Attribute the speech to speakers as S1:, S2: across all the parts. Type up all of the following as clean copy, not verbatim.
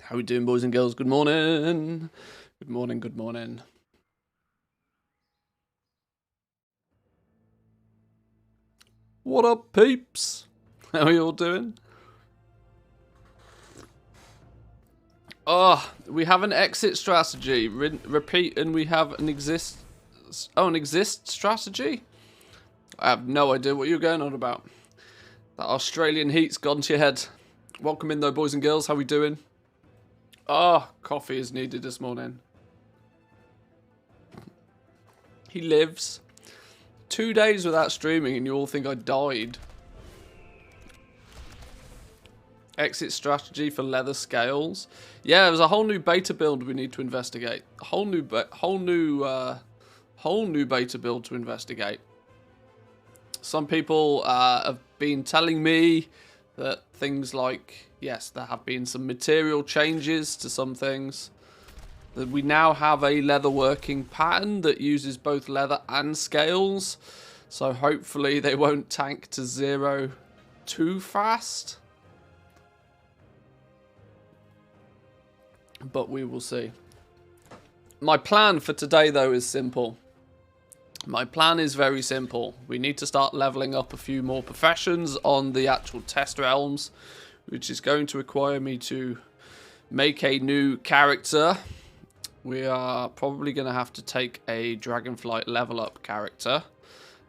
S1: How we doing, boys and girls? Good morning. Good morning, good morning. What up, peeps? How are you all doing? Oh, we have an exit strategy. Repeat, and we have an exist... Oh, an exist strategy? I have no idea what you're going on about. That Australian heat's gone to your head. Welcome in, though, boys and girls. How we doing? Oh, coffee is needed this morning. He lives. 2 days without streaming and you all think I died. Exit strategy for leather scales. Yeah, there's a whole new beta build we need to investigate. A whole new beta build to investigate. Some people have been telling me that things like, yes, there have been some material changes to some things. That we now have a leatherworking pattern that uses both leather and scales. So hopefully they won't tank to 0 too fast. But we will see. My plan for today, though, is simple. My plan is very simple. We need to start leveling up a few more professions on the actual test realms, which is going to require me to make a new character. We are probably going to have to take a Dragonflight level up character.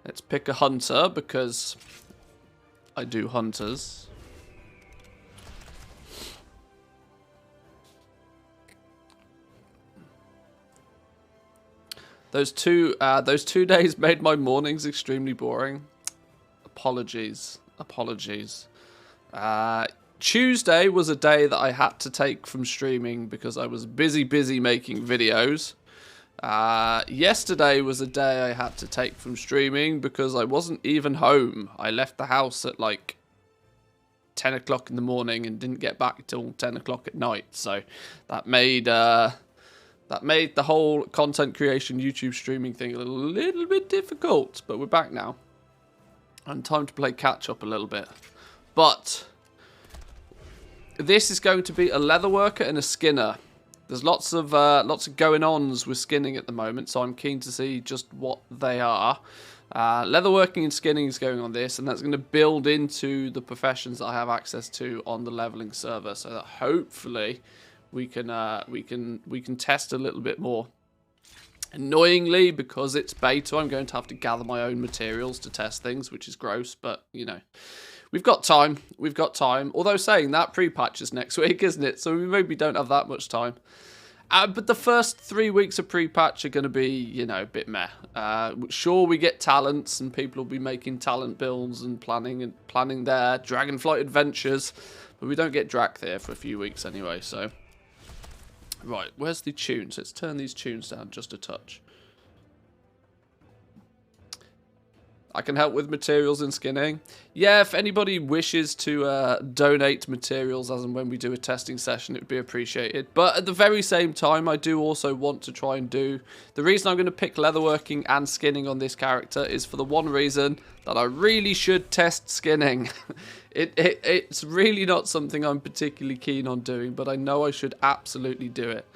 S1: Let's pick a hunter because I do hunters. Those two days made my mornings extremely boring. Apologies. Tuesday was a day that I had to take from streaming because I was busy making videos. Yesterday was a day I had to take from streaming because I wasn't even home. I left the house at like 10 o'clock in the morning and didn't get back till 10 o'clock at night. So that made the whole content creation YouTube streaming thing a little bit difficult. But we're back now. And time to play catch up a little bit. But this is going to be a leatherworker and a skinner. There's lots of going ons with skinning at the moment, so I'm keen to see just what they are. Leatherworking and skinning is going on this, and that's going to build into the professions that I have access to on the leveling server, so that hopefully we can test a little bit more. Annoyingly, because it's beta, I'm going to have to gather my own materials to test things, which is gross, but you know. We've got time. Although saying that, pre-patch is next week, isn't it? So we maybe don't have that much time. But the first 3 weeks of pre-patch are going to be, you know, a bit meh. Sure, we get talents and people will be making talent builds and planning their Dragonflight adventures. But we don't get Drac there for a few weeks anyway, so. Right, where's the tunes? Let's turn these tunes down just a touch. I can help with materials and skinning. Yeah, if anybody wishes to donate materials as and when we do a testing session, it would be appreciated. But at the very same time, I do also want to try and do... The reason I'm going to pick leatherworking and skinning on this character is for the one reason that I really should test skinning. It's really not something I'm particularly keen on doing, but I know I should absolutely do it.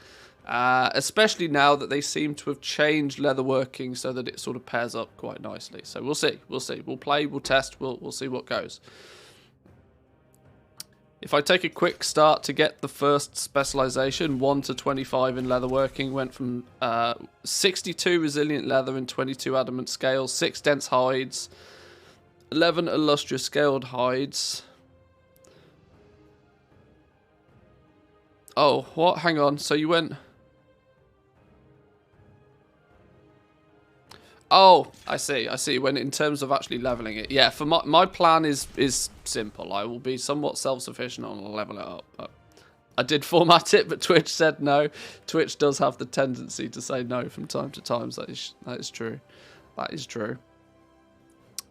S1: Especially now that they seem to have changed leatherworking so that it sort of pairs up quite nicely. So we'll see. We'll play, we'll test, we'll see what goes. If I take a quick start to get the first specialization, 1 to 25 in leatherworking, went from 62 resilient leather and 22 adamant scales, 6 dense hides, 11 illustrious scaled hides. Oh, what? Hang on. So you went... Oh, I see. When in terms of actually leveling it. Yeah, for my plan is simple. I will be somewhat self-sufficient and I'll level it up. But I did format it, but Twitch said no. Twitch does have the tendency to say no from time to time. So that is true. That is true.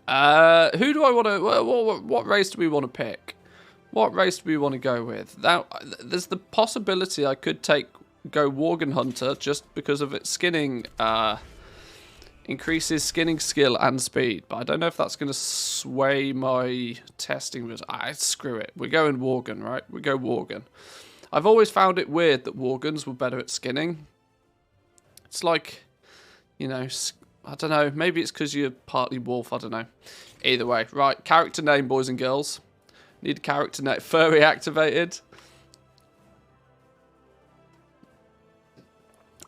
S1: Who do I want to... What race do we want to pick? What race do we want to go with? Now, there's the possibility I could go Worgen Hunter just because of its skinning... increases skinning skill and speed, but I don't know if that's going to sway my testing. Screw it. We're going Worgen, right? We go Worgen. I've always found it weird that Worgens were better at skinning. It's like, you know, I don't know. Maybe it's because you're partly wolf. I don't know. Either way. Right. Character name, boys and girls. Need a character name. Furry activated.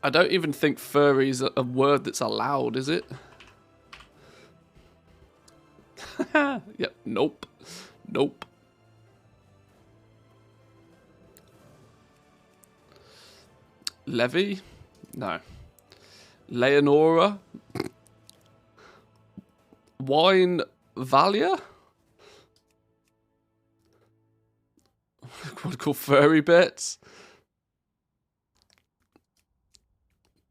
S1: I don't even think furry is a word that's allowed, is it? Yep. Nope. Nope. Levy? No. Leonora? Wine Valia? What called furry bits?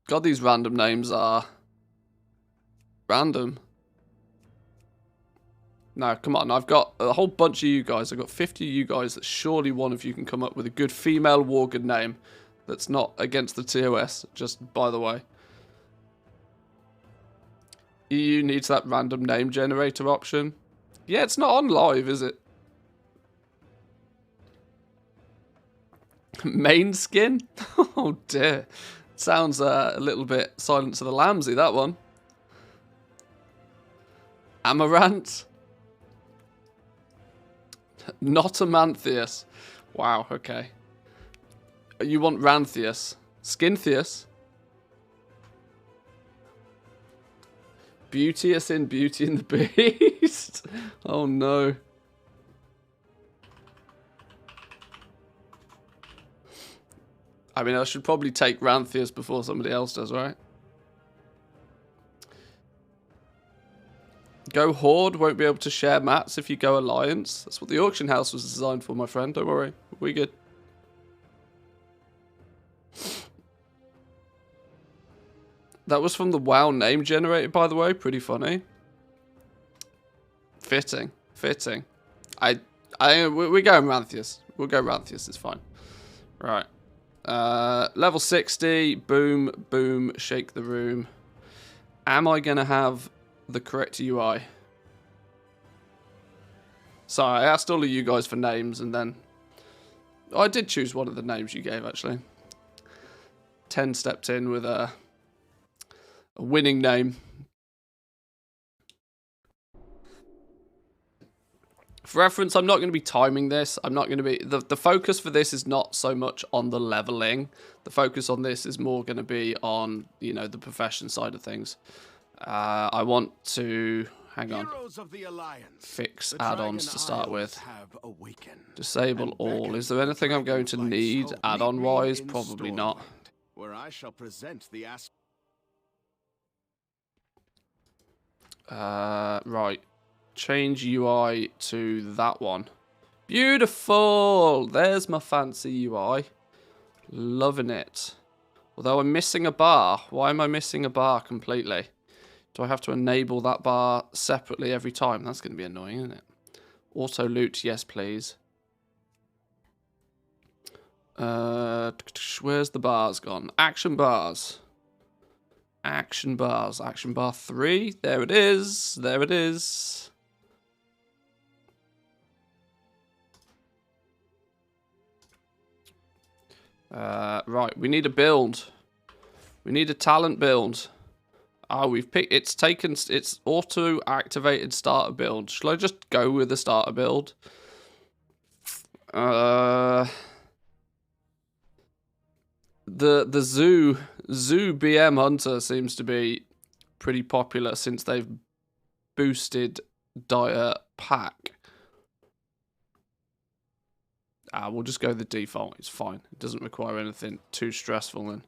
S1: God, these random names are random. No, come on. I've got a whole bunch of you guys. I've got 50 of you guys that surely one of you can come up with a good female Worgen name that's not against the TOS, just by the way. EU needs that random name generator option. Yeah, it's not on live, is it? Main skin? Oh dear. Sounds a little bit Silence of the Lambsy, that one. Amaranth? Not Amanthius. Wow, okay. You want Ranthius. Skinthius? Beauteous in Beauty and the Beast? Oh no. I mean, I should probably take Ranthius before somebody else does, right? Go Horde, won't be able to share mats if you go Alliance. That's what the auction house was designed for, my friend. Don't worry. We good. That was from the WoW name generator, by the way. Pretty funny. Fitting. Fitting. We're going Ranthius. We'll go Ranthius. It's fine. Right. Level 60. Boom. Boom. Shake the room. Am I going to have the correct UI? Sorry, I asked all of you guys for names and then... Oh, I did choose one of the names you gave, actually. 10 stepped in with a winning name. For reference, I'm not going to be timing this. I'm not going to be... The focus for this is not so much on the leveling. The focus on this is more going to be on, you know, the profession side of things. I want to... Hang on. Fix add-ons to start with. Disable all. Is there anything I'm going to need add-on-wise? Probably not.
S2: Where I shall present the
S1: right. Change UI to that one. Beautiful! There's my fancy UI. Loving it. Although I'm missing a bar. Why am I missing a bar completely? Do I have to enable that bar separately every time? That's going to be annoying, isn't it? Auto loot, yes please. Where's the bars gone? Action bars. Action bars. Action bar 3. There it is. There it is. Right, we need a build. We need a talent build. Oh, we've picked... It's auto-activated starter build. Shall I just go with the starter build? The Zoo BM Hunter seems to be pretty popular since they've boosted Dire Pack. We'll just go the default. It's fine. It doesn't require anything too stressful then.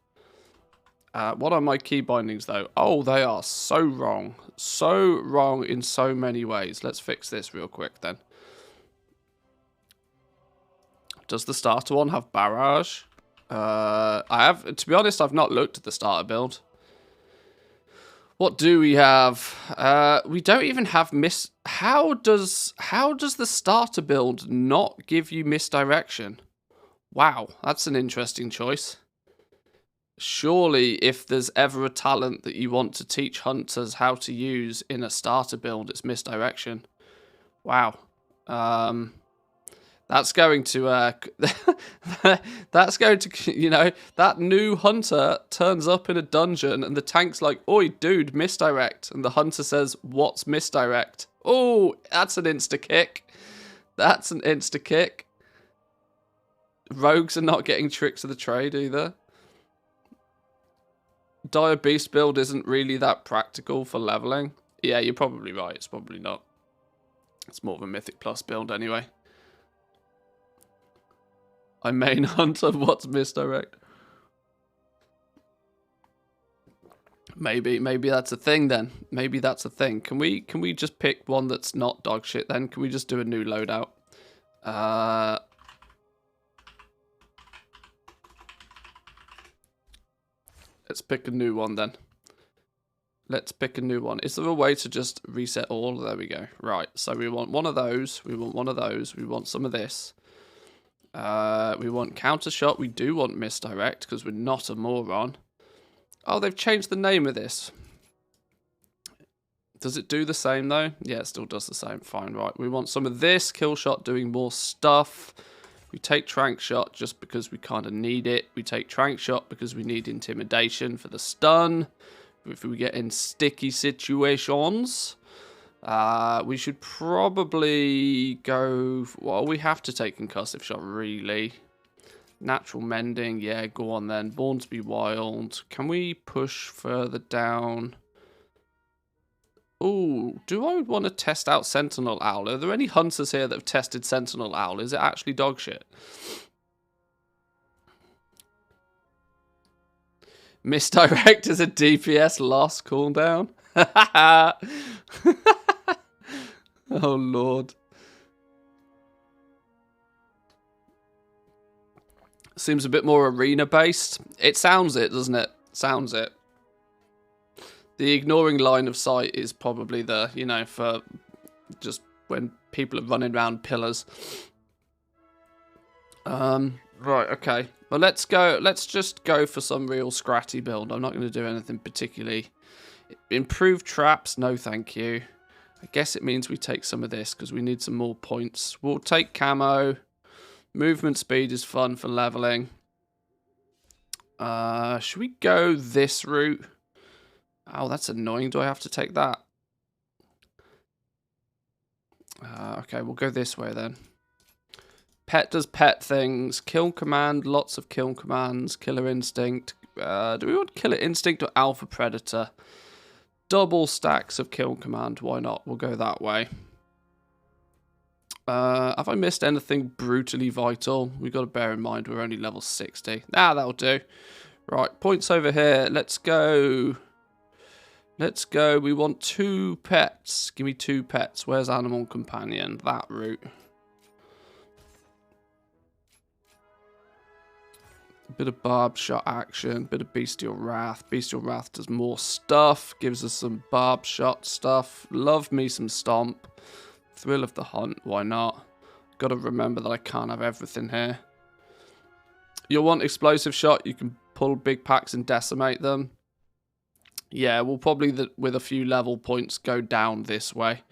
S1: What are my key bindings though? Oh, they are so wrong. So wrong in so many ways. Let's fix this real quick then. Does the starter one have barrage? To be honest, I've not looked at the starter build. What do we have? We don't even have how does the starter build not give you misdirection? Wow, that's an interesting choice. Surely, if there's ever a talent that you want to teach hunters how to use in a starter build, it's misdirection. Wow. That's going to, that's going to, you know, that new hunter turns up in a dungeon and the tank's like, oi, dude, misdirect. And the hunter says, what's misdirect? Oh, that's an insta-kick. That's an insta-kick. Rogues are not getting tricks of the trade either. Dire Beast build isn't really that practical for leveling. Yeah, you're probably right. It's probably not. It's more of a Mythic Plus build anyway. I main hunter, what's misdirect? Maybe that's a thing then. Maybe that's a thing. Can we just pick one that's not dog shit then? Can we just do a new loadout? Let's pick a new one then. Let's pick a new one. Is there a way to just reset all? There we go. Right, so we want one of those. We want one of those. We want some of this. We want counter shot. We do want misdirect because we're not a moron. Oh, they've changed the name of this. Does it do the same though? Yeah, it still does the same. Fine, right. We want some of this. Kill shot doing more stuff. We take trank shot just because we kind of need it. We take trank shot because we need intimidation for the stun. If we get in sticky situations. We should probably go... Well, we have to take concussive shot, really. Natural mending, yeah, go on then. Born to be wild. Can we push further down? Ooh, do I want to test out Sentinel Owl? Are there any hunters here that have tested Sentinel Owl? Is it actually dog shit? Misdirect is a DPS loss cooldown. Oh, Lord. Seems a bit more arena-based. It sounds it, doesn't it? Sounds it. The ignoring line of sight is probably the, you know, for just when people are running around pillars. Right, okay. Well, let's go. Let's just go for some real scratty build. I'm not going to do anything particularly. Improve traps. No, thank you. I guess it means we take some of this because we need some more points. We'll take camo. Movement speed is fun for leveling. Should we go this route? Oh, that's annoying. Do I have to take that? Okay, we'll go this way then. Pet does pet things. Kill command, lots of kill commands. Killer instinct. Do we want killer instinct or alpha predator? Double stacks of kill command. Why not? We'll go that way. Have I missed anything brutally vital? We've got to bear in mind we're only level 60. Ah, that'll do. Right, points over here. Let's go. Let's go. We want 2 pets. Give me 2 pets. Where's animal companion? That route. A bit of barb shot action. Bit of bestial wrath. Bestial wrath does more stuff. Gives us some barb shot stuff. Love me some stomp. Thrill of the hunt. Why not? Got to remember that I can't have everything here. You'll want explosive shot. You can pull big packs and decimate them. Yeah, we'll probably, with a few level points, go down this way.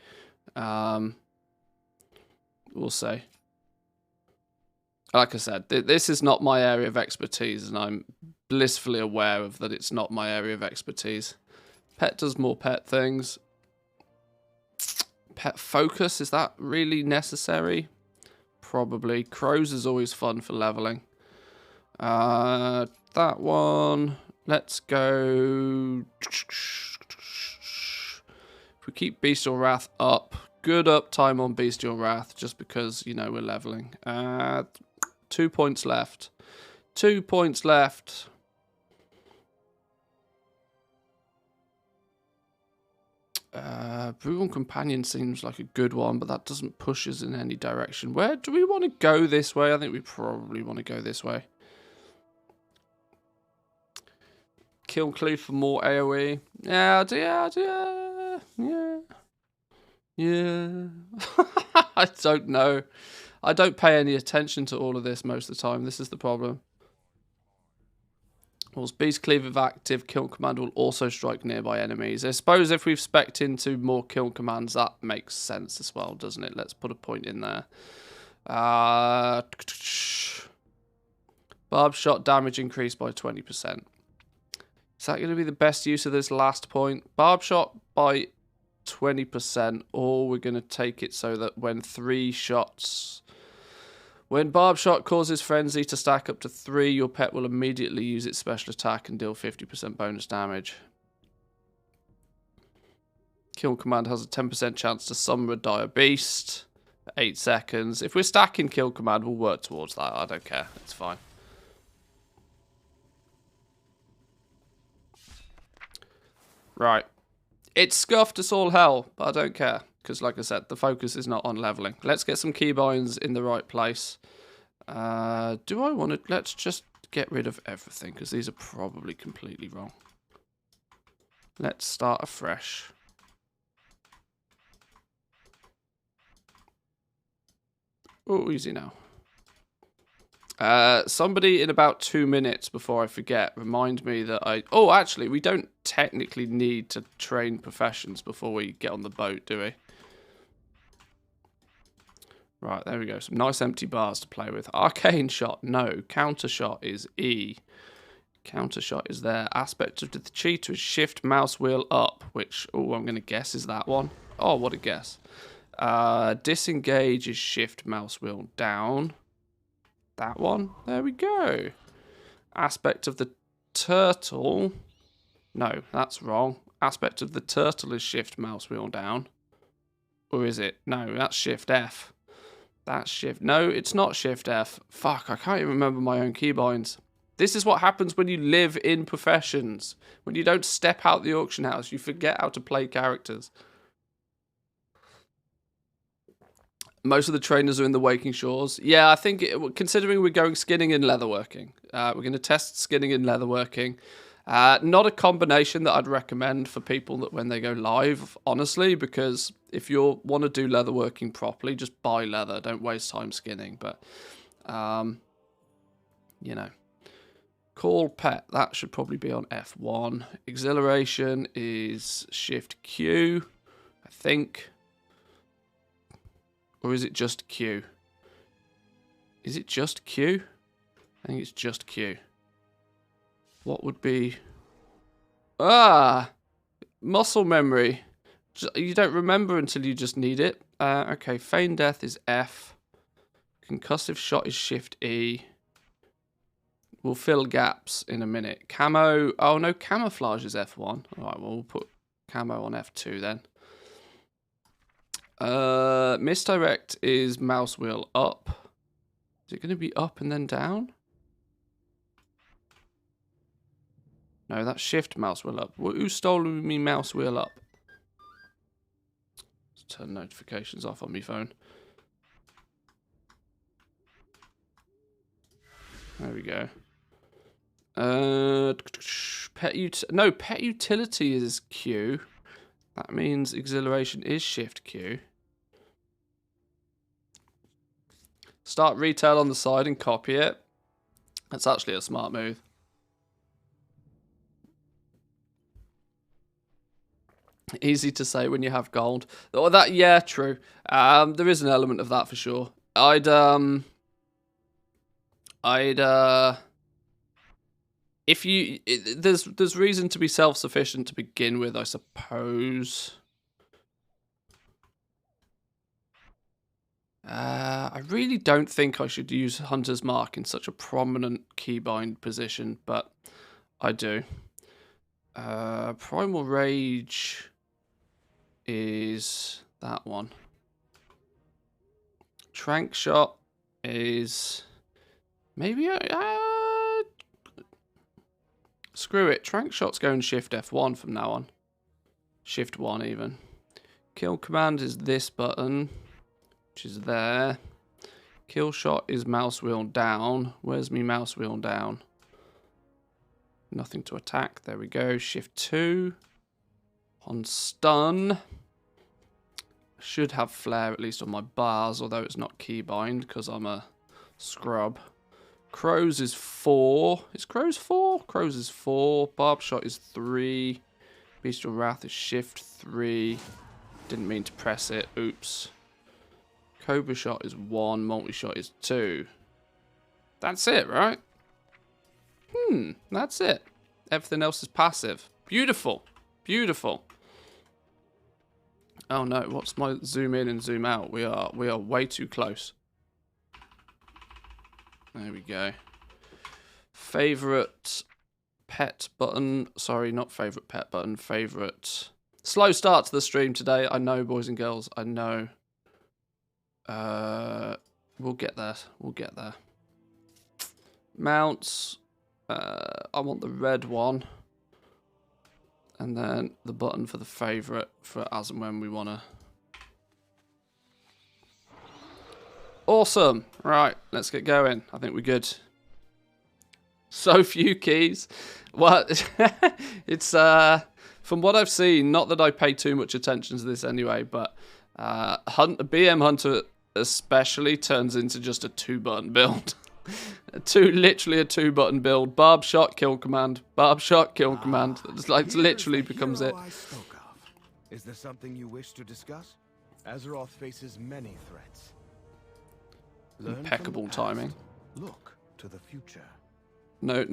S1: We'll see. Like I said, this is not my area of expertise, and I'm blissfully aware of that it's not my area of expertise. Pet does more pet things. Pet focus, is that really necessary? Probably. Crows is always fun for leveling. That one... Let's go. If we keep Bestial Wrath up, good uptime on Bestial Wrath, just because, you know, we're leveling. 2 points left. 2 points left. Brutal Companion seems like a good one, but that doesn't push us in any direction. Where do we want to go this way? I think we probably want to go this way. Kill Cleave for more AoE. Yeah. I don't know. I don't pay any attention to all of this most of the time. This is the problem. Whilst Beast Cleave active, kill command will also strike nearby enemies. I suppose if we've spec'd into more kill commands, that makes sense as well, doesn't it? Let's put a point in there. Barb shot damage increased by 20%. Is that going to be the best use of this last point? Barb shot by 20%, or we're going to take it so that when Barb shot causes frenzy to stack up to 3, your pet will immediately use its special attack and deal 50% bonus damage. Kill command has a 10% chance to summon a dire beast for 8 seconds. If we're stacking kill command, we'll work towards that. I don't care. It's fine. Right. It's scuffed as all hell, but I don't care. Because, like I said, the focus is not on leveling. Let's get some keybinds in the right place. Do I want to... Let's just get rid of everything, because these are probably completely wrong. Let's start afresh. Oh, easy now. Somebody in about 2 minutes before I forget, remind me that I... Oh, actually, we don't technically need to train professions before we get on the boat, do we? Right, there we go. Some nice empty bars to play with. Arcane shot, no. Counter shot is E. Counter shot is there. Aspect of the cheetah is shift mouse wheel up, which, oh, I'm going to guess is that one. Oh, what a guess. Disengage is shift mouse wheel down. That one. There we go. Aspect of the turtle. No, that's wrong. Aspect of the turtle is shift mouse wheel down. Or is it? No, that's shift F. That's shift. No, it's not shift F. Fuck, I can't even remember my own keybinds. This is what happens when you live in professions. When you don't step out the auction house, you forget how to play characters. Most of the trainers are in the Waking Shores. Yeah, I think, considering we're going skinning and leatherworking, we're going to test skinning and leatherworking. Not a combination that I'd recommend for people that when they go live, honestly, because if you want to do leatherworking properly, just buy leather. Don't waste time skinning. But, you know. Call pet, that should probably be on F1. Exhilaration is shift Q, I think. Or is it just Q? Is it just Q? I think it's just Q. What would be... Ah! Muscle memory. You don't remember until you just need it. Okay, feign death is F. Concussive shot is shift E. We'll fill gaps in a minute. Camo... Oh, no, camouflage is F1. Alright, well, we'll put camo on F2 then. Misdirect is mouse wheel up. Is it going to be up and then down? No, that's shift mouse wheel up. Who stole me mouse wheel up? Let's turn notifications off on my phone. There we go. Pet utility is Q. That means exhilaration is shift Q. Start retail on the side and copy it. That's actually a smart move. Easy to say when you have gold. Oh, that, yeah, true. There is an element of that for sure. There's reason to be self-sufficient to begin with, I suppose. I really don't think I should use Hunter's Mark in such a prominent keybind position, but I do. Primal Rage is that one. Trank Shot is maybe screw it. Trank Shot's going shift F1 from now on. Shift 1 even. Kill command is this button, which is there. Kill shot is mouse wheel down. Where's me mouse wheel down? Nothing to attack. There we go. Shift 2. On stun. Should have flare at least on my bars, although it's not keybind because I'm a scrub. Crows is 4. Is Crows 4? Crows is 4. Barb shot is 3. Bestial Wrath is shift 3. Didn't mean to press it. Oops. Cobra shot is 1, multi-shot is 2. That's it, right? That's it. Everything else is passive. Beautiful. Beautiful. Oh no, what's my zoom in and zoom out? We are way too close. There we go. Favorite pet button. Sorry, not favorite pet button. Favorite. Slow start to the stream today. I know, boys and girls. I know. We'll get there. We'll get there. Mounts. I want the red one. And then the button for the favorite for as and when we want to. Awesome. Right, let's get going. I think we're good. So few keys. Well, it's from what I've seen, not that I pay too much attention to this anyway, but BM Hunter especially turns into just a 2-button build. Literally a 2-button build. Barb shot, kill command. Barb shot, kill command. It's like literally becomes it.
S2: Is there something you wish to discuss? Azeroth faces many threats. Learn
S1: Impeccable timing.
S2: Look to the future.
S1: No,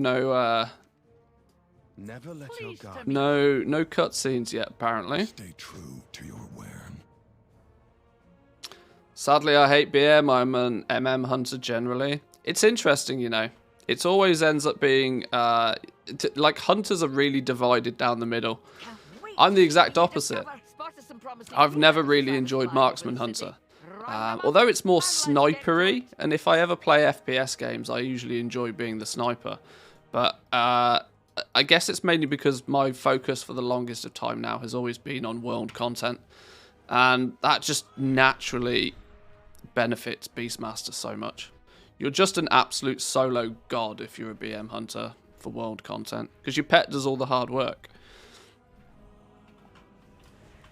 S2: Never let your guard.
S1: no cutscenes yet, apparently.
S3: Stay true to your word.
S1: Sadly, I hate BM. I'm an MM hunter generally. It's interesting, you know. It always ends up being like hunters are really divided down the middle. I'm the exact opposite. I've never really enjoyed marksman hunter. Although it's more snipery, and if I ever play FPS games, I usually enjoy being the sniper. But I guess it's mainly because my focus for the longest of time now has always been on world content. And that just naturally benefits Beastmaster so much. You're just an absolute solo god if you're a BM hunter for world content. Because your pet does all the hard work.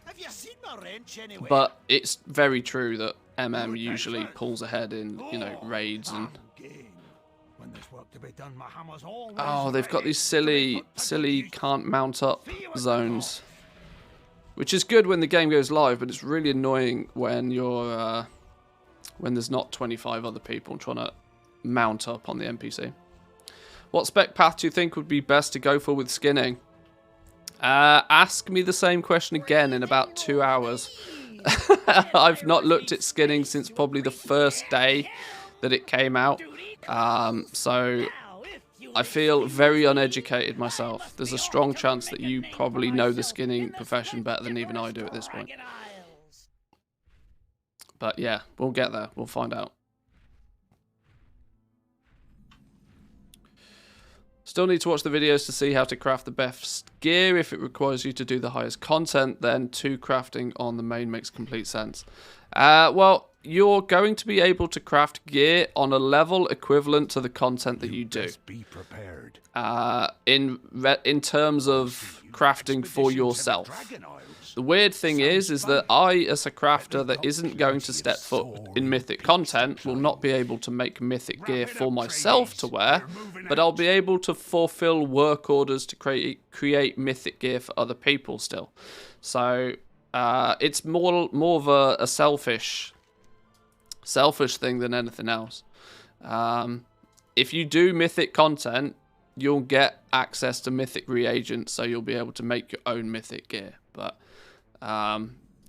S4: Have you seen my wrench anywhere?
S1: But it's very true that MM usually pulls ahead in, you know, raids and...
S4: When there's work to be done, my hammer's always
S1: Oh, they've got these silly can't mount up zones. Which is good when the game goes live, but it's really annoying when you're... when there's not 25 other people trying to mount up on the NPC. What spec path do you think would be best to go for with skinning? Ask me the same question again in about 2 hours. I've not looked at skinning since probably the first day that it came out. So I feel very uneducated myself. There's a strong chance that you probably know the skinning profession better than even I do at this point. But yeah, we'll get there. We'll find out. Still need to watch the videos to see how to craft the best gear. If it requires you to do the highest content, then 2 crafting on the main makes complete sense. Well, you're going to be able to craft gear on a level equivalent to the content that you do.
S2: Be prepared.
S1: In terms of crafting for yourself. The weird thing is that I, as a crafter that isn't going to step foot in mythic content, will not be able to make mythic gear for myself to wear, but I'll be able to fulfill work orders to create mythic gear for other people still. So it's more of a selfish thing than anything else. If you do mythic content, you'll get access to mythic reagents, so you'll be able to make your own mythic gear. But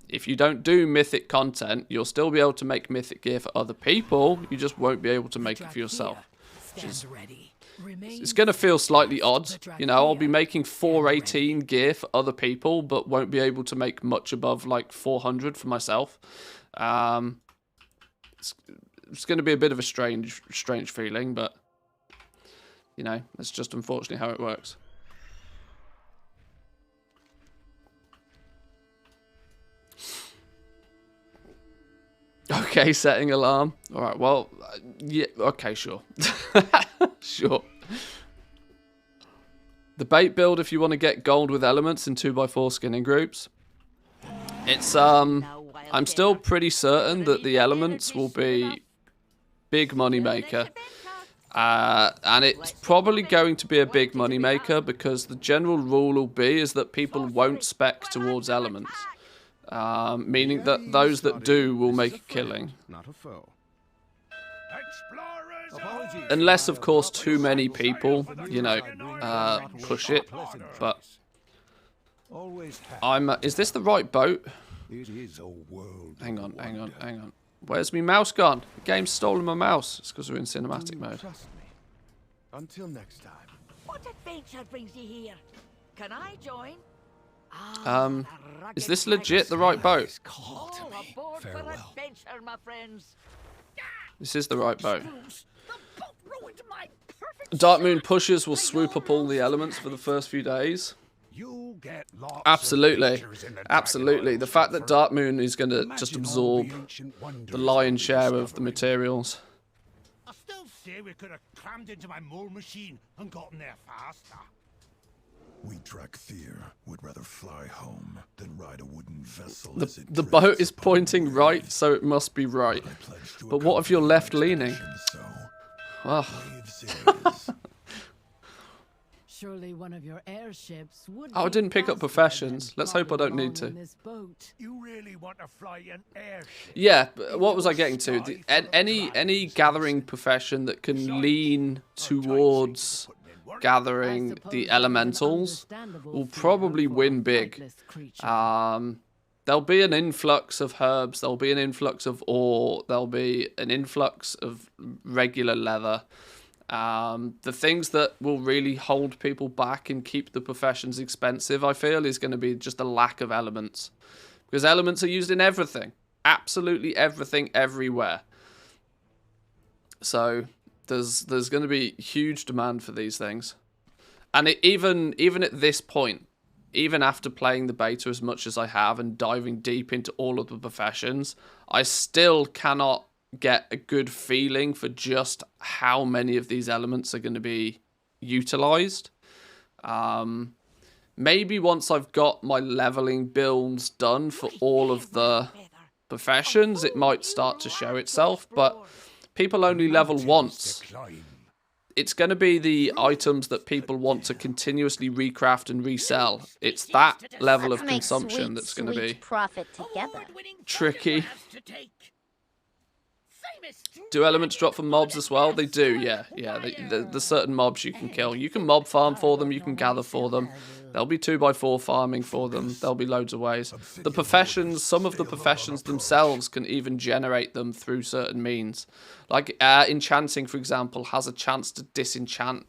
S1: if you don't do mythic content, you'll still be able to make mythic gear for other people. You just won't be able to make it for yourself. It's going to feel slightly odd. You know, I'll be making 418 gear for other people, but won't be able to make much above like 400 for myself. It's going to be a bit of a strange feeling, but you know, that's just unfortunately how it works. Okay, setting alarm. All right, well, yeah, okay, sure. Sure. The bait build if you want to get gold with elements in 2x4 skinning groups. It's, I'm still pretty certain that the elements will be big money maker. And it's probably going to be a big money maker because the general rule will be is that people won't spec towards elements. meaning that those that do will make a killing.
S2: Not a foe.
S4: Explorers,
S1: Unless, of course, too many people, you know, push it. But
S3: Always
S1: I'm... is this the right boat?
S3: It is a world.
S1: Hang on. Where's my mouse gone? The game's stolen my mouse. It's because we're in cinematic mode.
S2: Trust me. Until next time.
S5: What adventure brings you here? Can I join?
S1: Is this legit the right boat?
S3: Call to
S5: All
S3: me.
S5: aboard for
S3: Farewell.
S5: adventure, my friends.
S1: This is the right boat.
S5: The boat ruined my perfect
S1: Dark Moon pushers will swoop up all the elements for the first few days.
S4: you get lots
S1: Absolutely.
S4: of features in the
S1: Absolutely.
S4: Dragonflight
S1: The fact that
S4: server.
S1: Dark Moon is going to just
S4: Imagine all
S1: absorb
S4: the ancient wonders
S1: the lion's
S4: that
S1: share
S4: we
S1: of the
S4: discovered.
S1: materials.
S4: I still say we could have crammed into my mole machine and gotten there faster.
S3: We Drakthir would rather fly home than ride a wooden vessel. as it
S1: The
S3: drifts
S1: boat is
S3: upon
S1: pointing
S3: the
S1: right,
S3: waves.
S1: so it must be right.
S3: I pledge to
S1: But what if you're
S3: accompany
S1: left
S3: your
S1: leaning?
S3: expedition, So,
S1: Ugh.
S3: waves it is.
S6: Surely one of your airships would
S1: Oh, I
S6: be
S1: didn't pick up
S6: faster
S1: professions.
S6: than
S1: Let's hope I
S6: plodding
S1: don't need
S6: along
S1: to.
S6: in this boat.
S4: You really want to fly an airship?
S1: Yeah, but what was I getting to? Any gathering profession that can lean towards gathering
S6: suppose
S1: the
S6: it is an
S1: elementals
S6: understandable
S1: will
S6: fear
S1: probably
S6: for a
S1: win big.
S6: flightless creature.
S1: There'll be an influx of herbs, there'll be an influx of ore, there'll be an influx of regular leather. The things that will really hold people back and keep the professions expensive, I feel, is going to be just a lack of elements. Because elements are used in everything. Absolutely everything, everywhere. So there's going to be huge demand for these things. And even at this point, even after playing the beta as much as I have and diving deep into all of the professions, I still cannot get a good feeling for just how many of these elements are going to be utilized. Maybe once I've got my leveling builds done for all of the professions, it might start to show itself, but people only level once. It's going to be the items that people want to continuously recraft and resell. It's that level of
S7: Let's make
S1: consumption
S7: sweet,
S1: that's going to
S7: sweet
S1: be
S7: profit together.
S1: tricky. Do elements drop from mobs as well? They do, yeah. There's certain mobs you can kill. You can mob farm for them, you can gather for them. There'll be 2x4 farming for them. There'll be loads of ways. The professions, some of the professions themselves can even generate them through certain means. Like enchanting, for example, has a chance to disenchant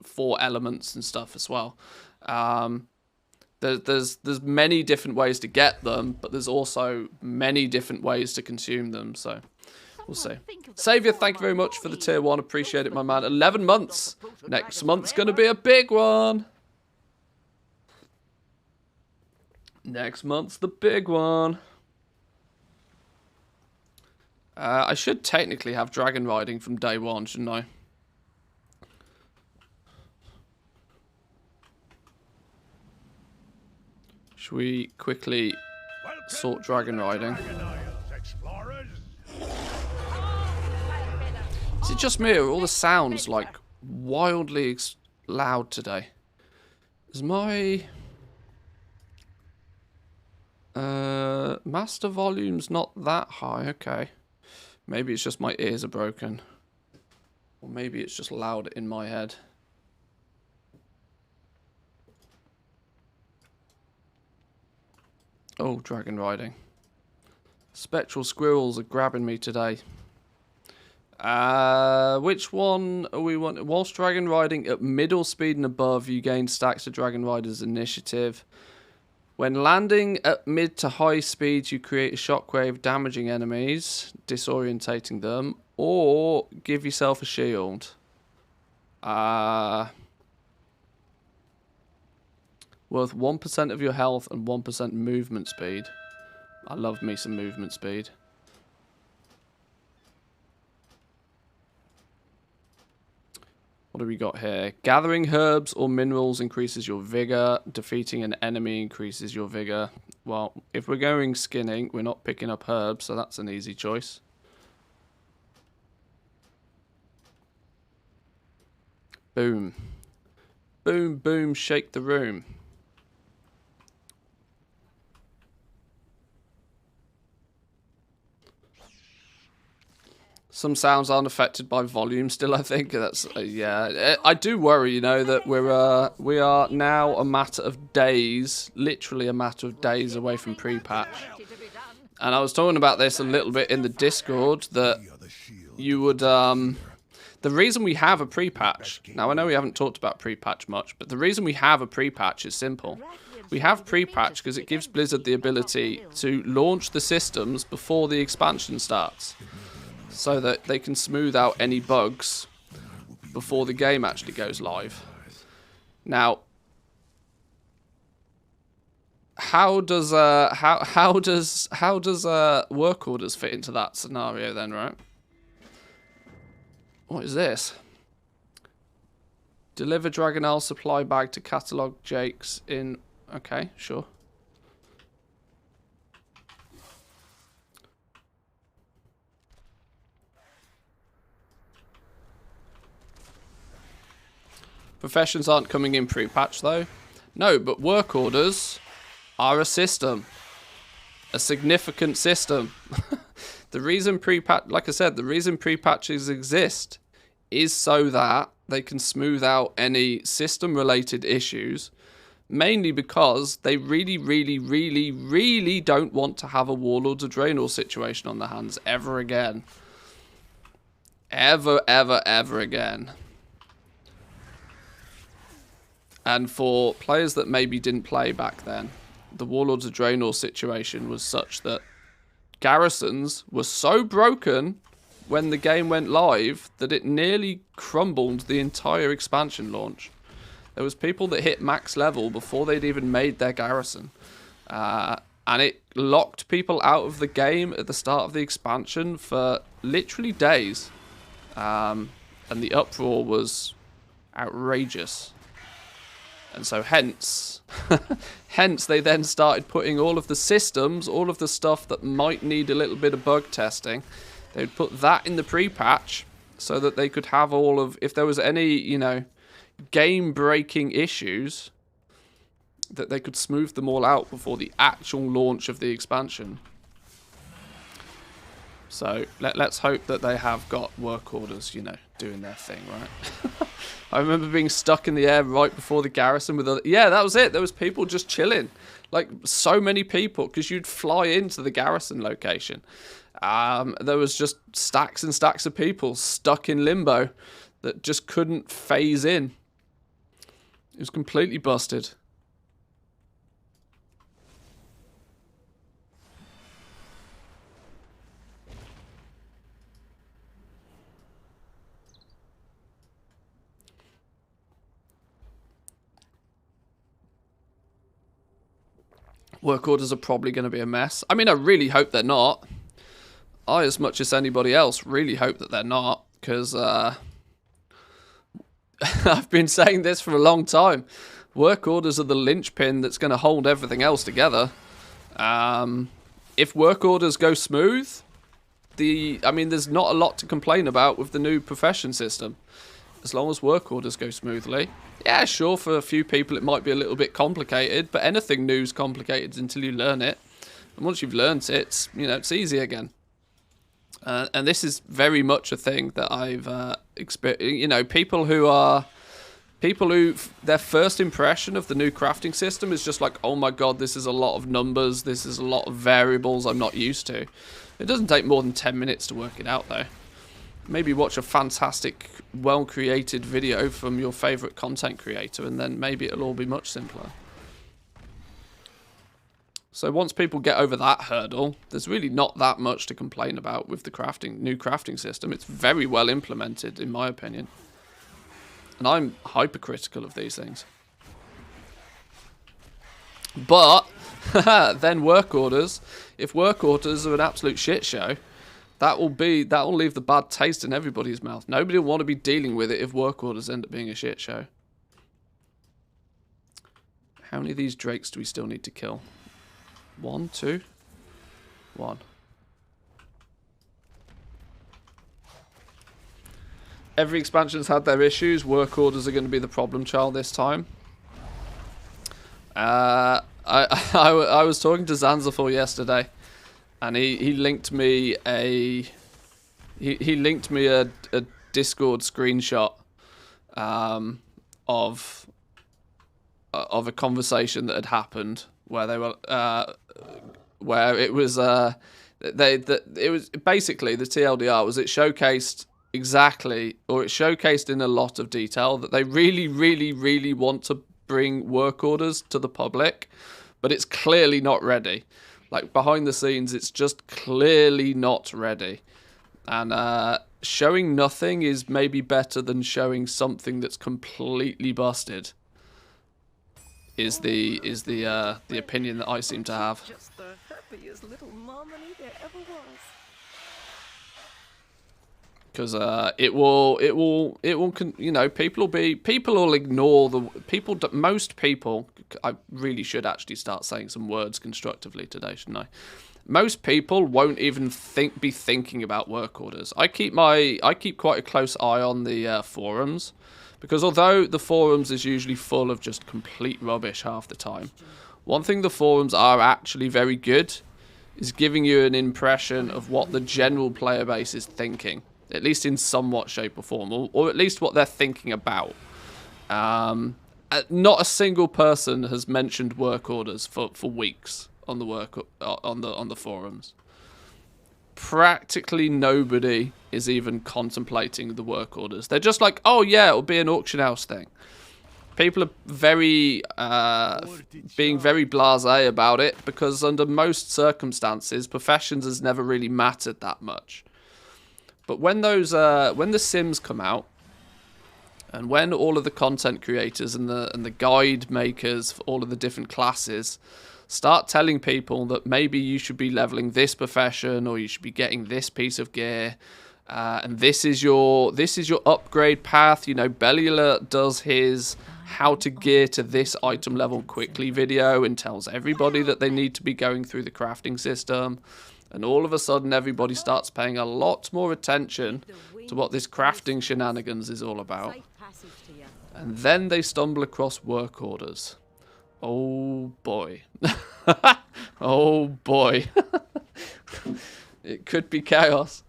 S1: 4 elements and stuff as well. There's many different ways to get them, but there's also many different ways to consume them, so we'll see. Saviour, thank you very much for the tier 1. Appreciate it, my man. 11 months. Next month's going to be a big one. Next month's the big one. I should technically have dragon riding from day 1, shouldn't I? Should we quickly sort dragon riding? Is it just me or are all the sounds like wildly loud today? Is my master volume's not that high? Okay, maybe it's just my ears are broken, or maybe it's just loud in my head. Oh, dragon riding. Spectral squirrels are grabbing me today. Which one are we wanting? Whilst dragon riding at middle speed and above, you gain stacks of dragon riders initiative. When landing at mid to high speeds, you create a shockwave damaging enemies, disorientating them, or give yourself a shield. Worth 1% of your health and 1% movement speed. I love me some movement speed. What do we got here? Gathering herbs or minerals increases your vigor. Defeating an enemy increases your vigor. Well, if we're going skinning, we're not picking up herbs, so that's an easy choice. Boom. Boom, boom, shake the room. Some sounds aren't affected by volume still, I think. That's yeah. I do worry, you know, that we are now a matter of days, literally a matter of days away from pre-patch. And I was talking about this a little bit in the Discord, that you would the reason we have a pre-patch. Now I know we haven't talked about pre-patch much, but the reason we have a pre-patch is simple. We have pre-patch because it gives Blizzard the ability to launch the systems before the expansion starts, so that they can smooth out any bugs before the game actually goes live. Now, how does work orders fit into that scenario then, right? What is this? Deliver Dragonflight supply bag to catalog Jake's in. Okay, sure. Professions aren't coming in pre-patch though. No, but work orders are a system. A significant system. The reason pre-patch, like I said, the reason pre-patches exist is so that they can smooth out any system-related issues, mainly because they really, really, really, really don't want to have a Warlords of Draenor situation on their hands ever again. Ever, ever, ever again. And for players that maybe didn't play back then, the Warlords of Draenor situation was such that garrisons were so broken when the game went live that it nearly crumbled the entire expansion launch. There was people that hit max level before they'd even made their garrison. And it locked people out of the game at the start of the expansion for literally days. And the uproar was outrageous. And so hence, hence they then started putting all of the systems, all of the stuff that might need a little bit of bug testing, they'd put that in the pre-patch so that they could have all of, if there was any, you know, game-breaking issues, that they could smooth them all out before the actual launch of the expansion. So let's hope that they have got work orders, you know, doing their thing, right? I remember being stuck in the air right before the garrison with yeah, that was it. There was people just chilling. Like, so many people, because you'd fly into the garrison location. There was just stacks and stacks of people stuck in limbo that just couldn't phase in. It was completely busted. Work orders are probably going to be a mess. I mean, I really hope they're not. I, as much as anybody else, really hope that they're not, because I've been saying this for a long time. Work orders are the linchpin that's going to hold everything else together. If work orders go smooth, I mean, there's not a lot to complain about with the new profession system. As long as work orders go smoothly. Yeah, sure, for a few people it might be a little bit complicated, but anything new is complicated until you learn it. And once you've learned it, it's, you know, it's easy again. And this is very much a thing that I've experienced. You know, people who their first impression of the new crafting system is just like, oh my god, this is a lot of numbers, this is a lot of variables I'm not used to. It doesn't take more than 10 minutes to work it out, though. Maybe watch a fantastic, well-created video from your favourite content creator, and then maybe it'll all be much simpler. So once people get over that hurdle, there's really not that much to complain about with the new crafting system. It's very well implemented, in my opinion. And I'm hypercritical of these things. But, then work orders. If work orders are an absolute shit show, that will leave the bad taste in everybody's mouth. Nobody will want to be dealing with it if work orders end up being a shit show. How many of these drakes do we still need to kill? 1, 2, 1. Every expansion's had their issues. Work orders are going to be the problem child this time. I was talking to Zanzifor yesterday, and he linked me a He linked me a Discord screenshot of a conversation that had happened where they were where it was it was basically the TLDR was it showcased exactly, or it showcased in a lot of detail that they really want to bring work orders to the public, but it's clearly not ready. Like behind the scenes, it's just clearly not ready. And showing nothing is maybe better than showing something that's completely busted. Is the opinion that I seem to have.
S6: Just the happiest little mommy there ever was.
S1: Because it will, you know, people will ignore most people. I really should actually start saying some words constructively today, shouldn't I? Most people won't even be thinking about work orders. I keep quite a close eye on the forums, because although the forums is usually full of just complete rubbish half the time, one thing the forums are actually very good is giving you an impression of what the general player base is thinking, at least in somewhat shape or form, or at least what they're thinking about. Not a single person has mentioned work orders for weeks on the on the forums. Practically nobody is even contemplating the work orders. They're just like, oh yeah, it'll be an auction house thing. People are very being very blasé about it, because under most circumstances, professions has never really mattered that much. But when the Sims come out, and when all of the content creators and the guide makers for all of the different classes start telling people that maybe you should be leveling this profession, or you should be getting this piece of gear, and this is your upgrade path. You know, Belly Alert does his how to gear to this item level quickly video and tells everybody that they need to be going through the crafting system. And all of a sudden, everybody starts paying a lot more attention to what this crafting shenanigans is all about. And then they stumble across work orders. Oh boy. Oh boy. It could be chaos.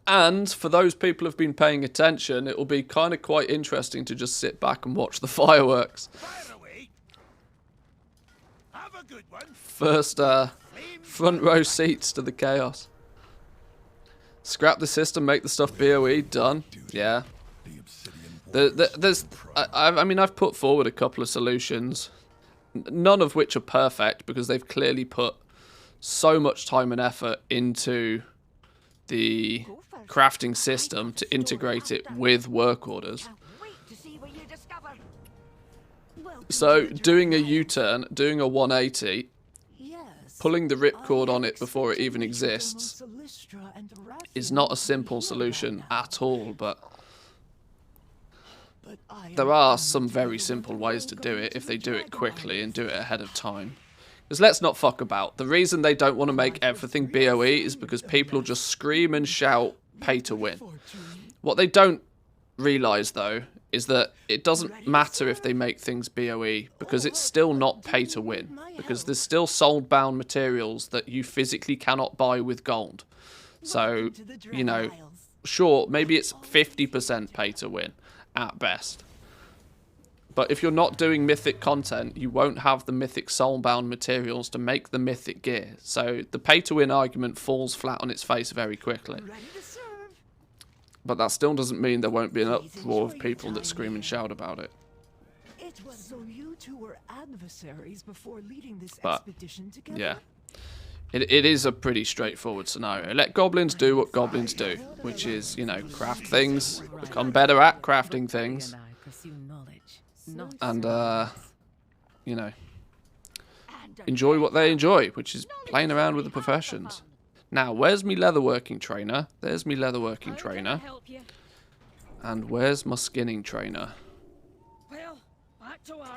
S1: And for those people who've been paying attention, it will be kind of quite interesting to just sit back and watch the fireworks. First front row seats to the chaos. Scrap the system, make the stuff BOE, done. Yeah. I mean, I've put forward a couple of solutions, none of which are perfect, because they've clearly put so much time and effort into the crafting system to integrate it with work orders. So doing a U-turn, doing a 180, pulling the ripcord on it before it even exists is not a simple solution at all, but there are some very simple ways to do it if they do it quickly and do it ahead of time. Because let's not fuck about. The reason they don't want to make everything BOE is because people will just scream and shout pay to win. What they don't realise, though, is that it doesn't matter if they make things BOE, because it's still not pay to win. Because there's still soul-bound materials that you physically cannot buy with gold. So, you know, sure, maybe it's 50% pay to win at best. But if you're not doing mythic content, you won't have the mythic soul-bound materials to make the mythic gear. So the pay-to-win argument falls flat on its face very quickly. But that still doesn't mean there won't be an uproar of people that scream and shout about it.
S6: So you two were adversaries before leading this
S1: But,
S6: expedition together?
S1: yeah. It is a pretty straightforward scenario. Let goblins do what goblins do, which is, you know, craft things, become better at crafting things, and, you know, enjoy what they enjoy, which is playing around with the professions. Now, where's me leatherworking trainer? There's me leatherworking trainer. And where's my skinning trainer?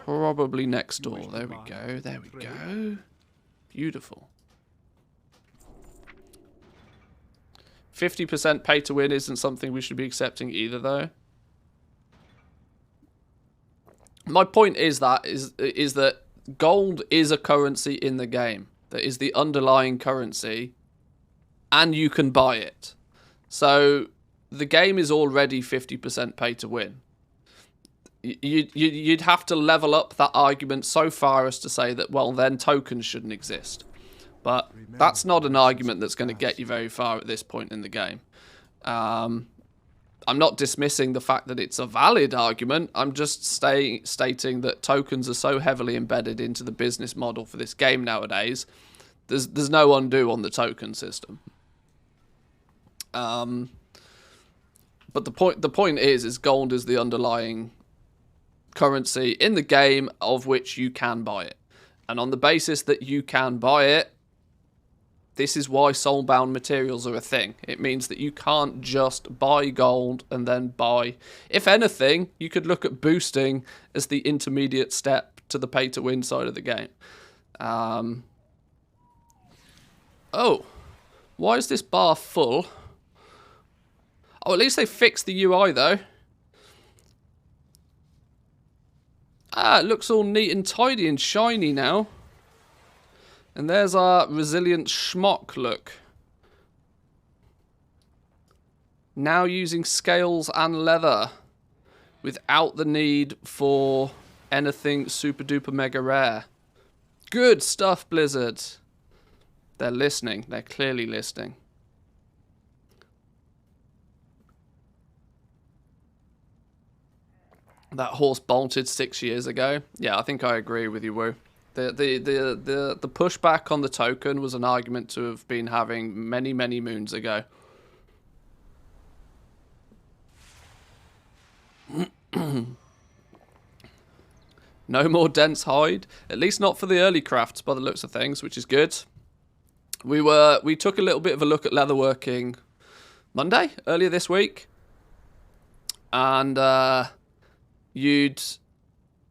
S1: Probably next door. There we go. There we go. Beautiful. 50% pay to win isn't something we should be accepting either, though. My point is that gold is a currency in the game. that is the underlying currency, and you can buy it. So the game is already 50% pay to win. You'd have to level up that argument so far as to say that, well, then tokens shouldn't exist. But that's not an argument that's going to get you very far at this point in the game. I'm not dismissing the fact that it's a valid argument. I'm just stating that tokens are so heavily embedded into the business model for this game nowadays. There's no undo on the token system. But the point is gold is the underlying currency in the game of which you can buy it. And on the basis that you can buy it, this is why soulbound materials are a thing. It means that you can't just buy gold and then buy... If anything, you could look at boosting as the intermediate step to the pay-to-win side of the game. Oh, why is this bar full? Oh, at least they fixed the UI, though. Ah, it looks all neat and tidy and shiny now. And there's our resilient schmuck look. Now using scales and leather without the need for anything super duper mega rare. Good stuff, Blizzard. They're listening. They're clearly listening. That horse bolted 6 years ago. Yeah, I think I agree with you, Woo. The pushback on the token was an argument to have been having many, many moons ago. No more dense hide, at least not for the early crafts by the looks of things, which is good. We took a little bit of a look at leatherworking Monday earlier this week, and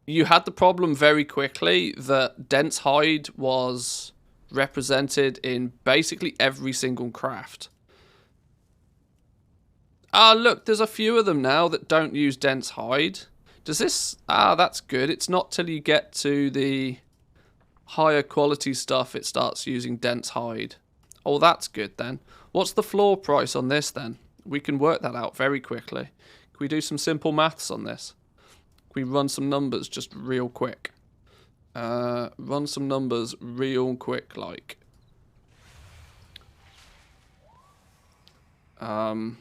S1: you had the problem very quickly that dense hide was represented in basically every single craft. Ah, look, there's a few of them now that don't use dense hide. Does this... Ah, that's good. It's not till you get to the higher quality stuff it starts using dense hide. Oh, that's good then. What's the floor price on this then? We can work that out very quickly. Can we do some simple maths on this? Can we run some numbers just real quick? Run some numbers real quick, like. Do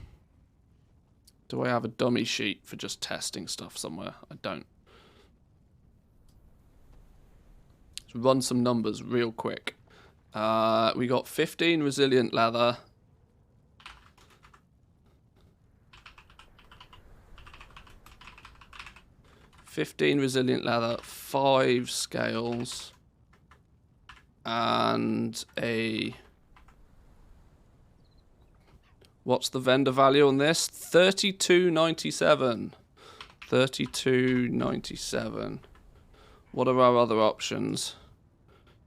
S1: I have a dummy sheet for just testing stuff somewhere? I don't. Let's run some numbers real quick. We got 15 resilient leather. 15 resilient leather, 5 scales, and a... What's the vendor value on this? $32.97. $32.97. What are our other options?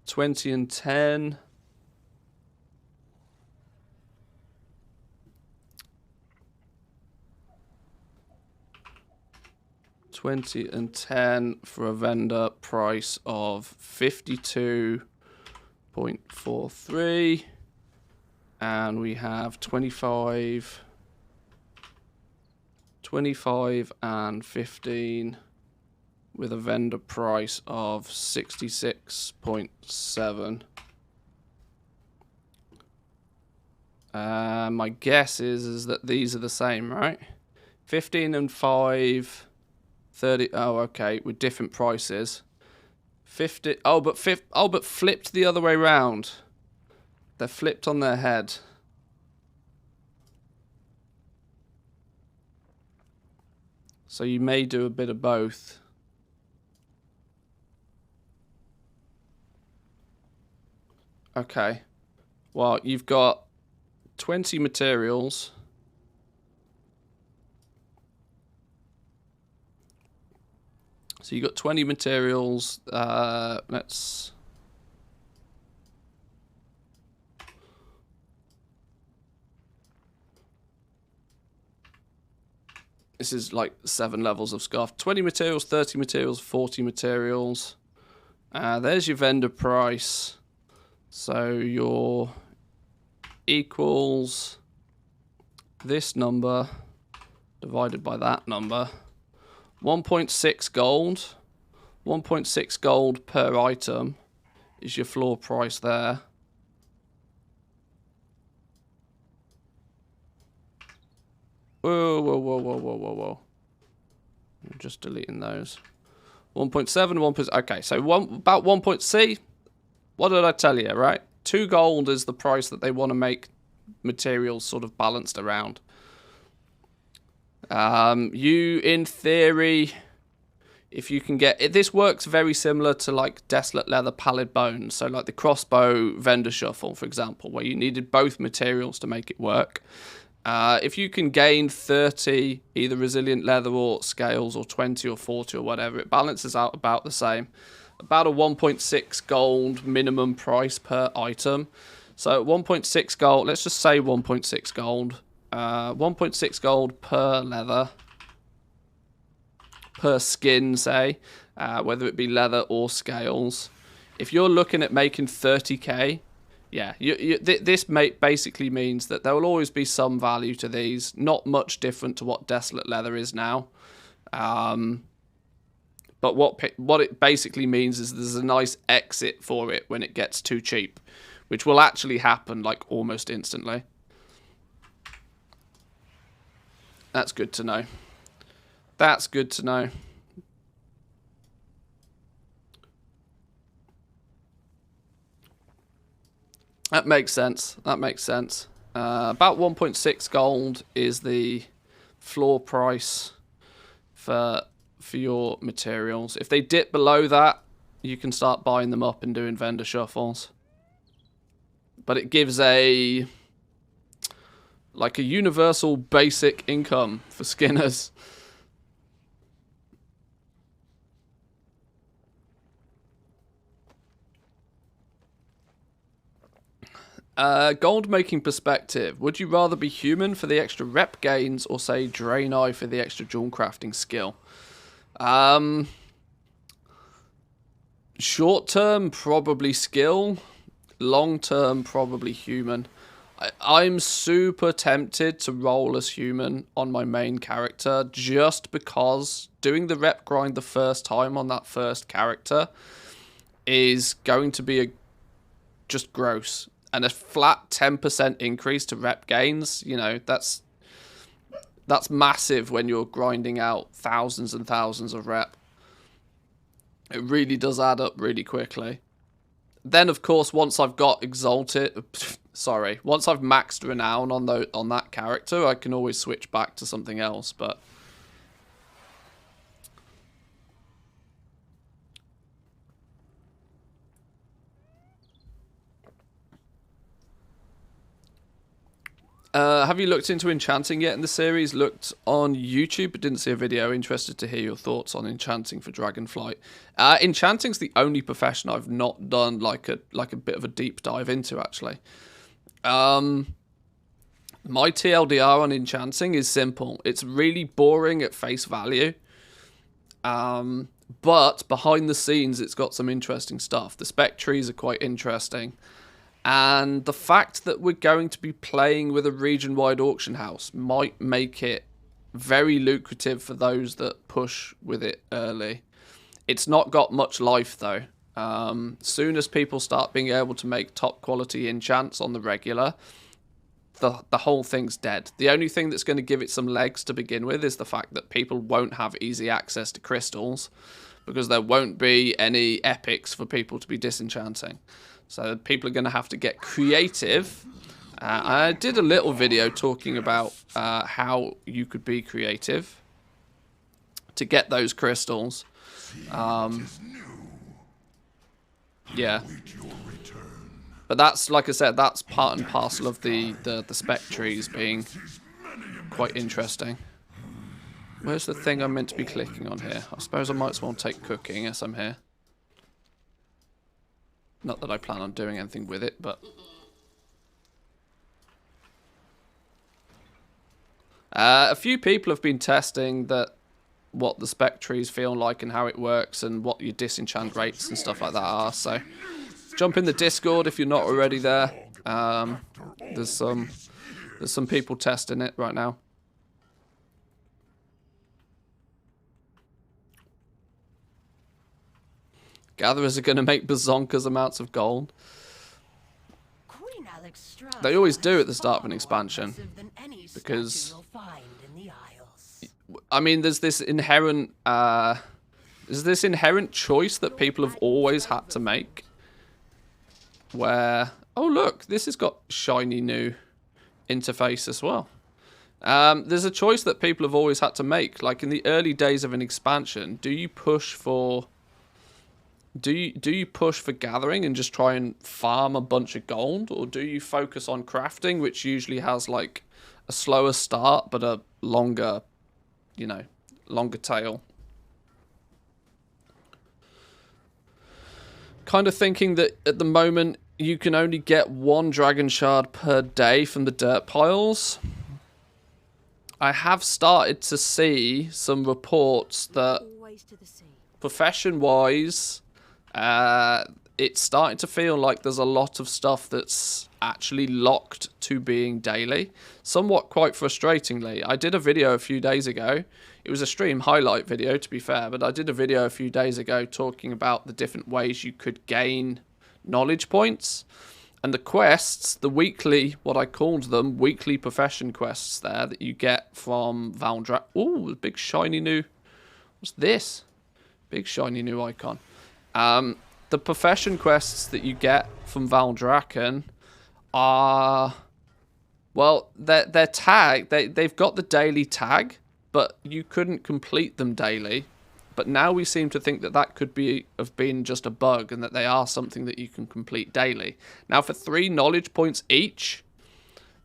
S1: 20 and 10. $20 and 10 for a vendor price of 52.43. And we have 25 and 15 with a vendor price of 66.7. My guess is that these are the same, right? 15 and 5, 30. Oh, okay, with different prices. 50. Oh, but flipped the other way round. They're flipped on their head. So you may do a bit of both. Okay. Well, you've got 20 materials. So you've got 20 materials. Let's... This is like 7 levels of scarf. 20 materials, 30 materials, 40 materials. There's your vendor price. So your equals this number divided by that number. 1.6 gold. 1.6 gold per item is your floor price there. Whoa, whoa, whoa, whoa, whoa, whoa, whoa. I'm just deleting those. 1.7, 1. Okay, so about 1.C. What did I tell you, right? 2 gold is the price that they want to make materials sort of balanced around. You, in theory, if you can get... This works very similar to, like, Desolate Leather Pallid Bones. So, like, the crossbow vendor shuffle, for example, where you needed both materials to make it work. If you can gain 30, either resilient leather or scales, or 20 or 40 or whatever, it balances out about the same. About a 1.6 gold minimum price per item. So 1.6 gold, let's just say 1.6 gold. 1.6 gold per leather. Per skin, say. Whether it be leather or scales. If you're looking at making 30k... Yeah, this basically means that there will always be some value to these. Not much different to what Desolate Leather is now. But what it basically means is there's a nice exit for it when it gets too cheap. Which will actually happen, like, almost instantly. That's good to know. That's good to know. That makes sense. That makes sense. About 1.6 gold is the floor price for your materials. If they dip below that, you can start buying them up and doing vendor shuffles. But it gives a universal basic income for skinners. Gold making perspective. Would you rather be human for the extra rep gains or say Draenei for the extra jewel crafting skill? Short term, probably skill. Long term, probably human. I'm super tempted to roll as human on my main character just because doing the rep grind the first time on that first character is going to be just gross. And a flat 10% increase to rep gains, you know, that's massive when you're grinding out thousands and thousands of rep. It really does add up really quickly. Then, of course, once I've got exalted, once I've maxed renown on that character, I can always switch back to something else. But have you looked into enchanting yet in the series? Looked on YouTube, but didn't see a video. Interested to hear your thoughts on enchanting for Dragonflight. Enchanting's the only profession I've not done like a bit of a deep dive into, actually. My TLDR on enchanting is simple. It's really boring at face value. But behind the scenes, it's got some interesting stuff. The spec trees are quite interesting. And the fact that we're going to be playing with a region-wide auction house might make it very lucrative for those that push with it early. It's not got much life, though. Soon as people start being able to make top-quality enchants on the regular, the whole thing's dead. The only thing that's going to give it some legs to begin with is the fact that people won't have easy access to crystals, because there won't be any epics for people to be disenchanting. So people are going to have to get creative. I did a little video talking about how you could be creative to get those crystals. Yeah. But that's, like I said, that's part and parcel of the spec trees being quite interesting. Where's the thing I'm meant to be clicking on here? I suppose I might as well take cooking as I'm here. Not that I plan on doing anything with it, but... a few people have been testing what the spec trees feel like and how it works and what your disenchant rates and stuff like that are, so... Jump in the Discord if you're not already there. There's some people testing it right now. Gatherers are going to make bazonkas amounts of gold. They always do at the start of an expansion. Because, I mean, there's this inherent choice that people have always had to make. Where, oh look, this has got shiny new interface as well. There's a choice that people have always had to make. Like in the early days of an expansion, do you push for gathering and just try and farm a bunch of gold, or do you focus on crafting, which usually has like a slower start but a longer, longer tail? Kind of thinking that at the moment you can only get 1 dragon shard per day from the dirt piles. I have started to see some reports that profession-wise, it's starting to feel like there's a lot of stuff that's actually locked to being daily. Somewhat quite frustratingly. I did a video a few days ago. It was a stream highlight video, to be fair, but I did a video a few days ago talking about the different ways you could gain knowledge points. And the quests, the weekly, what I called them, weekly profession quests there that you get from Valdrak. Ooh, a big shiny new... What's this? Big shiny new icon. The profession quests that you get from Valdrakken are... Well, they're tagged. They've got the daily tag, but you couldn't complete them daily. But now we seem to think that that could have been just a bug, and that they are something that you can complete daily. Now, for 3 knowledge points each,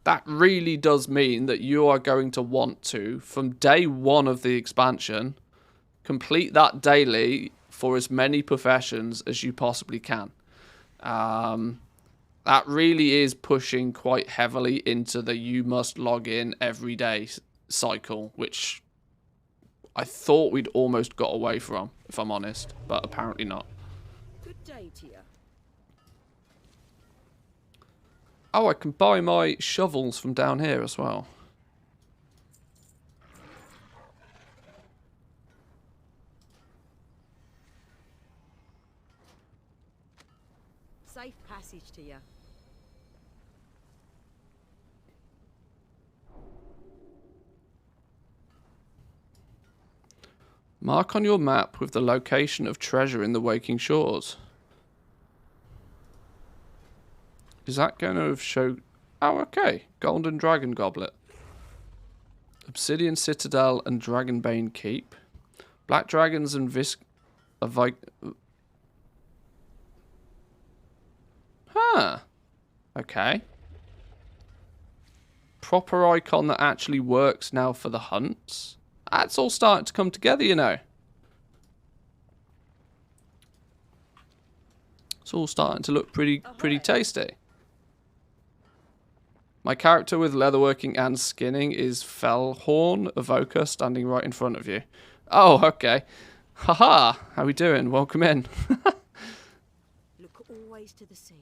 S1: that really does mean that you are going to want to, from day 1 of the expansion, complete that daily for as many professions as you possibly can. That really is pushing quite heavily into the you must log in every day cycle, which I thought we'd almost got away from, if I'm honest, but apparently not.
S5: Good day to you.
S1: Oh, I can buy my shovels from down here as well.
S5: Safe passage to you.
S1: Mark on your map with the location of treasure in the Waking Shores. Is that going to show... Oh, okay. Golden Dragon Goblet. Obsidian Citadel and Dragonbane Keep. Black Dragons and Huh. Okay. Proper icon that actually works now for the hunts. That's all starting to come together, you know. It's all starting to look pretty tasty. My character with leatherworking and skinning is Fellhorn Evoker, standing right in front of you. Oh, okay. Haha, how we doing? Welcome in.
S5: Look always to the sea.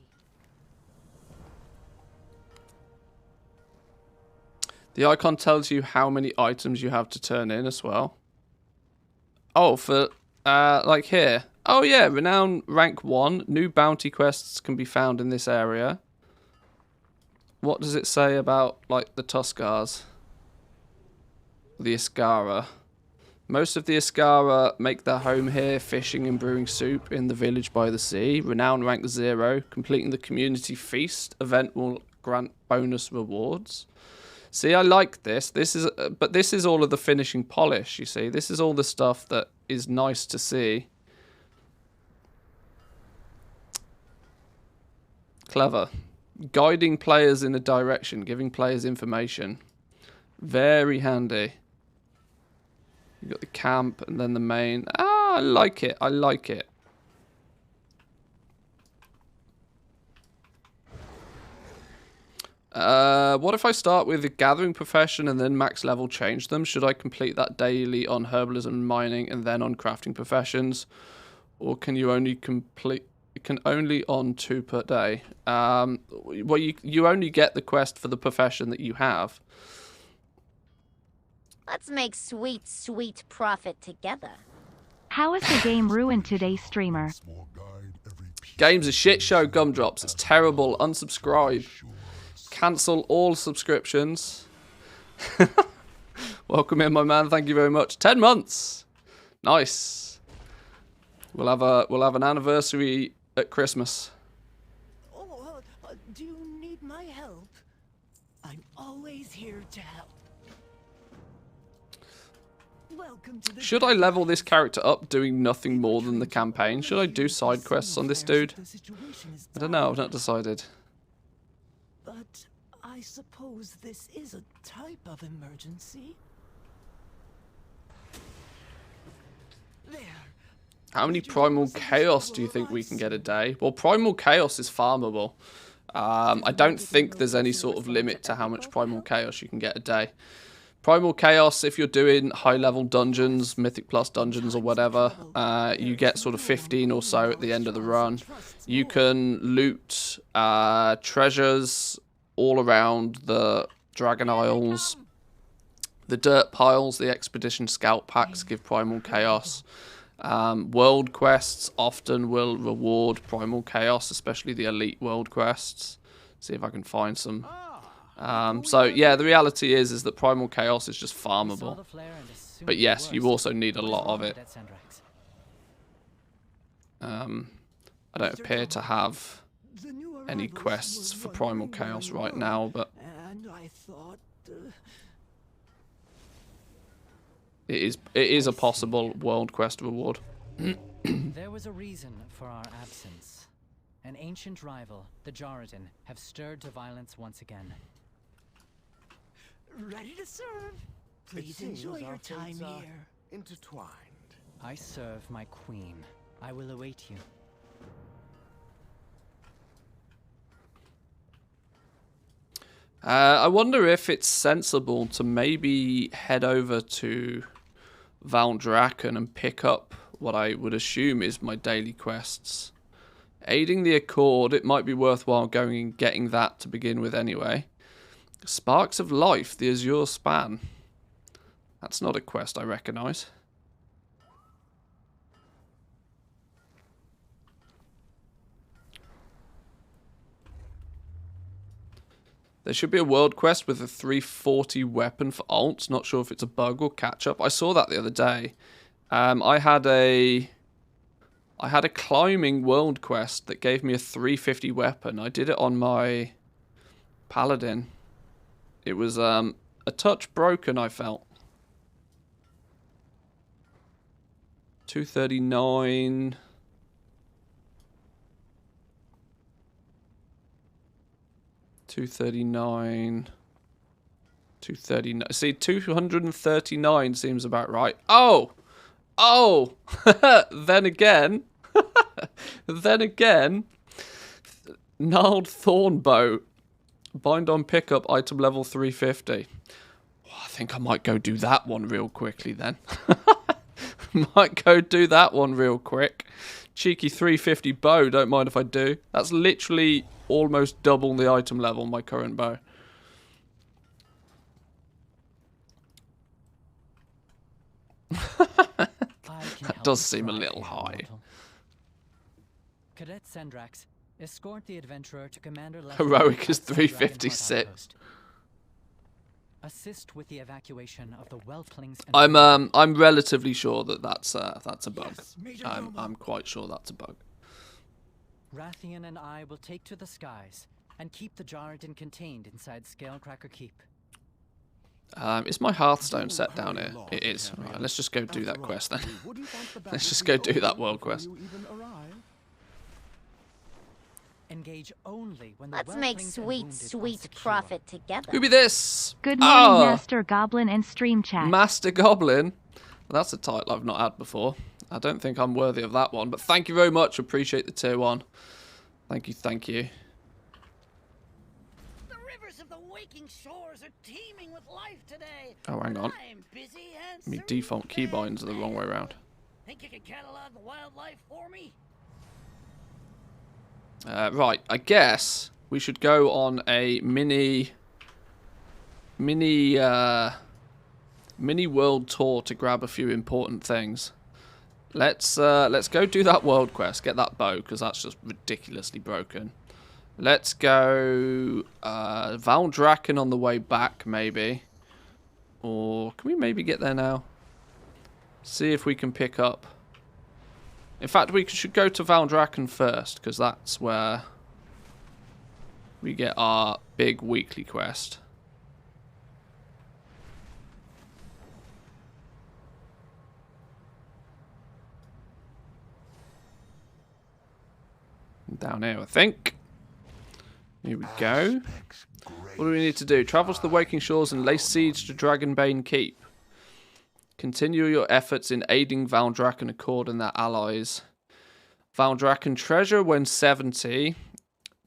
S1: The icon tells you how many items you have to turn in as well. Oh, for, like here. Oh yeah, Renown rank 1. New bounty quests can be found in this area. What does it say about, like, the Tuskars? The Iskara. Most of the Iskara make their home here, fishing and brewing soup in the village by the sea. Renown rank 0. Completing the community feast event will grant bonus rewards. See, I like this. But this is all of the finishing polish, you see. This is all the stuff that is nice to see. Clever. Guiding players in a direction, giving players information. Very handy. You've got the camp and then the main. Ah, I like it. I like it. What if I start with the gathering profession and then max level change them? Should I complete that daily on herbalism and mining and then on crafting professions? Or can you only You can only on 2 per day. Well, you only get the quest for the profession that you have.
S7: Let's make sweet, sweet profit together.
S8: How is the game ruined today, streamer?
S1: Game's a shit show, Gumdrops. It's terrible. Unsubscribe. Cancel all subscriptions. Welcome in, my man. Thank you very much. 10 months. Nice. We'll have an anniversary at Christmas.
S6: Oh, do you need my help? I'm always here to help. Welcome to the
S1: Should I level this character up doing nothing more than the campaign? Should I do side quests on this dude? I don't know. I've not decided.
S6: But I suppose this is a type of emergency. There.
S1: How many Primal Chaos do you think we can get a day? Well, Primal Chaos is farmable. I don't think there's any sort of limit to how much Primal Chaos you can get a day. Primal Chaos, if you're doing high-level dungeons, Mythic Plus dungeons or whatever, you get sort of 15 or so at the end of the run. You can loot treasures all around the Dragon Isles. The dirt piles, the Expedition Scout Packs give Primal Chaos. World quests often will reward Primal Chaos, especially the elite world quests. See if I can find some. So yeah, the reality is that Primal Chaos is just farmable. But yes, you also need a lot of it. I don't appear to have any quests for Primal Chaos right now, but
S6: And I thought,
S1: it is a possible world quest reward.
S9: There was a reason for our absence. An ancient rival, the Jarradin, have stirred to violence once again.
S6: ready to serve. Please enjoy your time here.
S2: Intertwined.
S9: I serve my queen. I will await you.
S1: I wonder if it's sensible to maybe head over to Valdrakken and pick up what I would assume is my daily quests. Aiding the Accord, it might be worthwhile going and getting that to begin with anyway. Sparks of Life, the Azure Span. That's not a quest I recognise. There should be a world quest with a 340 weapon for alts. Not sure if it's a bug or catch up. I saw that the other day. I had a climbing world quest that gave me a 350 weapon. I did it on my paladin. It was a touch broken, I felt. 239. $239. See, 239 seems about right. Oh! Oh! Then again. Then again. Gnarled Thornbow. Bind on pickup, item level 350. Oh, I think I might go do that one real quickly then. Might go do that one real quick. Cheeky 350 bow, don't mind if I do. That's literally almost double the item level on my current bow. That does seem a little high.
S9: Cadet Sendrax, escort the adventurer to Commander
S1: Heroic is 356.
S9: Assist with the evacuation of the whelplings.
S1: I'm relatively sure that that's a bug.
S6: Yes,
S1: I'm quite sure that's a bug.
S9: Rathian and I will take to the skies and keep the Jarradin contained inside Scalecracker Keep.
S1: Is my Hearthstone set down here? It is. Right, let's just go do that quest then. Let's just go do that world quest.
S9: Engage only when the
S7: Let's make
S9: whelplings and
S7: sweet,
S9: wounded are
S7: sweet
S9: secure.
S7: profit together.
S1: Who be this?
S8: Good morning,
S1: Oh,
S8: Master Goblin and Stream Chat.
S1: Master Goblin. Well, that's a title I've not had before. I don't think I'm worthy of that one, but thank you very much. Appreciate the tier 1. Thank you, thank you.
S5: The rivers of the waking shores are teeming with life today.
S1: Oh, hang on.
S5: I'm busy and
S1: My default keybinds are the wrong way around.
S5: Think you can catalog the wildlife for me?
S1: Right, I guess we should go on a mini world tour to grab a few important things. Let's go do that world quest. Get that bow, because that's just ridiculously broken. Let's go Valdrakken on the way back, maybe. Or can we maybe get there now? See if we can pick up. In fact, we should go to Valdrakken first, because that's where we get our big weekly quest. Down here, I think. Here we go. What do we need to do? Travel to the Waking Shores and lay siege to Dragonbane Keep. Continue your efforts in aiding Valdrakken Accord and their allies. Valdrakken treasure when 70.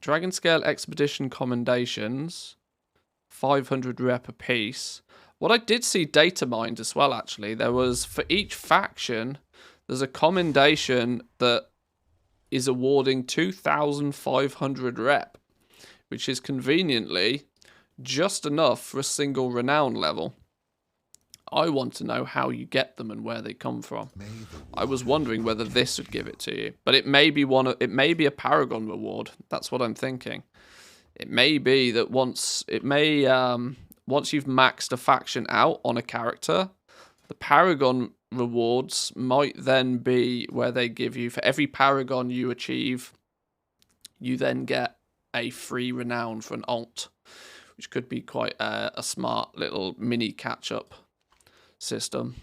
S1: Dragon Scale Expedition commendations. 500 rep apiece. What I did see data mined as well, actually. There was, for each faction, there's a commendation that is awarding 2,500 rep, which is conveniently just enough for a single renown level. I want to know how you get them and where they come from. I was wondering whether this would give it to you, but it may be it may be a Paragon reward. That's what I'm thinking. It may be that once you've maxed a faction out on a character, the Paragon rewards might then be where they give you, for every Paragon you achieve, you then get a free renown for an alt, which could be quite a smart little mini catch-up system.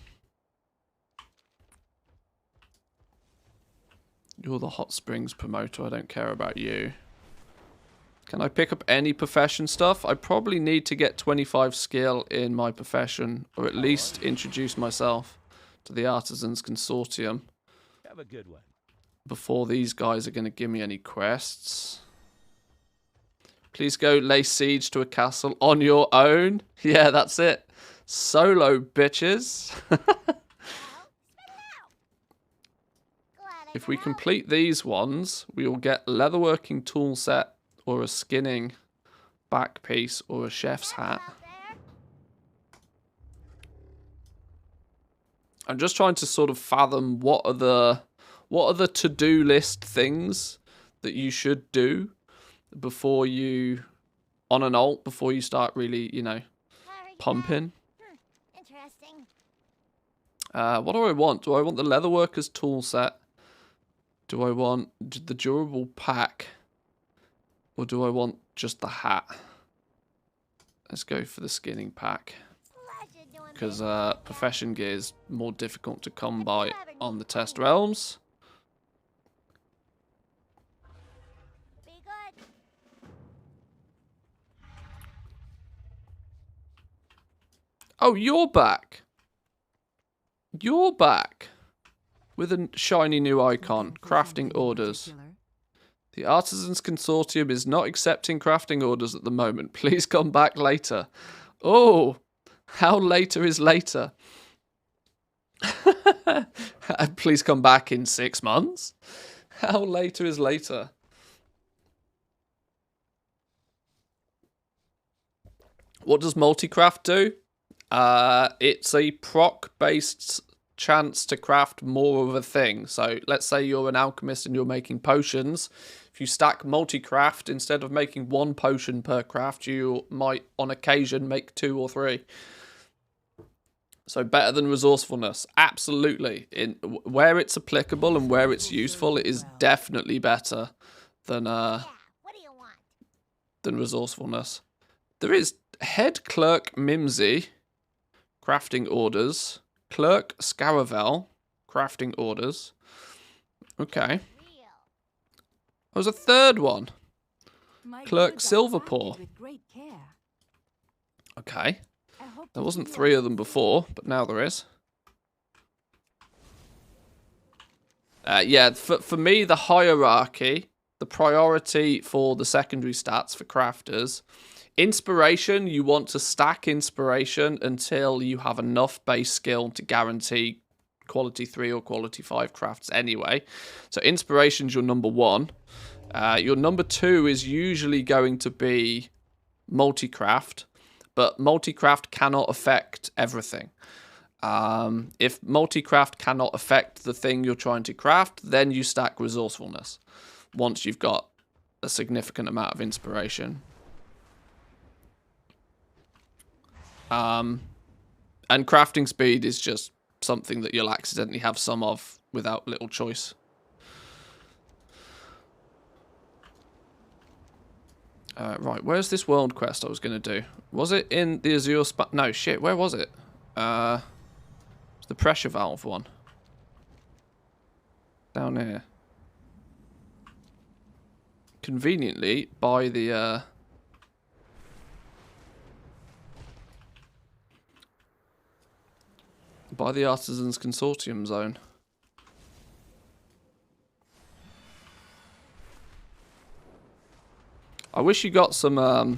S1: You're the Hot Springs promoter, I don't care about you. Can I pick up any profession stuff? I probably need to get 25 skill in my profession, or at least introduce myself to the Artisans Consortium.
S4: Have a good one.
S1: Before these guys are going to give me any quests. Please go lay siege to a castle on your own. Yeah, that's it. Solo, bitches. If we complete these ones, we will get leatherworking tool set, or a skinning back piece, or a chef's hat. I'm just trying to sort of fathom what are the to-do list things that you should do before you, on an alt, before you start really, you know, pumping.
S7: Interesting.
S1: What do I want? Do I want the leatherworker's tool set? Do I want the durable pack? Or do I want just the hat? Let's go for the skinning pack. Because profession gear is more difficult to come by on the test realms.
S7: Be good.
S1: Oh, you're back. You're back. With a shiny new icon. Crafting orders. The Artisans Consortium is not accepting crafting orders at the moment. Please come back later. Oh, how later is later? Please come back in 6 months. How later is later? What does multicraft do? It's a proc-based chance to craft more of a thing. So let's say you're an alchemist and you're making potions. If you stack multi-craft, instead of making 1 potion per craft, you might on occasion make 2 or 3. So better than resourcefulness. Absolutely. In where it's applicable and where it's useful, it is definitely better than than resourcefulness. There is Head Clerk Mimsy, crafting orders. Clerk Scaravel, crafting orders. Okay. There was a third one. Clerk Silverpaw. Okay. There wasn't 3 of them before, but now there is. Yeah, for me, the hierarchy, the priority for the secondary stats for crafters. Inspiration, you want to stack inspiration until you have enough base skill to guarantee quality 3 or quality 5 crafts anyway. So inspiration's your number 1. Your number 2 is usually going to be multi-craft, but multi-craft cannot affect everything. If multi-craft cannot affect the thing you're trying to craft, then you stack resourcefulness once you've got a significant amount of inspiration. And crafting speed is just something that you'll accidentally have some of without little choice. Right, where's this world quest I was going to do? Was it in the Azure No, shit, where was it? It's the pressure valve one. Down here. Conveniently, by the, by the Artisans Consortium zone. I wish you got some, I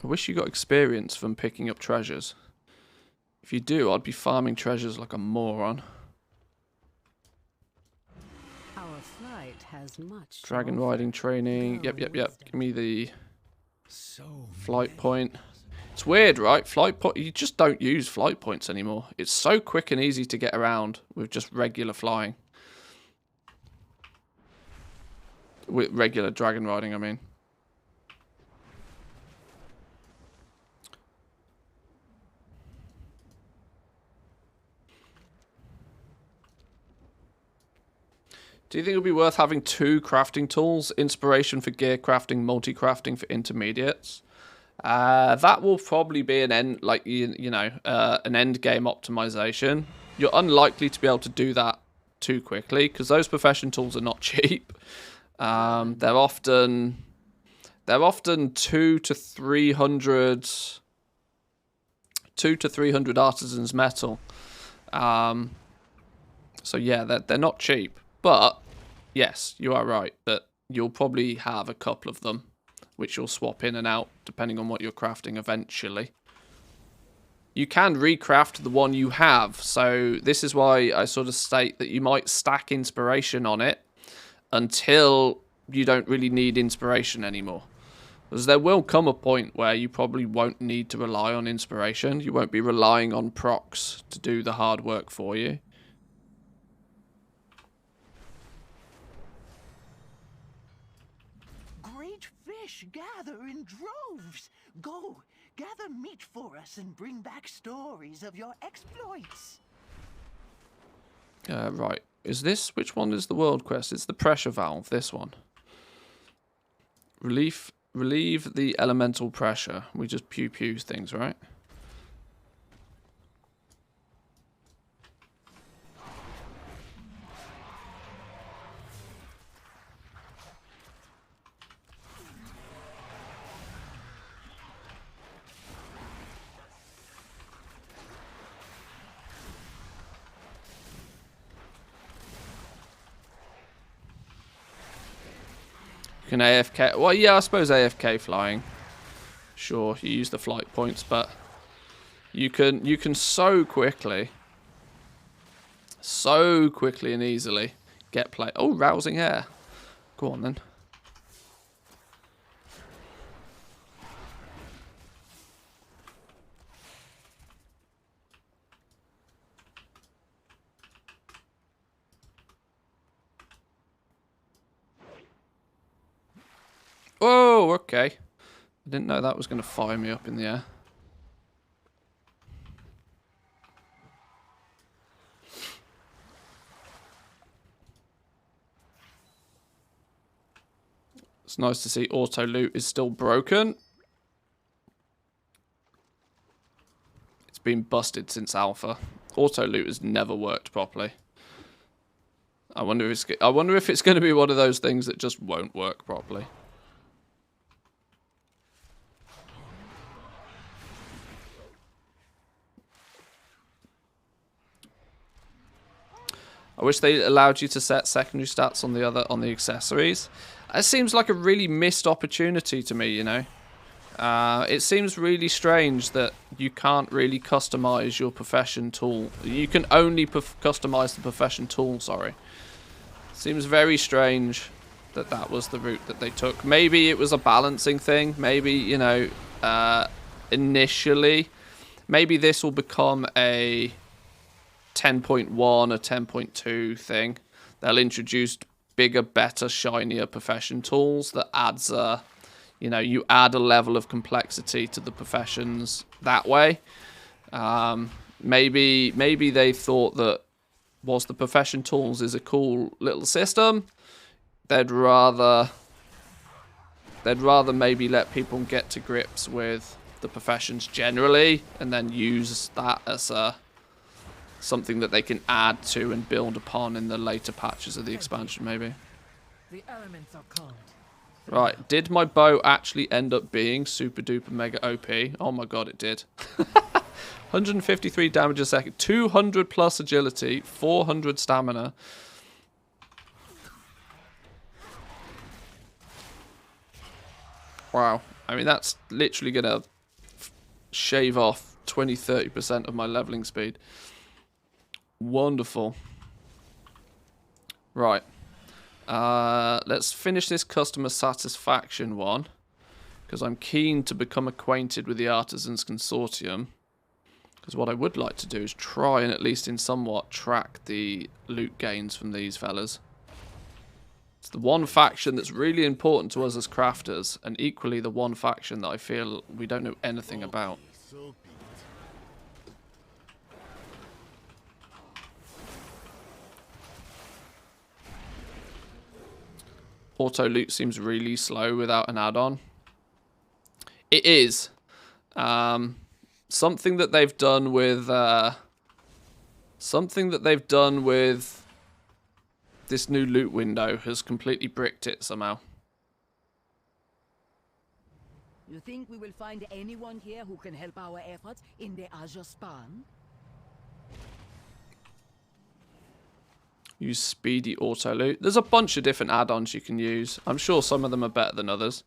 S1: wish you got experience from picking up treasures. If you do, I'd be farming treasures like a moron.
S6: Our flight has much
S1: Dragon riding training. Yep. Give me the flight point. It's weird, right? Flight point. You just don't use flight points anymore. It's so quick and easy to get around with just regular flying. With regular dragon riding, I mean. Do you think it would be worth having 2 crafting tools? Inspiration for gear crafting, multi-crafting for intermediates. That will probably be an end, like an end game optimization. You're unlikely to be able to do that too quickly because those profession tools are not cheap. They're often 200 to 300 artisans metal. So yeah, they're not cheap. But yes, you are right that you'll probably have a couple of them, which you'll swap in and out depending on what you're crafting eventually. You can recraft the one you have, so this is why I sort of state that you might stack inspiration on it until you don't really need inspiration anymore. Because there will come a point where you probably won't need to rely on inspiration. You won't be relying on procs to do the hard work for you.
S6: Great fish gather in droves. Go, gather meat for us and bring back stories of your exploits.
S1: Right. Is this... Which one is the world quest? It's the pressure valve, this one. Relieve the elemental pressure. We just pew things, right? Can AFK... Well, yeah, I suppose AFK flying. Sure, you use the flight points, but you can so quickly and easily get play. Oh, rousing air. Go on then. Whoa, okay. I didn't know that was going to fire me up in the air. It's nice to see auto loot is still broken. It's been busted since alpha. Auto loot has never worked properly. I wonder if it's going to be one of those things that just won't work properly. I wish they allowed you to set secondary stats on the accessories. It seems like a really missed opportunity to me, you know. It seems really strange that you can't really customize your profession tool. You can only customize the profession tool, sorry. Seems very strange that that was the route that they took. Maybe it was a balancing thing. Maybe, you know, initially, maybe this will become a 10.1 or 10.2 thing. They'll introduce bigger, better, shinier profession tools that adds a, you know, you add a level of complexity to the professions that way. Maybe they thought that whilst the profession tools is a cool little system, they'd rather maybe let people get to grips with the professions generally, and then use that as something that they can add to and build upon in the later patches of the expansion, maybe.
S5: The elements are cold.
S1: Right, did my bow actually end up being super duper mega OP? Oh my god, it did. 153 damage a second, 200 plus agility, 400 stamina. Wow, I mean that's literally gonna shave off 20-30% of my leveling speed. Wonderful. Right. Let's finish this customer satisfaction one, because I'm keen to become acquainted with the Artisans Consortium. Because what I would like to do is try and at least in somewhat track the loot gains from these fellas. It's the one faction that's really important to us as crafters, and equally the one faction that I feel we don't know anything about. Auto loot seems really slow without an add-on. It is. Something that they've done with this new loot window has completely bricked it somehow.
S5: You think we will find anyone here who can help our efforts in the Azure Span?
S1: Use speedy auto loot. There's a bunch of different add-ons you can use. I'm sure some of them are better than others.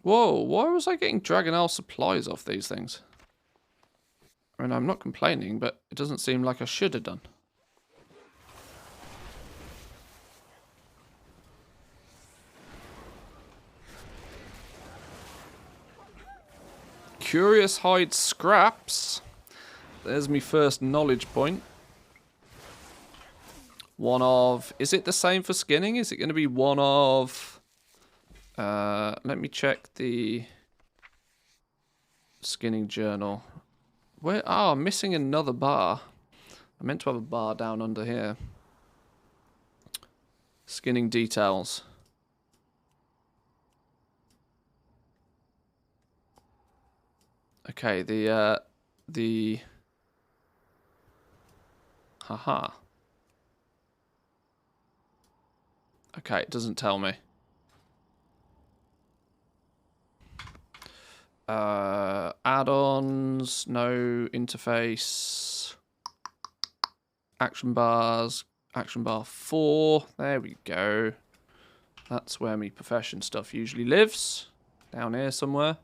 S1: Whoa, why was I getting Dragonflight supplies off these things? I mean, I'm not complaining, but it doesn't seem like I should have done. Curious hide scraps. There's my first knowledge point. One of... Is it the same for skinning? Is it going to be one of... let me check the skinning journal. Where? Oh, I'm missing another bar. I meant to have a bar down under here. Skinning details. Okay, the haha. Okay, it doesn't tell me. Add-ons, no interface, action bars, action bar 4, there we go. That's where my profession stuff usually lives, down here somewhere.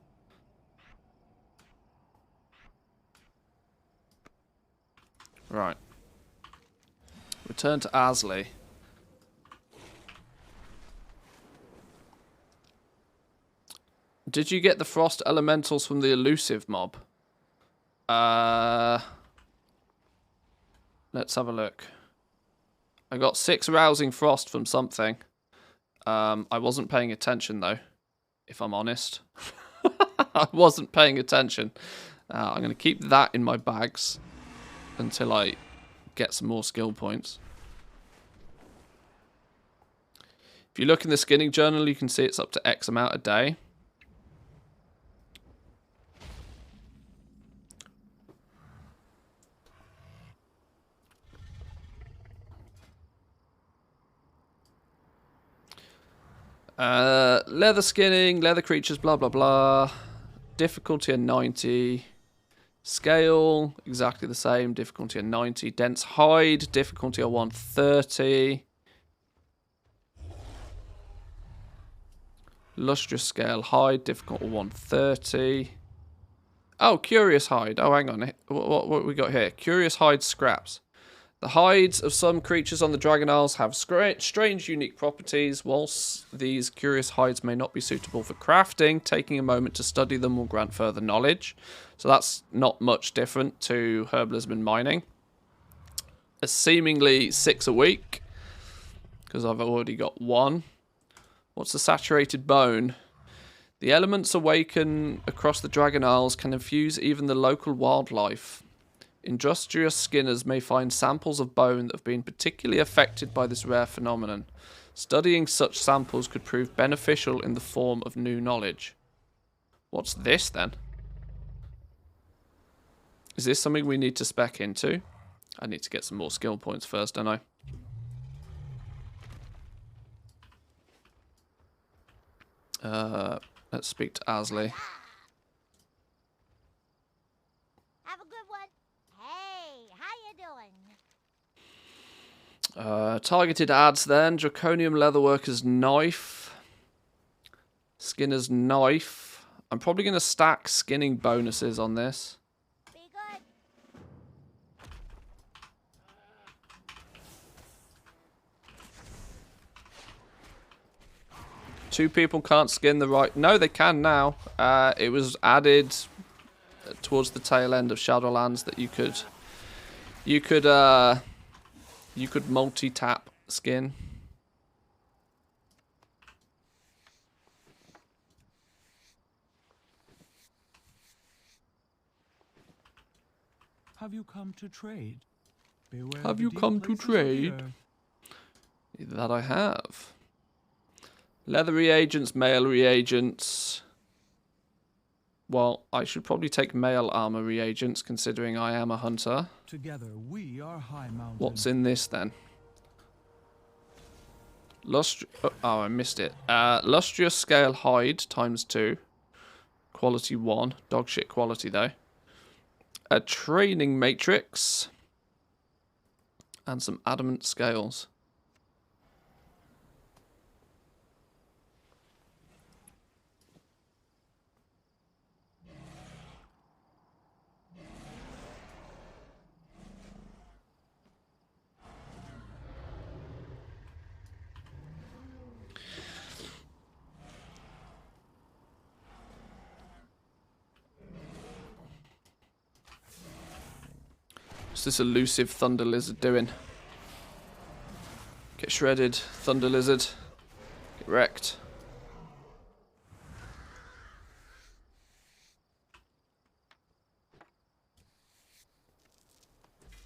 S1: Right. Return to Asley. Did you get the frost elementals from the elusive mob? Let's have a look. I got 6 rousing frost from something. I wasn't paying attention though, if I'm honest. I wasn't paying attention. I'm going to keep that in my bags until I get some more skill points. If you look in the skinning journal, you can see it's up to X amount a day. Leather skinning, leather creatures, blah blah blah. Difficulty at 90. Scale, exactly the same. Difficulty of 90. Dense hide, difficulty of 130. Lustrous scale hide, difficulty 130. Oh, curious hide. Oh, hang on. What we got here? Curious hide scraps. The hides of some creatures on the Dragon Isles have strange, unique properties. Whilst these curious hides may not be suitable for crafting, taking a moment to study them will grant further knowledge. So that's not much different to herbalism and mining. It's seemingly 6 a week, because I've already got 1. What's the saturated bone? The elements awaken across the Dragon Isles can infuse even the local wildlife. Industrious skinners may find samples of bone that have been particularly affected by this rare phenomenon. Studying such samples could prove beneficial in the form of new knowledge. What's this then? Is this something we need to spec into? I need to get some more skill points first, don't I? Let's speak to Asley.
S7: Have a good one. Hey, how you doing?
S1: Targeted ads then. Draconium Leatherworker's Knife. Skinner's Knife. I'm probably going to stack skinning bonuses on this.
S7: Be good.
S1: 2 people can't skin the right... No, they can now. It was added towards the tail end of Shadowlands that you could multi-tap skin.
S10: Have you come to trade? Beware
S1: Have
S10: the
S1: you
S10: deep
S1: come to
S10: places of the
S1: trade?
S10: earth.
S1: That I have. Leather reagents, mail reagents. Well, I should probably take mail armor reagents, considering I am a hunter.
S10: Together we are High Mountain.
S1: What's in this then? Oh, I missed it. Lustrous scale hide ×2. Quality 1. Dog shit quality though. A training matrix. And some adamant scales. What's this elusive thunder lizard doing? Get shredded, thunder lizard. Get wrecked.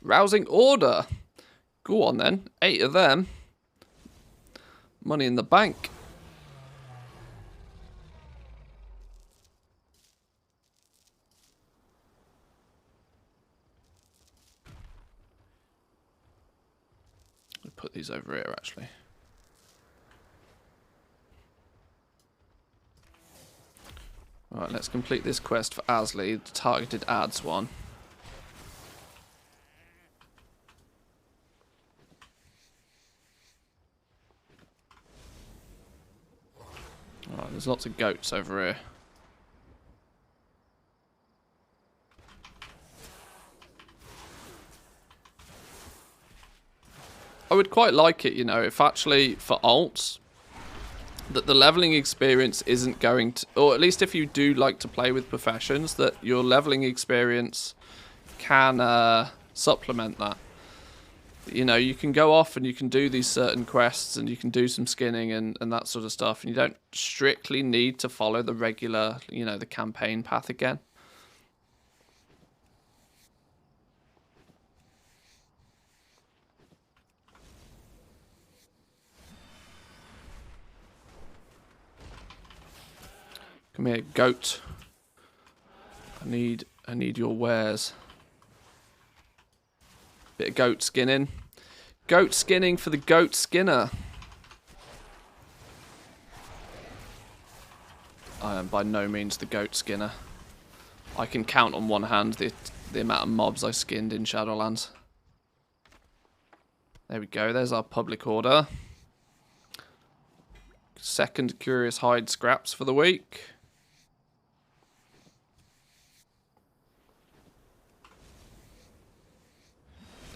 S1: Rousing order. Go on then. 8 of them. Money in the bank. Put these over here, actually. Alright, let's complete this quest for Asley, the targeted ads one. Alright, there's lots of goats over here. I would quite like it, you know, if actually for alts, that the leveling experience isn't going to, or at least if you do like to play with professions, that your leveling experience can supplement that. You know, you can go off and you can do these certain quests and you can do some skinning and that sort of stuff, and you don't strictly need to follow the regular, you know, the campaign path again. Come here, goat. I need your wares. Bit of goat skinning. Goat skinning for the goat skinner. I am by no means the goat skinner. I can count on one hand the amount of mobs I skinned in Shadowlands. There we go, there's our public order. Second Curious Hide scraps for the week.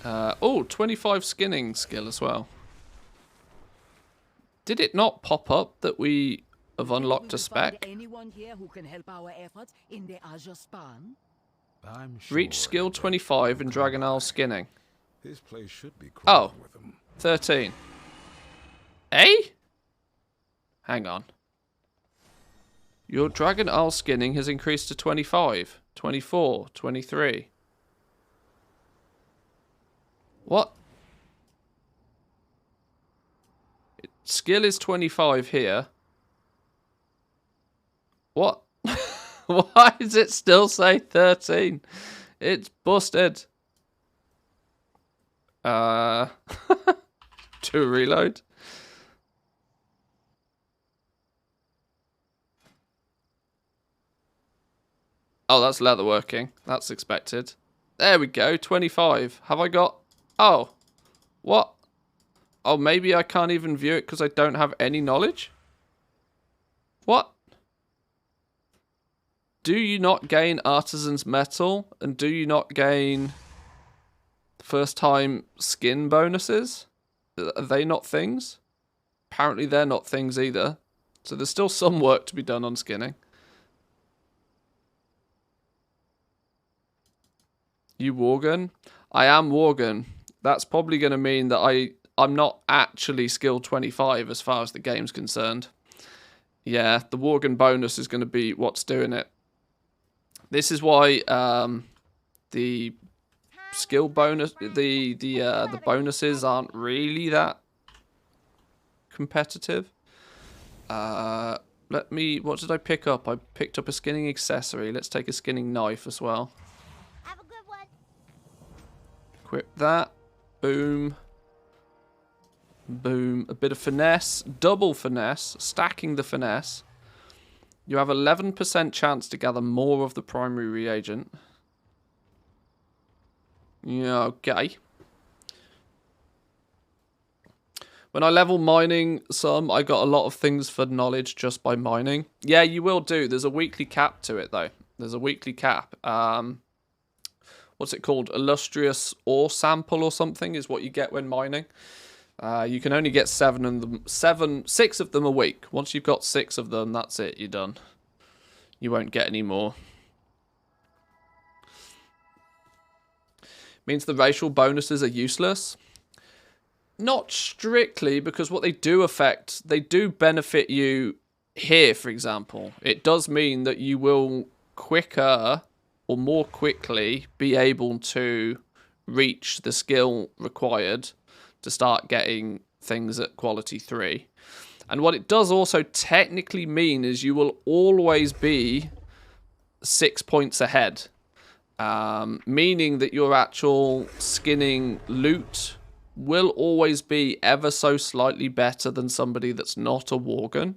S1: Oh, 25 skinning skill as well. Did it not pop up that we have unlocked a spec?
S5: Anyone here who can help our efforts in the Azure Span?
S3: I'm sure
S1: Reach skill 25 in Dragon Isle skinning.
S3: This place should be
S1: Oh,
S3: crawling with them.
S1: 13. Eh? Hang on. Your Dragon Isle skinning has increased to 25, 24, 23. What? Skill is 25 here. What? Why does it still say 13? It's busted. To reload. Oh, that's leatherworking. That's expected. There we go, 25. Have I got... Oh. What? Oh, maybe I can't even view it because I don't have any knowledge? What? Do you not gain Artisan's Metal? And do you not gain first time skin bonuses? Are they not things? Apparently they're not things either. So there's still some work to be done on skinning. You Worgen? I am Worgen. That's probably going to mean that I'm not actually skill 25 as far as the game's concerned. Yeah, the Worgen bonus is going to be what's doing it. This is why the skill bonus, the bonuses aren't really that competitive. What did I pick up? I picked up a skinning accessory. Let's take a skinning knife as well.
S7: Have a good one.
S1: Equip that. Boom. Boom. A bit of finesse. Double finesse. Stacking the finesse. You have 11% chance to gather more of the primary reagent. Yeah, okay. When I level mining some, I got a lot of things for knowledge just by mining. Yeah, you will do. There's a weekly cap to it, though. There's a weekly cap. What's it called? Illustrious ore sample or something is what you get when mining. You can only get 6 of them a week. Once you've got 6 of them, that's it. You're done. You won't get any more. Means the racial bonuses are useless. Not strictly, because what they do affect, they do benefit you here, for example. It does mean that you will quicker or more quickly be able to reach the skill required to start getting things at quality 3. And what it does also technically mean is you will always be 6 points ahead. Meaning that your actual skinning loot will always be ever so slightly better than somebody that's not a Worgen.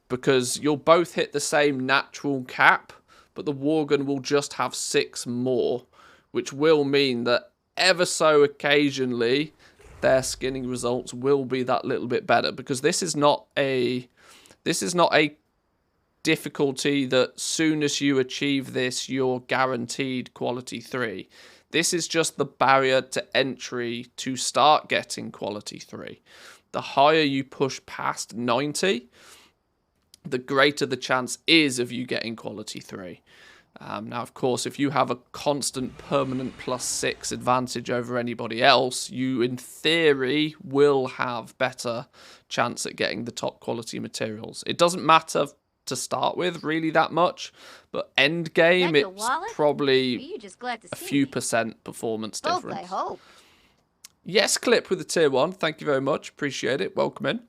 S1: Because you'll both hit the same natural cap, but the Worgen will just have 6 more, which will mean that ever so occasionally their skinning results will be that little bit better, because this is not a difficulty that soon as you achieve this you're guaranteed quality 3. This is just the barrier to entry to start getting quality 3. The higher you push past 90, the greater the chance is of you getting quality 3. Now, of course, if you have a constant permanent +6 advantage over anybody else, you, in theory, will have better chance at getting the top quality materials. It doesn't matter to start with, really, that much, but end game, it's probably a few percent performance difference.
S7: I hope.
S1: Yes, Clip with the tier 1. Thank you very much. Appreciate it. Welcome in.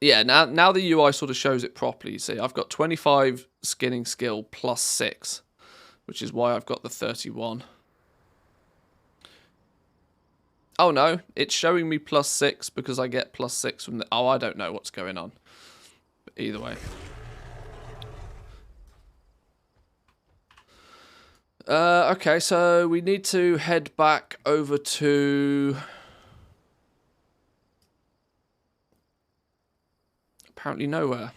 S1: Yeah, now the UI sort of shows it properly. You see, I've got 25 skinning skill +6, which is why I've got the 31. Oh no, it's showing me +6 because I get +6 from the... Oh, I don't know what's going on. But either way. Okay, so we need to head back over to... apparently nowhere.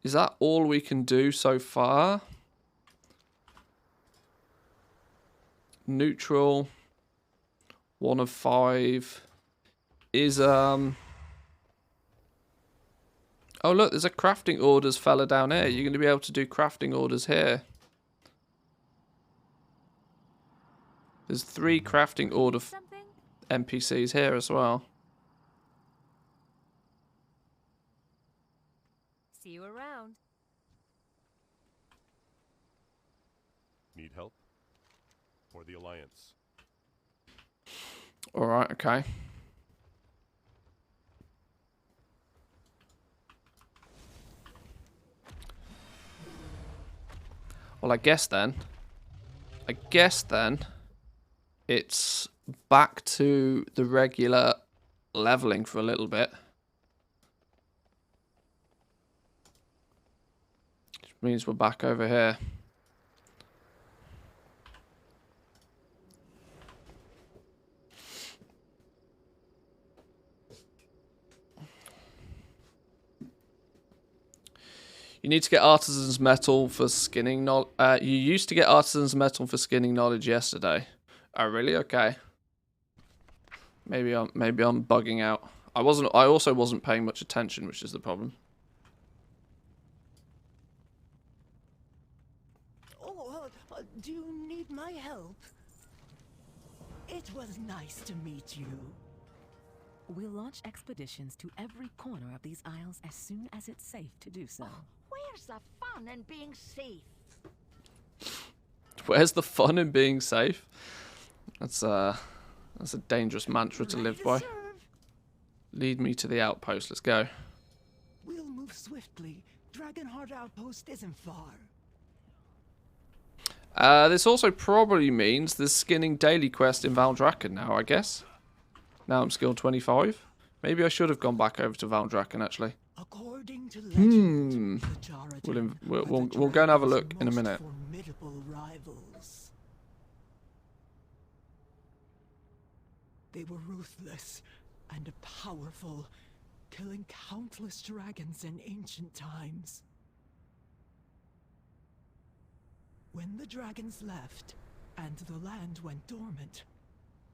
S1: Is that all we can do so far? Neutral. 1 of 5. Is, Oh, look, there's a crafting orders fella down here. You're going to be able to do crafting orders here. There's 3 crafting order NPCs here as well.
S7: See you around.
S11: Need help? For the Alliance.
S1: Alright, okay. Well, I guess then, it's back to the regular leveling for a little bit. Which means we're back over here. You need to get Artisan's Metal for skinning knowledge. You used to get Artisan's Metal for skinning knowledge yesterday. Oh, really? Okay. Maybe I'm bugging out. I also wasn't paying much attention, which is the problem.
S6: Oh, do you need my help? It was nice to meet you.
S5: We'll launch expeditions to every corner of these isles as soon as it's safe to do so.
S7: Where's the fun in being safe?
S1: Where's the fun in being safe? That's a dangerous mantra to live by. Lead me to the outpost. Let's go.
S6: We'll move swiftly. Dragonheart Outpost isn't far.
S1: This also probably means there's skinning daily quest in Valdrakken now, I guess. Now I'm skill 25. Maybe I should have gone back over to Valdrakken, actually.
S6: According to legend,
S1: We'll go and have a look in a minute.
S6: Formidable rivals. They were ruthless and powerful, killing countless dragons in ancient times. When the dragons left and the land went dormant,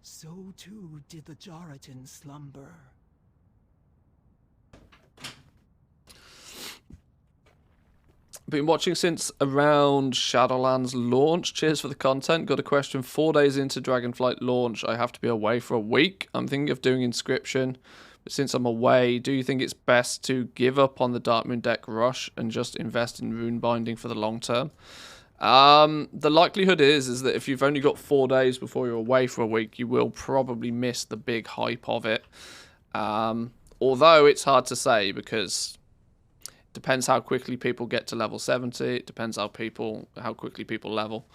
S6: so too did the Jaratin slumber.
S1: Been watching since around Shadowlands launch. Cheers for the content. Got a question. 4 days into Dragonflight launch, I have to be away for a week. I'm thinking of doing Inscription, but since I'm away, do you think it's best to give up on the Darkmoon deck rush and just invest in rune binding for the long term? The likelihood is that if you've only got 4 days before you're away for a week, you will probably miss the big hype of it. Although it's hard to say because it depends how quickly people get to level 70. It depends how quickly people level.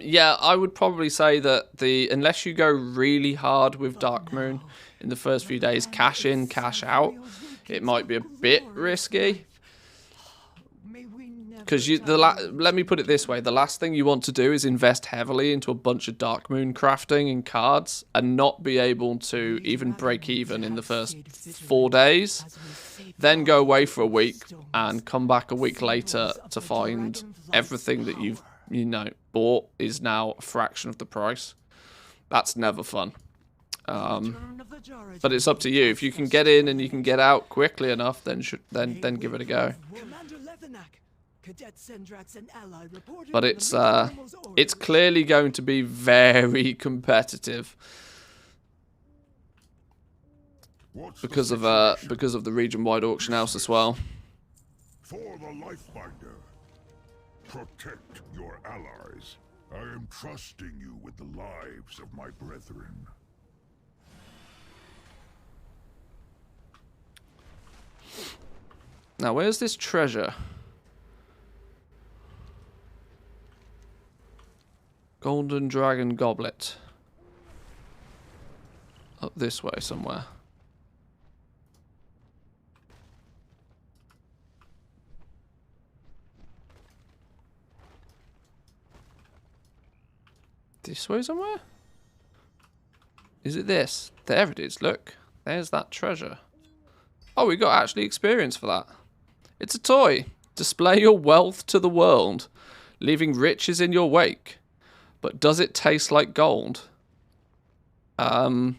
S1: Yeah, I would probably say that unless you go really hard with Darkmoon in the first few days, cash in, cash out, it might be a bit risky. Because let me put it this way, the last thing you want to do is invest heavily into a bunch of Darkmoon crafting and cards and not be able to even break even in the first 4 days. Then go away for a week and come back a week later to find everything that you've bought is now a fraction of the price. That's never fun. But it's up to you. If you can get in and you can get out quickly enough, then give it a go. But it's clearly going to be very competitive because of the region-wide auction house as well.
S3: For the Lifebinder, protect your allies. I am trusting you with the lives of my brethren.
S1: Now, where's this treasure? Golden Dragon Goblet. Up this way somewhere. This way somewhere? Is it this? There it is, look. There's that treasure. Oh, we got actually experience for that. It's a toy. Display your wealth to the world, leaving riches in your wake. But does it taste like gold? That's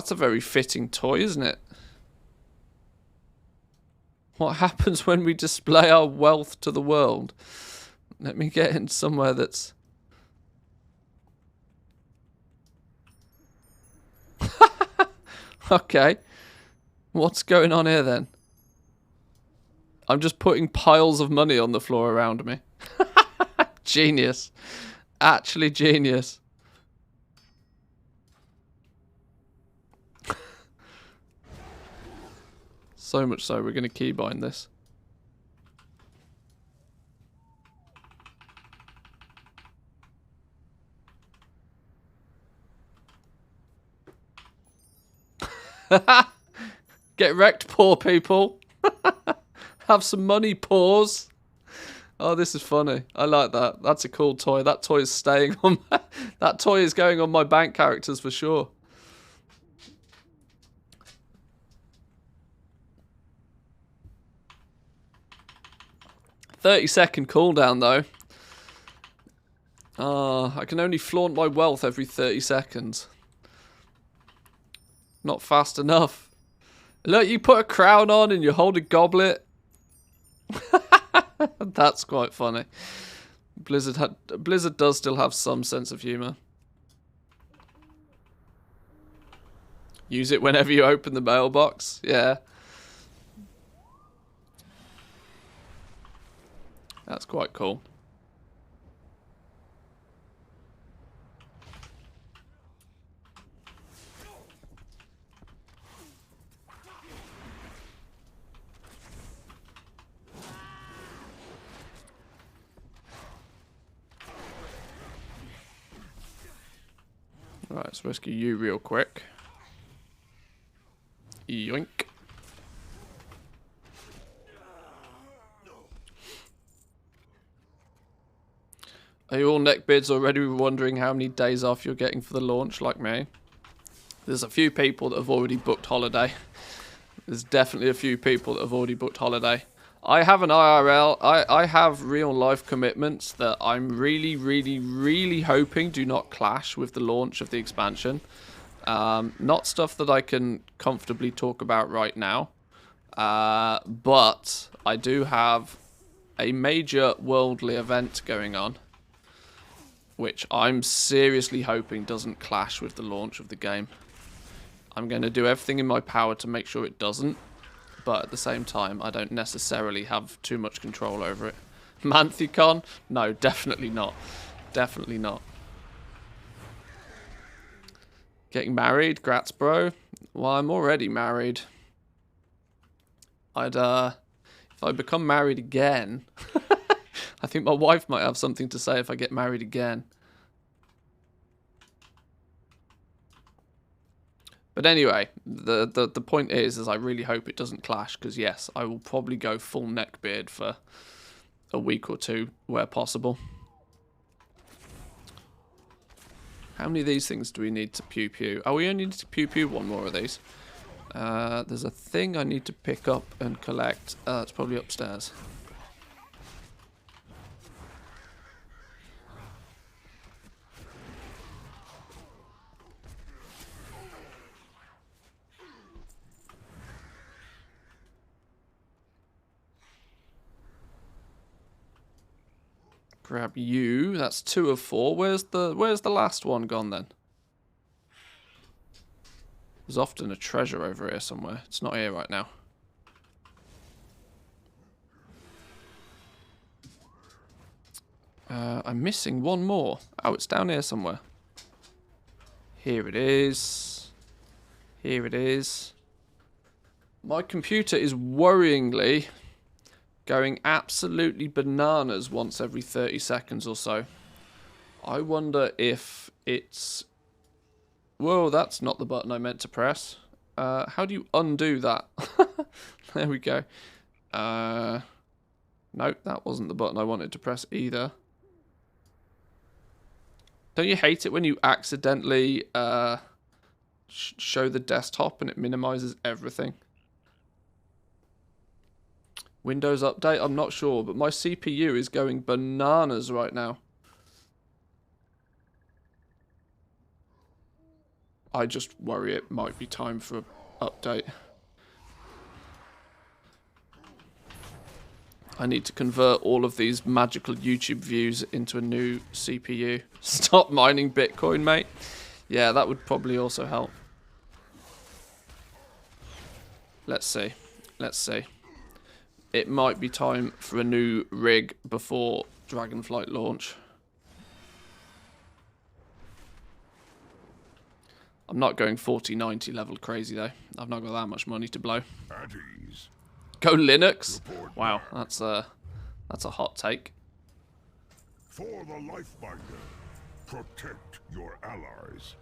S1: a very fitting toy, isn't it? What happens when we display our wealth to the world? Let me get in somewhere that's... Okay. What's going on here then? I'm just putting piles of money on the floor around me. Genius. Actually genius. So much so, we're going to keybind this. Get wrecked, poor people. Have some money, pause. Oh, this is funny. I like that. That's a cool toy. That toy is staying on that toy is going on my bank characters for sure. "30-second cooldown though. I can only flaunt my wealth every 30 seconds. Not fast enough. Look, you put a crown on and you hold a goblet. That's quite funny. Blizzard does still have some sense of humour. Use it whenever you open the mailbox. Yeah. That's quite cool. Right, let's rescue you real quick. Yoink. Are you all neckbeards already wondering how many days off you're getting for the launch, like me? There's a few people that have already booked holiday. There's definitely a few people that have already booked holiday. I have an IRL. I have real life commitments that I'm really hoping do not clash with the launch of the expansion. Not stuff that I can comfortably talk about right now. But I do have a major worldly event going on, which I'm seriously hoping doesn't clash with the launch of the game. I'm going to do everything in my power to make sure it doesn't. But at the same time, I don't necessarily have too much control over it. Manthicon? No, definitely not. Definitely not. Getting married? Grats, bro. Well, I'm already married. If I become married again, I think my wife might have something to say if I get married again. But anyway, the point is I really hope it doesn't clash, because yes, I will probably go full neckbeard for a week or two where possible. How many of these things do we need to pew pew? Oh, we only need to pew pew one more of these. There's a thing I need to pick up and collect. It's probably upstairs. Grab you. That's 2 of 4. Where's the last one gone then? There's often a treasure over here somewhere. It's not here right now. I'm missing one more. Oh, it's down here somewhere. Here it is. Here it is. My computer is worryingly going absolutely bananas once every 30 seconds or so. I wonder if it's... Whoa, that's not the button I meant to press. How do you undo that? There we go. Nope, that wasn't the button I wanted to press either. Don't you hate it when you accidentally show the desktop and it minimizes everything? Windows update? I'm not sure, but my CPU is going bananas right now. I just worry it might be time for an update. I need to convert all of these magical YouTube views into a new CPU. Stop mining Bitcoin, mate. Yeah, that would probably also help. Let's see. Let's see. It might be time for a new rig before Dragonflight launch. I'm not going 4090 level crazy though. I've not got that much money to blow.
S3: At ease.
S1: Go Linux? Wow, that's a hot take.
S3: For the Lifebinder, protect your allies.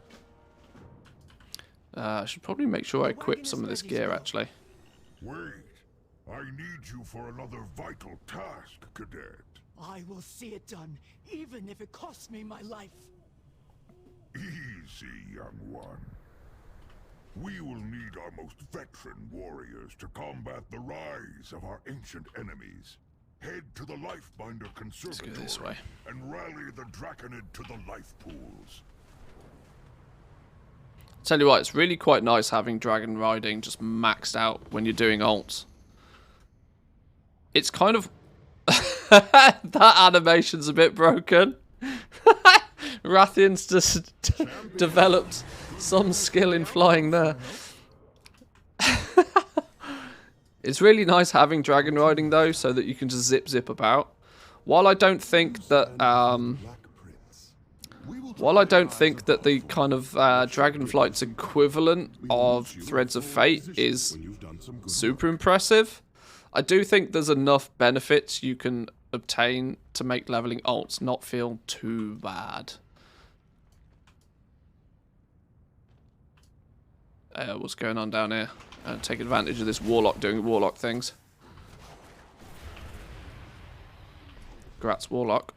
S1: I should probably make sure I equip some of this gear actually.
S3: Wait, I need you for another vital task, Cadet.
S6: I will see it done, even if it costs me my life.
S3: Easy, young one. We will need our most veteran warriors to combat the rise of our ancient enemies. Head to the Lifebinder Conservatory
S1: this way.
S3: and rally the Draconid to the life pools.
S1: Tell you what, it's really quite nice having dragon riding just maxed out when you're doing ults. It's kind of... that animation's a bit broken. Rathian's just developed some skill in flying there. It's really nice having dragon riding though, so that you can just zip about. While I don't think that the kind of Dragonflight's equivalent of Threads of Fate is super impressive, I do think there's enough benefits you can obtain to make leveling ults not feel too bad. What's going on down here? Take advantage of this warlock doing warlock things. Grats, warlock.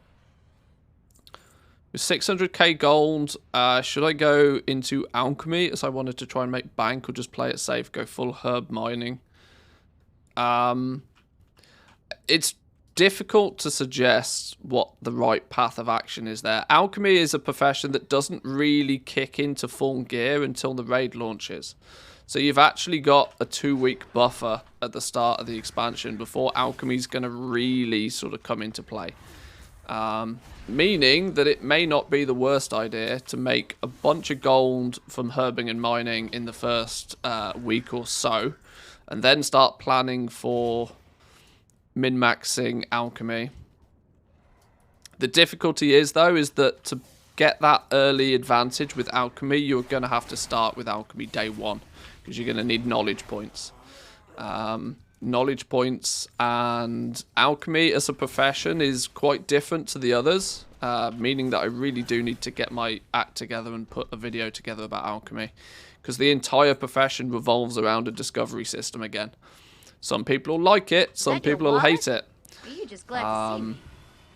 S1: With 600k gold, should I go into alchemy as I wanted to try and make bank, or just play it safe, go full herb mining? It's difficult to suggest what the right path of action is there. Alchemy is a profession that doesn't really kick into full gear until the raid launches. So you've actually got a 2-week buffer at the start of the expansion before alchemy's going to really sort of come into play. Meaning that it may not be the worst idea to make a bunch of gold from herbing and mining in the first week or so, and then start planning for min-maxing alchemy. The difficulty is, though, is that to get that early advantage with alchemy, you're going to have to start with alchemy day 1, because you're going to need knowledge points. Knowledge points and alchemy as a profession is quite different to the others, meaning that I really do need to get my act together and put a video together about alchemy, because the entire profession revolves around a discovery system again. Some people will like it, some people will hate it.
S7: You just glad to see me.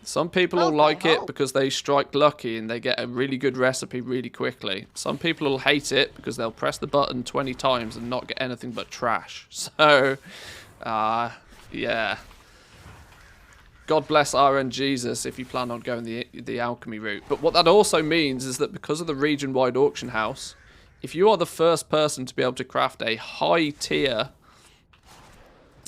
S1: Some people will like it because they strike lucky and they get a really good recipe really quickly. Some people will hate it because they'll press the button 20 times and not get anything but trash. So, yeah. God bless RN Jesus if you plan on going the alchemy route. But what that also means is that because of the region-wide auction house, if you are the first person to be able to craft a high tier,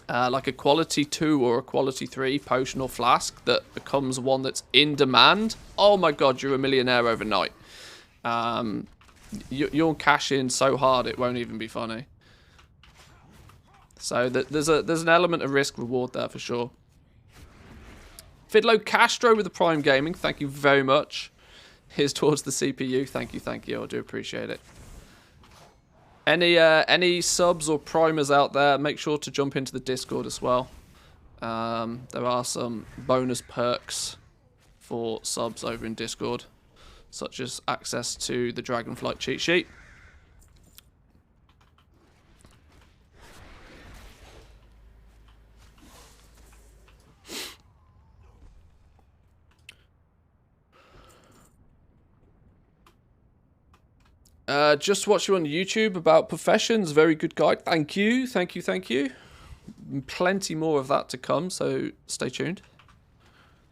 S1: like a quality 2 or a quality 3 potion or flask that becomes one that's in demand, oh my god, you're a millionaire overnight. You'll cash in so hard it won't even be funny. So there's an element of risk reward there for sure. Fidlo Castro with the Prime Gaming, thank you very much. Here's towards the CPU, thank you, I do appreciate it. Any subs or primers out there, make sure to jump into the Discord as well. There are some bonus perks for subs over in Discord, such as access to the Dragonflight cheat sheet. Just watching on YouTube about professions. Very good guide. Thank you, thank you, thank you. Plenty more of that to come, so stay tuned.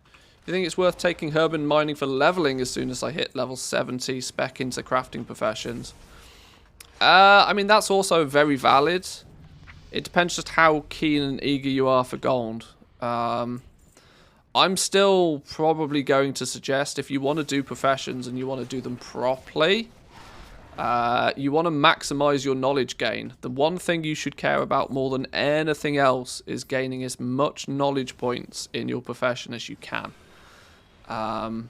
S1: Do you think it's worth taking Herban mining for leveling as soon as I hit level 70 spec into crafting professions? I mean, that's also very valid. It depends just how keen and eager you are for gold. I'm still probably going to suggest if you want to do professions and you want to do them properly, you want to maximize your knowledge gain. The one thing you should care about more than anything else is gaining as much knowledge points in your profession as you can. And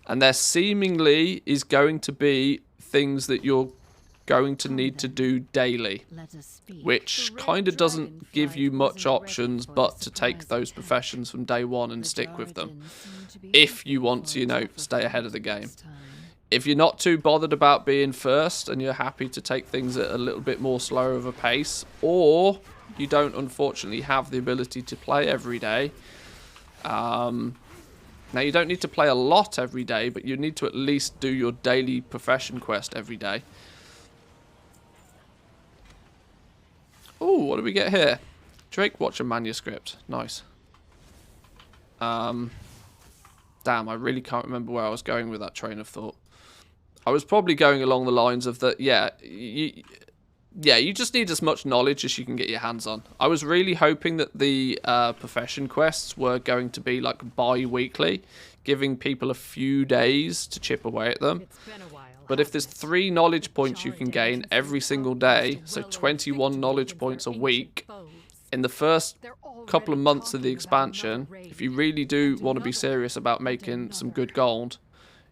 S1: there seemingly is going to be things that you're going to need to do daily, which kind of doesn't give you much options but to take those professions from day one and stick with them if you want to, you know, stay ahead of the game. If you're not too bothered about being first and you're happy to take things at a little bit more slower of a pace, or you don't unfortunately have the ability to play every day, now you don't need to play a lot every day, but you need to at least do your daily profession quest every day. Oh, what do we get here? Drake Watcher manuscript. Nice. Damn, I really can't remember where I was going with that train of thought. I was probably going along the lines of that, yeah, you just need as much knowledge as you can get your hands on. I was really hoping that the profession quests were going to be like bi-weekly, giving people a few days to chip away at them. But if there's 3 knowledge points you can gain every single day, so 21 knowledge points a week, in the first couple of months of the expansion, if you really do want to be serious about making some good gold,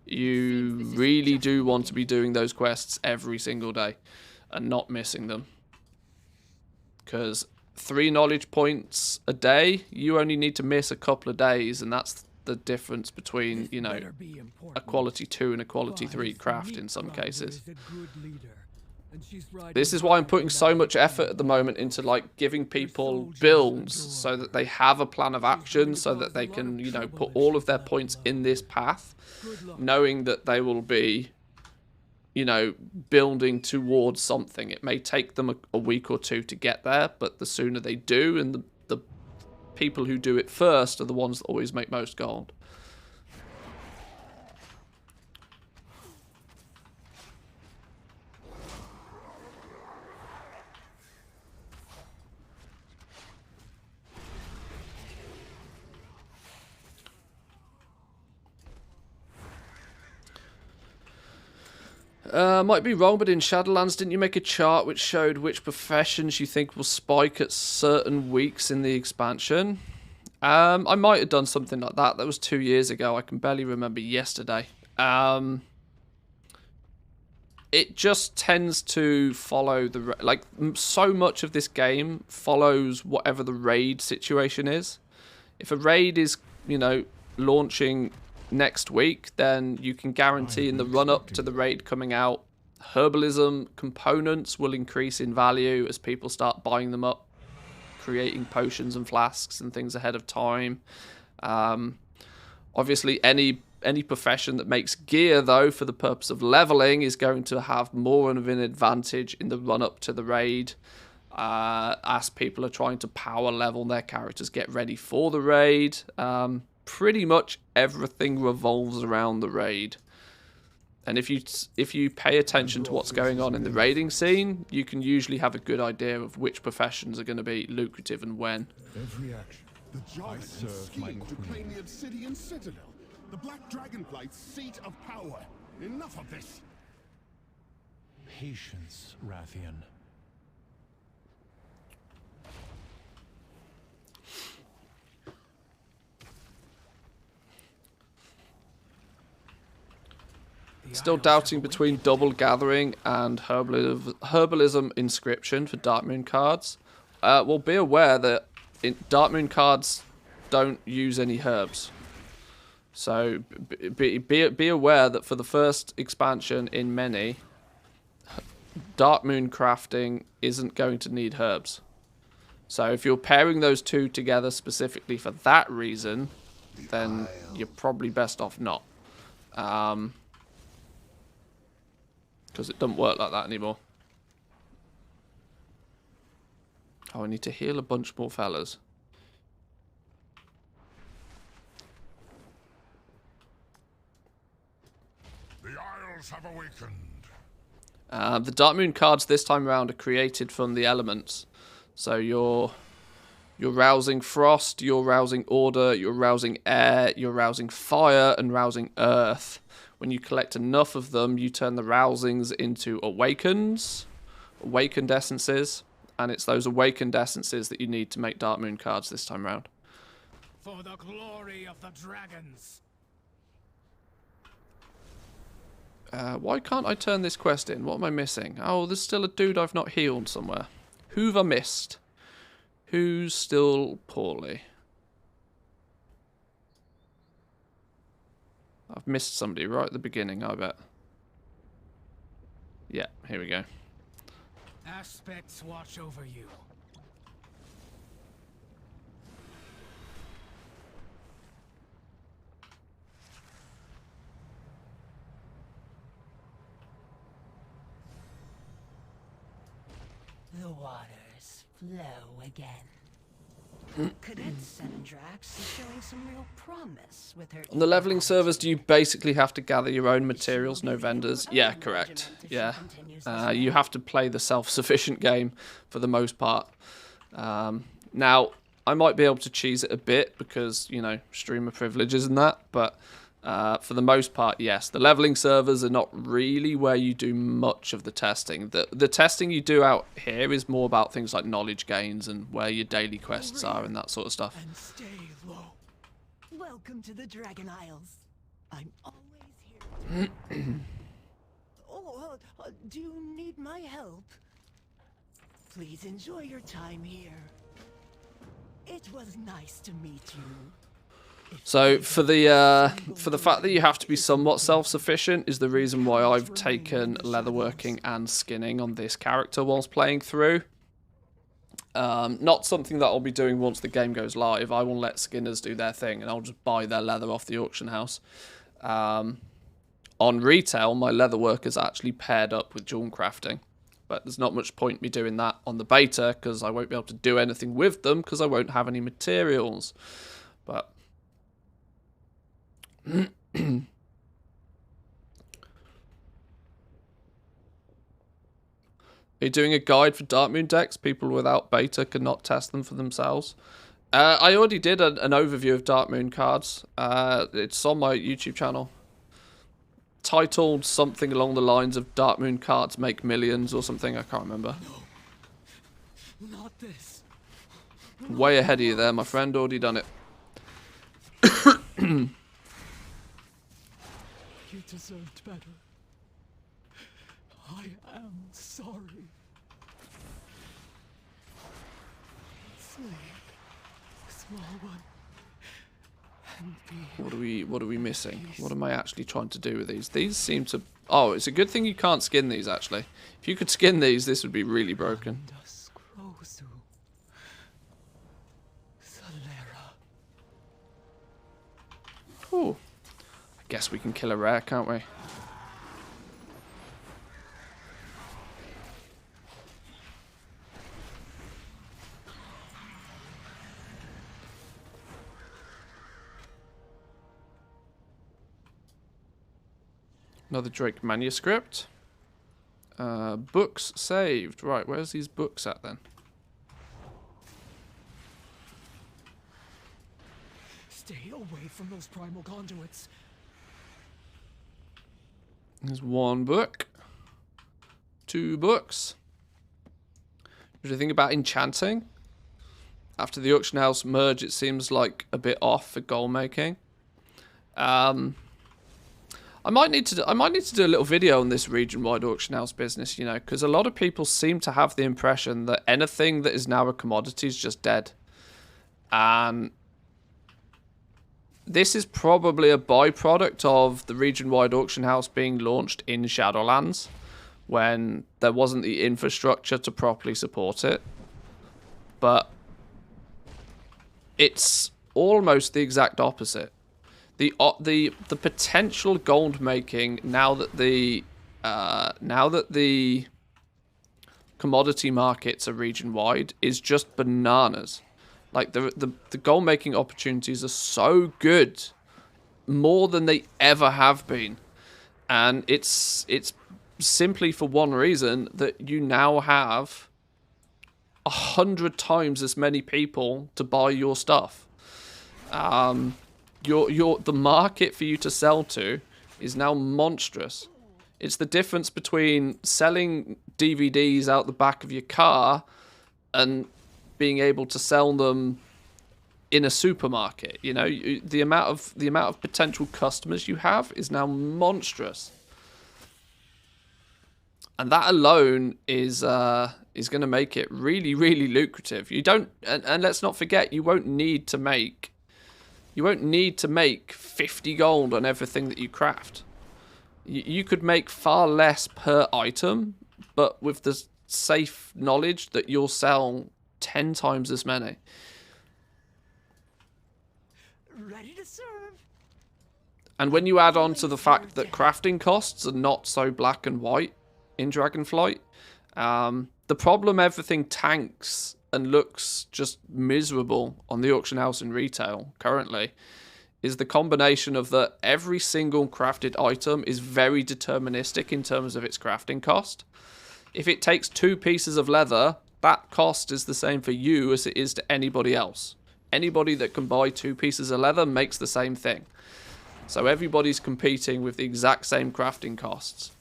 S1: you really do want to be doing those quests every single day and not missing them. Because 3 knowledge points a day, you only need to miss a couple of days, and that's the difference between, you know, a quality 2 and a quality 3 craft in some cases. This is why I'm putting so much effort at the moment into like giving people builds so that they have a plan of action, so that they can, you know, put all of their points in this path, knowing that they will be, you know, building towards something. It may take them a week or 2 to get there, but the sooner they do, and the people who do it first are the ones that always make most gold. Might be wrong, but in Shadowlands, didn't you make a chart which showed which professions you think will spike at certain weeks in the expansion? I might have done something like that. That was 2 years ago. I can barely remember yesterday. It just tends to follow the... Like, so much of this game follows whatever the raid situation is. If a raid is, you know, launching next week, then you can guarantee in the run-up to the raid coming out, herbalism components will increase in value as people start buying them up, creating potions and flasks and things ahead of time. Obviously, any profession that makes gear, though, for the purpose of leveling, is going to have more of an advantage in the run-up to the raid, as people are trying to power level their characters, get ready for the raid. Pretty much everything revolves around the raid. And if you pay attention to what's going on in the raiding scene, you can usually have a good idea of which professions are going to be lucrative and when.
S3: Every action. The giants scheme to claim the Obsidian Citadel, the Black Dragonflight's seat of power. Enough of this.
S10: Patience, Rathian.
S1: Still doubting between double gathering and herbalism inscription for Dark Moon cards. Well, be aware that Dark Moon cards don't use any herbs. So be aware that for the first expansion in many, Dark Moon crafting isn't going to need herbs. So if you're pairing those two together specifically for that reason, then you're probably best off not. Because it doesn't work like that anymore. Oh, I need to heal a bunch more fellas.
S3: The Isles have awakened.
S1: The Dark Moon cards this time around are created from the elements. So you're rousing frost, you're rousing order, you're rousing air, you're rousing fire, and rousing earth. When you collect enough of them, you turn the rousings into awakened essences, and it's those awakened essences that you need to make Dark Moon cards this time around.
S4: For the glory of the dragons.
S1: Why can't I turn this quest in? What am I missing? Oh, there's still a dude I've not healed somewhere. Who've I missed? Who's still poorly? I've missed somebody right at the beginning, I bet. Yeah, here we go.
S4: Aspects watch over you.
S6: The waters flow again. Cadet Sendrax is showing some real promise with her.
S1: On the leveling servers, do you basically have to gather your own materials, no vendors? Yeah, correct. Yeah. You have to play the self-sufficient game for the most part. Now, I might be able to cheese it a bit because, you know, streamer privileges and that, but for the most part, yes. The leveling servers are not really where you do much of the testing. The testing you do out here is more about things like knowledge gains and where your daily quests are and that sort of stuff.
S6: And stay low. Welcome to the Dragon Isles. I'm always here. Do you need my help? Please enjoy your time here. It was nice to meet you.
S1: So for the fact that you have to be somewhat self-sufficient is the reason why I've taken leatherworking and skinning on this character whilst playing through. Not something that I'll be doing once the game goes live. I will let skinners do their thing and I'll just buy their leather off the auction house. On retail, my leatherwork is actually paired up with jewel crafting. But there's not much point me doing that on the beta because I won't be able to do anything with them because I won't have any materials. But are you doing a guide for Dark Moon decks? People without beta cannot test them for themselves. I already did an overview of Dark Moon cards. It's on my YouTube channel. Titled something along the lines of Dark Moon cards make millions or something. I can't remember.
S6: No, not this.
S1: Way ahead of you there, my friend. Already done it.
S10: You deserved better. I am sorry. Sleep, small one. And
S1: What are we missing? What am I actually trying to do with these? These seem to... Oh, it's a good thing you can't skin these, actually. If you could skin these, this would be really broken. Ooh. I guess we can kill a rare, can't we? Another Drake manuscript. Books saved. Right, where's these books at then?
S10: stay away from those primal conduits.
S1: There's one book. 2 books. What do you think about enchanting? After the auction house merge, it seems like a bit off for goal making. I might need to do a little video on this region-wide auction house business, you know, because a lot of people seem to have the impression that anything that is now a commodity is just dead. And this is probably a byproduct of the region-wide auction house being launched in Shadowlands when there wasn't the infrastructure to properly support it. But it's almost the exact opposite. The potential gold making now that the commodity markets are region wide is just bananas. Like the gold making opportunities are so good, more than they ever have been, and it's simply for one reason, that you now have 100 times as many people to buy your stuff. The market for you to sell to is now monstrous. It's the difference between selling DVDs out the back of your car and being able to sell them in a supermarket. You know, the amount of potential customers you have is now monstrous, and that alone is going to make it really, really lucrative. You don't, and let's not forget, you won't need to make 50 gold on everything that you craft. You could make far less per item, but with the safe knowledge that you'll sell 10 times as many.
S6: Ready to serve.
S1: And when you add on to the fact that crafting costs are not so black and white in Dragonflight, the problem everything tanks and looks just miserable on the auction house and retail currently is the combination of that every single crafted item is very deterministic in terms of its crafting cost. If it takes 2 pieces of leather, that cost is the same for you as it is to anybody else. Anybody that can buy 2 pieces of leather makes the same thing. So everybody's competing with the exact same crafting costs.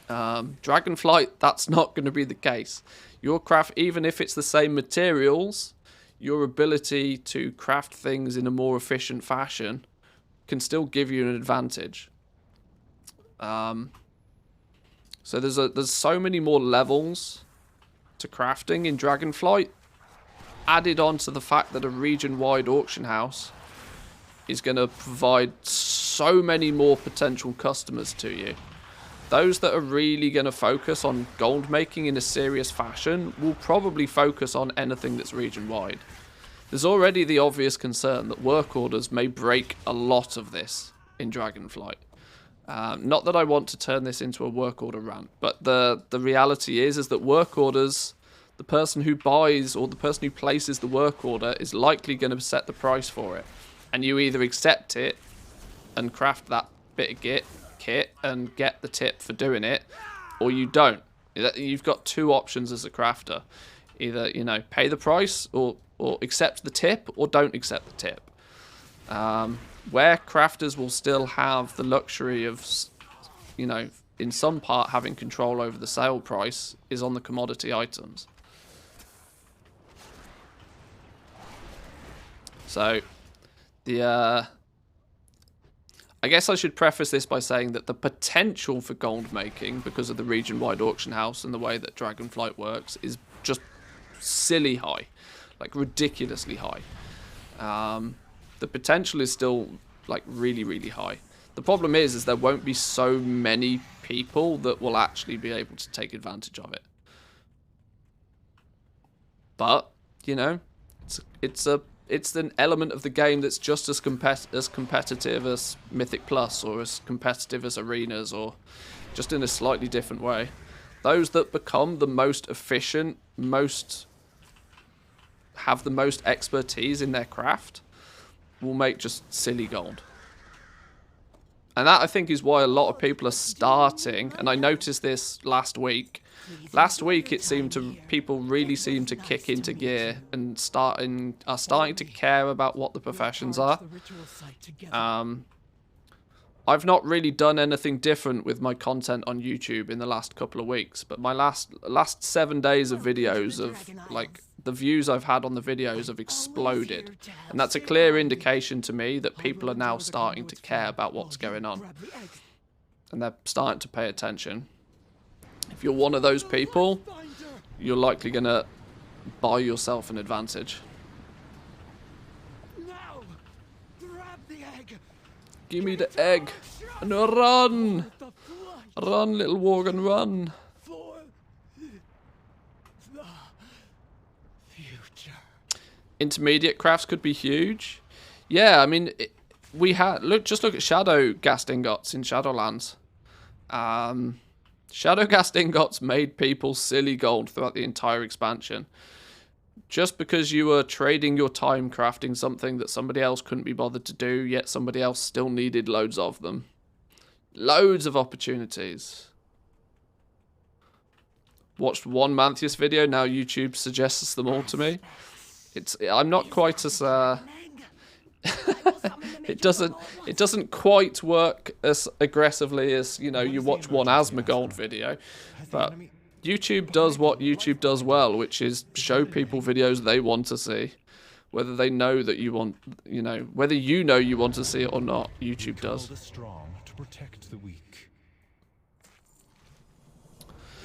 S1: Dragonflight, that's not going to be the case. Your craft, even if it's the same materials, your ability to craft things in a more efficient fashion can still give you an advantage. So there's so many more levels to crafting in Dragonflight, added on to the fact that a region-wide auction house is going to provide so many more potential customers to you. Those that are really going to focus on gold making in a serious fashion will probably focus on anything that's region-wide. There's already the obvious concern that work orders may break a lot of this in Dragonflight. Not that I want to turn this into a work order rant, but the reality is that work orders, the person who buys or the person who places the work order is likely going to set the price for it. And you either accept it and craft that bit of kit and get the tip for doing it, or you don't. You've got 2 options as a crafter. Either, you know, pay the price or accept the tip, or don't accept the tip. Where crafters will still have the luxury of, you know, in some part having control over the sale price is on the commodity items. So, I guess I should preface this by saying that the potential for gold making, because of the region-wide auction house and the way that Dragonflight works, is just silly high. Like, ridiculously high. The potential is still, like, really, really high. The problem is there won't be so many people that will actually be able to take advantage of it. But, you know, it's an element of the game that's just as competitive as Mythic Plus, or as competitive as Arenas, or just in a slightly different way. Those that become the most efficient, have the most expertise in their craft, will make just silly gold. And that, I think, is why a lot of people are starting, and I noticed this last week. Last week, it seemed people really seemed to kick into gear and are starting to care about what the professions are. I've not really done anything different with my content on YouTube in the last couple of weeks, but my last 7 days of videos of like the views I've had on the videos have exploded, and that's a clear indication to me that people are now starting to care about what's going on, and they're starting to pay attention. If you're one of those people, you're likely gonna buy yourself an advantage.
S10: Now, grab the egg.
S1: Give me the egg and run! Run, little Worgen, run!
S10: For the future.
S1: Intermediate crafts could be huge. Yeah, I mean, we had just look at shadow ghast ingots in Shadowlands. Shadow ghast ingots made people silly gold throughout the entire expansion. Just because you were trading your time crafting something that somebody else couldn't be bothered to do, yet somebody else still needed loads of them. Loads of opportunities. Watched one Mantheus video, now YouTube suggests them all to me. I'm not quite as it doesn't quite work as aggressively as, you know, you watch one Asmongold video, but YouTube does what YouTube does well, which is show people videos they want to see, whether they know that you want, you know, whether you know you want to see it or not. YouTube does.
S12: The strong to protect the weak.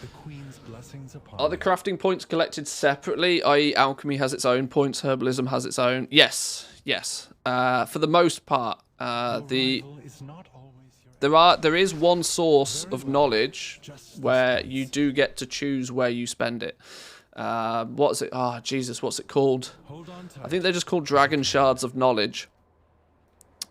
S12: The Queen's blessings upon
S1: Are the crafting points collected separately? I.e., alchemy has its own points, herbalism has its own. Yes. For the most part, there is one source of knowledge where you do get to choose where you spend it. What's it? Oh, Jesus, what's it called? I think they're just called Dragon Shards of Knowledge.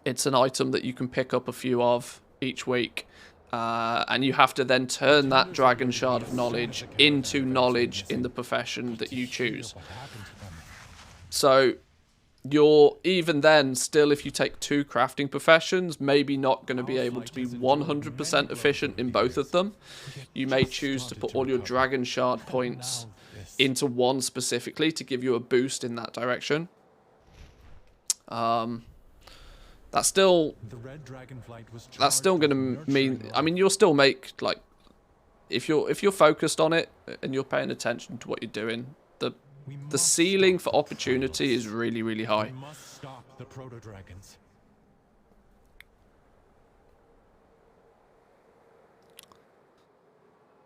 S1: It's an item that you can pick up a few of each week. And you have to then turn that Dragon Shard of Knowledge into knowledge in the profession that you choose. So you're, even then, still, if you take 2 crafting professions, maybe not going to be able to be 100% efficient in both of them. You may choose to put all your Dragon Shard points into one specifically to give you a boost in that direction. That's still going to mean, I mean, you'll still make, like, if you're focused on it and you're paying attention to what you're doing, the ceiling for opportunity is really, really high.
S12: We must stop the proto-dragons.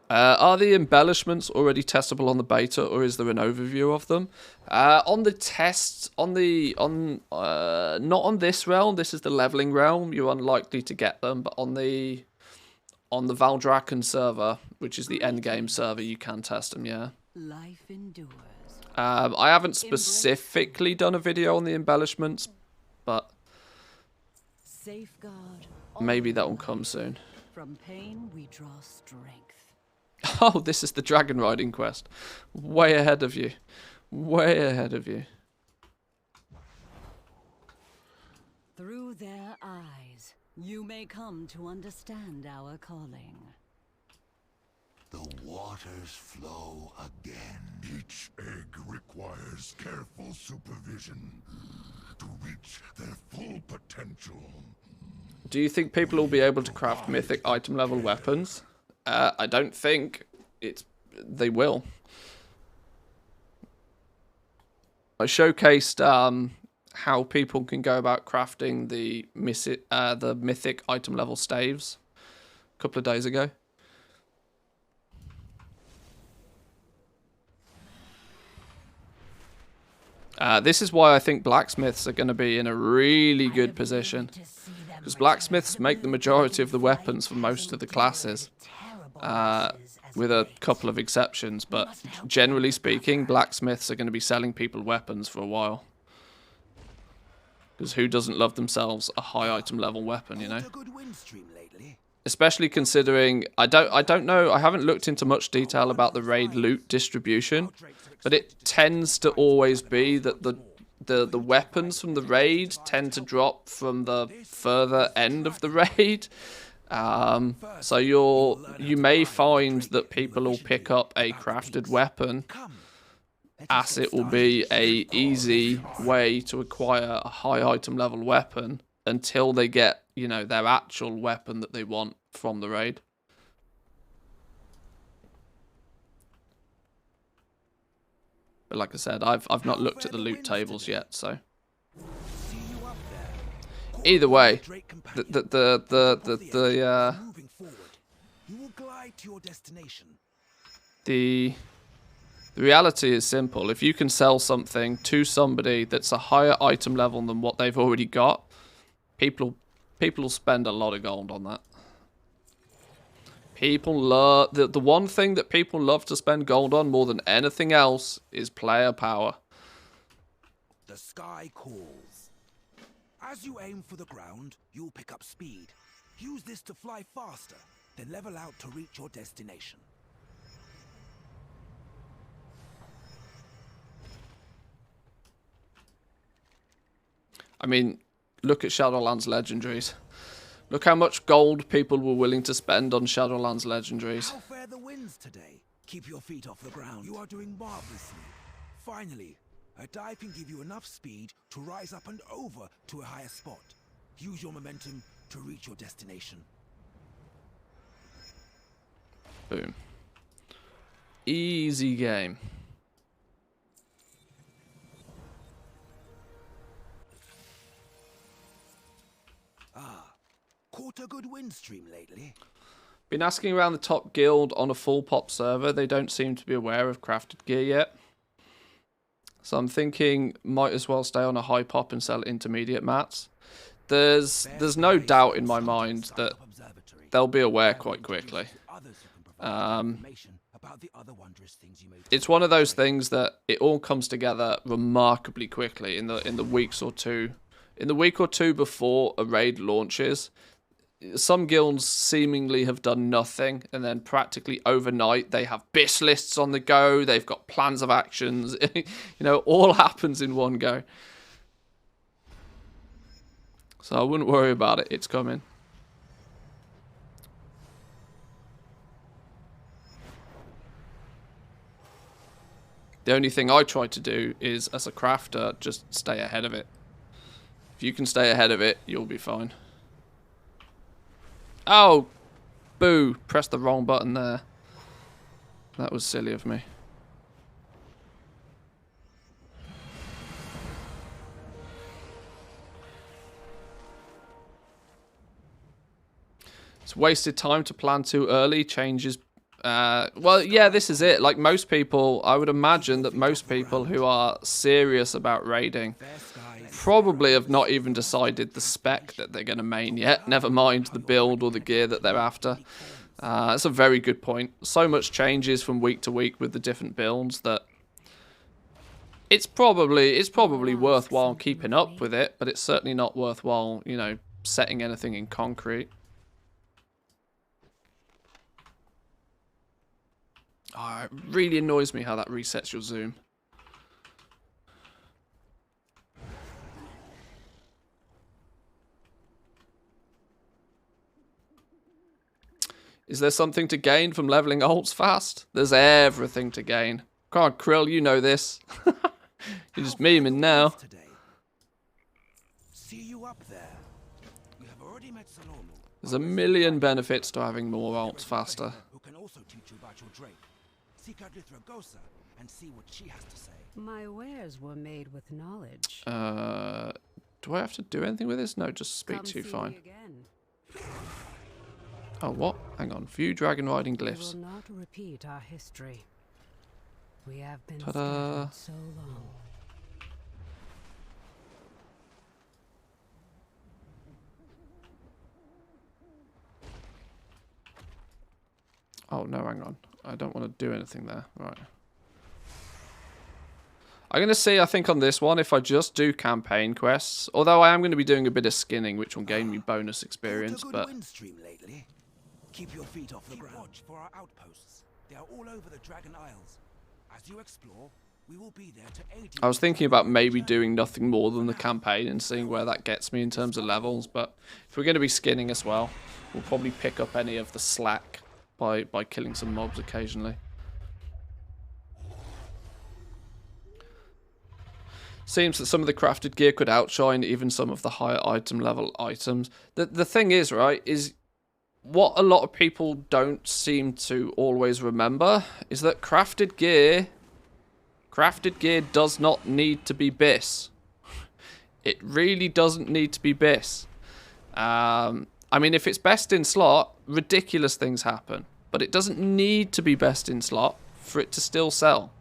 S1: Are the embellishments already testable on the beta, or is there an overview of them? On the tests, not on this realm. This is the leveling realm. You're unlikely to get them, but on the Valdrakken server, which is the endgame server, you can test them. Yeah.
S5: Life endures.
S1: I haven't specifically done a video on the embellishments, but
S5: Safeguard
S1: maybe that will come soon.
S5: From pain we draw strength.
S1: Oh, this is the dragon riding quest. Way ahead of you. Way ahead of you.
S5: Through their eyes, you may come to understand our calling.
S3: The waters flow again. Each egg requires careful supervision to reach their full potential.
S1: Do you think people will be able to craft mythic item level weapons? I don't think they will. I showcased how people can go about crafting the mythic item level staves a couple of days ago. This is why I think blacksmiths are going to be in a really good position, because blacksmiths make the majority of the weapons for most of the classes, with a couple of exceptions, but generally speaking, blacksmiths are going to be selling people weapons for a while. Because who doesn't love themselves a high item level weapon, you know? Especially considering, I don't know, I haven't looked into much detail about the raid loot distribution, but it tends to always be that the weapons from the raid tend to drop from the further end of the raid. So you may find that people will pick up a crafted weapon, as it will be a easy way to acquire a high item level weapon until they get, you know, their actual weapon that they want from the raid. But like I said, I've not looked at the loot tables yet, so either way, the reality is simple. If you can sell something to somebody that's a higher item level than what they've already got, people spend a lot of gold on that. People love the one thing that people love to spend gold on more than anything else is player power.
S13: The sky calls. As you aim for the ground, you'll pick up speed. Use this to fly faster, then level out to reach your destination.
S1: I mean, look at Shadowlands legendaries. Look how much gold people were willing to spend on Shadowlands legendaries.
S13: How fare the winds today? Keep your feet off the ground. You are doing marvelously. Finally, a dive can give you enough speed to rise up and over to a higher spot. Use your momentum to reach your destination.
S1: Boom. Easy game.
S13: Caught a good wind stream lately.
S1: Been asking around the top guild on a full pop server. They don't seem to be aware of crafted gear yet. So I'm thinking might as well stay on a high pop and sell intermediate mats. There's no doubt in my mind that they'll be aware quite quickly. It's one of those things that it all comes together remarkably quickly in the weeks or two. In the week or two before a raid launches, some guilds seemingly have done nothing, and then practically overnight they have BIS lists on the go, they've got plans of actions, you know, all happens in one go. So I wouldn't worry about it, it's coming. The only thing I try to do is, as a crafter, just stay ahead of it. If you can stay ahead of it, you'll be fine. Oh! Boo! Pressed the wrong button there. That was silly of me. It's wasted time to plan too early. Changes. Well, yeah, this is it. Like most people, I would imagine that most people who are serious about raiding probably have not even decided the spec that they're going to main yet, never mind the build or the gear that they're after. That's a very good point. So much changes from week to week with the different builds that it's probably worthwhile keeping up with it, but it's certainly not worthwhile, you know, setting anything in concrete. Oh, it really annoys me how that resets your zoom. Is there something to gain from leveling ults fast? There's everything to gain. Come on, Krill, you know this. You're just memeing now.
S13: See you up there. You have already met Salome.
S1: There's a million benefits to having more ults faster.
S13: Who can also teach you about your Drake. Seek out Lythragosa and see what she has to say.
S5: My wares were made with knowledge.
S1: Do I have to do anything with this? No, just speak to you, fine. Oh, what? Hang on. View dragon riding glyphs.
S5: We will not repeat our history. We have been
S1: Ta-da.
S5: scattered so long.
S1: Oh, no, hang on. I don't want to do anything there. Right. I'm going to see, I think, on this one, if I just do campaign quests. Although I am going to be doing a bit of skinning, which will gain me bonus experience, but...
S13: Keep your feet off the ground. Watch for our outposts. They are all over the Dragon Isles. As you explore, we will be there to aid you.
S1: I was thinking about maybe doing nothing more than the campaign and seeing where that gets me in terms of levels, but if we're going to be skinning as well, we'll probably pick up any of the slack by killing some mobs occasionally. Seems that some of the crafted gear could outshine even some of the higher item level items. The thing is, right, is what a lot of people don't seem to always remember is that crafted gear does not need to be BIS. It really doesn't need to be BIS. I mean, if it's best in slot, ridiculous things happen. But it doesn't need to be best in slot for it to still sell.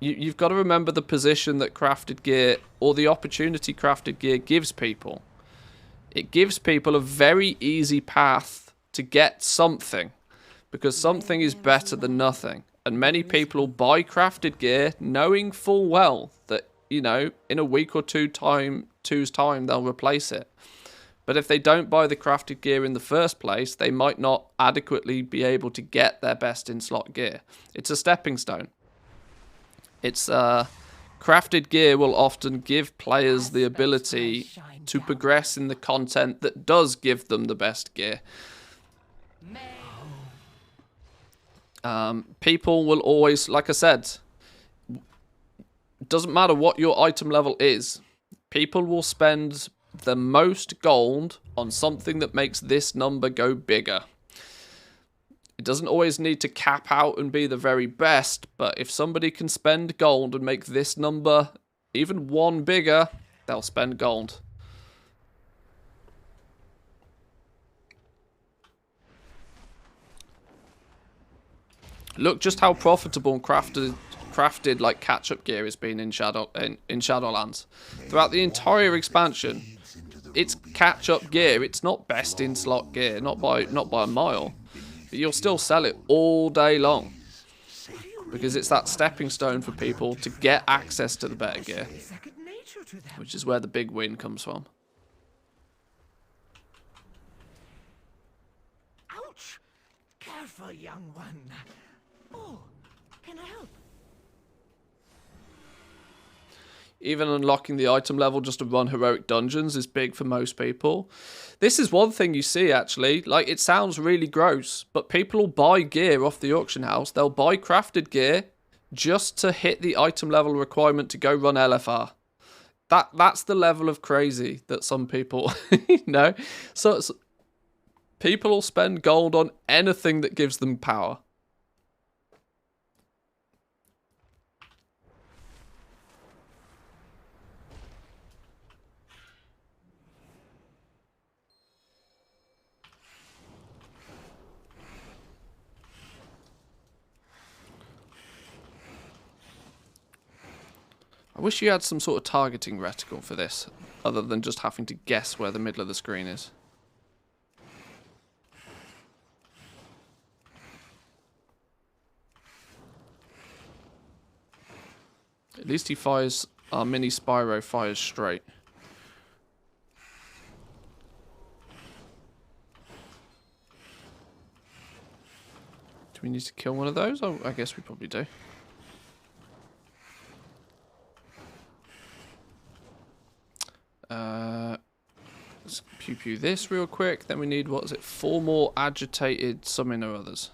S1: You've got to remember the position that crafted gear, or the opportunity crafted gear gives people. It gives people a very easy path to get something, because something is better than nothing. And many people buy crafted gear knowing full well that, you know, in a week or two's time, they'll replace it. But if they don't buy the crafted gear in the first place, they might not adequately be able to get their best in slot gear. It's a stepping stone. It's crafted gear will often give players the ability to progress in the content that does give them the best gear. People will always, like I said, doesn't matter what your item level is, people will spend the most gold on something that makes this number go bigger. It doesn't always need to cap out and be the very best, but if somebody can spend gold and make this number even one bigger, they'll spend gold. Look just how profitable and crafted like catch-up gear has been in Shadowlands. Throughout the entire expansion, it's catch-up gear. It's not best in slot gear, not by a mile. But you'll still sell it all day long, because it's that stepping stone for people to get access to the better gear, which is where the big win comes from.
S6: Ouch! Careful, young one. Oh, can I help?
S1: Even unlocking the item level just to run heroic dungeons is big for most people. This is one thing you see, actually. Like, it sounds really gross, but people will buy gear off the auction house. They'll buy crafted gear just to hit the item level requirement to go run LFR. That's the level of crazy that some people, you know. So people will spend gold on anything that gives them power. I wish you had some sort of targeting reticle for this, other than just having to guess where the middle of the screen is. At least he fires, our mini Spyro fires straight. Do we need to kill one of those? Oh, I guess we probably do. Let's pew this real quick. Then we need, what is it, 4 more agitated something or others.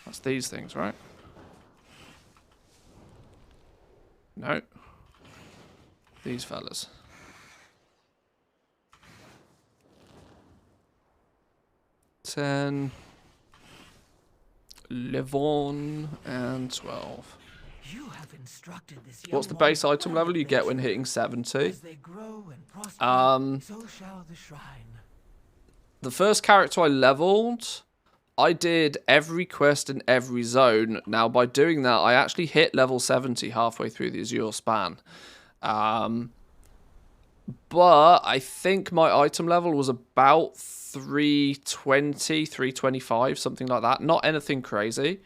S1: That's these things, right? No. These fellas. $10, $11, and 12.
S6: You have instructed this young
S1: What's the base item level you get when hitting 70?
S6: As they grow and prosper, so shall the shrine.
S1: The first character I leveled, I did every quest in every zone. Now, by doing that, I actually hit level 70 halfway through the Azure span. But I think my item level was about 320, 325, something like that. Not anything crazy.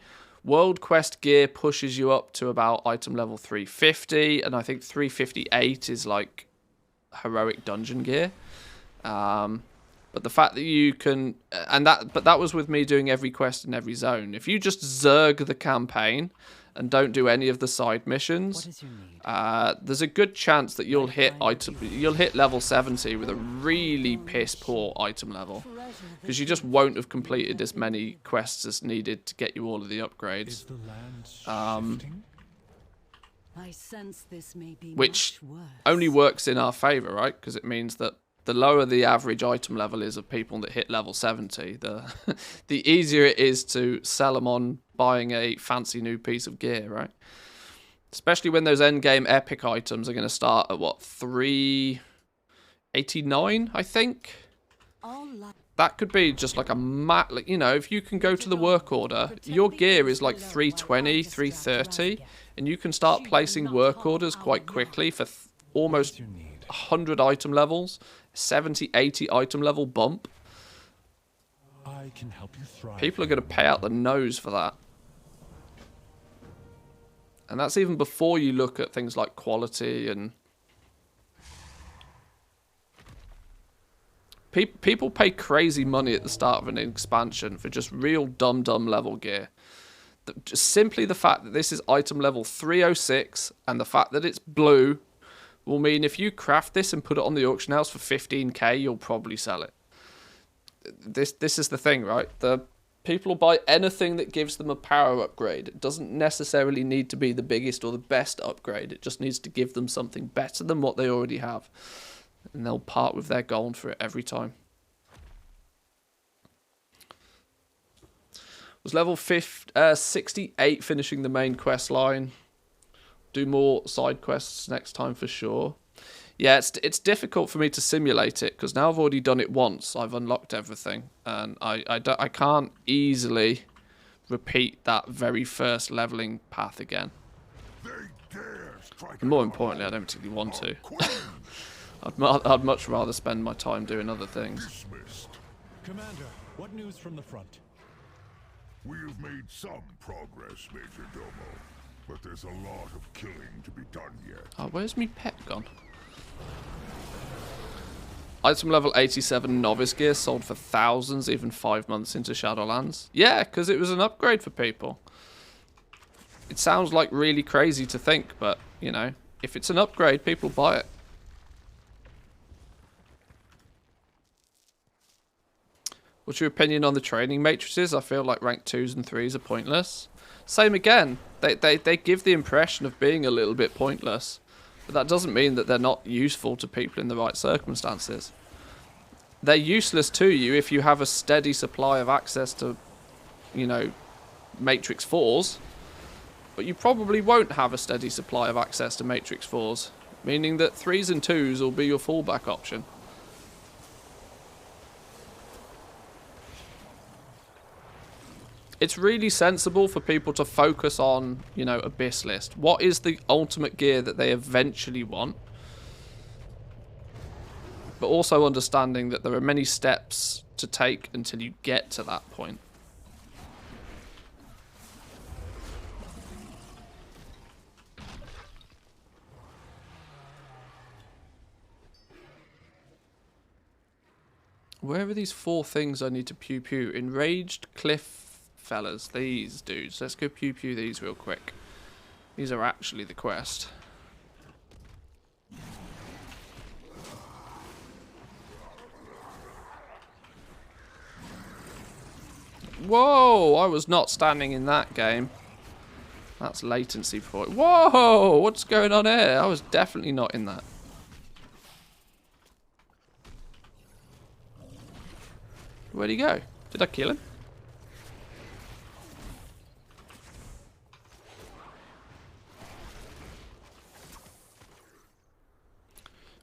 S1: World Quest gear pushes you up to about item level 350, and I think 358 is like heroic dungeon gear. But the fact that you can, but that was with me doing every quest in every zone. If you just zerg the campaign and don't do any of the side missions, there's a good chance that you'll hit level 70 with a really piss poor item level, because you just won't have completed as many quests as needed to get you all of the upgrades.
S5: I sense this may be
S1: Which
S5: much worse.
S1: only works in our favor, right? Because it means that the lower the average item level is of people that hit level 70, the easier it is to sell them on buying a fancy new piece of gear, right? Especially when those endgame epic items are going to start at, what, 389, I think? That could be just like a like, you know, if you can go to the work order, your gear is like 320, 330, and you can start placing work orders quite quickly for almost 100 item levels, 70, 80 item level bump.
S12: I can help you thrive.
S1: People are going to pay out the nose for that. And that's even before you look at things like quality and... People pay crazy money at the start of an expansion for just real dumb level gear. Just simply the fact that this is item level 306 and the fact that it's blue will mean if you craft this and put it on the auction house for 15k, you'll probably sell it. This is the thing, right? The people will buy anything that gives them a power upgrade. It doesn't necessarily need to be the biggest or the best upgrade. It just needs to give them something better than what they already have. And they'll part with their gold for it every time. Was level 68 finishing the main quest line. Do more side quests next time for sure. Yeah, it's difficult for me to simulate it because now I've already done it once. I've unlocked everything, and I can't easily repeat that very first leveling path again. And more importantly, I don't particularly want to. I'd much rather spend my time doing other things.
S12: Commander, what news from the front?
S3: We have made some progress, Major Domo, but there's a lot of killing to be done yet.
S1: Oh, where's me pet gone? Item level 87 novice gear sold for thousands even 5 months into Shadowlands. Yeah, because it was an upgrade for people. It sounds like really crazy to think, but, you know, if it's an upgrade, people buy it. What's your opinion on the training matrices? I feel like rank 2s and 3s are pointless. Same again. They give the impression of being a little bit pointless. But that doesn't mean that they're not useful to people in the right circumstances. They're useless to you if you have a steady supply of access to, you know, Matrix 4s. But you probably won't have a steady supply of access to Matrix 4s. Meaning that 3s and 2s will be your fallback option. It's really sensible for people to focus on, you know, Abyss List. What is the ultimate gear that they eventually want? But also understanding that there are many steps to take until you get to that point. Where are these 4 things I need to pew? Enraged Cliff fellas, these dudes. Let's go pew these real quick. These are actually the quest. Whoa! I was not standing in that game. That's latency for it. Whoa! What's going on here? I was definitely not in that. Where'd he go? Did I kill him?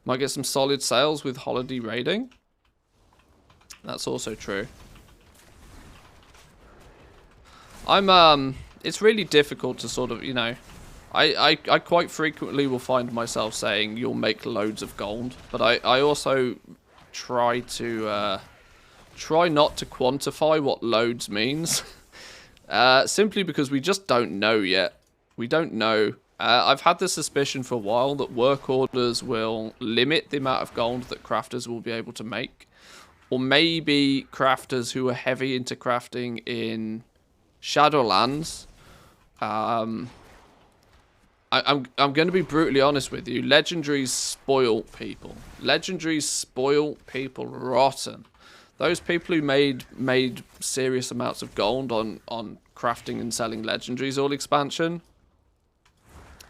S1: Might get some solid sales with holiday raiding. That's also true. It's really difficult to sort of, you know, I quite frequently will find myself saying you'll make loads of gold, but I also try not to quantify what loads means. Simply because we just don't know yet. We don't know. I've had the suspicion for a while that work orders will limit the amount of gold that crafters will be able to make. Or maybe crafters who are heavy into crafting in Shadowlands I'm going to be brutally honest with you. Legendaries spoil people. Legendaries spoil people rotten. Those people who made serious amounts of gold on crafting and selling legendaries all expansion.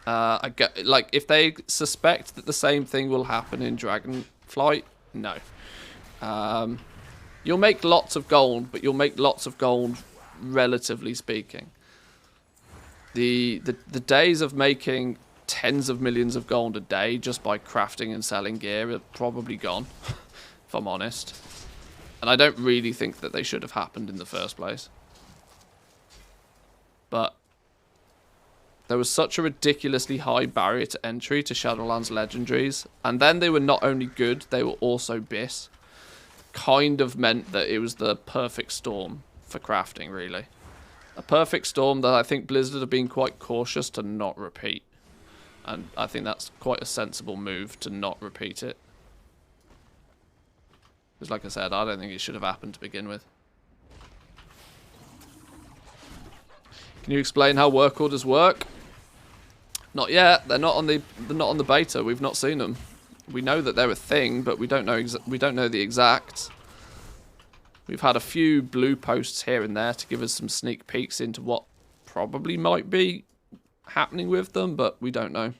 S1: I get, like, if they suspect that the same thing will happen in Dragonflight, no. You'll make lots of gold, but you'll make lots of gold relatively speaking. The days of making tens of millions of gold a day just by crafting and selling gear are probably gone, if I'm honest. And I don't really think that they should have happened in the first place. But there was such a ridiculously high barrier to entry to Shadowlands legendaries, and then they were not only good, they were also BIS. Kind of meant that it was the perfect storm for crafting, really. A perfect storm that I think Blizzard have been quite cautious to not repeat. And I think that's quite a sensible move to not repeat it. Because like I said, I don't think it should have happened to begin with. Can you explain how work orders work? Not yet. They're not on the beta. We've not seen them. We know that they're a thing, but we don't know the exacts. We've had a few blue posts here and there to give us some sneak peeks into what probably might be happening with them, but we don't know.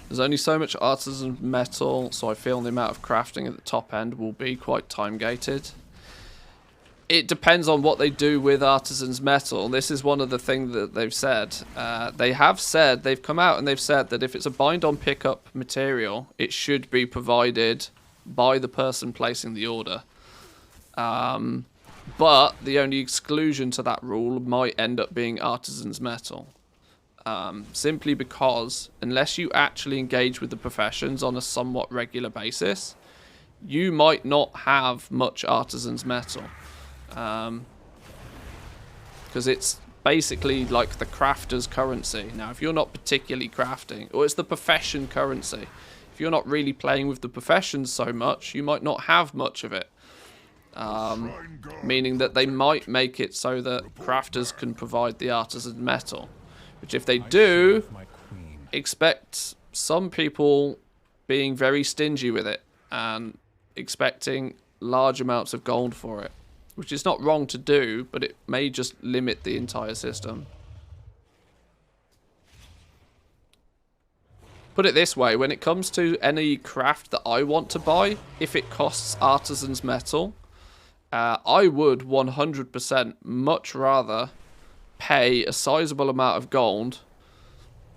S1: There's only so much artisan metal, so I feel the amount of crafting at the top end will be quite time-gated. It depends on what they do with artisan's metal. This is one of the things that they've said. They've come out and they've said that if it's a bind-on pickup material, it should be provided by the person placing the order. But the only exclusion to that rule might end up being artisan's metal. Simply because unless you actually engage with the professions on a somewhat regular basis, you might not have much artisan's metal. Because it's basically like the crafter's currency. Now, if you're not particularly crafting, or it's the profession currency, if you're not really playing with the professions so much, you might not have much of it. Meaning that they might make it so that crafters can provide the artisan metal. Which if they do, expect some people being very stingy with it and expecting large amounts of gold for it. Which is not wrong to do, but it may just limit the entire system. Put it this way, when it comes to any craft that I want to buy, if it costs artisan's metal, I would 100% much rather pay a sizable amount of gold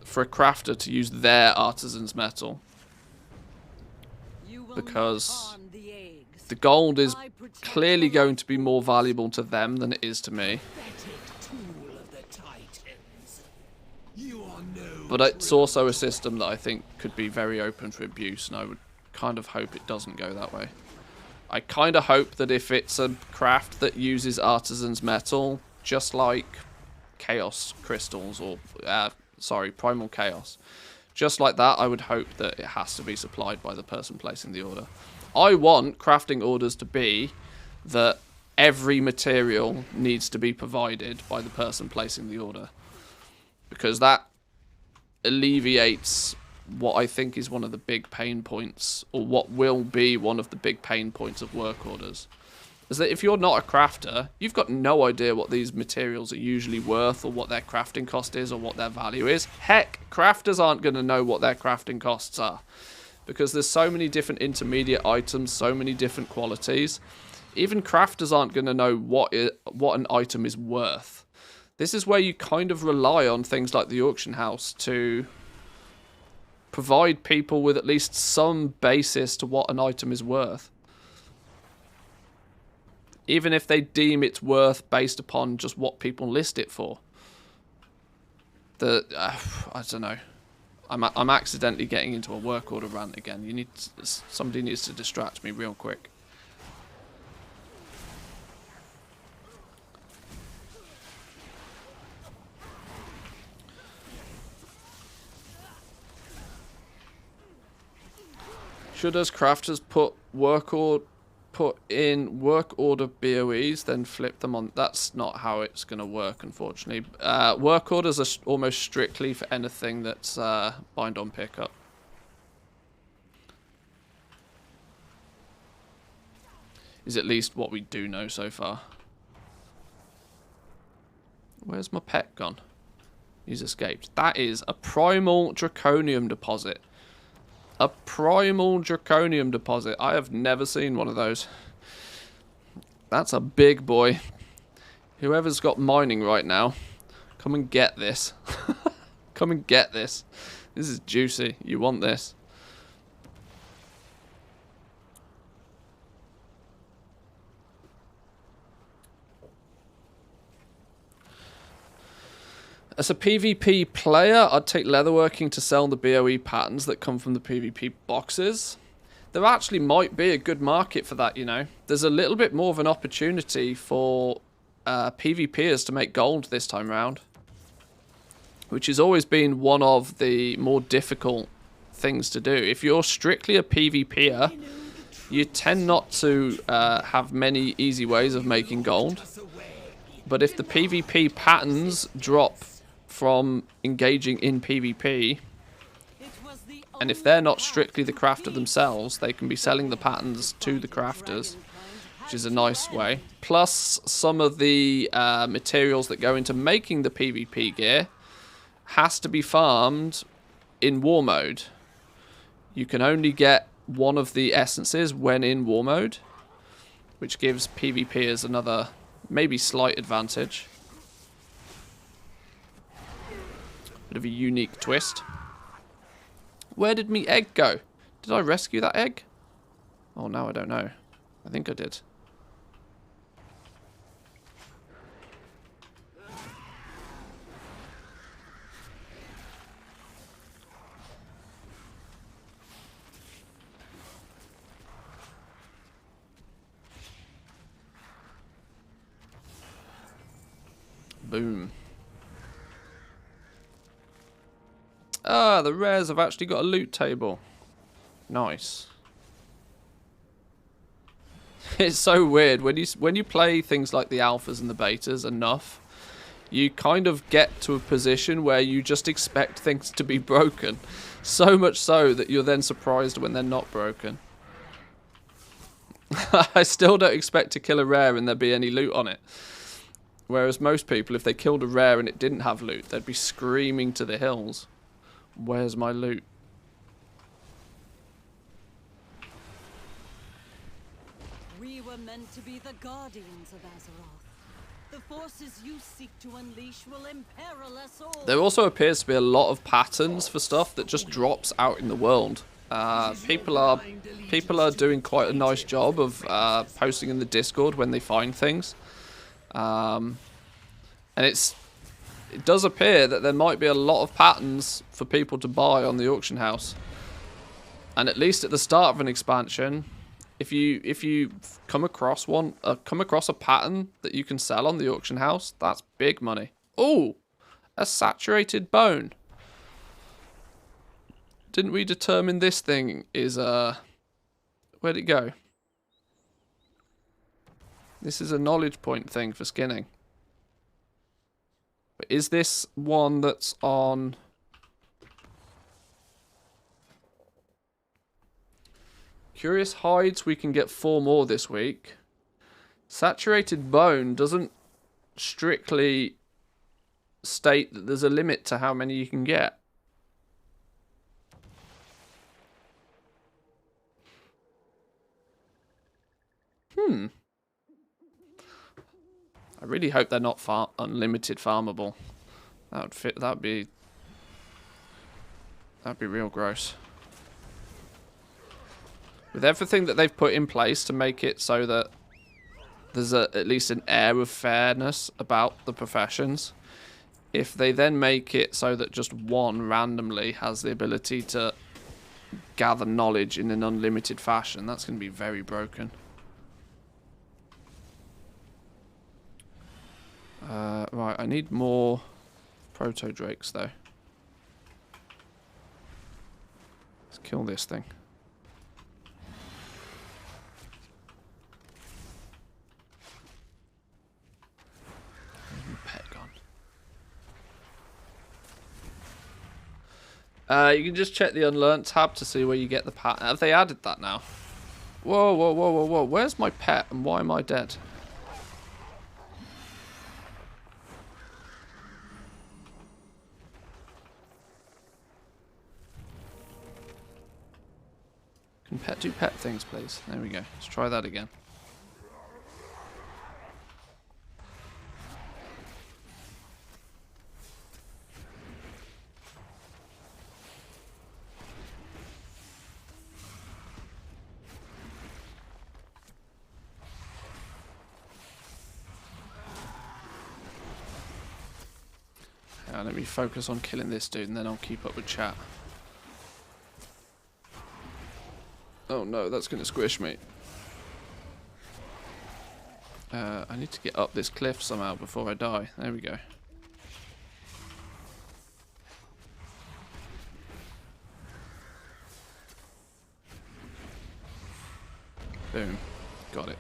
S1: for a crafter to use their artisan's metal. Because the gold is clearly going to be more valuable to them than it is to me. But it's also a system that I think could be very open for abuse, and I would kind of hope it doesn't go that way. I kind of hope that if it's a craft that uses artisan's metal, just like Chaos Crystals, or Primal Chaos, just like that, I would hope that it has to be supplied by the person placing the order. I want crafting orders to be that every material needs to be provided by the person placing the order, because that alleviates what I think is one of the big pain points, or what will be one of the big pain points of work orders. Is that if you're not a crafter, you've got no idea what these materials are usually worth, or what their crafting cost is, or what their value is. Heck, crafters aren't going to know what their crafting costs are, because there's so many different intermediate items, so many different qualities. Even crafters aren't going to know what an item is worth. This is where you kind of rely on things like the auction house to provide people with at least some basis to what an item is worth. Even if they deem its worth based upon just what people list it for. I don't know. I'm accidentally getting into a work order rant again. Somebody needs to distract me real quick. Should us crafters put in work order BOEs, then flip them on? That's not how it's going to work, unfortunately. Work orders are almost strictly for anything that's bind on pickup. Is at least what we do know so far. Where's my pet gone? He's escaped. That is a primal draconium deposit. A primal draconium deposit. I have never seen one of those. That's a big boy. Whoever's got mining right now, come and get this. Come and get this. This is juicy. You want this. As a PvP player, I'd take leatherworking to sell the BOE patterns that come from the PvP boxes. There actually might be a good market for that, you know. There's a little bit more of an opportunity for PvPers to make gold this time around, which has always been one of the more difficult things to do. If you're strictly a PvPer, you tend not to have many easy ways of making gold. But if the PvP patterns drop from engaging in PvP, and if they're not strictly the crafter themselves, they can be selling the patterns to the crafters, which is a nice way. Plus, some of the materials that go into making the PvP gear has to be farmed in war mode. You can only get one of the essences when in war mode, which gives PvPers another maybe slight advantage. Bit of a unique twist. Where did me egg go? Did I rescue that egg? Oh, no, I don't know. I think I did. Boom. Ah, the rares have actually got a loot table. Nice. It's so weird when you play things like the alphas and the betas enough, you kind of get to a position where you just expect things to be broken, so much so that you're then surprised when they're not broken. I still don't expect to kill a rare and there be any loot on it. Whereas most people, if they killed a rare and it didn't have loot, they'd be screaming to the hills. Where's my loot?
S5: We were meant to be the guardians of Azeroth. The forces you seek to unleash will imperil us all.
S1: There also appears to be a lot of patterns for stuff that just drops out in the world. People are doing quite a nice job of posting in the Discord when they find things. And it does appear that there might be a lot of patterns for people to buy on the auction house. And at least at the start of an expansion, if you come across a pattern that you can sell on the auction house, that's big money. Oh, a saturated bone. Didn't we determine this thing is where'd it go? This is a knowledge point thing for skinning. But is this one that's on... Curious hides, we can get 4 more this week. Saturated bone doesn't strictly state that there's a limit to how many you can get. I really hope they're not unlimited farmable. That'd be real gross. With everything that they've put in place to make it so that there's at least an air of fairness about the professions, if they then make it so that just one randomly has the ability to gather knowledge in an unlimited fashion, that's going to be very broken. Right, I need more proto-drakes though. Let's kill this thing. You can just check the Unlearned tab to see where you get the pattern. Have they added that now? Whoa, whoa, whoa, whoa, whoa. Where's my pet and why am I dead? Can pet do pet things, please? There we go. Let's try that again. Let me focus on killing this dude and then I'll keep up with chat. Oh no, that's going to squish me. I need to get up this cliff somehow before I die. There we go. Boom. Got it.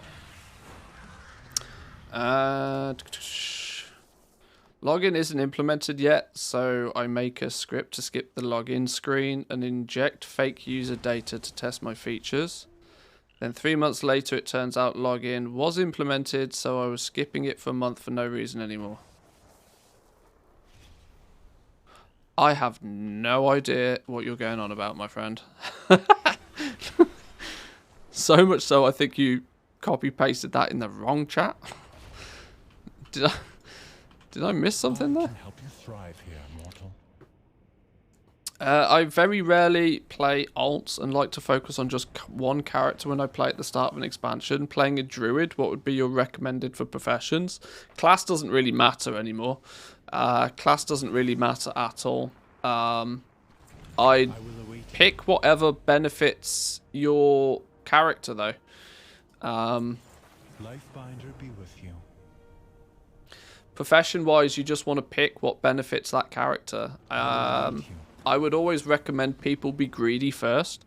S1: Login isn't implemented yet, so I make a script to skip the login screen and inject fake user data to test my features. Then 3 months later it turns out login was implemented, so I was skipping it for a month for no reason anymore. I have no idea what you're going on about, my friend. So much so I think you copy-pasted that in the wrong chat. Did I miss something there?
S12: I can help you thrive here, mortal.
S1: I very rarely play alts and like to focus on just one character when I play at the start of an expansion. Playing a druid, what would be your recommended for professions? Class doesn't really matter anymore. Class doesn't really matter at all. I'd pick whatever benefits your character though.
S12: Lifebinder be with you.
S1: Profession-wise, you just want to pick what benefits that character. I would always recommend people be greedy first.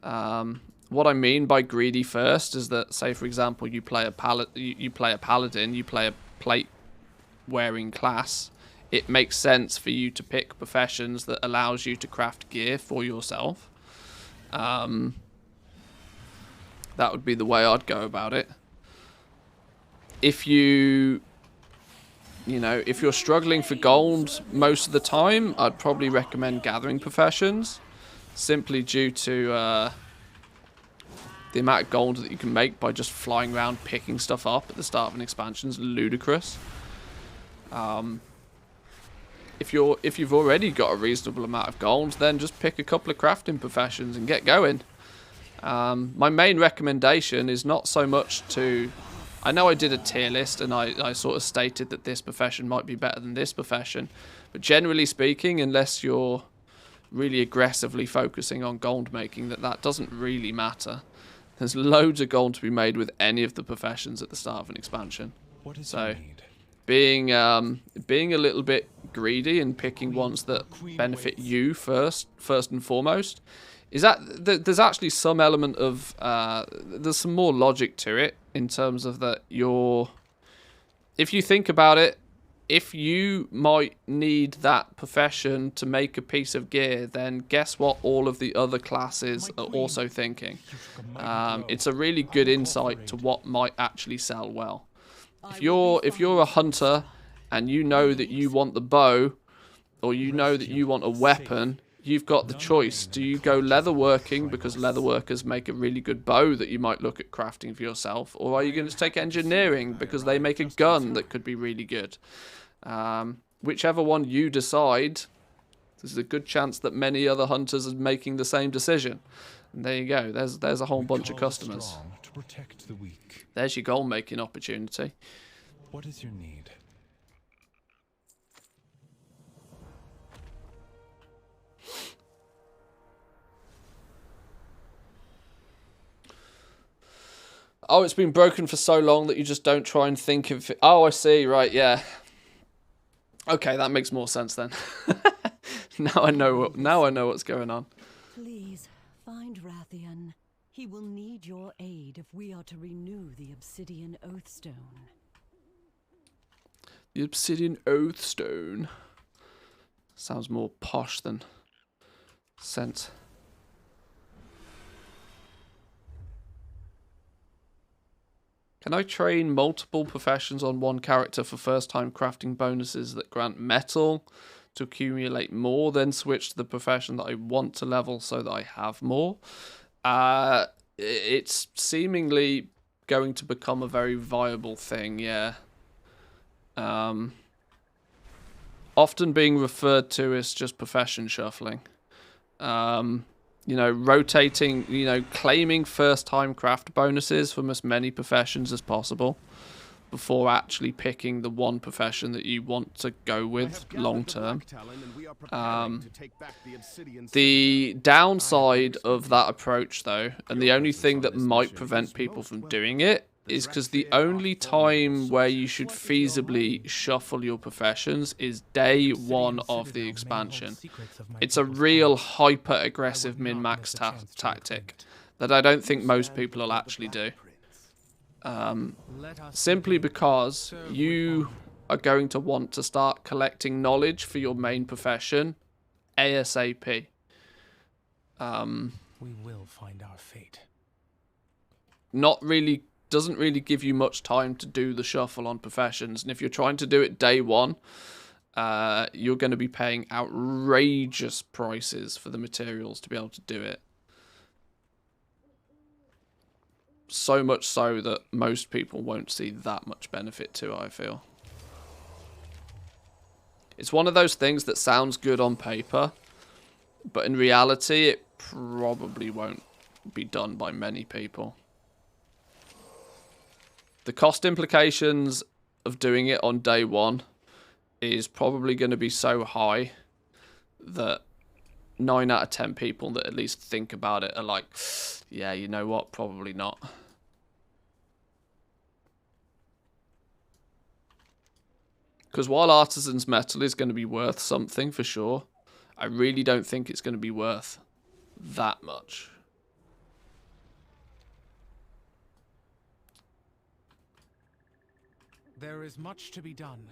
S1: What I mean by greedy first is that, say for example, you play a paladin, you play a plate-wearing class. It makes sense for you to pick professions that allows you to craft gear for yourself. That would be the way I'd go about it. If if you're struggling for gold most of the time, I'd probably recommend gathering professions, simply due to the amount of gold that you can make by just flying around picking stuff up at the start of an expansion is ludicrous. If you've already got a reasonable amount of gold, then just pick a couple of crafting professions and get going. My main recommendation is not so much to... I know I did a tier list and I sort of stated that this profession might be better than this profession. But generally speaking, unless you're really aggressively focusing on gold making, that doesn't really matter. There's loads of gold to be made with any of the professions at the start of an expansion.
S12: What is
S1: so
S12: your need?
S1: being a little bit greedy and picking ones that benefit you first and foremost, is that there's actually some element of there's some more logic to it in terms of that if you think about it, if you might need that profession to make a piece of gear, then guess what all of the other classes are also thinking. It's a really good insight to what might actually sell well. If you're a hunter and you know that you want the bow, or you know that you want a weapon, you've got the choice. Do you go leatherworking because leatherworkers make a really good bow that you might look at crafting for yourself, or are you going to take engineering because they make a gun that could be really good? Whichever one you decide, there's a good chance that many other hunters are making the same decision. And there you go. There's a whole bunch of customers.
S12: To protect the weak.
S1: There's your goal making opportunity.
S12: What is your need?
S1: Oh, it's been broken for so long that you just don't try and think of it. Oh, I see. Right, yeah. Okay, that makes more sense then. Now I know what's going on.
S5: Please find Rathian. He will need your aid if we are to renew the Obsidian Oathstone.
S1: The Obsidian Oathstone. Sounds more posh than Sent. Can I train multiple professions on one character for first-time crafting bonuses that grant metal to accumulate more, then switch to the profession that I want to level so that I have more? It's seemingly going to become a very viable thing, yeah. Often being referred to as just profession shuffling. You know, rotating, you know, claiming first-time craft bonuses from as many professions as possible before actually picking the one profession that you want to go with long-term. The downside of that approach, though, and the only thing that might prevent people from doing it, is because the only time where you should feasibly shuffle your professions is day one of the expansion. It's a real hyper-aggressive min-max tactic that I don't think most people will actually do. Simply because you are going to want to start collecting knowledge for your main profession ASAP.
S10: We will find our fate.
S1: Doesn't really give you much time to do the shuffle on professions, and if you're trying to do it day one, you're going to be paying outrageous prices for the materials to be able to do it. So much so that most people won't see that much benefit to it, I feel. It's one of those things that sounds good on paper, but in reality it probably won't be done by many people. The cost implications of doing it on day one is probably going to be so high that 9 out of 10 people that at least think about it are like, yeah, you know what, probably not. Because while Artisan's Metal is going to be worth something for sure, I really don't think it's going to be worth that much.
S10: There is much to be done.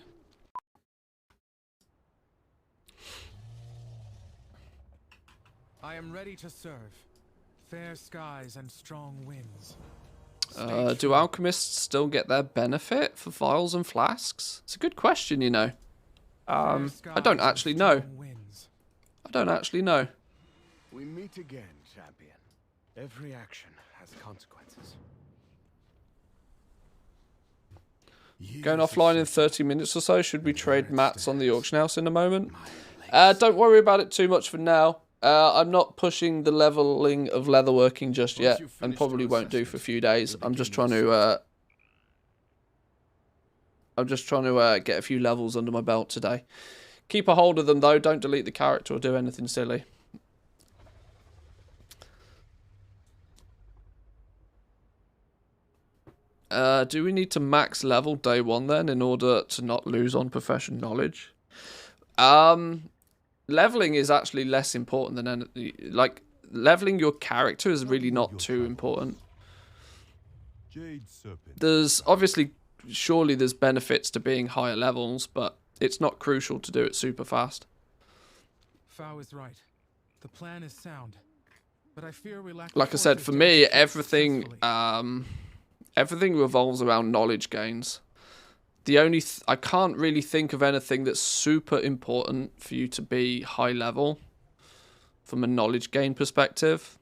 S10: I am ready to serve. Fair skies and strong winds.
S1: Do alchemists still get their benefit for vials and flasks? It's a good question, you know. I don't actually know. I don't actually know.
S2: We meet again, champion. Every action has consequences.
S1: Going offline in 30 minutes or so. Should we trade mats on the auction house in a moment? Don't worry about it too much for now. I'm not pushing the leveling of leatherworking just yet, and probably won't do for a few days. I'm just trying to get a few levels under my belt today. Keep a hold of them though. Don't delete the character or do anything silly. Do we need to max level day one then in order to not lose on profession knowledge? Leveling is actually less important than anything. Like, leveling your character is really not too important. There's obviously, surely there's benefits to being higher levels, but it's not crucial to do it super fast.
S10: Fao is right. The plan is sound, but I fear we lack.
S1: Like I said, for me, everything revolves around knowledge gains. The only I can't really think of anything that's super important for you to be high level from a knowledge gain perspective.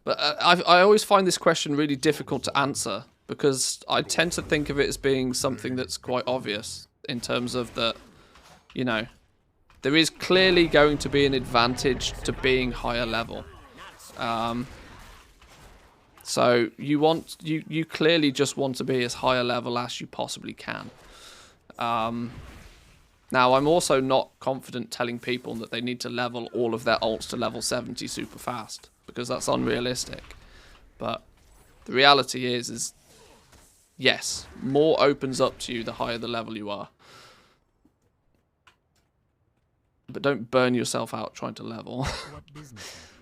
S1: But I always find this question really difficult to answer because I tend to think of it as being something that's quite obvious in terms of that, you know, there is clearly going to be an advantage to being higher level. So you clearly just want to be as high a level as you possibly can. Now, I'm also not confident telling people that they need to level all of their ults to level 70 super fast, because that's unrealistic. But the reality is yes, more opens up to you the higher the level you are. But don't burn yourself out trying to level.
S14: What business have you?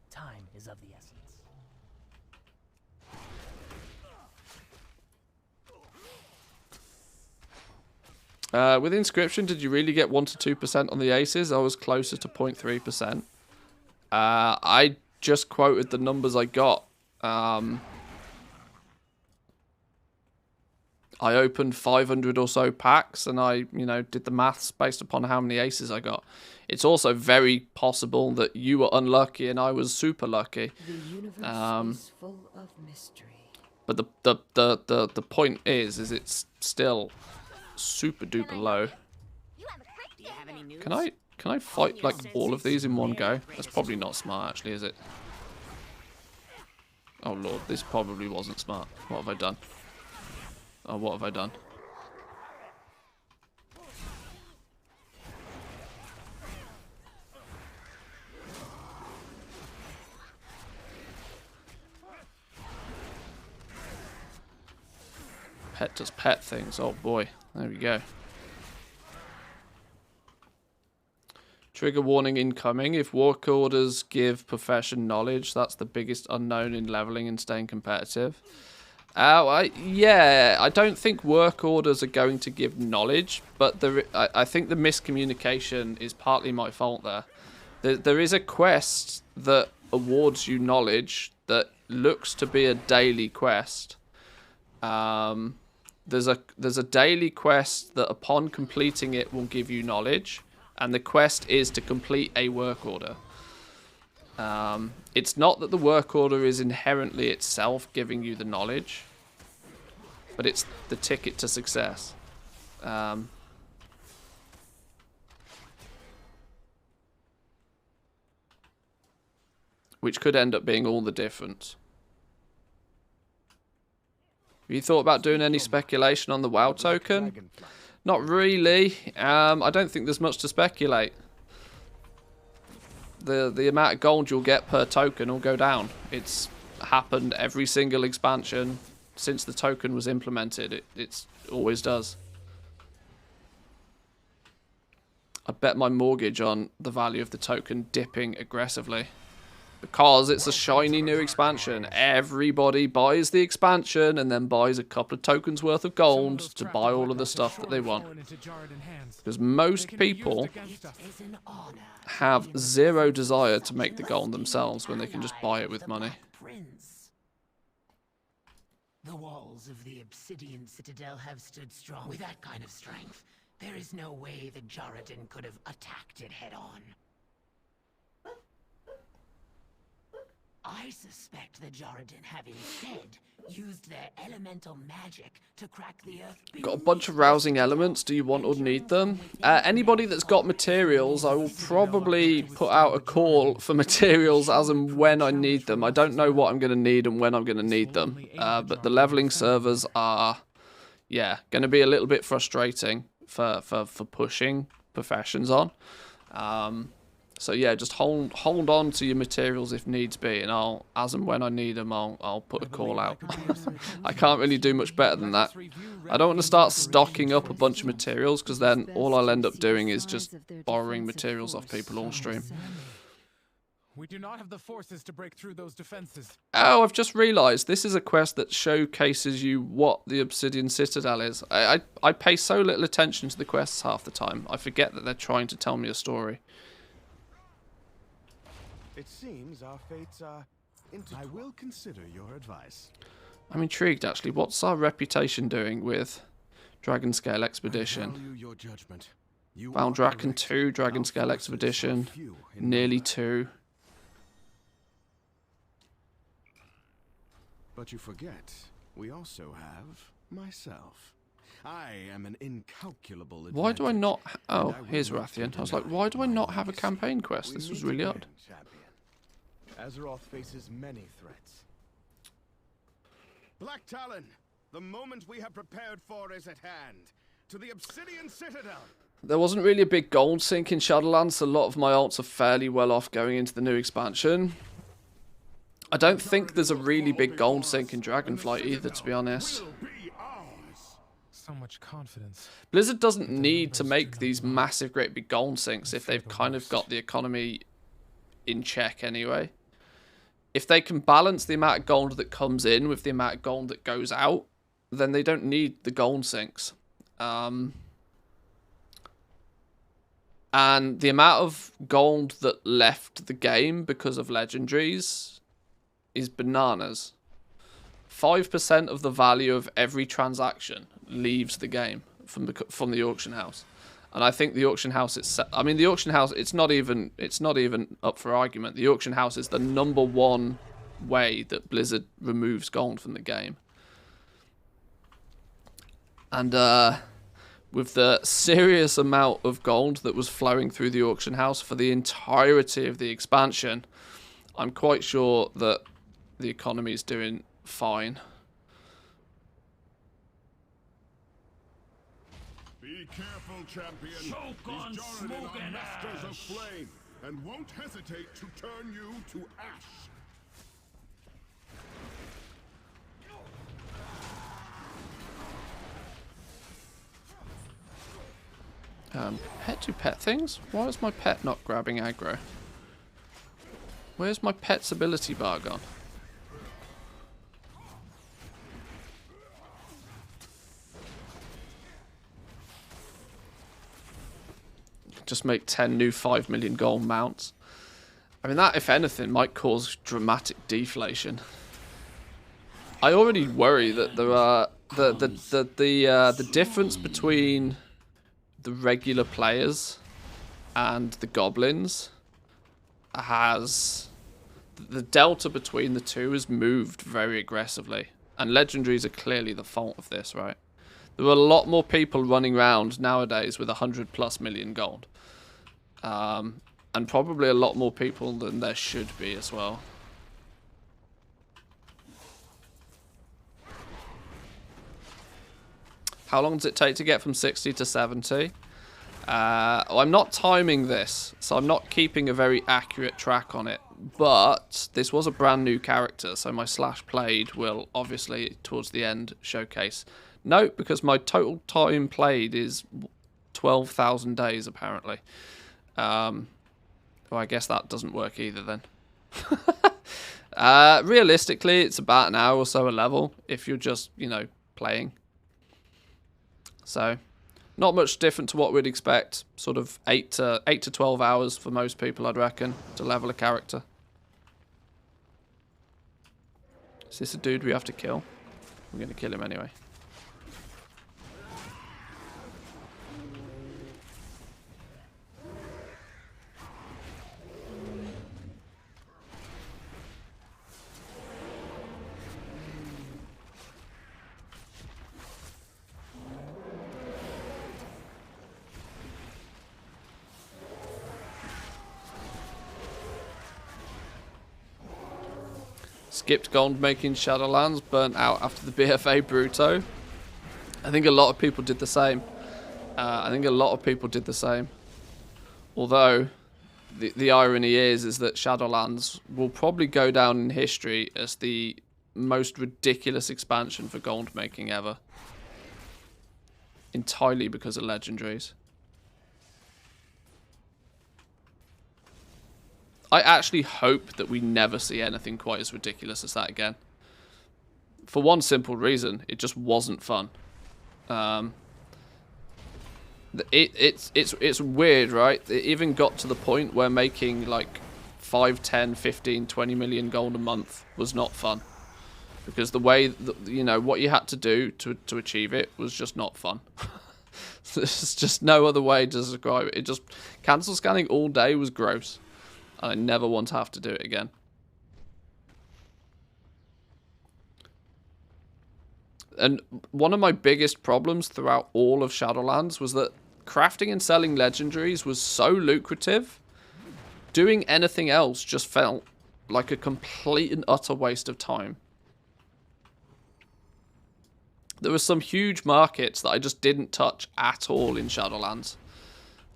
S14: Time is of the essence.
S1: With Inscription, did you really get 1 to 2% on the aces? I was closer to 0.3%. I just quoted the numbers I got. I opened 500 or so packs, and I, did the maths based upon how many aces I got. It's also very possible that you were unlucky and I was super lucky.
S5: The universe is full of mystery.
S1: But the point is it's still super duper low. Can I fight like all of these in one go? That's probably not smart, actually, is it? Oh lord, this probably wasn't smart. What have I done? Oh, what have I done? Pet does pet things. Oh boy, there we go. Trigger warning incoming. If work orders give profession knowledge, that's the biggest unknown in leveling and staying competitive. Yeah, I don't think work orders are going to give knowledge, but I think the miscommunication is partly my fault there. There is a quest that awards you knowledge that looks to be a daily quest. There's a daily quest that upon completing it will give you knowledge, and the quest is to complete a work order. It's not that the work order is inherently itself giving you the knowledge, but it's the ticket to success. Which could end up being all the difference. Have you thought about doing any speculation on the WoW token? Not really. I don't think there's much to speculate. The amount of gold you'll get per token will go down. It's happened every single expansion since the token was implemented. It always does. I bet my mortgage on the value of the token dipping aggressively. Because it's a shiny new expansion. Everybody buys the expansion and then buys a couple of tokens worth of gold to buy all of the stuff that they want. Because most people have zero desire to make the gold themselves when they can just buy it with money.
S14: The walls of the Obsidian Citadel have stood strong. With that kind of strength, there is no way the Jarradin could have attacked it head-on. I suspect the Jarradin have instead used their elemental magic to crack the earth.
S1: Got a bunch of rousing elements. Do you want or need them? Anybody that's got materials, I will probably put out a call for materials as and when I need them. I don't know what I'm going to need and when I'm going to need them. But the leveling servers are, yeah, going to be a little bit frustrating for pushing professions on. So yeah, just hold on to your materials if needs be, and I'll, as and when I need them, I'll put a call out. I can't really do much better than that. I don't want to start stocking up a bunch of materials, because then all I'll end up doing is just borrowing materials off people all stream.
S10: We do not have the forces to break through those defenses.
S1: Oh, I've just realised this is a quest that showcases you what the Obsidian Citadel is. I pay so little attention to the quests half the time. I forget that they're trying to tell me a story.
S2: It seems our fates are intertwined. I will consider your advice.
S1: I'm intrigued, actually. What's our reputation doing with Dragon Scale Expedition?
S2: I value your judgment.
S1: Bound Dragon 2, Dragon Scale Expedition, nearly 2.
S2: But you forget, we also have myself. I am an incalculable advantage.
S1: Why do I not... Oh, here's Rathian. I was like, why do I not have a campaign quest? This was really odd.
S2: Azeroth faces many threats. Black Talon, the moment we have prepared for is at hand. To the Obsidian Citadel.
S1: There wasn't really a big gold sink in Shadowlands, so a lot of my alts are fairly well off going into the new expansion. I don't think there's a really big gold sink in Dragonflight either, to be honest.
S10: So much confidence.
S1: Blizzard doesn't need to make these massive, great big gold sinks if they've kind of got the economy in check anyway. If they can balance the amount of gold that comes in with the amount of gold that goes out, then they don't need the gold sinks. And the amount of gold that left the game because of legendaries is bananas. 5% of the value of every transaction leaves the game from the auction house. And I think the auction house itself, I mean the auction house, it's not even up for argument. The auction house is the #1 way that Blizzard removes gold from the game. And with the serious amount of gold that was flowing through the auction house for the entirety of the expansion, I'm quite sure that the economy is doing fine.
S3: Be careful, champion.
S4: Choke on
S3: These Jordan
S4: smoke
S3: are
S4: and
S3: masters of
S4: ash.
S3: flame and won't hesitate to turn you to ash.
S1: Pet to pet things? Why is my pet not grabbing aggro? Where's my pet's ability bar gone? Just make 10 new 5 million gold mounts. I mean, that, if anything, might cause dramatic deflation. I already worry that there are the difference between the regular players and the goblins has the delta between the two has moved very aggressively, and legendaries are clearly the fault of this, right? There are a lot more people running around nowadays with 100+ million gold, and probably a lot more people than there should be as well. How long does it take to get from 60 to 70? I'm not timing this, so I'm not keeping a very accurate track on it. But this was a brand new character, so my slash played will obviously, towards the end, showcase. No, because my total time played is 12,000 days, apparently. Well, I guess that doesn't work either then. Realistically, it's about an hour or so a level, if you're just, you know, playing. So, not much different to what we'd expect. Sort of 8 to 12 hours for most people, I'd reckon, to level a character. Is this a dude we have to kill? We're going to kill him anyway. Skipped gold making Shadowlands, burnt out after the BFA Bruto. I think a lot of people did the same. Although, the irony is that Shadowlands will probably go down in history as the most ridiculous expansion for gold making ever. Entirely because of legendaries. I actually hope that we never see anything quite as ridiculous as that again. For one simple reason, it just wasn't fun. It's weird, right? It even got to the point where making like 5, 10, 15, 20 million gold a month was not fun. Because the way, you know, what you had to do to achieve it was just not fun. There's just no other way to describe it. It just, cancel scanning all day was gross. I never want to have to do it again. And one of my biggest problems throughout all of Shadowlands was that crafting and selling legendaries was so lucrative, doing anything else just felt like a complete and utter waste of time. There were some huge markets that I just didn't touch at all in Shadowlands.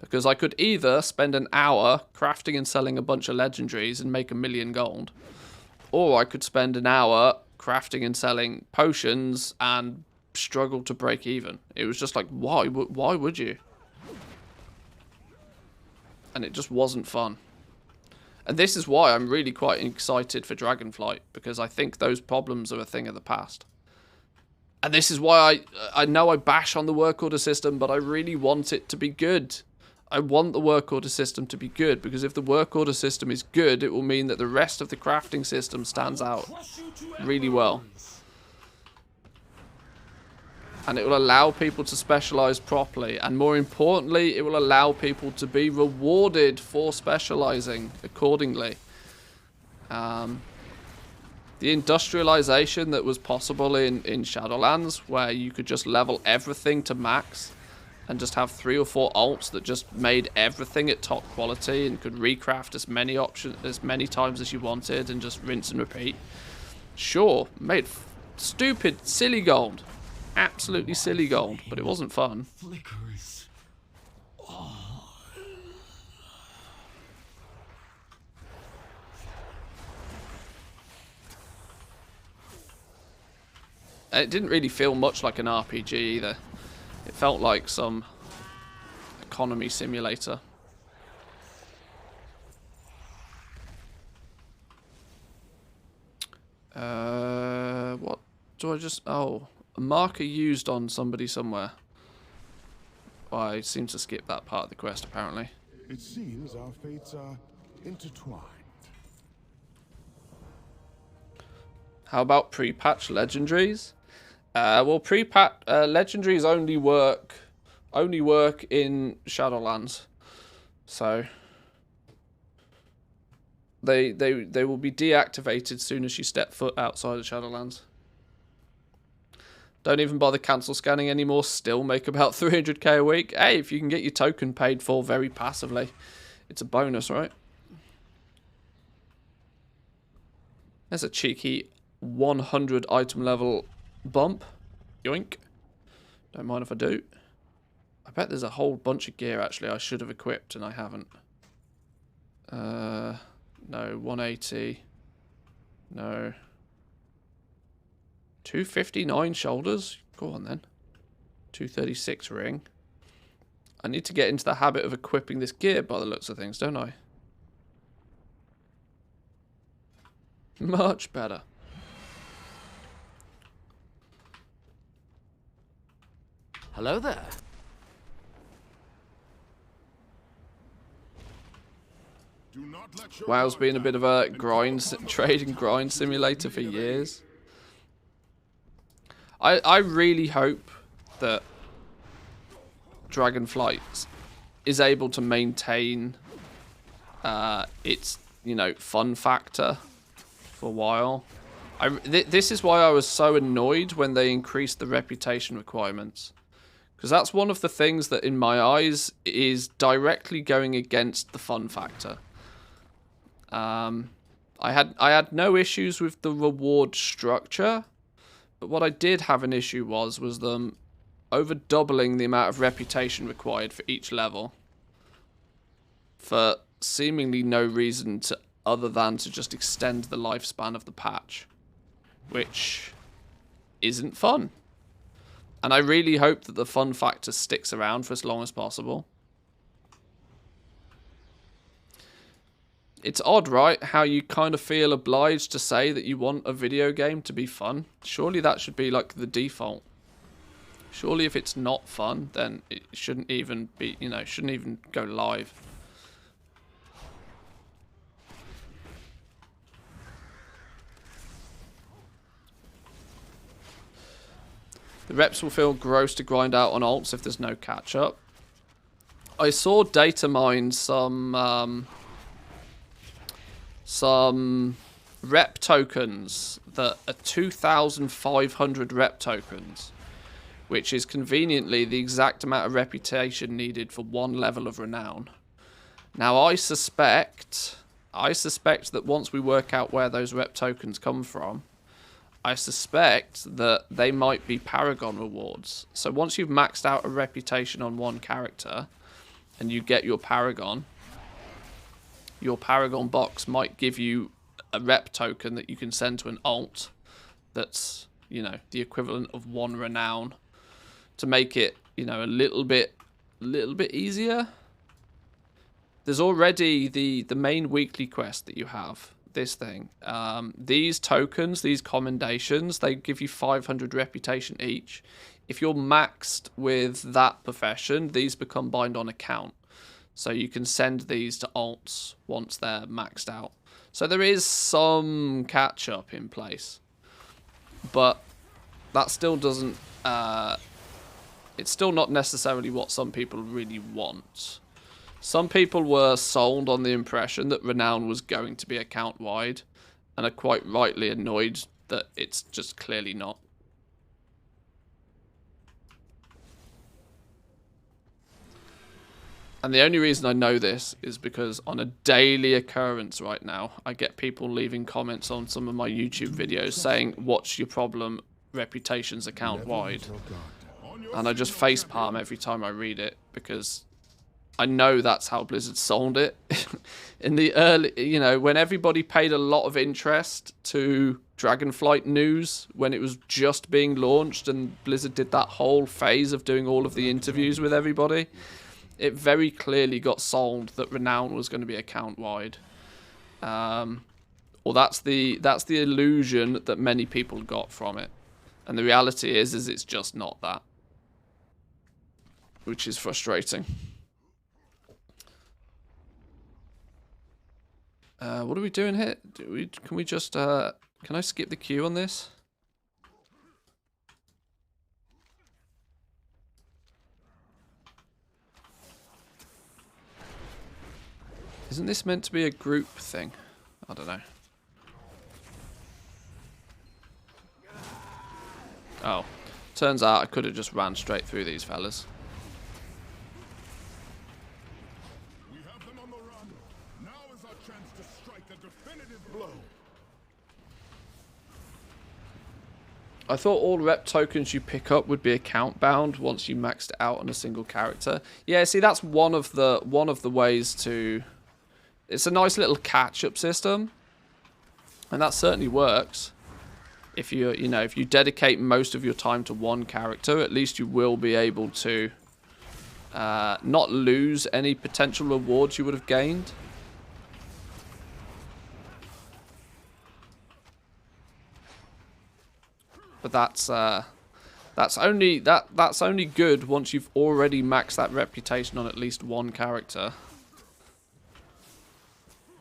S1: Because I could either spend an hour crafting and selling a bunch of legendaries and make 1 million gold, or I could spend an hour crafting and selling potions and struggle to break even. It was just like, why would you? And it just wasn't fun. And this is why I'm really quite excited for Dragonflight, because I think those problems are a thing of the past. And this is why I know I bash on the work order system, but I really want it to be good. I want the work order system to be good, because if the work order system is good, it will mean that the rest of the crafting system stands out really well. And it will allow people to specialize properly. And more importantly, it will allow people to be rewarded for specializing accordingly. The industrialization that was possible in Shadowlands, where you could just level everything to max and just have 3 or 4 alts that just made everything at top quality and could recraft as many times as you wanted and just rinse and repeat. Sure, made stupid, silly gold. Absolutely silly gold, but it wasn't fun. It didn't really feel much like an RPG either. It felt like some economy simulator. What do I just... Oh, a marker used on somebody somewhere. Well, I seem to skip that part of the quest, apparently.
S3: It seems our fates are intertwined.
S1: How about pre-patch legendaries? Well, pre-patch legendaries only work in Shadowlands, so they will be deactivated soon as you step foot outside of Shadowlands. Don't even bother cancel scanning anymore. Still make about 300k a week. Hey, if you can get your token paid for very passively, it's a bonus, right? There's a cheeky 100 item level bump. Yoink. Don't mind if I do. I bet there's a whole bunch of gear actually I should have equipped and I haven't. No, 180. No. 259 shoulders. Go on then. 236 ring. I need to get into the habit of equipping this gear by the looks of things, don't I? Much better.
S15: Hello there.
S1: WoW's been a bit of a trade and grind simulator for years. I really hope that Dragonflight is able to maintain its, fun factor for a while. This is why I was so annoyed when they increased the reputation requirements. Because that's one of the things that, in my eyes, is directly going against the fun factor. I had no issues with the reward structure, but what I did have an issue was them over doubling the amount of reputation required for each level, for seemingly no reason other than to just extend the lifespan of the patch, which isn't fun. And I really hope that the fun factor sticks around for as long as possible. It's odd, right? How you kind of feel obliged to say that you want a video game to be fun. Surely that should be like the default. Surely if it's not fun, then it shouldn't even be, shouldn't even go live. The reps will feel gross to grind out on alts if there's no catch-up. I saw data mine some rep tokens that are 2,500 rep tokens, which is conveniently the exact amount of reputation needed for one level of renown. Now, I suspect that once we work out where those rep tokens come from, I suspect that they might be Paragon rewards. So once you've maxed out a reputation on one character and you get your Paragon box might give you a rep token that you can send to an alt that's, the equivalent of 1 renown to make it, a little bit easier. There's already the main weekly quest that you have. This thing. These tokens, these commendations, they give you 500 reputation each. If you're maxed with that profession, these become bind on account. So you can send these to alts once they're maxed out. So there is some catch-up in place. But that still doesn't... it's still not necessarily what some people really want. Some people were sold on the impression that Renown was going to be account-wide, and are quite rightly annoyed that it's just clearly not. And the only reason I know this is because on a daily occurrence right now, I get people leaving comments on some of my YouTube videos saying, "What's your problem? Reputation's account-wide." And I just facepalm every time I read it, because I know that's how Blizzard sold it. In the early, you know, when everybody paid a lot of interest to Dragonflight news, when it was just being launched, and Blizzard did that whole phase of doing all of the interviews with everybody, it very clearly got sold that Renown was going to be account-wide. Or that's the illusion that many people got from it. And the reality is it's just not that. Which is frustrating. What are we doing here? Can we just... can I skip the queue on this? Isn't this meant to be a group thing? I don't know. Oh. Turns out I could have just ran straight through these fellas.
S3: We have them on the run. Now is our chance to strike a definitive blow.
S1: I thought all rep tokens you pick up would be account bound once you maxed it out on a single character. Yeah, see, that's one of the ways to... It's a nice little catch-up system, and that certainly works. If if you dedicate most of your time to one character, at least you will be able to not lose any potential rewards you would have gained. But that's only good once you've already maxed that reputation on at least one character.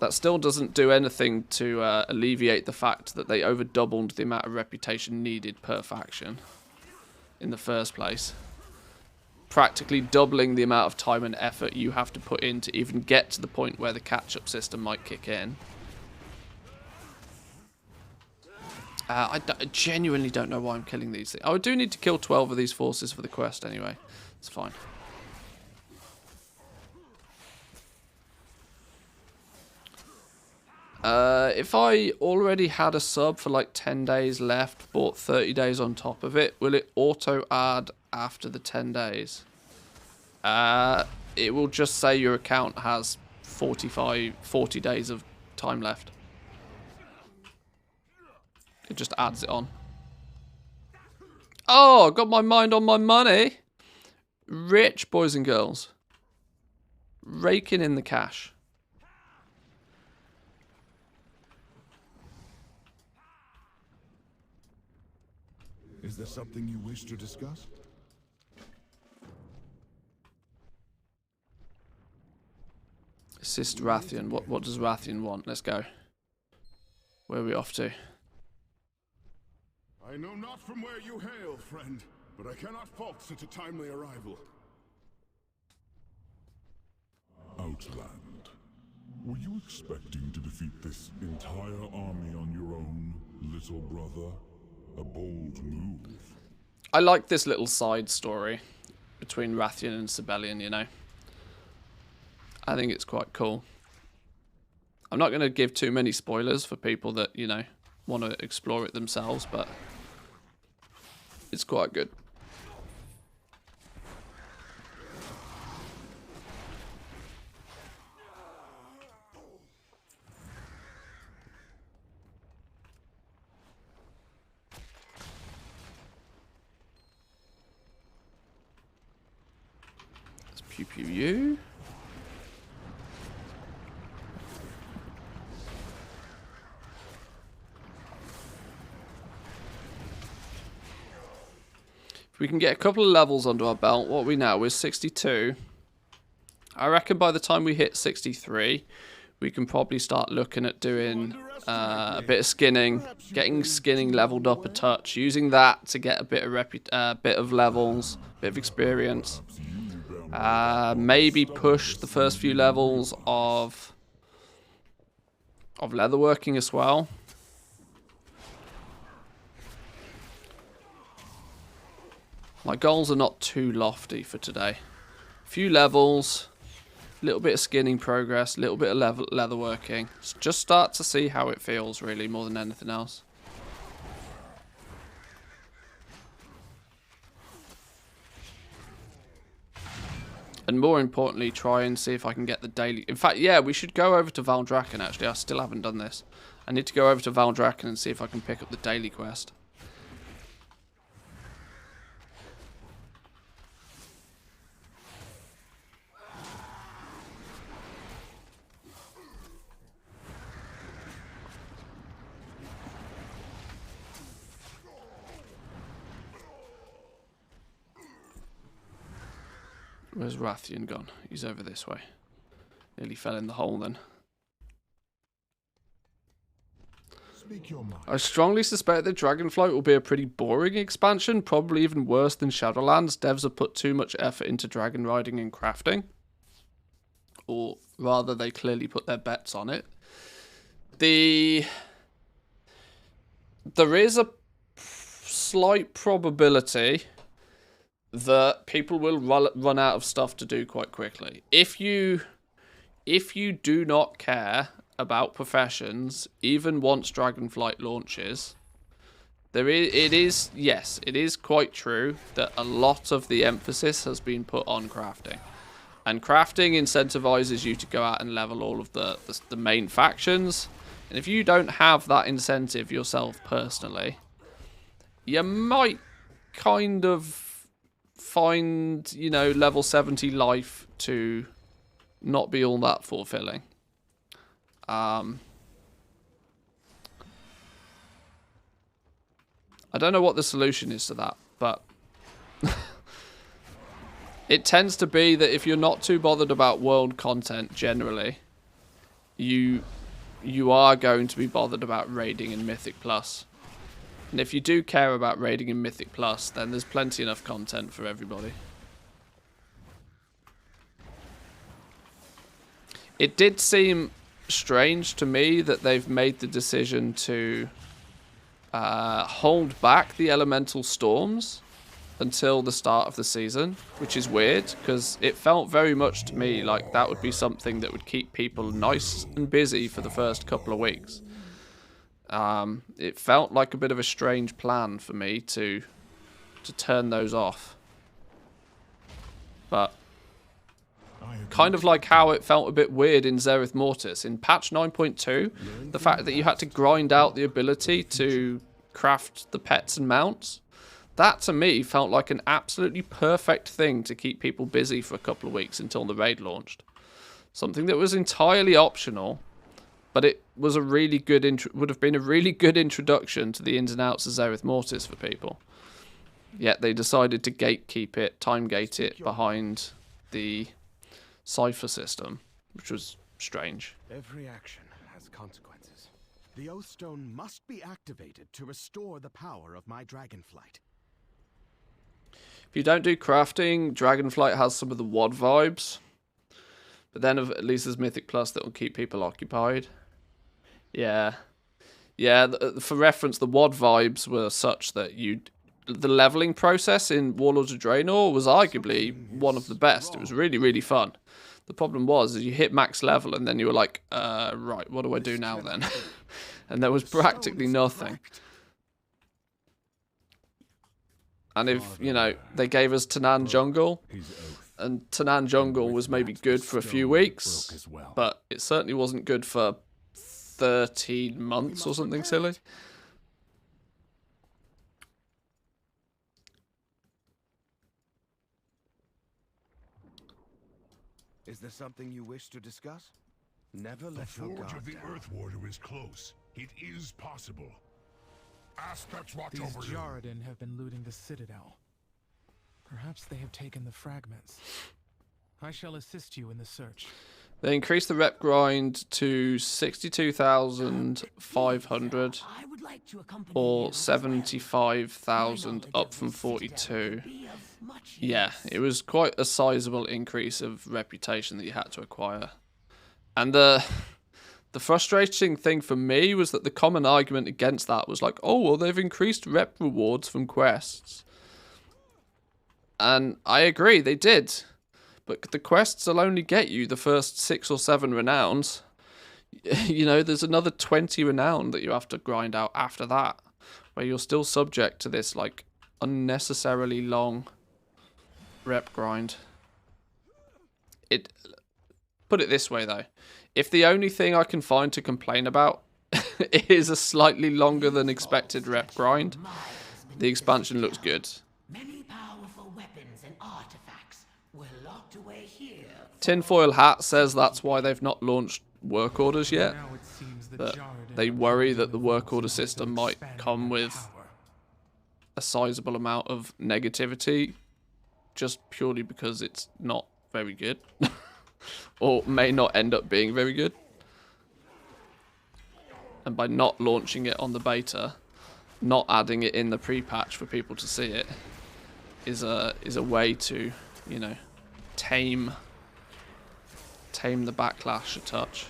S1: That still doesn't do anything to alleviate the fact that they over doubled the amount of reputation needed per faction in the first place. Practically doubling the amount of time and effort you have to put in to even get to the point where the catch-up system might kick in. I genuinely don't know why I'm killing these things. I do need to kill 12 of these forces for the quest anyway. It's fine. If I already had a sub for like 10 days left, bought 30 days on top of it, will it auto add after the 10 days? It will just say your account has 40 days of time left. It just adds it on. Oh, got my mind on my money. Rich, boys and girls. Raking in the cash.
S3: Is there something you wish to discuss?
S1: Assist Rathian. What does Rathian want? Let's go. Where are we off to?
S3: I know not from where you hail, friend, but I cannot fault such a timely arrival.
S16: Outland. Were you expecting to defeat this entire army on your own, little brother? A bold move.
S1: I like this little side story between Rathian and Sibelian, you know. I think it's quite cool. I'm not going to give too many spoilers for people that, you know, want to explore it themselves, but it's quite good. Let's pew pew you. If we can get a couple of levels under our belt, what are we now? We're 62. I reckon by the time we hit 63, we can probably start looking at doing a bit of skinning, getting skinning leveled up a touch, using that to get a bit of levels, bit of experience. Maybe push the first few levels of leatherworking as well. My goals are not too lofty for today. A few levels, a little bit of skinning progress, a little bit of leatherworking. Just start to see how it feels, really, more than anything else. And more importantly, try and see if I can get the daily... In fact, yeah, we should go over to Valdrakken, actually. I still haven't done this. I need to go over to Valdrakken and see if I can pick up the daily quest. Where's Rathian gone? He's over this way. Nearly fell in the hole then. I strongly suspect that Dragonflight will be a pretty boring expansion, probably even worse than Shadowlands. Devs have put too much effort into dragon riding and crafting. Or rather, they clearly put their bets on it. There is a slight probability that people will run out of stuff to do quite quickly. If you do not care about professions, even once Dragonflight launches, it is quite true that a lot of the emphasis has been put on crafting. And crafting incentivizes you to go out and level all of the main factions. And if you don't have that incentive yourself personally, you might kind of find, you know, level 70 life to not be all that fulfilling. I don't know what the solution is to that, but it tends to be that if you're not too bothered about world content generally, you are going to be bothered about raiding in Mythic Plus. And if you do care about raiding in Mythic Plus, then there's plenty enough content for everybody. It did seem strange to me that they've made the decision to hold back the elemental storms until the start of the season, which is weird, because it felt very much to me like that would be something that would keep people nice and busy for the first couple of weeks. It felt like a bit of a strange plan for me to turn those off. But kind of like how it felt a bit weird in Zereth Mortis. In patch 9.2, the fact that you had to grind out the ability to craft the pets and mounts, that to me felt like an absolutely perfect thing to keep people busy for a couple of weeks until the raid launched. Something that was entirely optional, but it was a really good would have been a really good introduction to the ins and outs of Zereth Mortis for people. Yet they decided to gatekeep it, time gate it behind the cipher system, which was strange.
S2: Every action has consequences. The Oathstone must be activated to restore the power of my Dragonflight.
S1: If you don't do crafting, Dragonflight has some of the WoD vibes. But then at least there's Mythic Plus that will keep people occupied. Yeah. Yeah, for reference, the WoD vibes were such that the leveling process in Warlords of Draenor was arguably one of the best. It was really, really fun. The problem was, is you hit max level and then you were like, right, what do I do now then? And there was practically nothing. And if, you know, they gave us Tanan Jungle, and Tanan Jungle was maybe good for a few weeks, but it certainly wasn't good for 13 months or something silly.
S2: Is there something you wish to discuss? Never let
S3: The
S2: your
S3: forge
S2: guard
S3: of the
S2: down.
S3: Earth Warder is close. It is possible. Aspects watch
S10: These
S3: over you.
S10: Jaredin have been looting the Citadel. Perhaps they have taken the fragments. I shall assist you in the search.
S1: They increased the rep grind to 62,500 or 75,000 up from 42. Yeah, it was quite a sizable increase of reputation that you had to acquire. And the frustrating thing for me was that the common argument against that was like, oh, well, they've increased rep rewards from quests. And I agree, they did. But the quests will only get you the first 6 or 7 renowns. You know, there's another 20 renown that you have to grind out after that, where you're still subject to this, like, unnecessarily long rep grind. Put it this way, though. If the only thing I can find to complain about is a slightly longer than expected rep grind, the expansion looks good. Tinfoil Hat says that's why they've not launched work orders yet. That they worry that the work order system might come with a sizable amount of negativity just purely because it's not very good. Or may not end up being very good. And by not launching it on the beta, not adding it in the pre-patch for people to see it, is a way to, you know, tame the backlash a touch.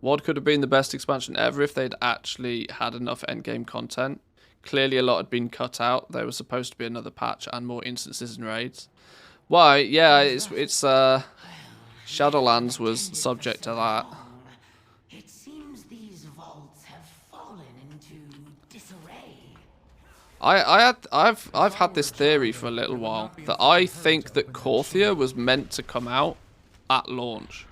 S1: WoD could have been the best expansion ever if they'd actually had enough endgame content. Clearly a lot had been cut out. There was supposed to be another patch and more instances and raids. Why? Yeah, it's Shadowlands was subject to that. I've had this theory for a little while that I think that Korthia was meant to come out at launch.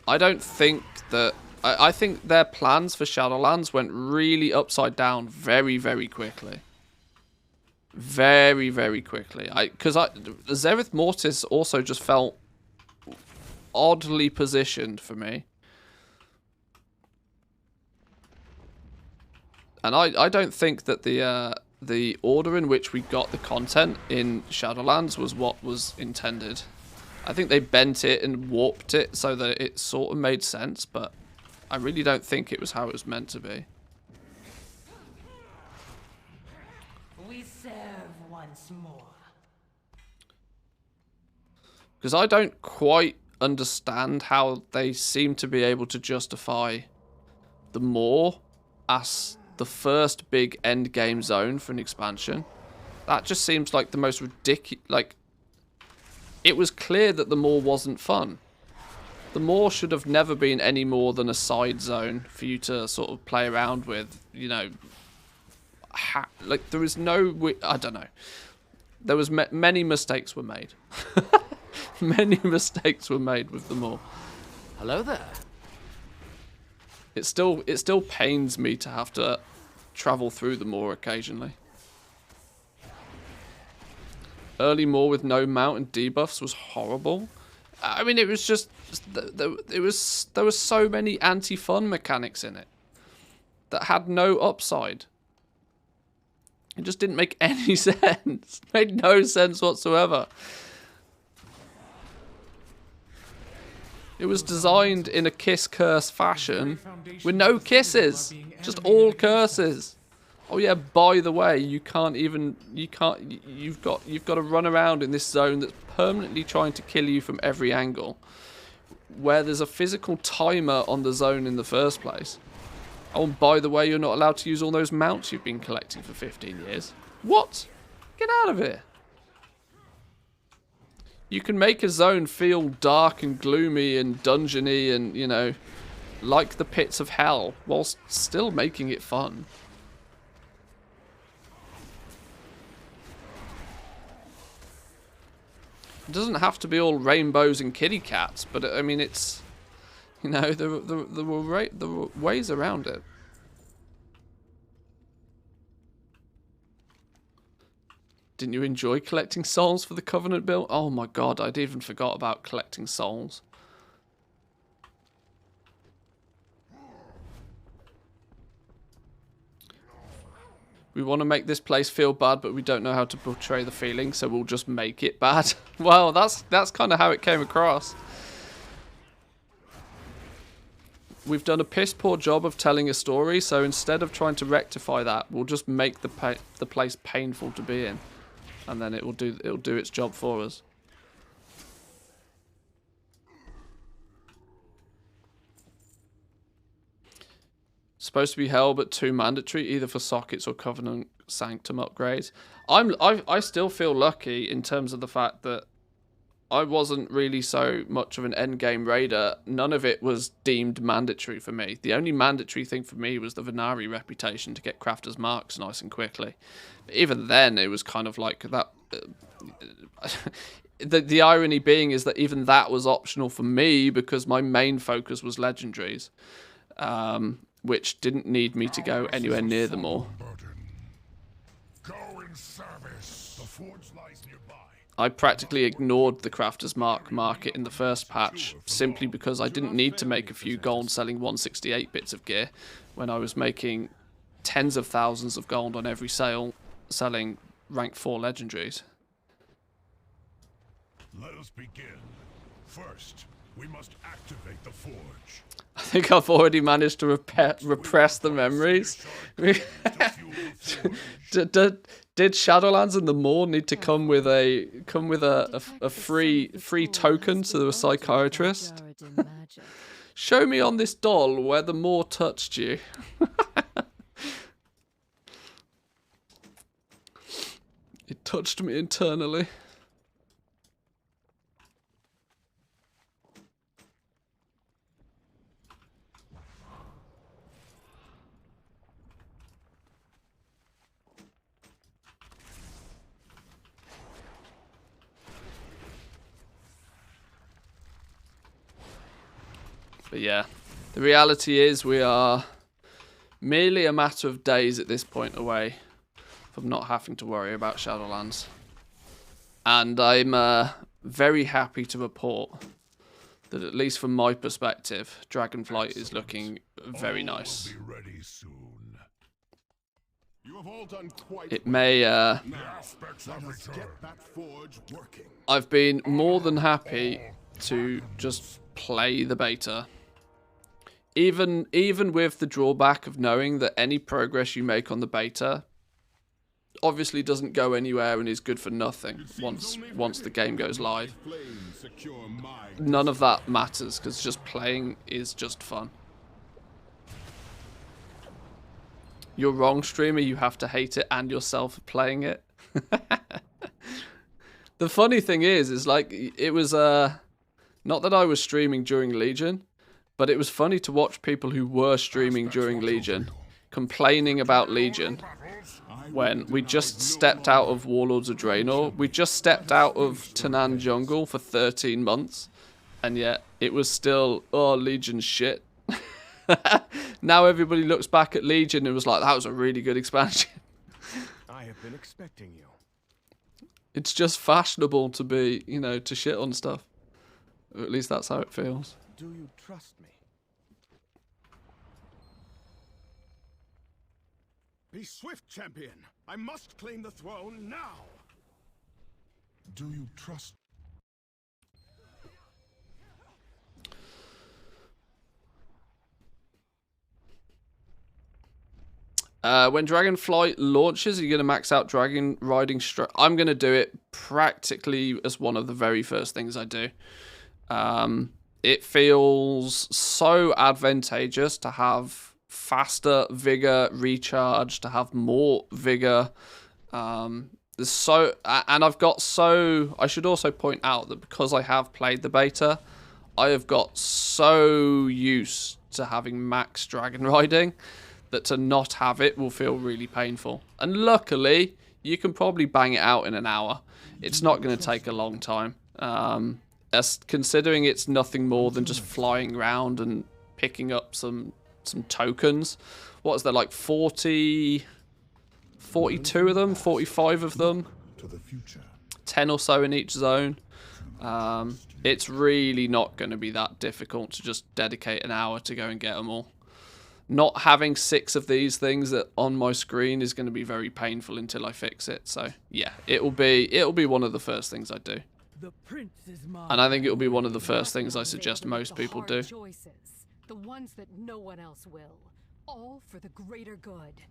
S1: I don't think that... I think their plans for Shadowlands went really upside down very, very quickly. Very, very quickly. Because Zereth Mortis also just felt oddly positioned for me. And I don't think that the order in which we got the content in Shadowlands was what was intended. I think they bent it and warped it so that it sort of made sense, but I really don't think it was how it was meant to be.
S14: We serve once more.
S1: Because I don't quite understand how they seem to be able to justify the Maw as the first big end game zone for an expansion. That just seems like the most ridiculous. Like, it was clear that the Maw wasn't fun. The Maw should have never been any more than a side zone for you to sort of play around with. You know, like there was no. I don't know. There was many mistakes were made. Many mistakes were made with the Maw.
S15: Hello there.
S1: It still pains me to have to travel through the Maw occasionally. Early Maw with no mount and debuffs was horrible. I mean, it was just there was so many anti-fun mechanics in it that had no upside. It just didn't make any sense. It made no sense whatsoever. It was designed in a kiss curse fashion with no kisses, just all curses. Oh yeah, by the way, you've got to run around in this zone that's permanently trying to kill you from every angle, where there's a physical timer on the zone in the first place. Oh, and by the way, you're not allowed to use all those mounts you've been collecting for 15 years. What? Get out of here. You can make a zone feel dark and gloomy and dungeony and, you know, like the pits of hell, whilst still making it fun. It doesn't have to be all rainbows and kitty cats, but I mean, it's, you know, there were ways around it. Didn't you enjoy collecting souls for the Covenant build? Oh my god, I'd even forgot about collecting souls. We want to make this place feel bad, but we don't know how to portray the feeling, so we'll just make it bad. Well, that's kind of how it came across. We've done a piss poor job of telling a story, so instead of trying to rectify that, we'll just make the place painful to be in, and then it'll do its job for us. Supposed to be hell, but 2 mandatory, either for sockets or Covenant Sanctum upgrades. I still feel lucky in terms of the fact that I wasn't really so much of an endgame raider. None of it was deemed mandatory for me. The only mandatory thing for me was the Venari reputation to get Crafter's Marks nice and quickly. But even then, it was kind of like that. The irony being is that even that was optional for me because my main focus was legendaries. Which didn't need me to go anywhere near them all.
S3: Go in service. The forge lies nearby.
S1: I practically ignored the Crafter's market in the first patch, simply because I didn't need to make a few gold selling 168 bits of gear, when I was making tens of thousands of gold on every sale, selling rank 4 legendaries.
S3: Let us begin. First, we must activate the forge.
S1: I think I've already managed to repress the memories. Did Shadowlands and the Maw need to come with a free token to a psychiatrist? Show me on this doll where the Maw touched you. It touched me internally. But yeah, the reality is we are merely a matter of days at this point away from not having to worry about Shadowlands. And I'm very happy to report that, at least from my perspective, Dragonflight is looking very nice. It may... I've been more than happy to just play the beta. Even with the drawback of knowing that any progress you make on the beta obviously doesn't go anywhere and is good for nothing once the game goes live. None of that matters because just playing is just fun. You're wrong, streamer. You have to hate it and yourself for playing it. The funny thing is like it was not that I was streaming during Legion, but it was funny to watch people who were streaming during Legion complaining about Legion when we just stepped out of Warlords of Draenor. We just stepped out of Tanan Jungle for 13 months, and yet it was still, oh, Legion's shit. Now everybody looks back at Legion and was like, that was a really good expansion.
S2: I have been expecting you.
S1: It's just fashionable to be, you know, to shit on stuff. Or at least that's how it feels.
S2: Do you trust me? Be swift, champion. I must claim the throne now.
S16: Do you trust?
S1: When Dragonflight launches, are you going to max out dragon riding? I'm going to do it practically as one of the very first things I do. It feels so advantageous to have faster vigor recharge, to have more vigor. There's so, and I've got so. I should also point out that because I have played the beta, I have got so used to having max dragon riding that to not have it will feel really painful. And luckily, you can probably bang it out in an hour. It's not going to take a long time. As considering it's nothing more than just flying around and picking up some tokens. What is there, like 42 of them, 45 of them, 10 or so in each zone. It's really not going to be that difficult to just dedicate an hour to go and get them all. not having 6 of these things on my screen is going to be very painful until I fix it. So yeah, it'll be one of the first things I do. And I think it'll be one of the first things I suggest most people do.
S17: Choices, the ones that no one else will, all for the greater good.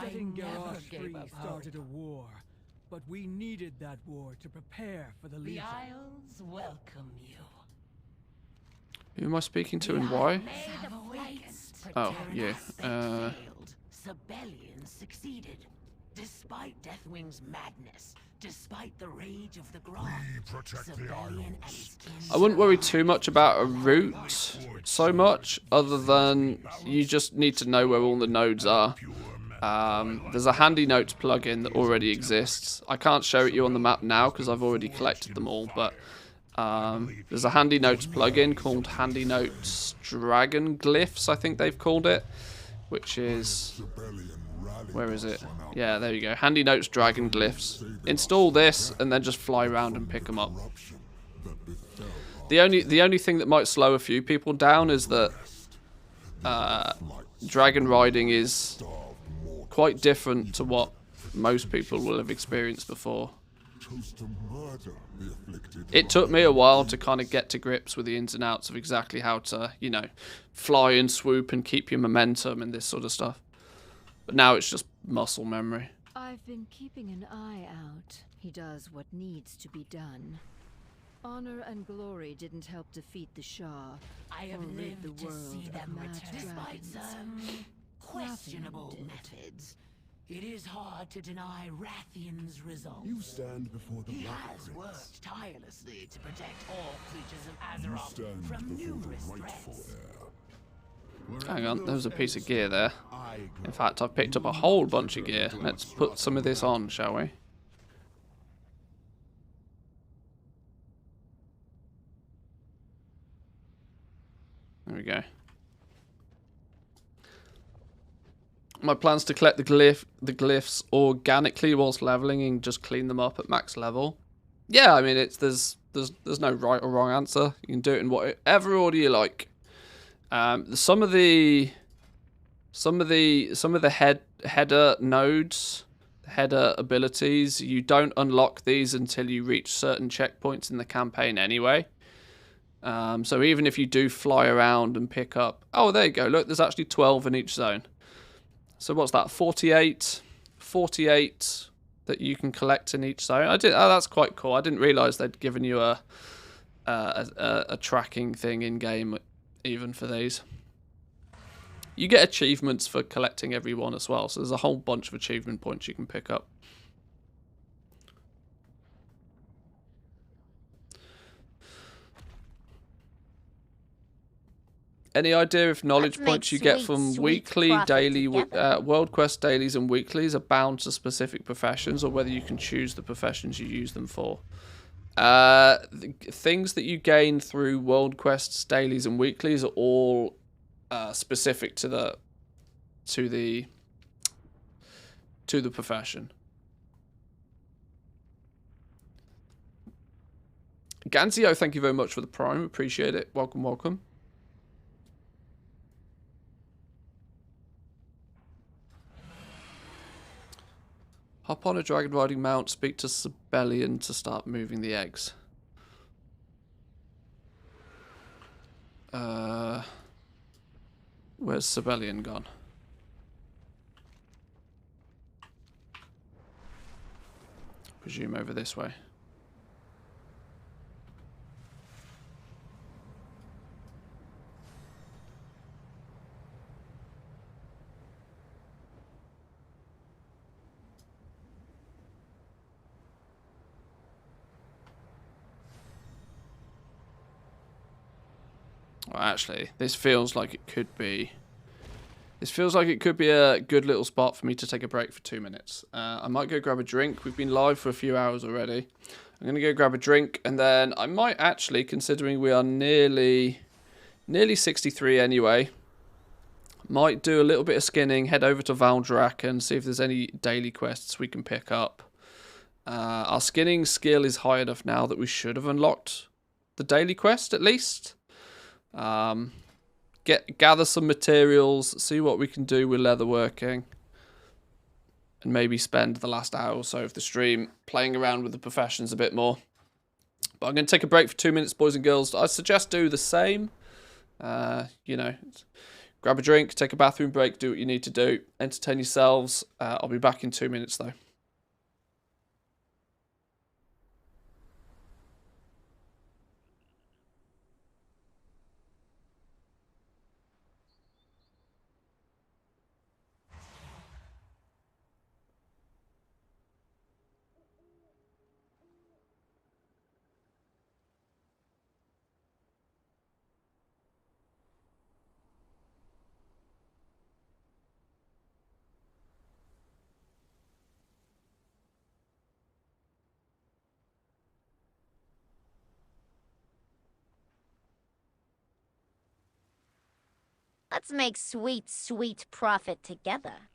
S18: Setting Garrosh free started a war, but we needed that war to prepare for the Legion.
S14: The Isles welcome you.
S1: Who am I speaking to and why? Oh, yeah.
S14: Sibelian succeeded. Despite Deathwing's madness, despite the rage of the Grog,
S1: I wouldn't worry too much about a route so much, other than you just need to know where all the nodes are. There's a handy notes plugin that already exists. I can't show it you on the map now because I've already collected them all, but there's a handy notes plugin called Handy Notes Dragonglyphs, I think they've called it, which is, where is it? Yeah, there you go. Handy Notes Dragonglyphs. Install this and then just fly around and pick them up. The only thing that might slow a few people down is that dragon riding is quite different to what most people will have experienced before. It took me a while to kind of get to grips with the ins and outs of exactly how to, you know, fly and swoop and keep your momentum and this sort of stuff. But now it's just muscle memory.
S19: I've been keeping an eye out. He does what needs to be done. Honor and glory didn't help defeat the Shah.
S14: I have lived to see them return. Despite some questionable methods, it is hard to deny Rathian's results.
S2: You stand before the
S14: He
S2: Black
S14: has
S2: Prince.
S14: worked tirelessly to protect all creatures of Azeroth from numerous threats.
S1: Hang on, there was a piece of gear there. In fact, I've picked up a whole bunch of gear. Let's put some of this on, shall we? There we go. My plan's to collect the glyphs organically whilst leveling and just clean them up at max level. Yeah, I mean there's no right or wrong answer. You can do it in whatever order you like. Some of the header nodes, header abilities, you don't unlock these until you reach certain checkpoints in the campaign anyway. So even if you do fly around and pick up, oh there you go, look, there's actually 12 in each zone. So what's that? 48 that you can collect in each zone. Oh, that's quite cool. I didn't realise they'd given you a tracking thing in game even for these. You get achievements for collecting every one as well. So there's a whole bunch of achievement points you can pick up. Any idea if knowledge points you get from weekly, daily, World Quest dailies and weeklies are bound to specific professions, or whether you can choose the professions you use them for? Things that you gain through World Quests dailies and weeklies are all specific to the profession. Ganzio, thank you very much for the Prime. Appreciate it. Welcome, welcome. Hop on a dragon riding mount, speak to Sibelian to start moving the eggs. Where's Sibelian gone? Presume over this way. Well, actually, this feels like it could be. This feels like it could be a good little spot for me to take a break for 2 minutes. I might go grab a drink. We've been live for a few hours already. I'm going to go grab a drink, and then I might actually, considering we are nearly 63 anyway, might do a little bit of skinning, head over to Valdrak and see if there's any daily quests we can pick up. Our skinning skill is high enough now that we should have unlocked the daily quest at least. gather some materials, see what we can do with leatherworking, and maybe spend the last hour or so of the stream playing around with the professions a bit more. But I'm going to take a break for 2 minutes, boys and girls. I suggest do the same. You know, grab a drink, take a bathroom break, do what you need to do, entertain yourselves. I'll be back in 2 minutes though.
S7: Let's make sweet, sweet profit together.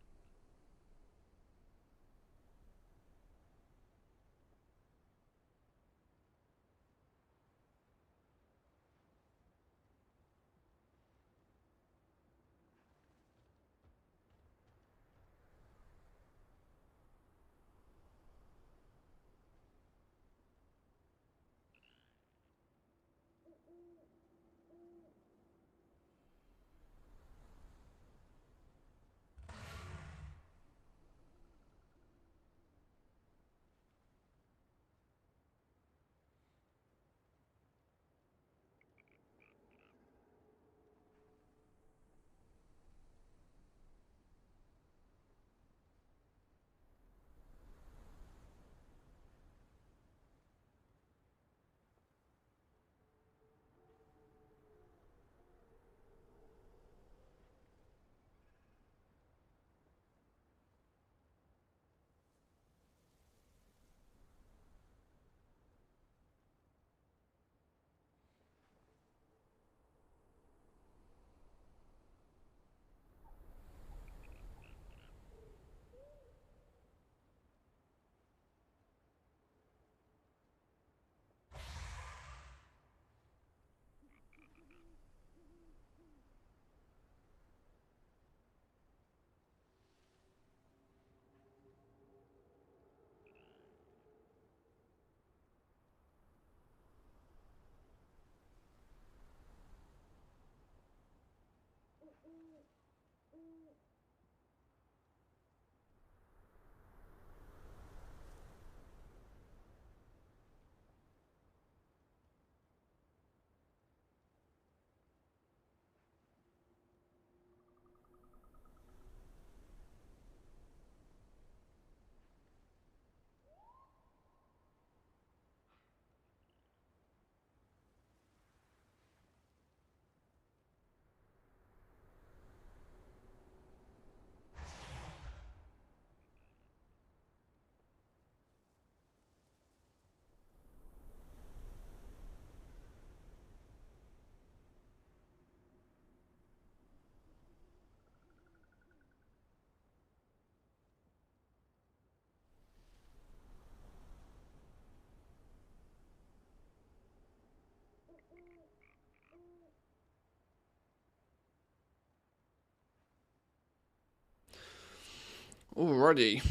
S7: Alrighty.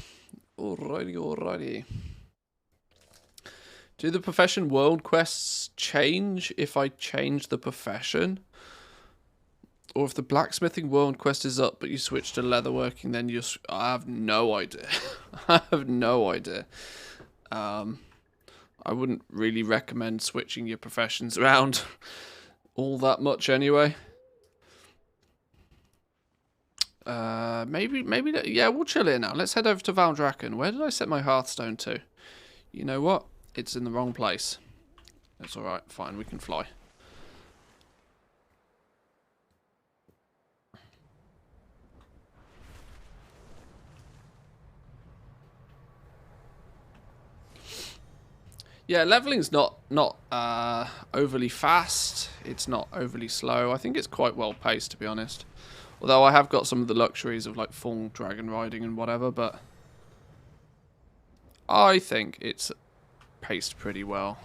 S7: Alrighty. Do the profession world quests change if I change the profession? Or if the blacksmithing world quest is up but you switch to leatherworking, then you... I have no idea. I have no idea. I wouldn't really recommend switching your professions around all that much anyway. Maybe, yeah, we'll chill here now. Let's head over to Valdrakken. Where did I set my Hearthstone to? You know what? It's in the wrong place. That's alright, fine, we can fly. Yeah, leveling's not overly fast. It's not overly slow. I think it's quite well paced, to be honest. Although I have got some of the luxuries of like full dragon riding and whatever, but I think it's paced pretty well.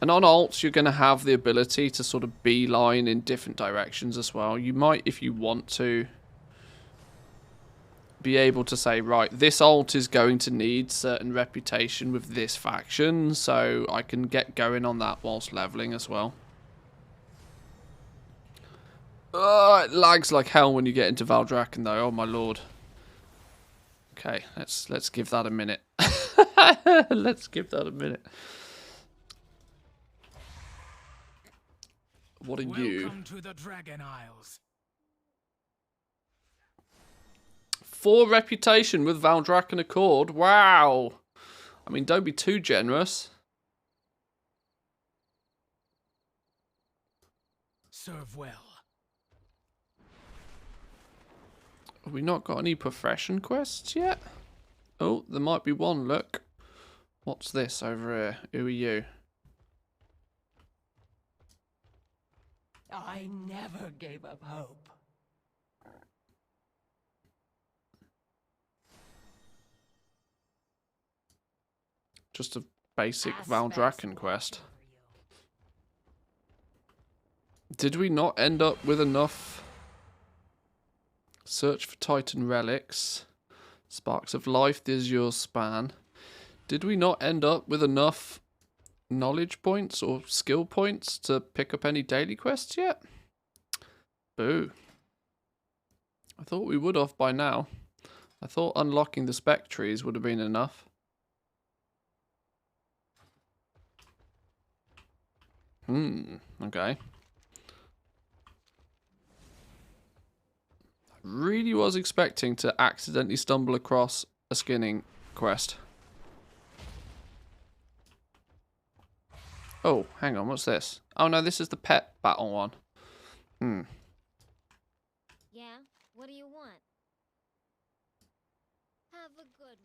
S1: And on alts, you're going to have the ability to sort of beeline in different directions as well. You might, if you want to, be able to say, right, this alt is going to need certain reputation with this faction, so I can get going on that whilst leveling as well. It lags like hell when you get into Valdrakken, though. Oh my lord. Okay, let's give that a minute. Let's give that a minute. What are you?
S10: Welcome to the Dragon Isles.
S1: 4 reputation with Valdrakken Accord. Wow. I mean, don't be too generous.
S10: Serve well.
S1: Have we not got any profession quests yet? Oh, there might be one, look. What's this over here? Who are you?
S14: I never gave up hope.
S1: Just a basic Valdrakken quest. Did we not end up with enough? Search for Titan relics. Sparks of life, there's your span. Did we not end up with enough knowledge points or skill points to pick up any daily quests yet? Boo. I thought we would have by now. I thought unlocking the spec trees would have been enough. Okay. I really was expecting to accidentally stumble across a skinning quest. Oh, hang on, what's this? Oh no, this is the pet battle one.
S20: Yeah? What do you want? Have a good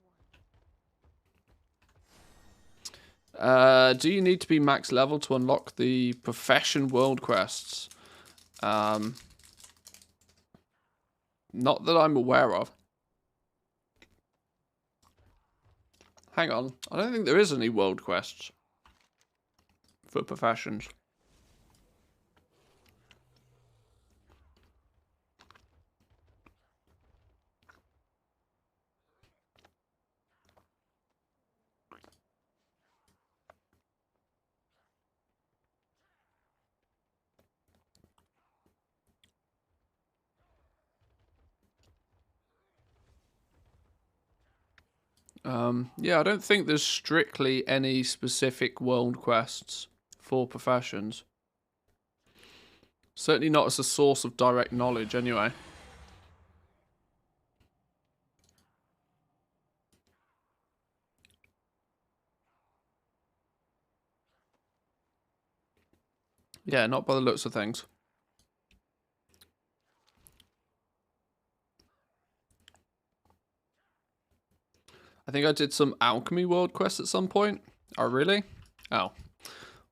S20: one.
S1: Do you need to be max level to unlock the profession world quests? Not that I'm aware of. Hang on, I don't think there is any world quests for professions. Yeah, I don't think there's strictly any specific world quests for professions. Certainly not as a source of direct knowledge, anyway. Yeah, not by the looks of things. I think I did some alchemy world quests at some point. Oh, really? Oh.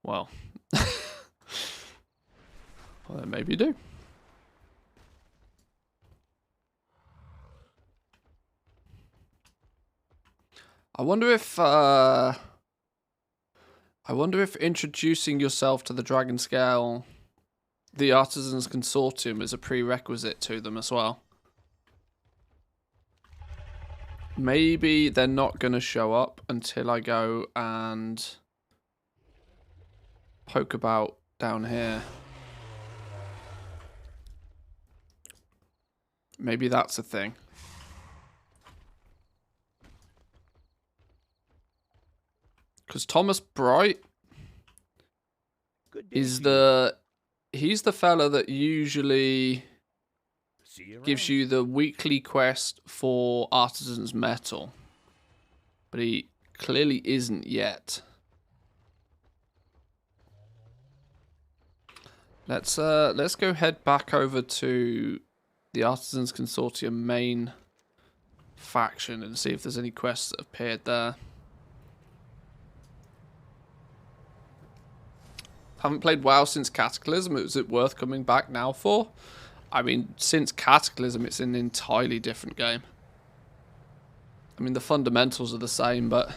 S1: Well. Well, then maybe you do. I wonder if introducing yourself to the Dragon Scale, the Artisans Consortium, is a prerequisite to them as well. Maybe they're not going to show up until I go and poke about down here. Maybe that's a thing. Because Thomas Bright is he's the fella that usually gives you the weekly quest for Artisan's Metal. But he clearly isn't yet. Let's go head back over to the Artisans Consortium main faction and see if there's any quests that appeared there. Haven't played WoW since Cataclysm. Is it worth coming back now for? I mean, since Cataclysm, it's an entirely different game. I mean, the fundamentals are the same, but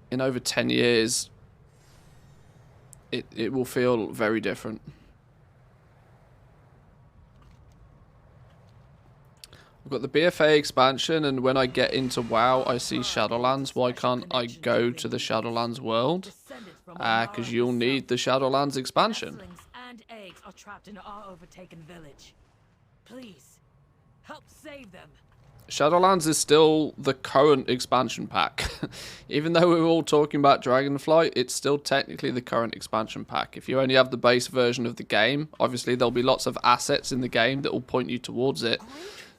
S1: in over 10 years, it will feel very different. I've got the BFA expansion, and when I get into WoW, I see Shadowlands. Why can't I go to the Shadowlands world? Because you'll need the Shadowlands expansion.
S14: And eggs are trapped in our overtaken village. Please, help save them.
S1: Shadowlands is still the current expansion pack. Even though we're all talking about Dragonflight, it's still technically the current expansion pack. If you only have the base version of the game, obviously there'll be lots of assets in the game that will point you towards it.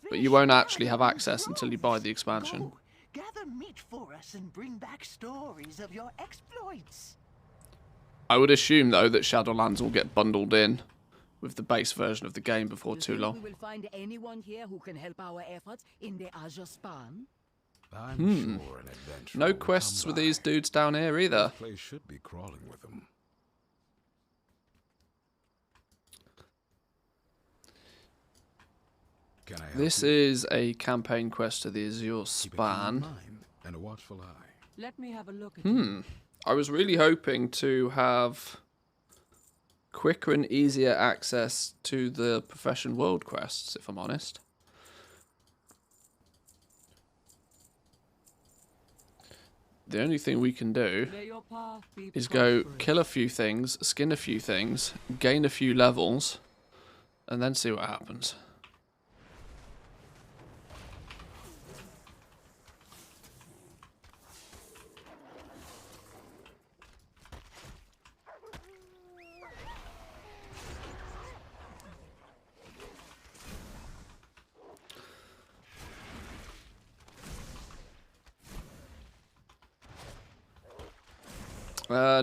S1: But you won't actually have access until you buy the expansion.
S6: Gather meat for us and bring back stories of your exploits.
S1: I would assume, though, that Shadowlands will get bundled in with the base version of the game before too long.
S14: We will find anyone here who can help our efforts in the Azure Span.
S2: I'm sure an adventurer
S1: No
S2: will
S1: quests
S2: come
S1: with
S2: by.
S1: these dudes down here either.
S2: This place should be crawling with them. Can I help
S1: This
S2: you?
S1: is a campaign quest to the Azure
S2: Keep a keen
S1: Span.
S2: mind and a watchful eye.
S14: Let me have a look at you.
S1: I was really hoping to have quicker and easier access to the Profession World quests, if I'm honest. The only thing we can do
S14: May your path be
S1: is go
S14: prosperous.
S1: kill a few things, skin a few things, gain a few levels, and then see what happens.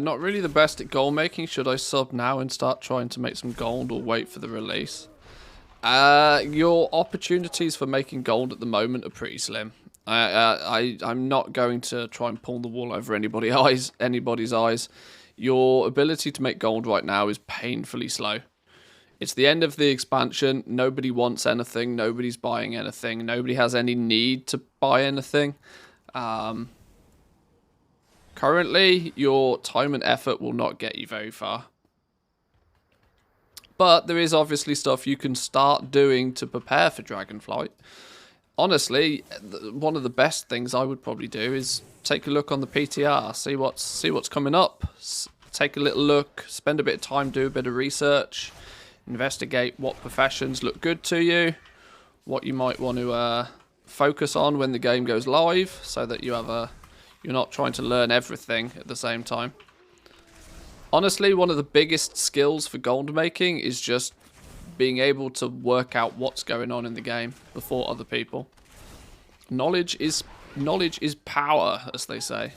S1: Not really the best at gold making. Should I sub now and start trying to make some gold, or wait for the release? Your opportunities for making gold at the moment are pretty slim. I'm not going to try and pull the wool over anybody's eyes. Your ability to make gold right now is painfully slow. It's the end of the expansion. Nobody wants anything. Nobody's buying anything. Nobody has any need to buy anything. Currently, your time and effort will not get you very far. But there is obviously stuff you can start doing to prepare for Dragonflight. Honestly, one of the best things I would probably do is take a look on the PTR, see what's coming up, take a little look, spend a bit of time, do a bit of research, investigate what professions look good to you, what you might want to focus on when the game goes live, so that you have you're not trying to learn everything at the same time. Honestly, one of the biggest skills for gold making is just being able to work out what's going on in the game before other people. Knowledge is power, as they say.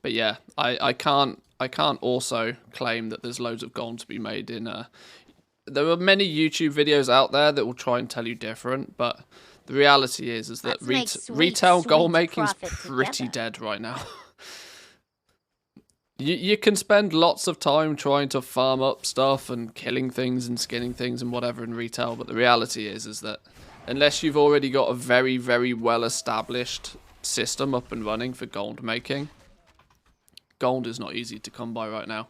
S1: But yeah, I can't also claim that there's loads of gold to be made in. There are many YouTube videos out there that will try and tell you different, but the reality is that retail gold making is pretty dead right now. You can spend lots of time trying to farm up stuff and killing things and skinning things and whatever in retail, but the reality is that unless you've already got a very, very well established system up and running for gold making, gold is not easy to come by right now.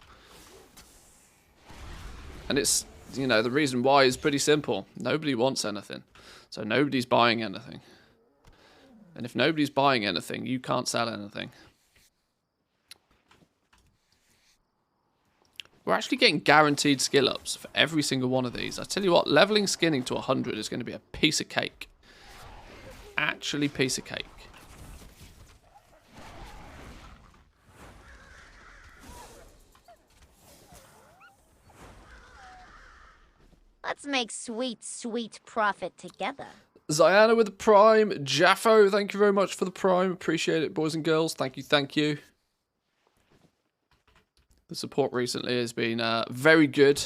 S1: And it's, you know, the reason why is pretty simple. Nobody wants anything. So nobody's buying anything. And if nobody's buying anything, you can't sell anything. We're actually getting guaranteed skill ups for every single one of these. I tell you what, leveling skinning to 100 is going to be a piece of cake. Actually, piece of cake.
S20: Let's make sweet, sweet profit together.
S1: Ziana with the Prime. Jaffo, thank you very much for the Prime. Appreciate it, boys and girls. Thank you, thank you. The support recently has been very good.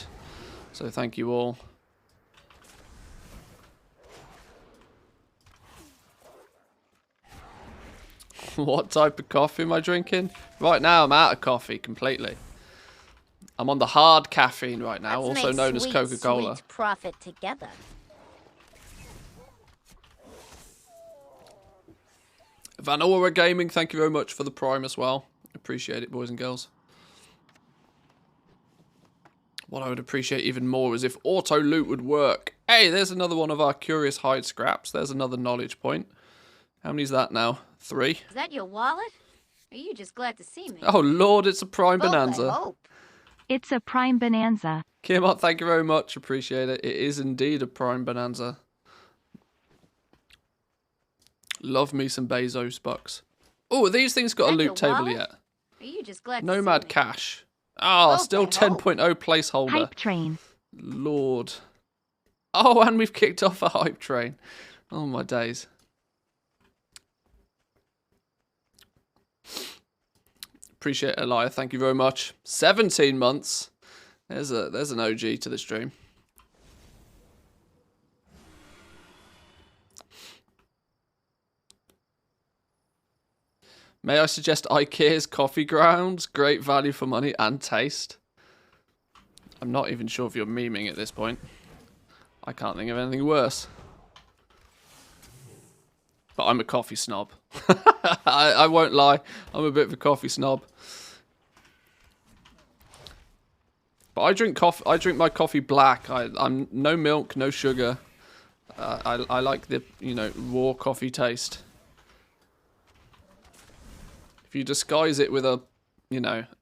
S1: So thank you all. What type of coffee am I drinking? Right now, I'm out of coffee completely. I'm on the hard caffeine right now, also known as Coca-Cola.
S20: Sweet profit together.
S1: Vanora Gaming, thank you very much for the Prime as well. Appreciate it, boys and girls. What I would appreciate even more is if auto loot would work. Hey, there's another one of our curious hide scraps. There's another knowledge point. How many is that now? 3.
S20: Is that your wallet? Or are you just glad to see me?
S1: Oh lord, it's a Prime
S20: Both,
S1: Bonanza.
S20: I hope.
S8: It's a Prime Bonanza.
S1: Kimot, thank you very much. Appreciate it. It is indeed a Prime Bonanza. Love me some Bezos bucks. Oh, these things got a loot table yet?
S20: Are you just glad
S1: Nomad
S20: to see me?
S1: Cash. Oh,
S20: Both,
S1: still
S20: I
S1: 10.0 placeholder.
S8: Hype train.
S1: Lord. Oh, and we've kicked off a hype train. Oh my days. Appreciate it, Elia. Thank you very much. 17 months. There's an OG to the stream. May I suggest IKEA's coffee grounds? Great value for money and taste. I'm not even sure if you're memeing at this point. I can't think of anything worse. But I'm a coffee snob. I won't lie. I'm a bit of a coffee snob. But I drink coffee. I drink my coffee black. I'm no milk, no sugar. I like the raw coffee taste. If you disguise it with a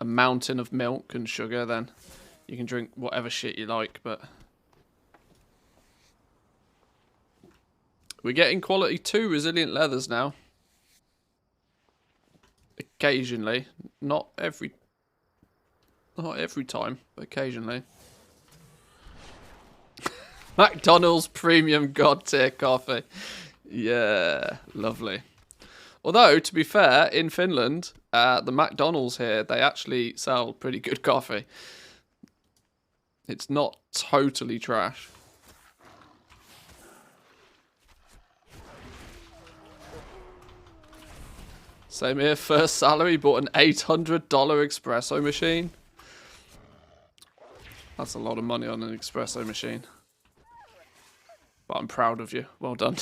S1: mountain of milk and sugar, then you can drink whatever shit you like. But we're getting quality 2 resilient leathers now. Occasionally, not every time, but occasionally. McDonald's premium god tier coffee. Yeah, lovely. Although, to be fair, in Finland, the McDonald's here, they actually sell pretty good coffee. It's not totally trash. Same here, first salary, bought an $800 espresso machine. That's a lot of money on an espresso machine. But I'm proud of you. Well done.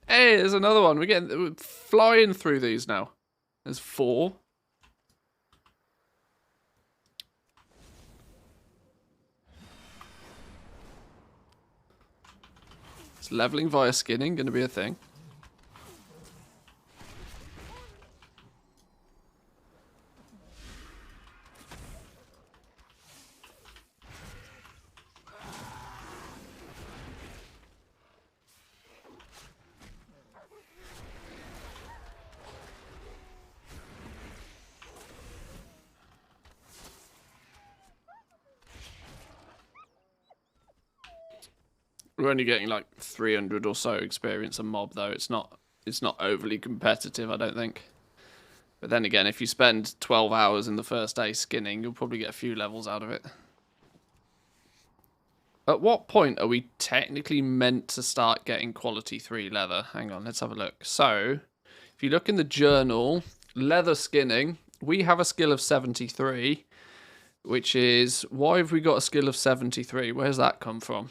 S1: Hey, there's another one. We're flying through these now. There's 4. Is leveling via skinning going to be a thing? We're only getting like 300 or so experience a mob though. It's not overly competitive, I don't think. But then again, if you spend 12 hours in the first day skinning, you'll probably get a few levels out of it. At what point are we technically meant to start getting quality 3 leather? Hang on, let's have a look. So, if you look in the journal, leather skinning, we have a skill of 73, which is, why have we got a skill of 73? Where's that come from?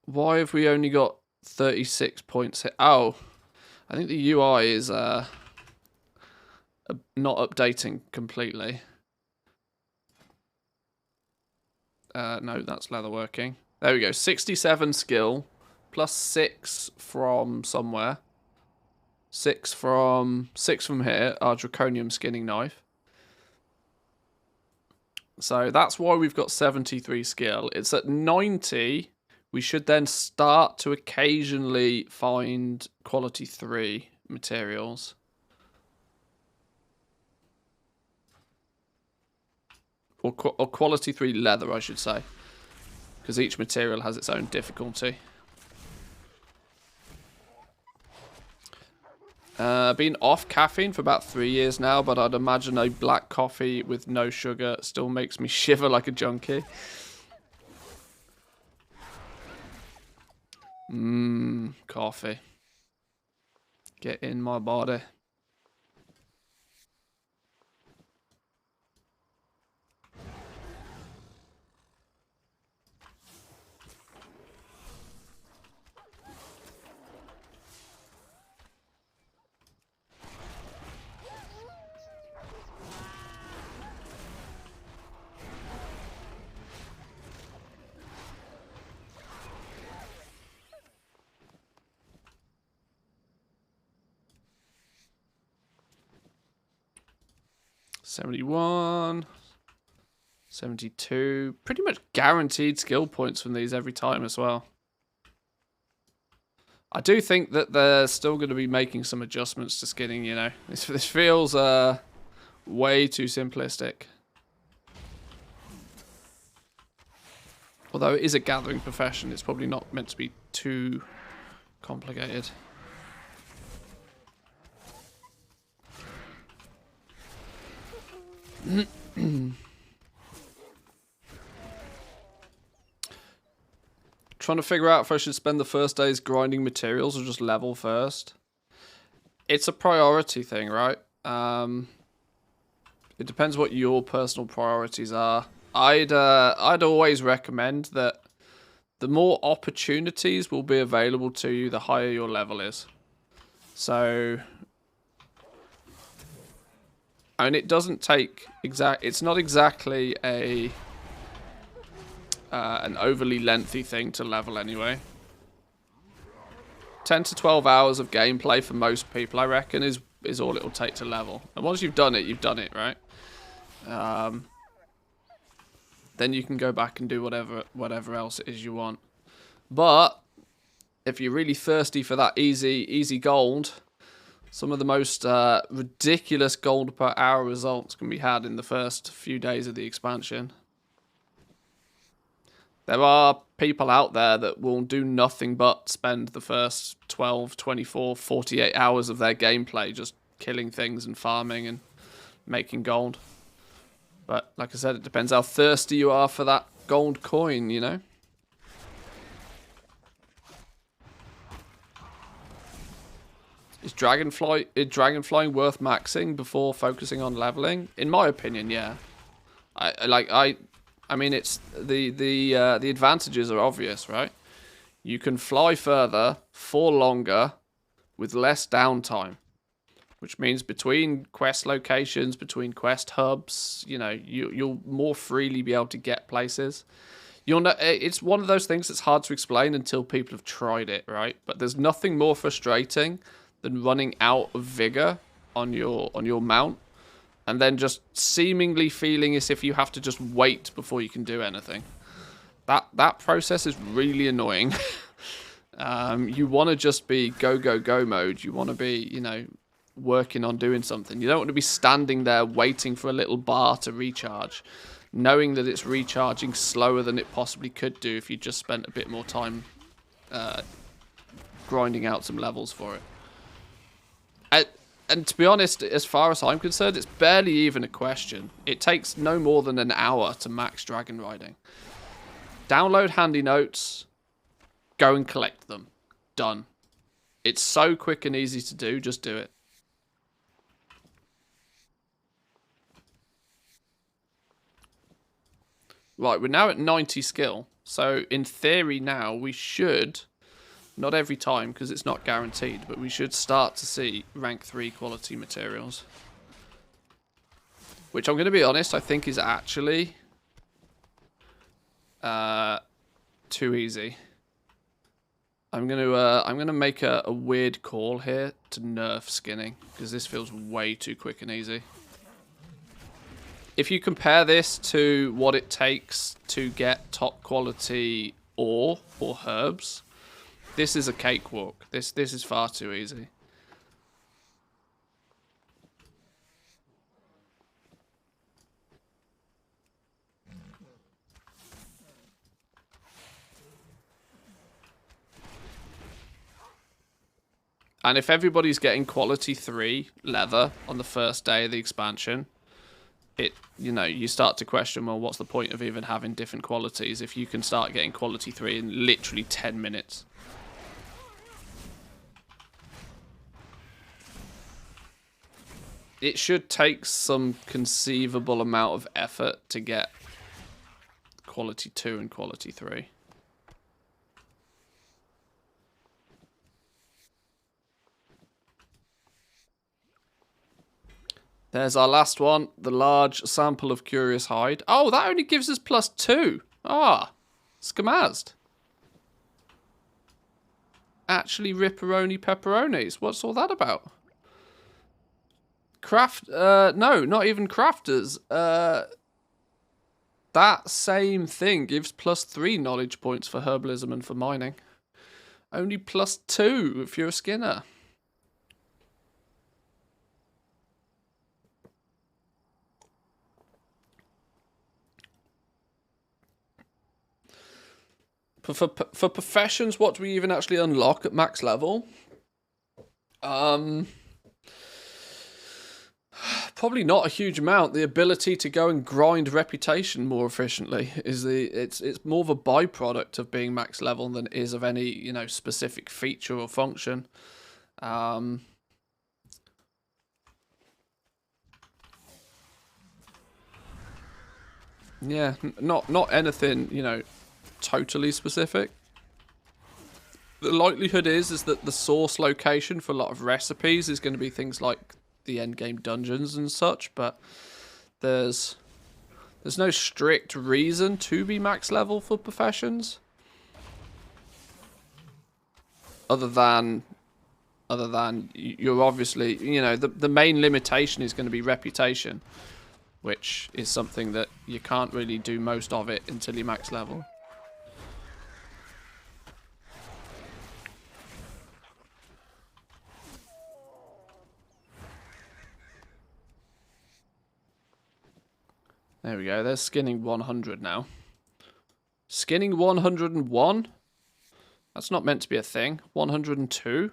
S1: Why have we only got 36 points here? Oh, I think the UI is not updating completely. No, that's leatherworking. There we go. 67 skill plus 6 from somewhere. 6 from here. Our draconium skinning knife. So that's why we've got 73 skill. It's at 90. We should then start to occasionally find quality 3 materials. Or quality 3 leather, I should say. Because each material has its own difficulty. Been off caffeine for about 3 years now, but I'd imagine a black coffee with no sugar still makes me shiver like a junkie. Coffee. Get in my body. 71. 72. Pretty much guaranteed skill points from these every time as well. I do think that they're still going to be making some adjustments to skinning, you know. This feels way too simplistic. Although it is a gathering profession, it's probably not meant to be too complicated. Trying to figure out if I should spend the first days grinding materials or just level first. It's a priority thing, right? It depends what your personal priorities are. I'd always recommend that the more opportunities will be available to you, the higher your level is. So, and it doesn't take it's not exactly a an overly lengthy thing to level anyway. 10 to 12 hours of gameplay for most people, I reckon, is all it'll take to level. And once you've done it, right? Then you can go back and do whatever else it is you want. But if you're really thirsty for that easy gold, some of the most ridiculous gold per hour results can be had in the first few days of the expansion. There are people out there that will do nothing but spend the first 12, 24, 48 hours of their gameplay just killing things and farming and making gold. But like I said, it depends how thirsty you are for that gold coin, you know? Is Dragonflying worth maxing before focusing on leveling? In my opinion, yeah. I mean, it's the advantages are obvious, right? You can fly further for longer with less downtime, which means between quest locations, between quest hubs, you know, you'll more freely be able to get places. You'll know it's one of those things that's hard to explain until people have tried it, right? But there's nothing more frustrating than running out of vigor on your mount. And then just seemingly feeling as if you have to just wait before you can do anything. That process is really annoying. You want to just be go mode. You want to be, you know, working on doing something. You don't want to be standing there waiting for a little bar to recharge, knowing that it's recharging slower than it possibly could do if you just spent a bit more time grinding out some levels for it. And to be honest, as far as I'm concerned, it's barely even a question. It takes no more than an hour to max dragon riding. Download handy notes, go and collect them. Done. It's so quick and easy to do, just do it. Right, we're now at 90 skill. So in theory now, we should... Not every time, because it's not guaranteed, but we should start to see rank 3 quality materials. Which I'm going to be honest, I think is actually too easy. I'm gonna make a weird call here to nerf skinning, because this feels way too quick and easy. If you compare this to what it takes to get top quality ore or herbs, this is a cakewalk. This is far too easy. And if everybody's getting quality 3 leather on the first day of the expansion, you know, you start to question, well, what's the point of even having different qualities if you can start getting quality 3 in literally 10 minutes? It should take some conceivable amount of effort to get quality 2 and quality 3. There's our last one, the large sample of Curious Hide. Oh, that only gives us +2. Ah, scamazed. Actually, ripperoni pepperonis. What's all that about? No, not even crafters. That same thing gives +3 knowledge points for herbalism and for mining. Only +2 if you're a skinner. For professions, what do we even actually unlock at max level? Probably not a huge amount. The ability to go and grind reputation more efficiently is it's more of a byproduct of being max level than it is of any, you know, specific feature or function. Yeah, not anything, you know, totally specific. The likelihood is that the source location for a lot of recipes is going to be things like the endgame dungeons and such, but there's no strict reason to be max level for professions, other than you're obviously, you know, the main limitation is going to be reputation, which is something that you can't really do most of it until you're max level. There we go, there's skinning 100 now. Skinning 101? That's not meant to be a thing. 102?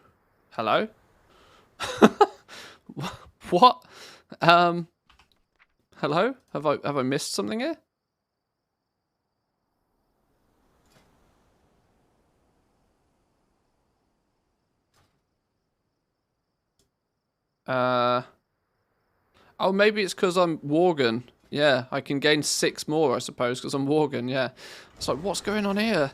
S1: Hello? What? Hello? Have I missed something here? Oh, maybe it's because I'm Worgen. Yeah, I can gain 6 more, I suppose, because I'm Worgen, yeah. It's like, what's going on here?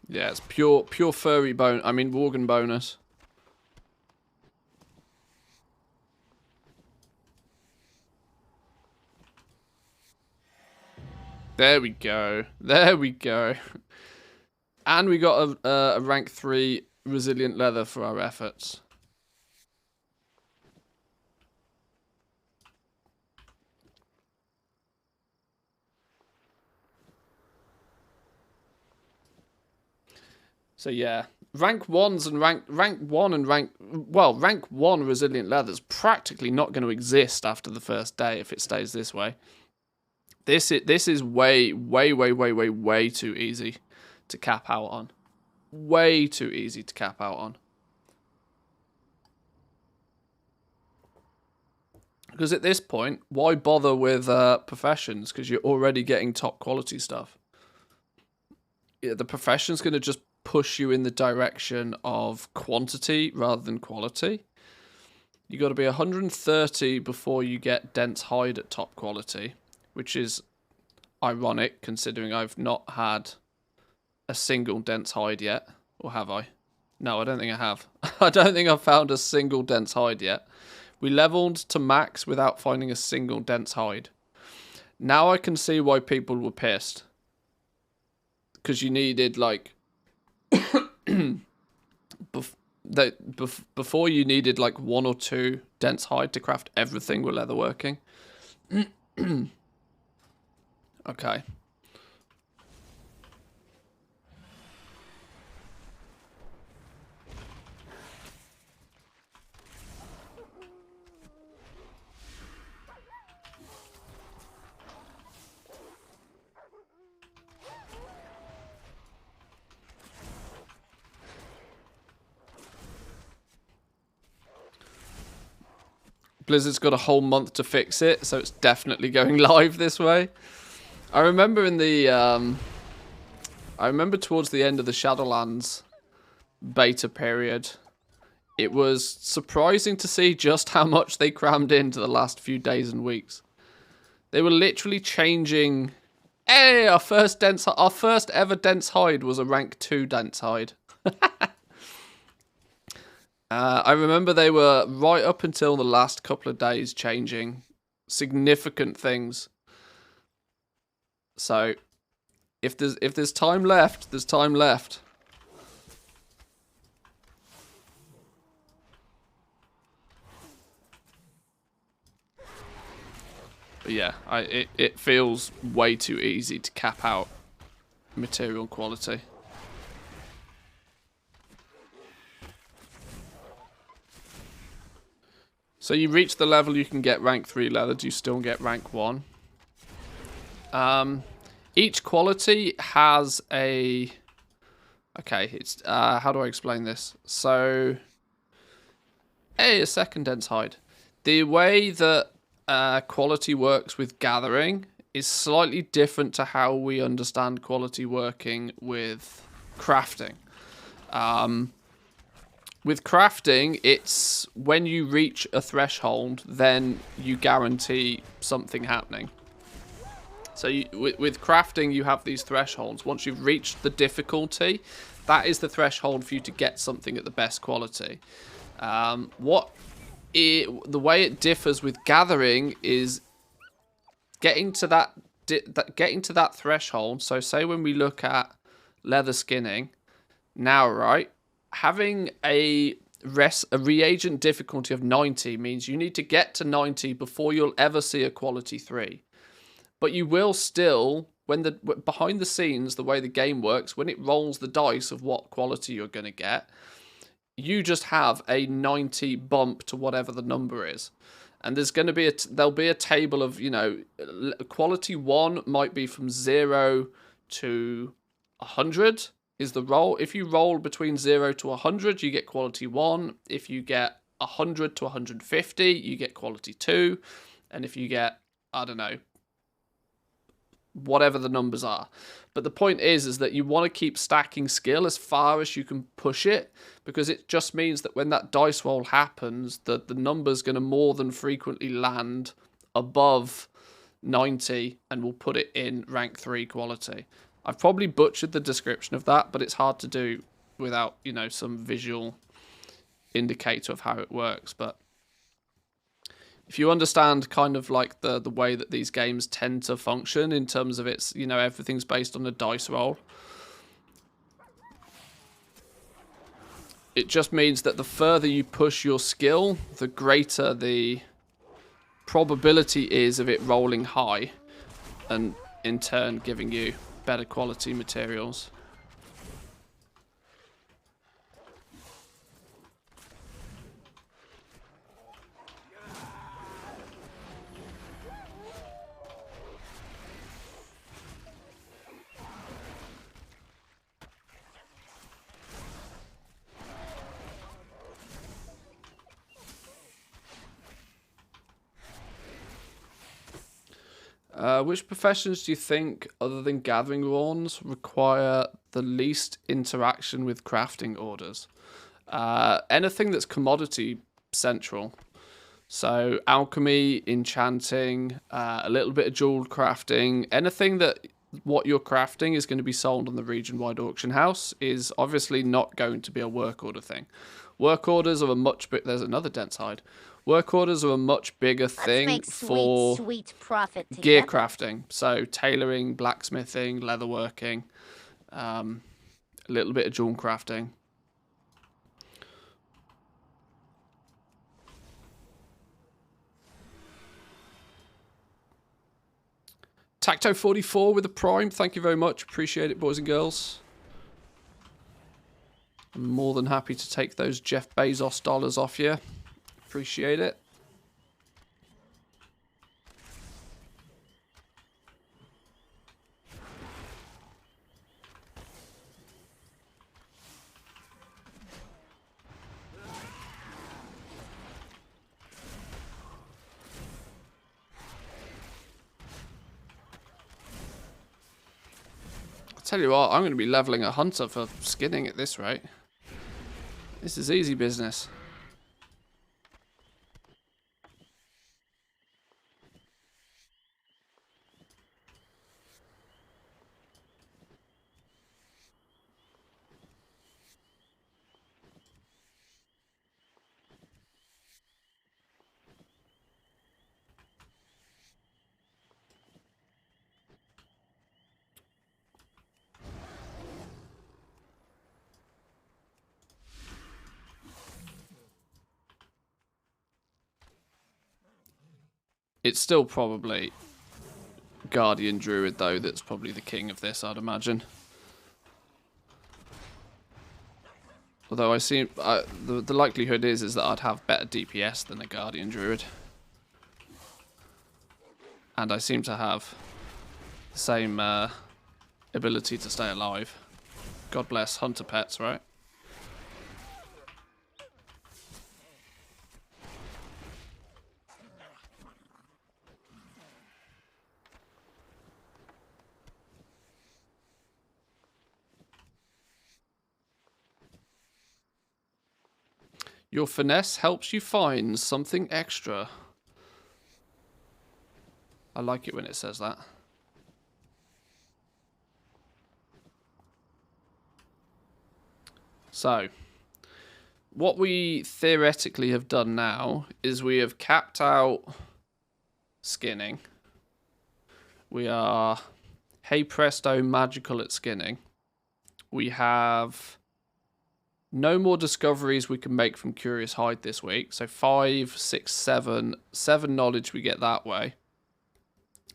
S1: Yeah, it's pure furry bone. I mean, Worgen bonus. There we go. There we go. And we got a rank 3 resilient leather for our efforts. So yeah, rank 1 resilient leather is practically not going to exist after the first day if it stays this way. This is way too easy to cap out on. Way too easy to cap out on. Because at this point, why bother with professions? Because you're already getting top quality stuff. Yeah, the profession's going to just push you in the direction of quantity rather than quality. You got to be 130 before you get dense hide at top quality, which is ironic considering I've not had a single dense hide yet. Or have I? No, I don't think I have. I don't think I've found a single dense hide yet. We leveled to max without finding a single dense hide. Now I can see why people were pissed. Because you needed, like... before you needed, like, 1 or 2 dense hide to craft everything with leatherworking. Okay. Blizzard's got a whole month to fix it, so it's definitely going live this way. I remember in the, I remember towards the end of the Shadowlands beta period, it was surprising to see just how much they crammed into the last few days and weeks. They were literally changing. Hey, our first ever dense hide was a rank 2 dense hide. I remember they were right up until the last couple of days changing significant things. So if there's time left, there's time left. But yeah, it feels way too easy to cap out material quality. So you reach the level you can get rank 3 leather, do you still get rank 1? Each quality has a... Okay, it's how do I explain this? So, hey, a second dense hide. The way that quality works with gathering is slightly different to how we understand quality working with crafting. With crafting, it's when you reach a threshold, then you guarantee something happening. So with crafting, you have these thresholds. Once you've reached the difficulty, that is the threshold for you to get something at the best quality. The way it differs with gathering is getting to that threshold. So say when we look at leather skinning, now right, having a reagent difficulty of 90 means you need to get to 90 before you'll ever see a quality 3. But you will still, behind the scenes, the way the game works, when it rolls the dice of what quality you're going to get, you just have a 90 bump to whatever the number is. And there's going to be there'll be a table of, you know, quality 1 might be from 0 to 100 is the roll. If you roll between 0 to 100, you get quality 1. If you get 100 to 150, you get quality 2. And if you get, I don't know, whatever the numbers are. But the point is that you want to keep stacking skill as far as you can push it, because it just means that when that dice roll happens, that the number's going to more than frequently land above 90 and will put it in rank 3 quality. I've probably butchered the description of that, but it's hard to do without, you know, some visual indicator of how it works. But if you understand kind of like the way that these games tend to function in terms of its, you know, everything's based on a dice roll. It just means that the further you push your skill, the greater the probability is of it rolling high and in turn giving you better quality materials. Which professions do you think, other than gathering rawns, require the least interaction with crafting orders? Anything that's commodity central. So alchemy, enchanting, a little bit of jewel crafting, anything that what you're crafting is going to be sold on the region-wide auction house is obviously not going to be a work order thing. Work orders are a much bit. There's another dense hide. Work orders are a much bigger thing for
S20: sweet profit
S1: gear
S20: together.
S1: crafting. So tailoring, blacksmithing, leatherworking, a little bit of jewel crafting. Tacto44 with a prime. Thank you very much. Appreciate it, boys and girls. I'm more than happy to take those Jeff Bezos dollars off you. Appreciate it. I'll tell you what, I'm going to be leveling a hunter for skinning at this rate. This is easy business. It's still probably Guardian Druid, though, that's probably the king of this, I'd imagine. Although I see the likelihood is that I'd have better DPS than a Guardian Druid. And I seem to have the same ability to stay alive. God bless hunter pets, right? Your finesse helps you find something extra. I like it when it says that. So, what we theoretically have done now is we have capped out skinning. We are, hey presto, magical at skinning. We have no more discoveries we can make from Curious Hide this week. So 5, 6, 7 knowledge we get that way.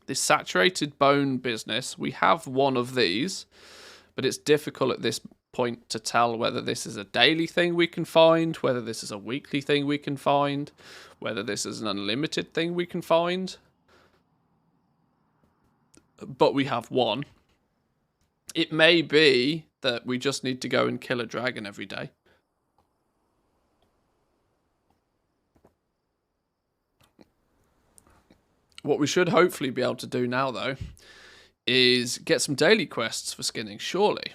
S1: This saturated bone business, we have one of these, but it's difficult at this point to tell whether this is a daily thing we can find, whether this is a weekly thing we can find, whether this is an unlimited thing we can find. But we have one. It may be that we just need to go and kill a dragon every day. What we should hopefully be able to do now, though, is get some daily quests for skinning, surely.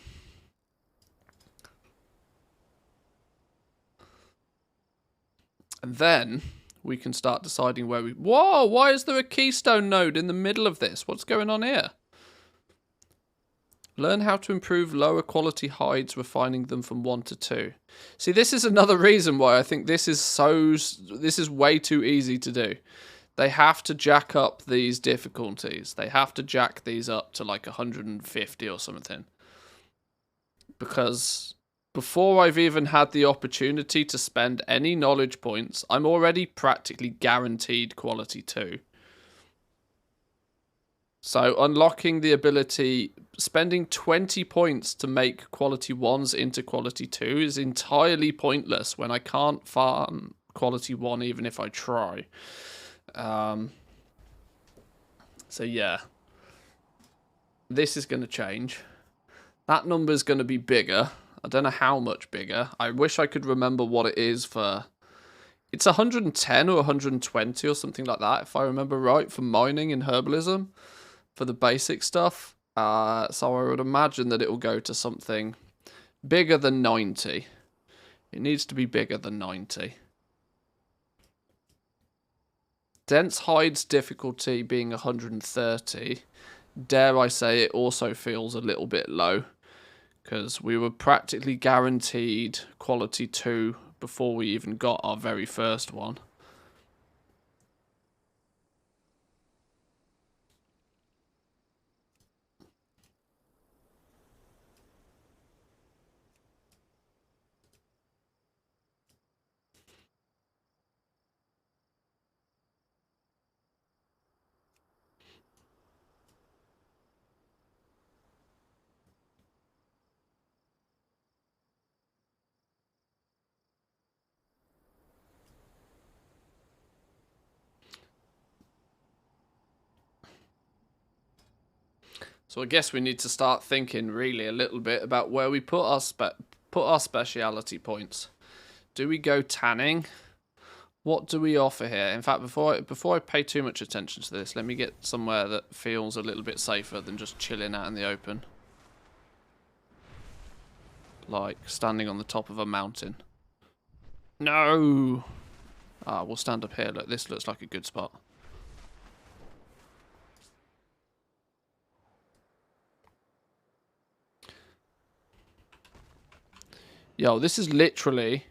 S1: And then we can start deciding where we... Whoa, why is there a keystone node in the middle of this? What's going on here? Learn how to improve lower quality hides, refining them from 1 to 2. See, this is another reason why I think this is way too easy to do. They have to jack up these difficulties. They have to jack these up to like 150 or something. Because before I've even had the opportunity to spend any knowledge points, I'm already practically guaranteed quality 2. So unlocking the ability, spending 20 points to make quality 1s into quality 2 is entirely pointless when I can't farm quality 1 even if I try. So yeah, this is going to change. That number is going to be bigger. I don't know how much bigger. I wish I could remember what it is for. It's 110 or 120 or something like that, if I remember right, for mining and herbalism, for the basic stuff. So I would imagine that it will go to something bigger than 90. It needs to be bigger than 90. Dense hides difficulty being 130. Dare I say it also feels a little bit low, because we were practically guaranteed quality 2 before we even got our very first one. So I guess we need to start thinking really a little bit about where we put our speciality points. Do we go tanning? What do we offer here? In fact, before I pay too much attention to this, let me get somewhere that feels a little bit safer than just chilling out in the open. Like standing on the top of a mountain. No! Ah, we'll stand up here. Look, this looks like a good spot. Yo, this is literally...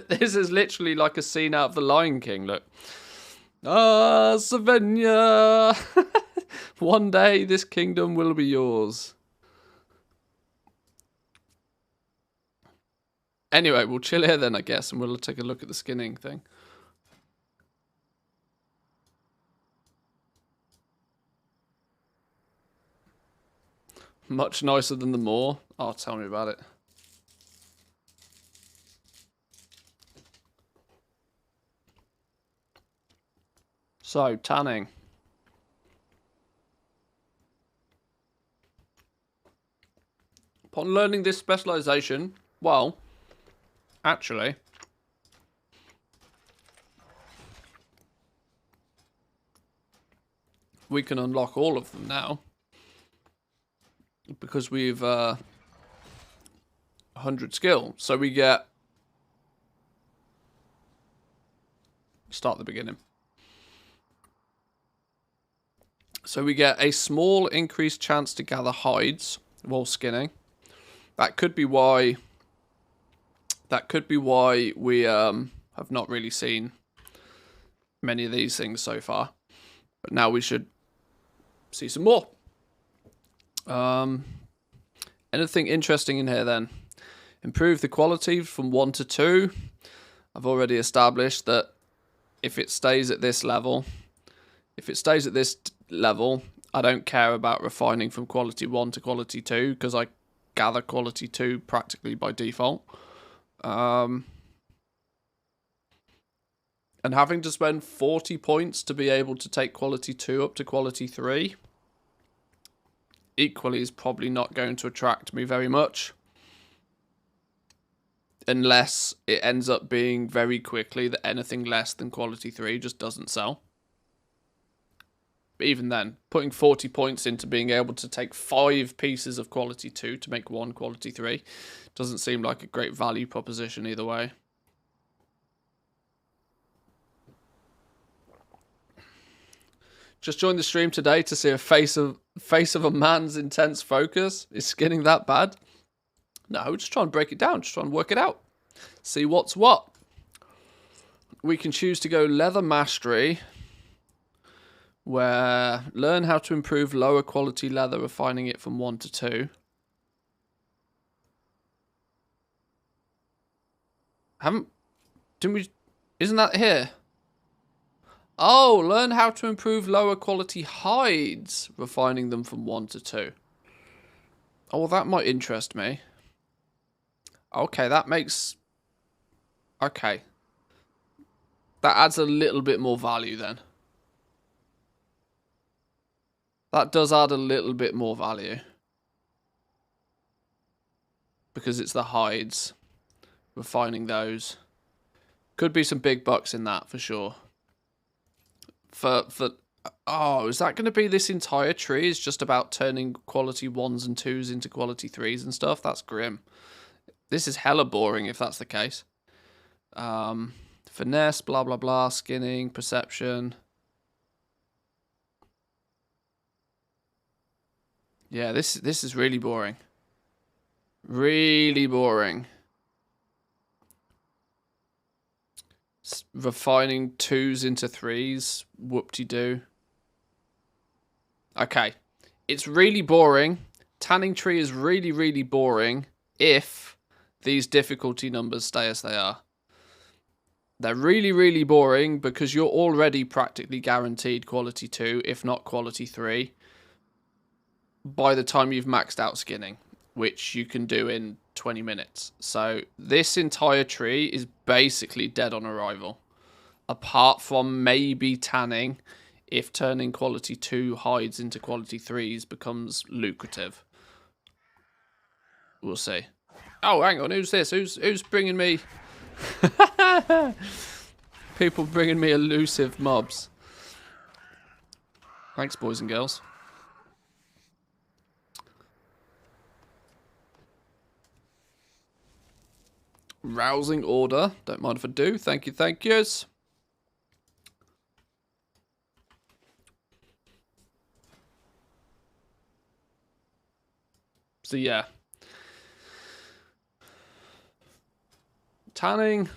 S1: this is literally like a scene out of The Lion King, look. Ah, Savenya! One day this kingdom will be yours. Anyway, we'll chill here then, I guess, and we'll take a look at the skinning thing. Much nicer than the Moor. Oh, tell me about it. So, tanning. Upon learning this specialization, well, actually, we can unlock all of them now. Because we've 100 skill. So we get... Start at the beginning. So we get a small increased chance to gather hides while skinning. That could be why... we have not really seen many of these things so far. But now we should see some more. Anything interesting in here then? Improve the quality from 1 to 2. I've already established that if it stays at this level, I don't care about refining from quality 1 to quality 2 because I gather quality 2 practically by default. And having to spend 40 points to be able to take quality 2 up to quality 3 equally is probably not going to attract me very much. Unless it ends up being very quickly that anything less than quality 3 just doesn't sell. But even then, putting 40 points into being able to take 5 pieces of quality 2 to make 1 quality 3 doesn't seem like a great value proposition either way. Just joined the stream today to see a face of a man's intense focus. Is skinning that bad? No, just try and break it down. Just try and work it out. See what's what. We can choose to go leather mastery, where learn how to improve lower quality leather, refining it from 1 to 2. Isn't that here? Oh, learn how to improve lower quality hides, refining them from 1 to 2. Oh, well, that might interest me. Okay, that makes... Okay. That adds a little bit more value then. That does add a little bit more value. Because it's the hides. Refining those. Could be some big bucks in that, for sure. Oh, is that going to be this entire tree is just about turning quality 1s and 2s into quality 3s and stuff? That's grim. This is hella boring if that's the case. Finesse, blah, blah, blah, skinning, perception. Yeah, this is really boring. Really boring. Refining 2s into 3s. Whoop-de-doo. Okay. It's really boring. Tanning tree is really, really boring if these difficulty numbers stay as they are. They're really, really boring because you're already practically guaranteed quality 2, if not quality 3, by the time you've maxed out skinning, which you can do in 20 minutes. So this entire tree is basically dead on arrival. Apart from maybe tanning, if turning quality 2 hides into quality 3s becomes lucrative. We'll see. Oh, hang on, who's this? Who's bringing me... People bringing me elusive mobs. Thanks, boys and girls. Rousing order. Don't mind if I do. Thank you, thank yous. So yeah. Tanning,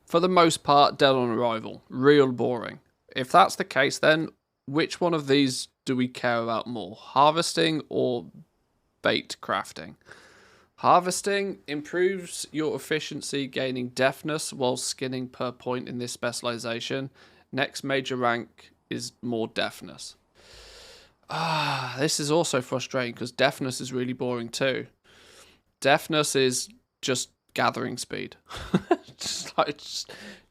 S1: for the most part, dead on arrival. Real boring. If that's the case, then which one of these do we care about more? Harvesting or bait crafting? Harvesting improves your efficiency, gaining deftness while skinning per point in this specialization. Next major rank is more deftness. This is also frustrating because deafness is really boring too. Deafness is just gathering speed.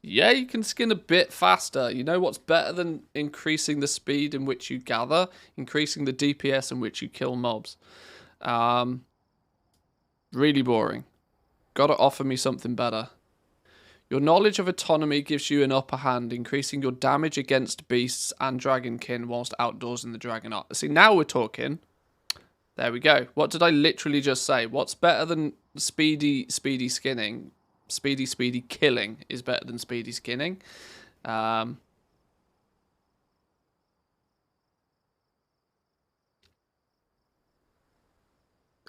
S1: Yeah, you can skin a bit faster. You know what's better than increasing the speed in which you gather? Increasing the DPS in which you kill mobs. Really boring. Gotta offer me something better. Your knowledge of autonomy gives you an upper hand, increasing your damage against beasts and dragonkin whilst outdoors in the dragon art. See, now we're talking. There we go. What did I literally just say? What's better than speedy skinning? Speedy killing is better than speedy skinning.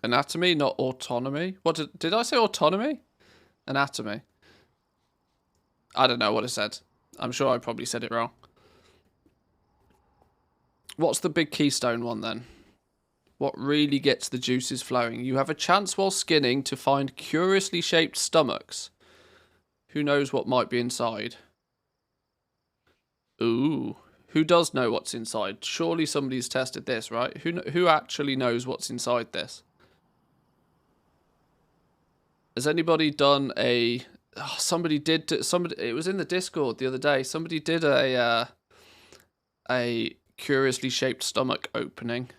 S1: Anatomy, not autonomy. What did I say? Autonomy? Anatomy. I don't know what I said. I'm sure I probably said it wrong. What's the big keystone one then? What really gets the juices flowing? You have a chance while skinning to find curiously shaped stomachs. Who knows what might be inside? Ooh. Who does know what's inside? Surely somebody's tested this, right? Who actually knows what's inside this? Has anybody done a... Oh, somebody did... It was in the Discord the other day. Somebody did a curiously shaped stomach opening.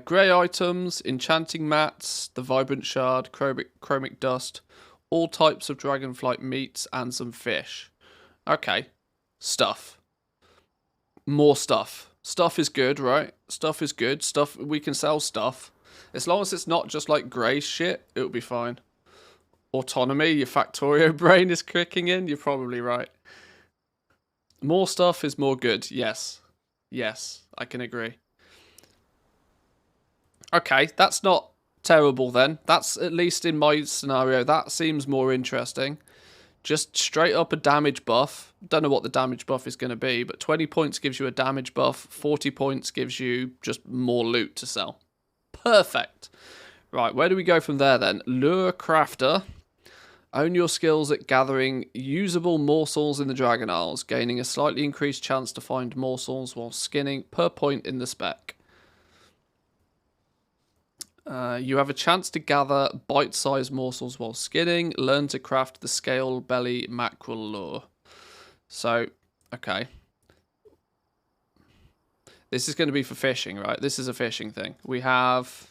S1: Grey items, enchanting mats, the vibrant shard, chromic dust, all types of dragonflight meats, and some fish. Okay. Stuff. More stuff. Stuff is good, right? Stuff is good. Stuff, we can sell stuff. As long as it's not just like grey shit, it'll be fine. Autonomy, your Factorio brain is kicking in. You're probably right. More stuff is more good. Yes. Yes, I can agree. Okay, that's not terrible then. That's, at least in my scenario, that seems more interesting. Just straight up a damage buff. Don't know what the damage buff is going to be, but 20 points gives you a damage buff. 40 points gives you just more loot to sell. Perfect. Right, where do we go from there then? Lure Crafter. Own your skills at gathering usable morsels in the Dragon Isles, gaining a slightly increased chance to find morsels while skinning per point in the spec. You have a chance to gather bite-sized morsels while skinning. Learn to craft the scale belly mackerel lure. So, okay. This is going to be for fishing, right? This is a fishing thing. We have...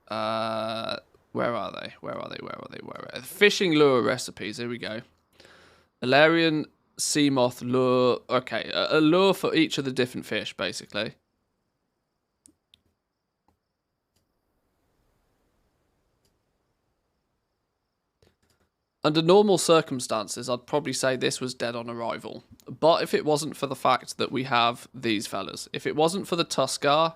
S1: where are they? Where are they? Fishing lure recipes. Here we go. Alarian sea moth lure. Okay, a lure for each of the different fish, basically. Under normal circumstances, I'd probably say this was dead on arrival. But if it wasn't for the fact that we have these fellas, if it wasn't for the Tuskar,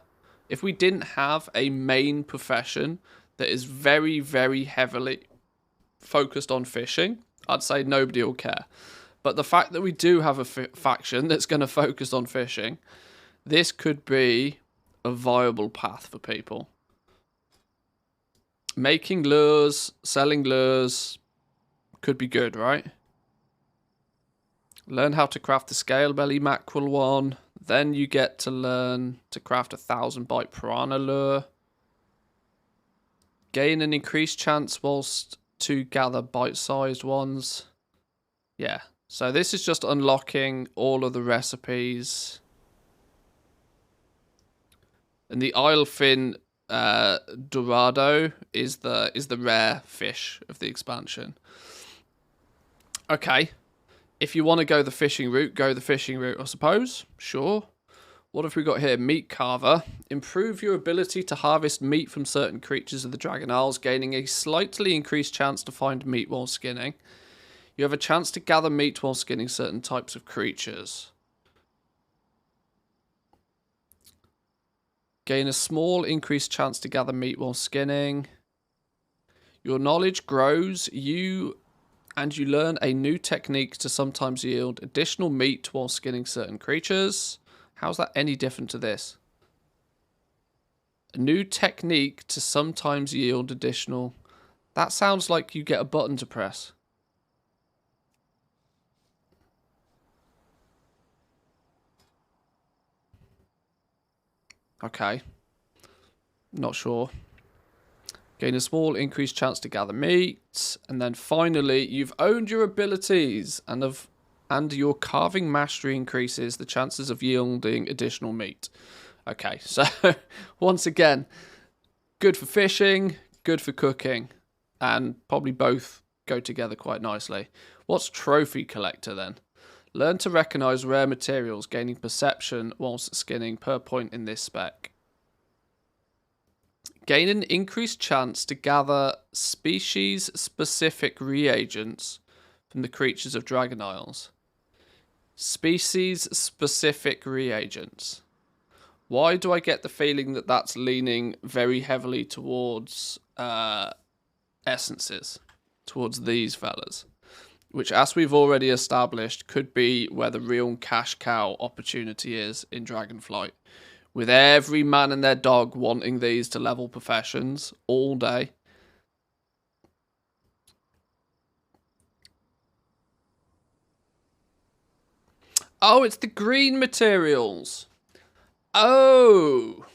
S1: if we didn't have a main profession that is very, very heavily focused on fishing, I'd say nobody will care. But the fact that we do have a faction that's going to focus on fishing, this could be a viable path for people. Making lures, selling lures... could be good, right? Learn how to craft the scale belly mackerel one. Then you get to learn to craft a 1,000 bite piranha lure. Gain an increased chance whilst to gather bite-sized ones. Yeah. So this is just unlocking all of the recipes. And the Isle-fin Dorado is the rare fish of the expansion. Okay, if you want to go the fishing route, go the fishing route, I suppose. Sure. What have we got here? Meat Carver. Improve your ability to harvest meat from certain creatures of the Dragon Isles, gaining a slightly increased chance to find meat while skinning. You have a chance to gather meat while skinning certain types of creatures. Gain a small increased chance to gather meat while skinning. Your knowledge grows. You learn a new technique to sometimes yield additional meat while skinning certain creatures. How's that any different to this? A new technique to sometimes yield additional... That sounds like you get a button to press. Okay. Not sure. Gain a small increased chance to gather meat. And then finally, you've owned your abilities and your carving mastery increases the chances of yielding additional meat. Okay, so once again, good for fishing, good for cooking, and probably both go together quite nicely. What's Trophy Collector then? Learn to recognize rare materials, gaining perception whilst skinning per point in this spec. Gain an increased chance to gather species-specific reagents from the creatures of Dragon Isles. Species-specific reagents. Why do I get the feeling that that's leaning very heavily towards essences? Towards these fellas. Which, as we've already established, could be where the real cash cow opportunity is in Dragonflight. With every man and their dog wanting these to level professions all day. Oh, it's the green materials. Oh.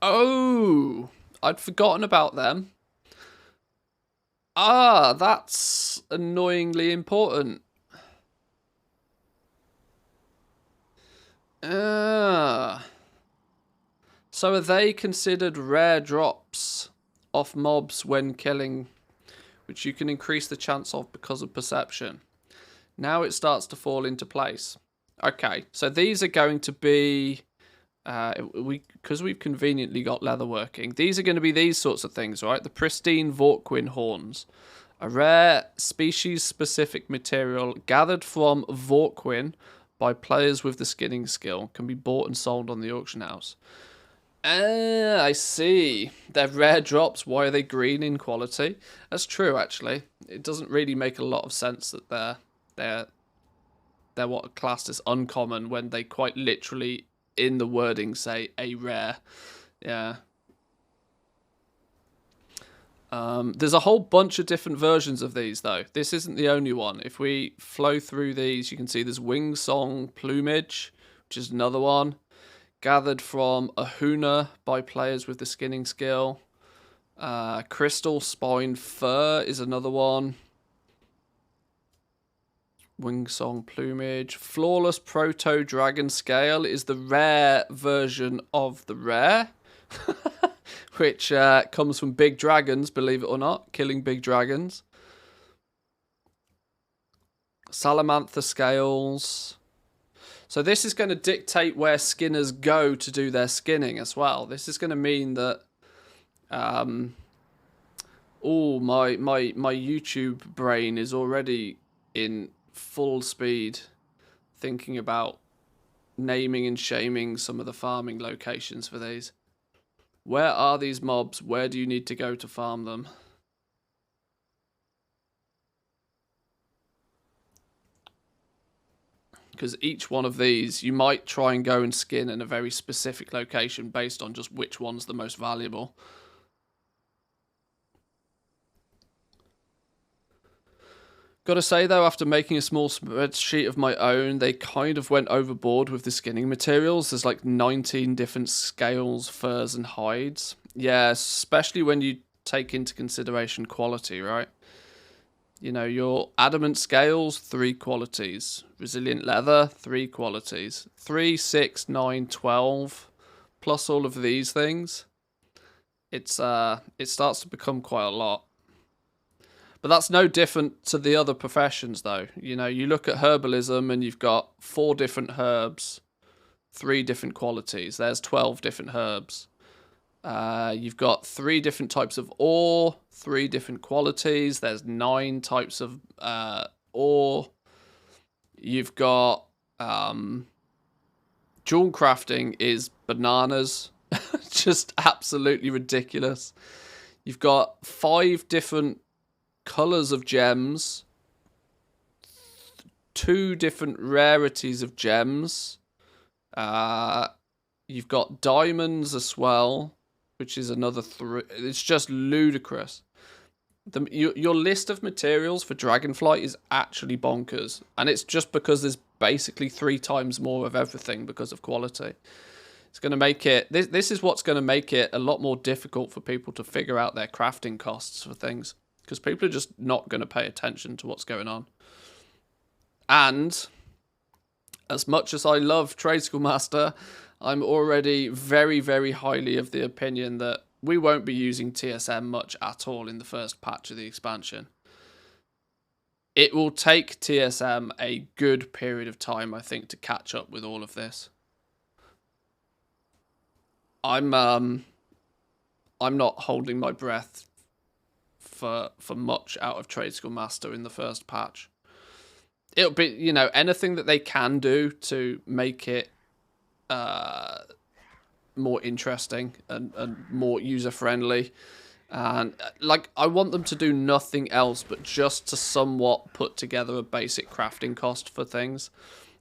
S1: Oh. I'd forgotten about them. Ah, that's annoyingly important. So are they considered rare drops off mobs when killing, which you can increase the chance of because of perception? Now it starts to fall into place. Okay, so these are going to be, because we've conveniently got leatherworking, these are going to be these sorts of things, right? The pristine Vorquin horns. A rare species-specific material gathered from Vorquin by players with the skinning skill can be bought and sold on the auction house. I see. They're rare drops. Why are they green in quality? That's true, actually. It doesn't really make a lot of sense that they're what are classed as uncommon when they quite literally in the wording say a rare. Yeah. There's a whole bunch of different versions of these, though. This isn't the only one. If we flow through these, you can see there's Wing Song Plumage, which is another one. Gathered from Ahuna by players with the skinning skill. Crystal Spine Fur is another one. Wing Song Plumage. Flawless Proto Dragon Scale is the rare version of the rare. Which comes from big dragons, believe it or not. Killing big dragons. Salamantha Scales. So this is going to dictate where skinners go to do their skinning as well. This is going to mean that... my YouTube brain is already in full speed thinking about naming and shaming some of the farming locations for these. Where are these mobs? Where do you need to go to farm them? Because each one of these, you might try and go and skin in a very specific location based on just which one's the most valuable. Gotta say though, after making a small spreadsheet of my own, they kind of went overboard with the skinning materials. There's like 19 different scales, furs and hides. Yeah, especially when you take into consideration quality, right? You know, your adamant scales, 3 qualities. Resilient leather, 3 qualities. 3, 6, 9, 12, plus all of these things. It starts to become quite a lot. But that's no different to the other professions, though. You know, you look at herbalism and you've got 4 different herbs, 3 different qualities. There's 12 different herbs. You've got 3 different types of ore, 3 different qualities. There's 9 types of ore. You've got jewel crafting is bananas. Just absolutely ridiculous. You've got 5 different colors of gems, 2 different rarities of gems. You've got diamonds as well, which is another 3. It's just ludicrous. Your list of materials for Dragonflight is actually bonkers. And it's just because there's basically 3 times more of everything because of quality. It's going to make it... This is what's going to make it a lot more difficult for people to figure out their crafting costs for things. Because people are just not going to pay attention to what's going on. And as much as I love Trade School Master, I'm already very, very highly of the opinion that we won't be using TSM much at all in the first patch of the expansion. It will take TSM a good period of time, I think, to catch up with all of this. I'm not holding my breath for much out of Trade School Master in the first patch. It'll be, you know, anything that they can do to make it more interesting and more user-friendly. And, like, I want them to do nothing else but just to somewhat put together a basic crafting cost for things.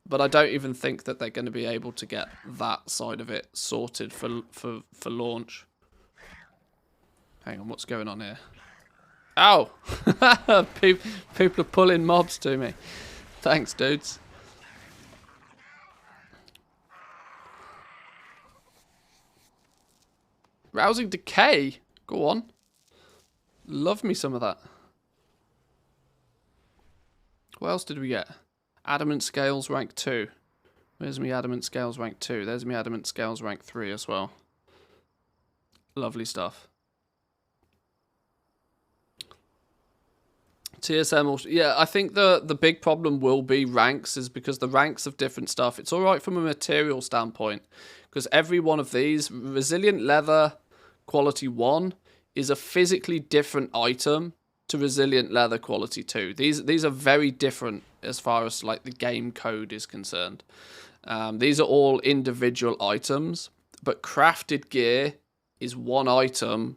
S1: But I don't even think that they're going to be able to get that side of it sorted for launch. Hang on, what's going on here? Ow! People are pulling mobs to me. Thanks, dudes. Rousing Decay? Go on. Love me some of that. What else did we get? Adamant Scales rank 2. Where's me Adamant Scales rank 2? There's me Adamant Scales rank 3 as well. Lovely stuff. TSM also, yeah, I think the big problem will be ranks, is because the ranks of different stuff. It's alright from a material standpoint, because every one of these, Resilient Leather Quality 1 is a physically different item to Resilient Leather Quality 2. These are very different as far as like the game code is concerned. These are all individual items, but crafted gear is one item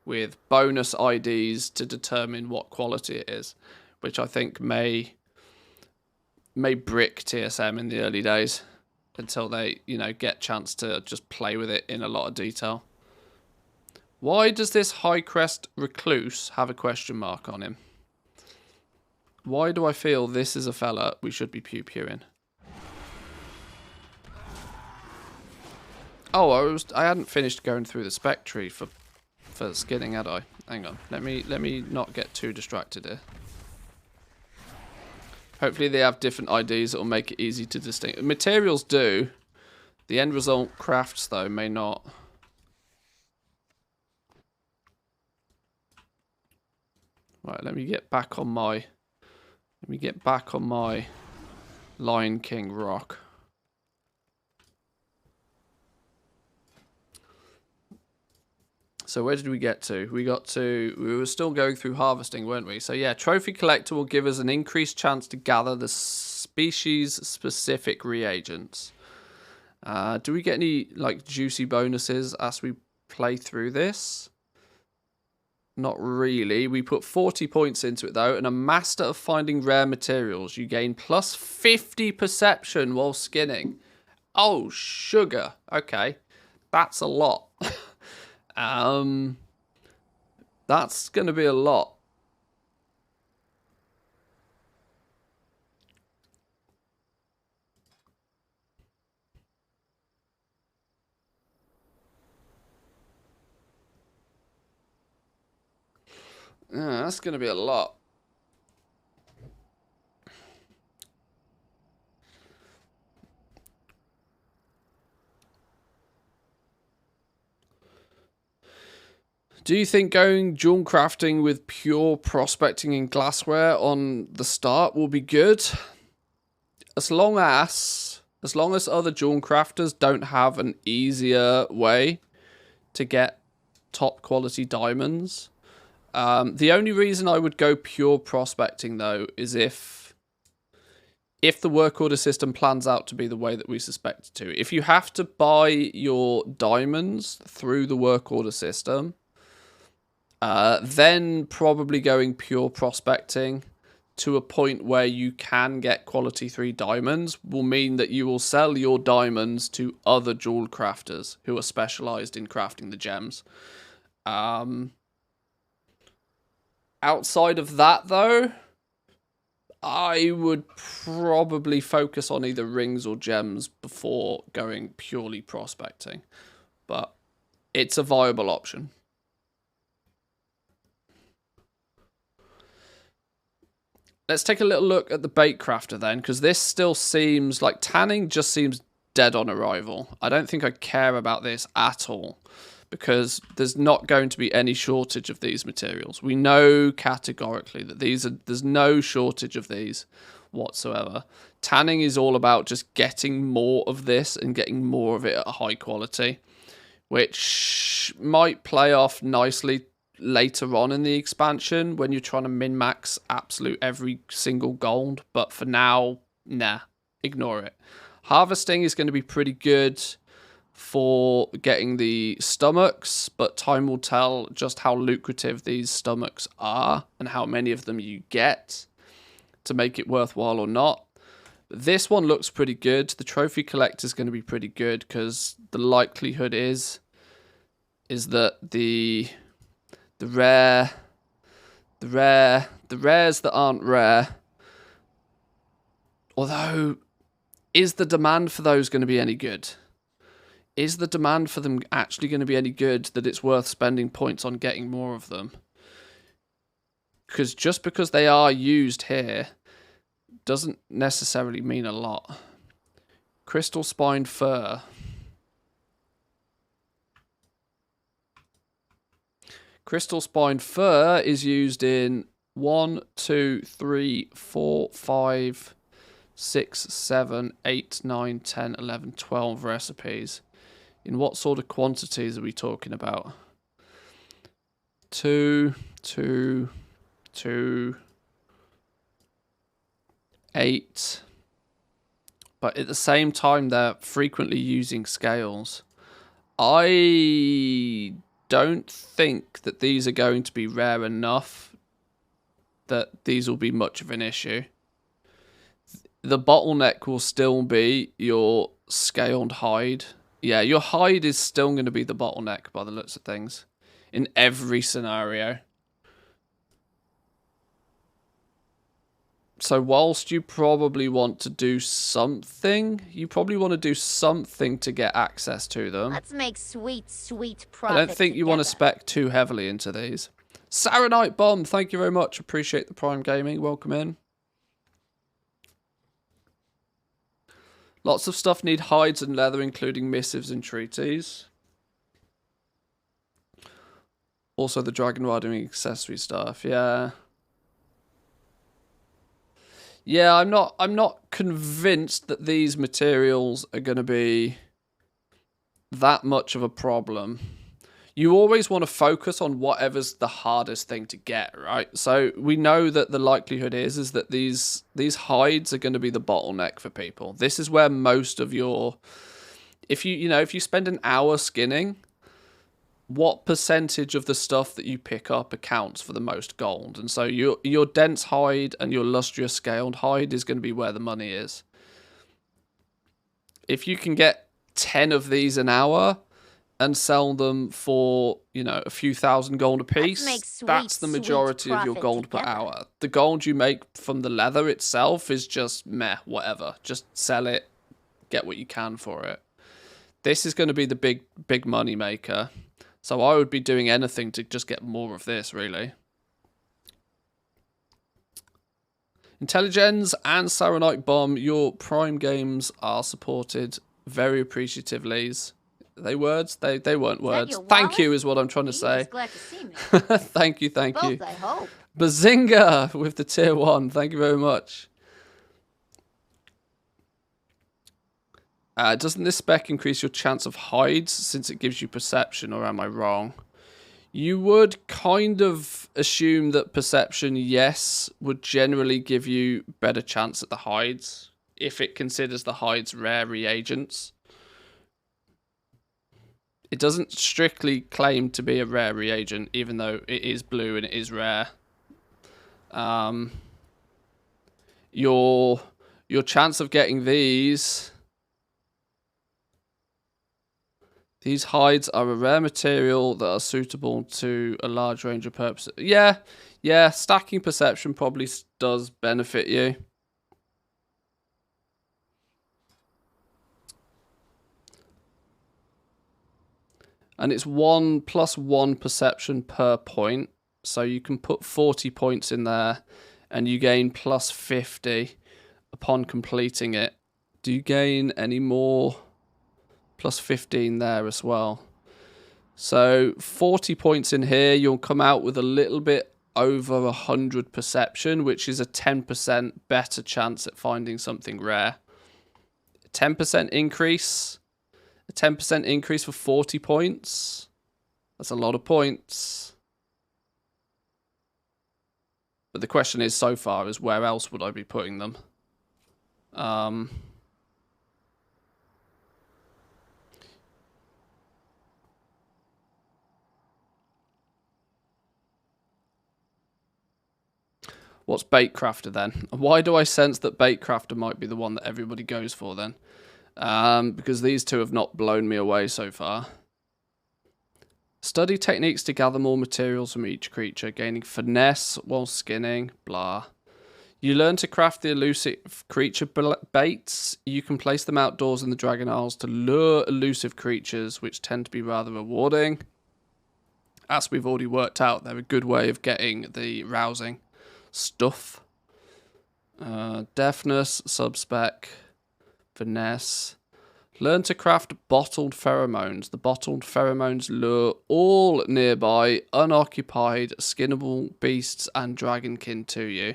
S1: with bonus IDs to determine what quality it is, which I think may brick TSM in the early days until they, you know, get a chance to just play with it in a lot of detail. Why does this High Crest Recluse have a question mark on him? Why do I feel this is a fella we should be pew-pewing? Oh, I hadn't finished going through the spec tree for skinning, had I? Hang on. Let me not get too distracted here. Hopefully they have different IDs that will make it easy to distinguish. Materials do. The end result crafts, though, may not. Right, let me get back on my Lion King rock. So where did we get to? We were still going through harvesting, weren't we? So yeah, Trophy Collector will give us an increased chance to gather the species-specific reagents. Do we get any like juicy bonuses as we play through this? Not really. We put 40 points into it though, and a Master of Finding Rare Materials. You gain plus 50 perception while skinning. Oh, sugar. Okay, that's a lot. That's going to be a lot. Yeah, that's going to be a lot. Do you think going jewel crafting with pure prospecting and glassware on the start will be good? As long as other jewel crafters don't have an easier way to get top quality diamonds. The only reason I would go pure prospecting though is if the work order system plans out to be the way that we suspect it to. If you have to buy your diamonds through the work order system, then probably going pure prospecting to a point where you can get quality 3 diamonds will mean that you will sell your diamonds to other jewel crafters who are specialized in crafting the gems. Outside of that, though, I would probably focus on either rings or gems before going purely prospecting. But it's a viable option. Let's take a little look at the bait crafter then, because this still seems like tanning just seems dead on arrival. I don't think I care about this at all, because there's not going to be any shortage of these materials. We know categorically that there's no shortage of these whatsoever. Tanning is all about just getting more of this and getting more of it at a high quality, which might play off nicely later on in the expansion when you're trying to min-max absolute every single gold, but for now, nah, ignore it. Harvesting is going to be pretty good for getting the stomachs, but time will tell just how lucrative these stomachs are and how many of them you get to make it worthwhile or not. This one looks pretty good. The trophy collector is going to be pretty good because the likelihood is that the rares that aren't rare, although, is the demand for those going to be any good? Is the demand for them actually going to be any good that it's worth spending points on getting more of them? Because just because they are used here doesn't necessarily mean a lot. Crystal spined fur. Crystal spined fur is used in 1, 2, 3, 4, 5, 6, 7, 8, 9, 10, 11, 12 recipes. In what sort of quantities are we talking about? 2, 2, 2, 8. But at the same time, they're frequently using scales. I don't think that these are going to be rare enough that these will be much of an issue. The bottleneck will still be your scaled hide. Yeah, your hide is still going to be the bottleneck by the looks of things in every scenario. So whilst you probably want to do something, to get access to them.
S20: Let's make sweet, sweet profit.
S1: I don't think you want to spec too heavily into these. Saronite Bomb, thank you very much. Appreciate the Prime Gaming. Welcome in. Lots of stuff need hides and leather, including missives and treaties. Also the dragon riding accessory stuff, yeah. Yeah, I'm not convinced that these materials are going to be that much of a problem. You always want to focus on whatever's the hardest thing to get, right? So we know that the likelihood is that these hides are going to be the bottleneck for people. This is where most of your, if you spend an hour skinning, what percentage of the stuff that you pick up accounts for the most gold? And so your dense hide and your lustrous scaled hide is going to be where the money is. If you can get 10 of these an hour and sell them for, a few thousand gold a piece, that's the majority of your gold per hour. The gold you make from the leather itself is just meh, whatever. Just sell it, get what you can for it. This is going to be the big money maker. So I would be doing anything to just get more of this, really. Intelligence and Saronite Bomb, your Prime games are supported very appreciatively. Are they words? They weren't words. Thank you is what I'm trying to say.
S20: Glad to see me.
S1: Thank you.
S20: Both, I hope.
S1: Bazinga with the tier 1. Thank you very much. Doesn't this spec increase your chance of hides since it gives you perception, or am I wrong? You would kind of assume that perception, yes, would generally give you better chance at the hides if it considers the hides rare reagents. It doesn't strictly claim to be a rare reagent, even though it is blue and it is rare. Your chance of getting these These hides are a rare material that are suitable to a large range of purposes. Yeah, stacking perception probably does benefit you. And it's 1 + 1 perception per point. So you can put 40 points in there and you gain +50 upon completing it. Do you gain any more? +15 there as well. So 40 points in here, you'll come out with a little bit over 100 perception, which is a 10% better chance at finding something rare. 10% increase. A 10% increase for 40 points. That's a lot of points. But the question is, so far, is where else would I be putting them? What's Baitcrafter then? Why do I sense that Baitcrafter might be the one that everybody goes for then? Because these two have not blown me away so far. Study techniques to gather more materials from each creature, gaining finesse while skinning, blah. You learn to craft the elusive creature baits. You can place them outdoors in the Dragon Isles to lure elusive creatures, which tend to be rather rewarding. As we've already worked out, they're a good way of getting the rousing stuff. Deafness, subspec, finesse. Learn to craft bottled pheromones. The bottled pheromones lure all nearby unoccupied skinnable beasts and dragonkin to you.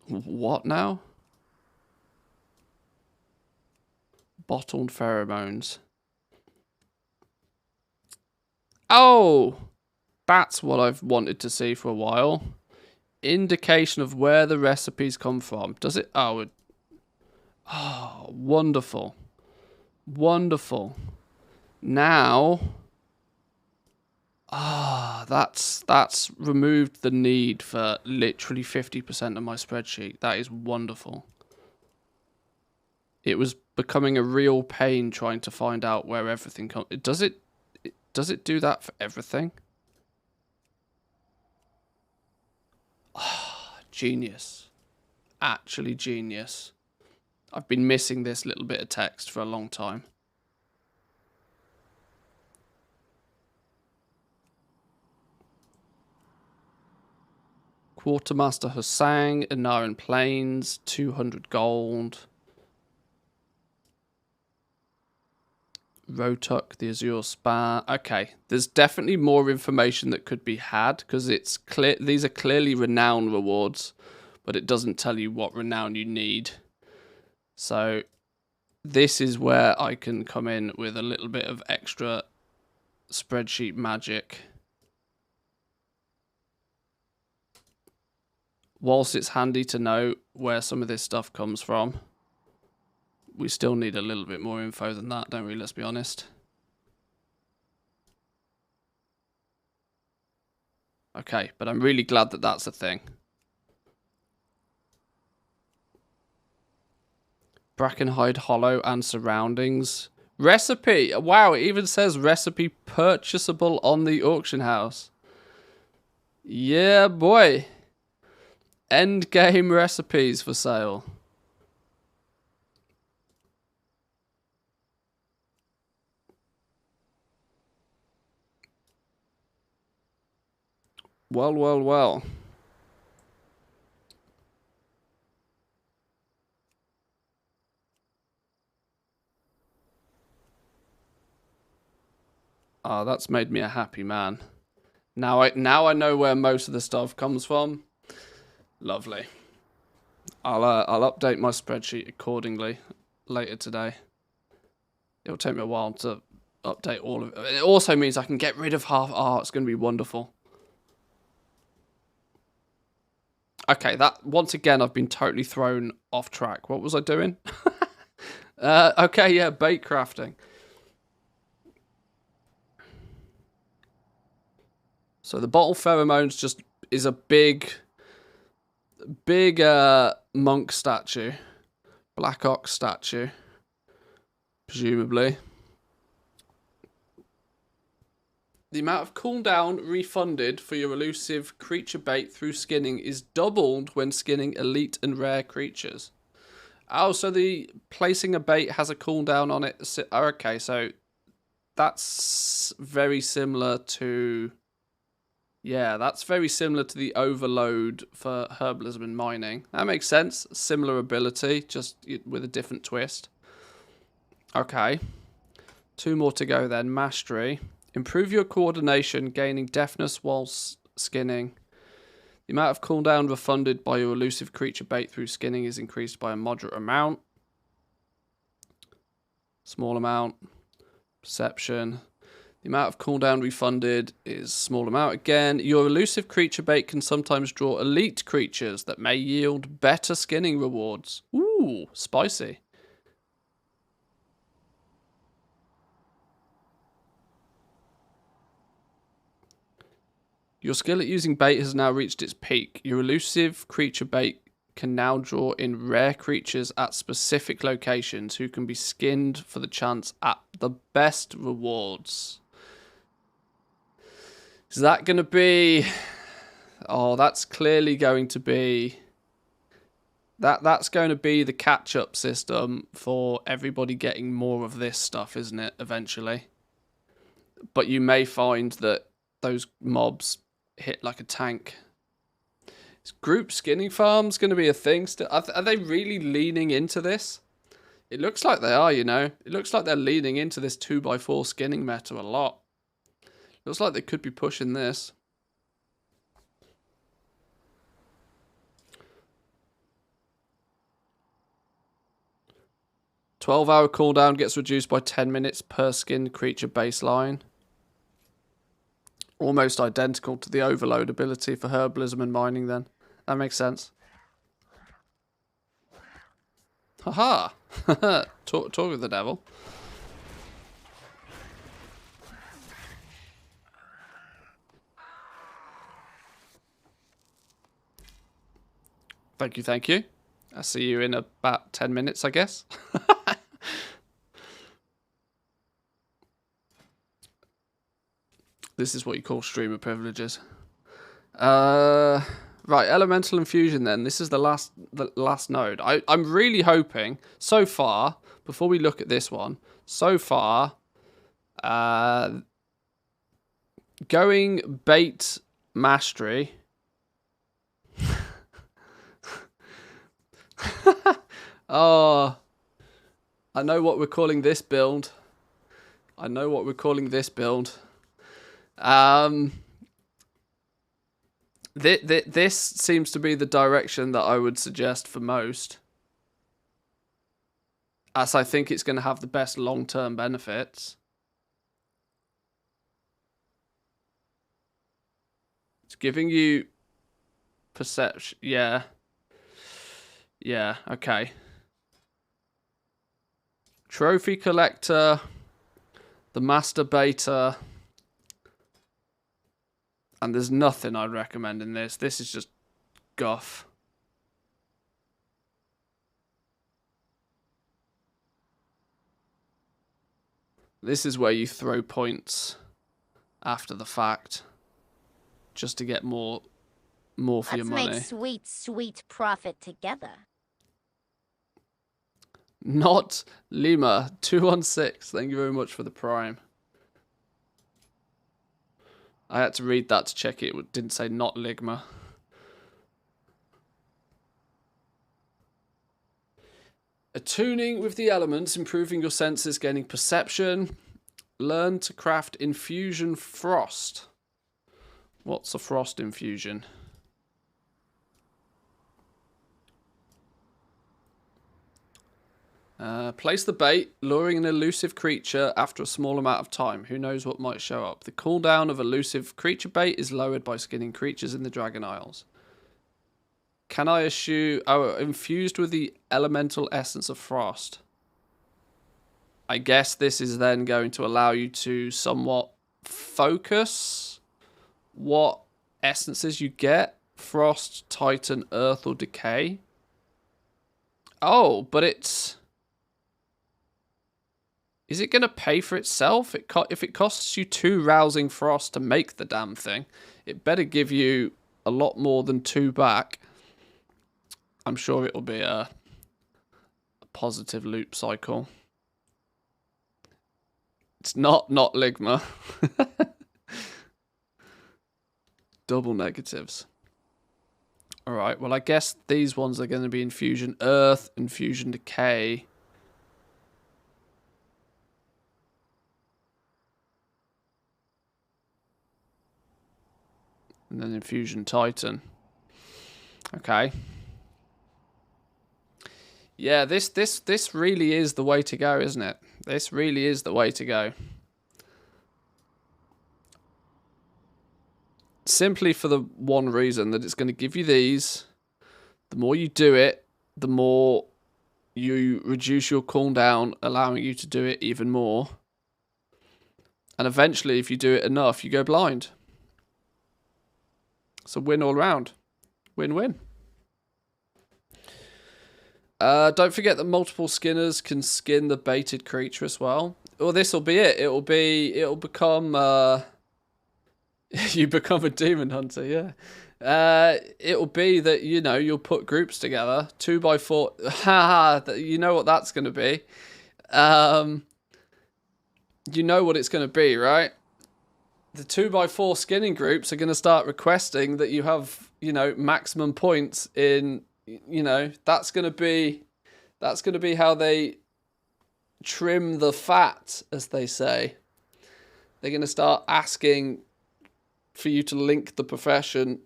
S1: What now? Bottled pheromones. Oh! That's what I've wanted to see for a while. Indication of where the recipes come from. Does it? Oh, wonderful. Wonderful. Now, that's removed the need for literally 50% of my spreadsheet. That is wonderful. It was becoming a real pain trying to find out where everything comes. Does it do that for everything? Genius. Actually genius. I've been missing this little bit of text for a long time. Quartermaster Husang, Inaran Plains, 200 gold. Rotuk, the Azure Spa. Okay, there's definitely more information that could be had because it's clear these are clearly renown rewards, but it doesn't tell you what renown you need. So this is where I can come in with a little bit of extra spreadsheet magic. Whilst it's handy to know where some of this stuff comes from, we still need a little bit more info than that, don't we? Let's be honest. Okay, but I'm really glad that that's a thing. Brackenhide Hollow and surroundings. Recipe! Wow, it even says recipe purchasable on the auction house. Yeah, boy. End game recipes for sale. Well, well, well. Oh, that's made me a happy man. Now I know where most of the stuff comes from. Lovely. I'll update my spreadsheet accordingly later today. It'll take me a while to update all of it. It also means I can get rid of half. Oh, it's going to be wonderful. Okay, that once again I've been totally thrown off track. What was I doing? Okay, yeah, bait crafting. So the bottle pheromones just is a big monk statue, black ox statue, presumably. The amount of cooldown refunded for your elusive creature bait through skinning is doubled when skinning elite and rare creatures. Oh, so the placing a bait has a cooldown on it. Okay, so that's very similar to... Yeah, that's very similar to the overload for herbalism and mining. That makes sense. Similar ability, just with a different twist. Okay. 2 more to go then. Mastery. Improve your coordination, gaining deafness whilst skinning. The amount of cooldown refunded by your elusive creature bait through skinning is increased by a moderate amount. Small amount. Perception. The amount of cooldown refunded is small amount again. Your elusive creature bait can sometimes draw elite creatures that may yield better skinning rewards. Ooh, spicy. Your skill at using bait has now reached its peak. Your elusive creature bait can now draw in rare creatures at specific locations who can be skinned for the chance at the best rewards. Is that going to be... Oh, that's clearly going to be... That's going to be the catch-up system for everybody getting more of this stuff, isn't it, eventually? But you may find that those mobs hit like a tank. Is group skinning farms going to be a thing still? Are they really leaning into this? It looks like they are, you know. It looks like they're leaning into this 2x4 skinning meta a lot. Looks like they could be pushing this. "12-hour cooldown gets reduced by 10 minutes per skinned creature baseline." Almost identical to the overload ability for herbalism and mining then. That makes sense. Haha! Talk with the devil. Thank you, thank you. I'll see you in about 10 minutes, I guess. This is what you call streamer privileges. Right, elemental infusion then. This is the last node. I'm really hoping, so far, before we look at this one, so far, going bait mastery... Oh, I know what we're calling this build. This seems to be the direction that I would suggest for most, as I think it's going to have the best long-term benefits. It's giving you perception. Yeah. Yeah, okay. Trophy collector, the master baiter, and there's nothing I'd recommend in this. This is just guff. This is where you throw points after the fact, just to get more for your money.
S20: Let's make sweet, sweet profit together.
S1: Not Lima 216. Thank you very much for the prime. I had to read that to check it didn't say not Ligma. Attuning with the elements, improving your senses, gaining perception. Learn to craft infusion frost. What's a frost infusion? Place the bait, luring an elusive creature after a small amount of time. Who knows what might show up? The cooldown of elusive creature bait is lowered by skinning creatures in the Dragon Isles. Can I eschew... Oh, infused with the elemental essence of frost. I guess this is then going to allow you to somewhat focus what essences you get. Frost, Titan, Earth, or Decay. Oh, but it's Is it going to pay for itself? If it costs you 2 rousing frost to make the damn thing, it better give you a lot more than 2 back. I'm sure it'll be a positive loop cycle. It's not Ligma. Double negatives. Alright, well I guess these ones are going to be Infusion Earth, Infusion Decay. And then Infusion Titan. Okay. Yeah, this really is the way to go, isn't it? This really is the way to go. Simply for the one reason that it's going to give you these. The more you do it, the more you reduce your cooldown, allowing you to do it even more. And eventually, if you do it enough, you go blind. So win all round. Win-win. Don't forget that multiple skinners can skin the baited creature as well. Well, this will be it. It'll become you become a demon hunter, yeah. It'll be that, you know, you'll put groups together, 2x4. Haha, you know what that's going to be. You know what it's going to be, right? The 2x4 skinning groups are going to start requesting that you have, you know, maximum points in, you know, that's going to be how they trim the fat, as they say. They're going to start asking for you to link the profession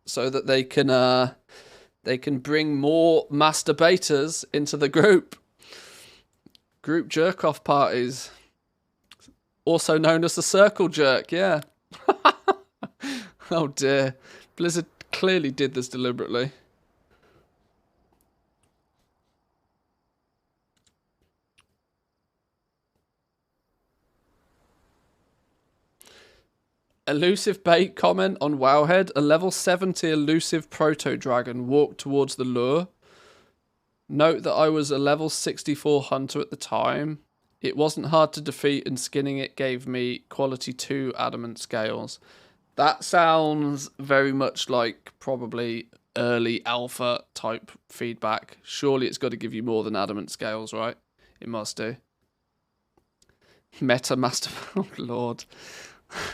S1: so that they can bring more masturbators into the group. Group jerk-off parties. Also known as the circle jerk, yeah. Oh dear. Blizzard clearly did this deliberately. Elusive bait comment on Wowhead. A level 70 elusive proto-dragon walked towards the lure. Note that I was a level 64 hunter at the time. It wasn't hard to defeat, and skinning it gave me quality 2 adamant scales. That sounds very much like probably early alpha type feedback. Surely it's got to give you more than adamant scales, right? It must do. Meta master. Oh lord.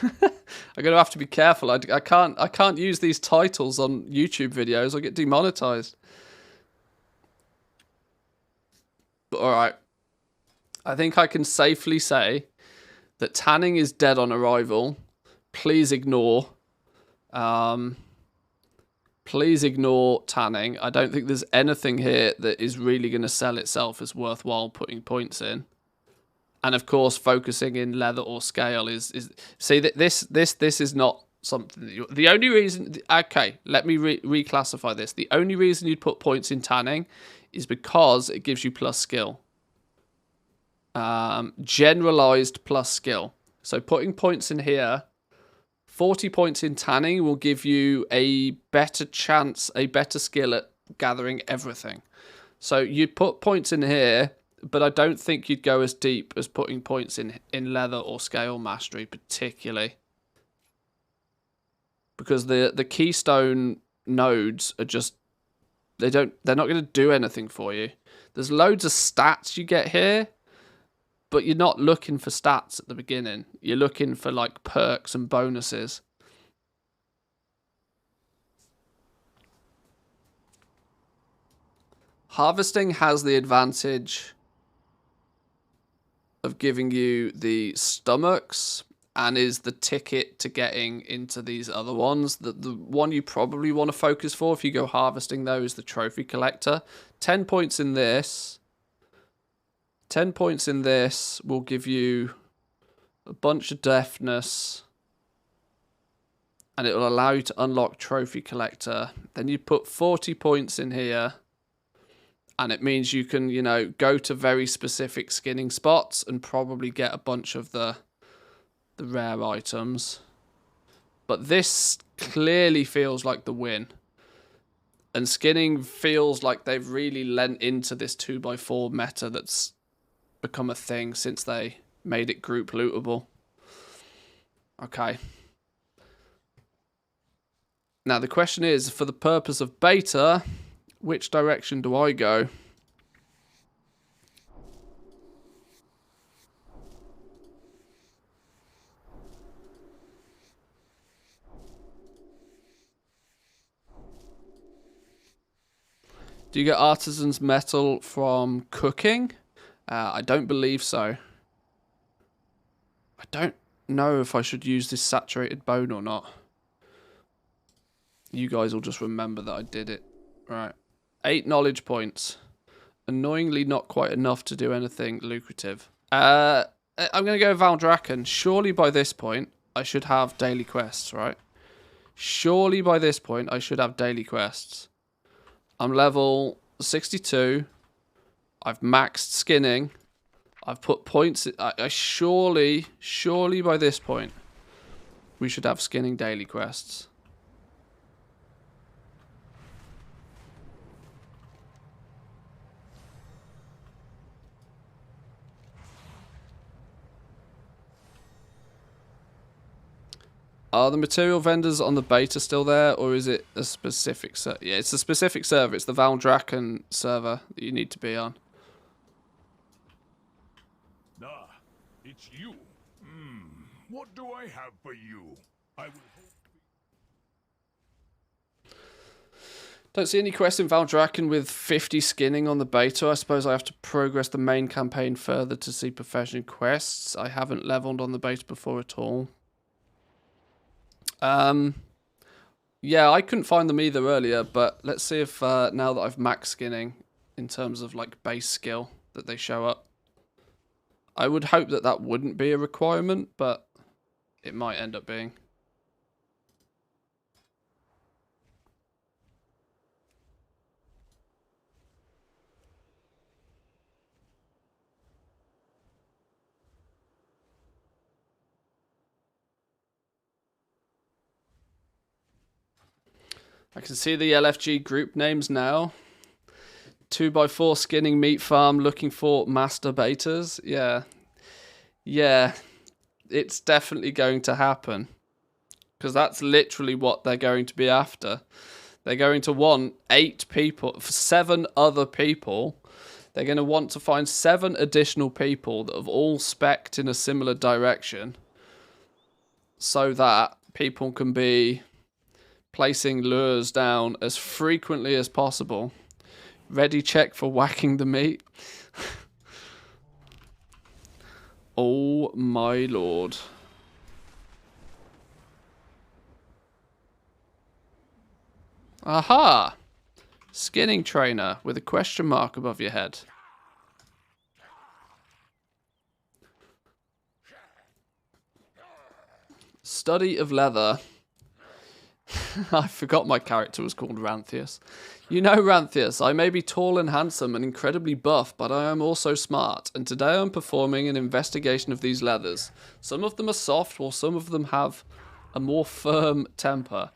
S1: I'm gonna have to be careful. I can't use these titles on YouTube videos. I'll get demonetized. But all right. I think I can safely say that tanning is dead on arrival. Please ignore. Please ignore tanning. I don't think there's anything here that is really going to sell itself as worthwhile putting points in. And of course, focusing in leather or scale is see that this is not something that the only reason. Okay, let me reclassify this. The only reason you'd put points in tanning is because it gives you plus skill. Generalized plus skill. So putting points in here, 40 points in tanning will give you a better chance, a better skill at gathering everything. So you'd put points in here, but I don't think you'd go as deep as putting points in leather or scale mastery, particularly. Because the keystone nodes are just, they're not going to do anything for you. There's loads of stats you get here, but you're not looking for stats at the beginning. You're looking for like perks and bonuses. Harvesting has the advantage of giving you the stomachs and is the ticket to getting into these other ones. The one you probably want to focus for if you go harvesting though is the trophy collector. 10 points in this. 10 points in this will give you a bunch of deftness. And it will allow you to unlock trophy collector. Then you put 40 points in here. And it means you can, you know, go to very specific skinning spots and probably get a bunch of the rare items. But this clearly feels like the win. And skinning feels like they've really lent into this 2x4 meta that's become a thing since they made it group lootable. Okay. Now the question is, for the purpose of beta, which direction do I go? Do you get artisan's metal from cooking? I don't believe so. I don't know if I should use this saturated bone or not. You guys will just remember that I did it. Right. 8 knowledge points. Annoyingly not quite enough to do anything lucrative. I'm going to go Valdrakken. Surely by this point, I should have daily quests, right? Surely by this point, I should have daily quests. I'm level 62. I've maxed skinning. I've put points. I surely by this point, we should have skinning daily quests. Are the material vendors on the beta still there, or is it a specific server? Yeah, it's a specific server. It's the Valdrakken server that you need to be on.
S3: Ah, it's you. What do I have for you? I will hope.
S1: Don't see any quests in Valdrakken with 50 skinning on the beta. I suppose I have to progress the main campaign further to see profession quests. I haven't leveled on the beta before at all. Yeah, I couldn't find them either earlier, but let's see if now that I've max skinning in terms of like base skill that they show up. I would hope that that wouldn't be a requirement, but it might end up being. I can see the LFG group names now. 2x4 skinning meat farm looking for master betas. Yeah. Yeah. It's definitely going to happen. Because that's literally what they're going to be after. They're going to want 8 people, 7 other people. They're going to want to find 7 additional people that have all spec'd in a similar direction. So that people can be placing lures down as frequently as possible. Ready check for whacking the meat. Oh my lord. Aha! Skinning trainer with a question mark above your head. Study of leather. I forgot my character was called Ranthius. You know, Ranthius, I may be tall and handsome and incredibly buff, but I am also smart, and today I'm performing an investigation of these leathers. Some of them are soft, while some of them have a more firm temper.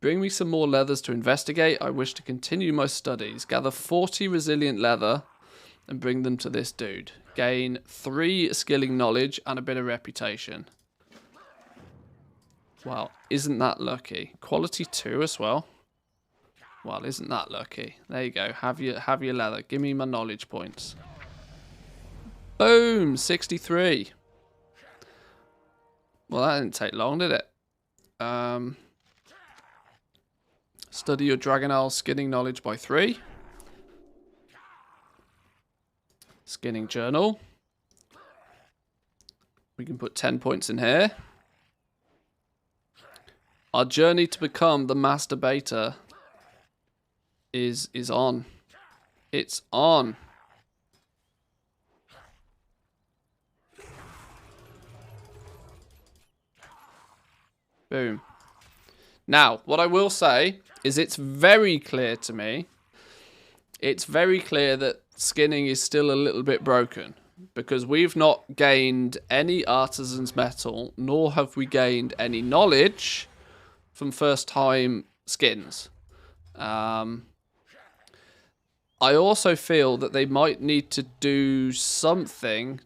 S1: Bring me some more leathers to investigate. I wish to continue my studies. Gather 40 resilient leather and bring them to this dude. Gain 3 skilling knowledge and a bit of reputation. Well, isn't that lucky? Quality 2 as well. Well, isn't that lucky? There you go. Have your leather. Give me my knowledge points. Boom! 63. Well, that didn't take long, did it? Study your Dragonflight skinning knowledge by 3. Skinning journal. We can put 10 points in here. Our journey to become the master beta is on. It's on. Boom. Now, what I will say is it's very clear to me. It's very clear that skinning is still a little bit broken. Because we've not gained any artisan's metal, nor have we gained any knowledge from first time skins. I also feel that they might need to do something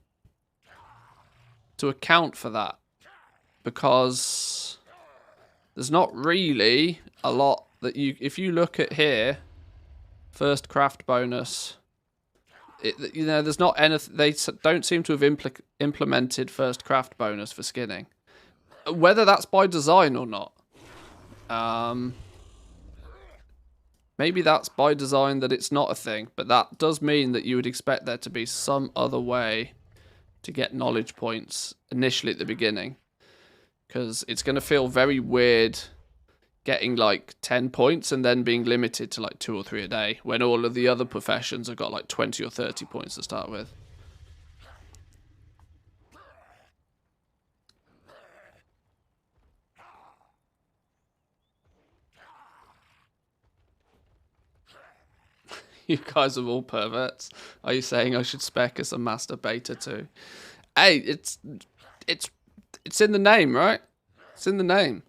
S1: to account for that, because there's not really a lot that you, if you look at here, first craft bonus, you know, there's not anything, they don't seem to have implemented first craft bonus for skinning. Whether that's by design or not. Maybe that's by design that it's not a thing, but that does mean that you would expect there to be some other way to get knowledge points initially at the beginning. Because it's going to feel very weird getting like 10 points and then being limited to like 2 or 3 a day when all of the other professions have got like 20 or 30 points to start with. You guys are all perverts. Are you saying I should spec as a masturbator too? Hey, it's in the name, right? It's in the name.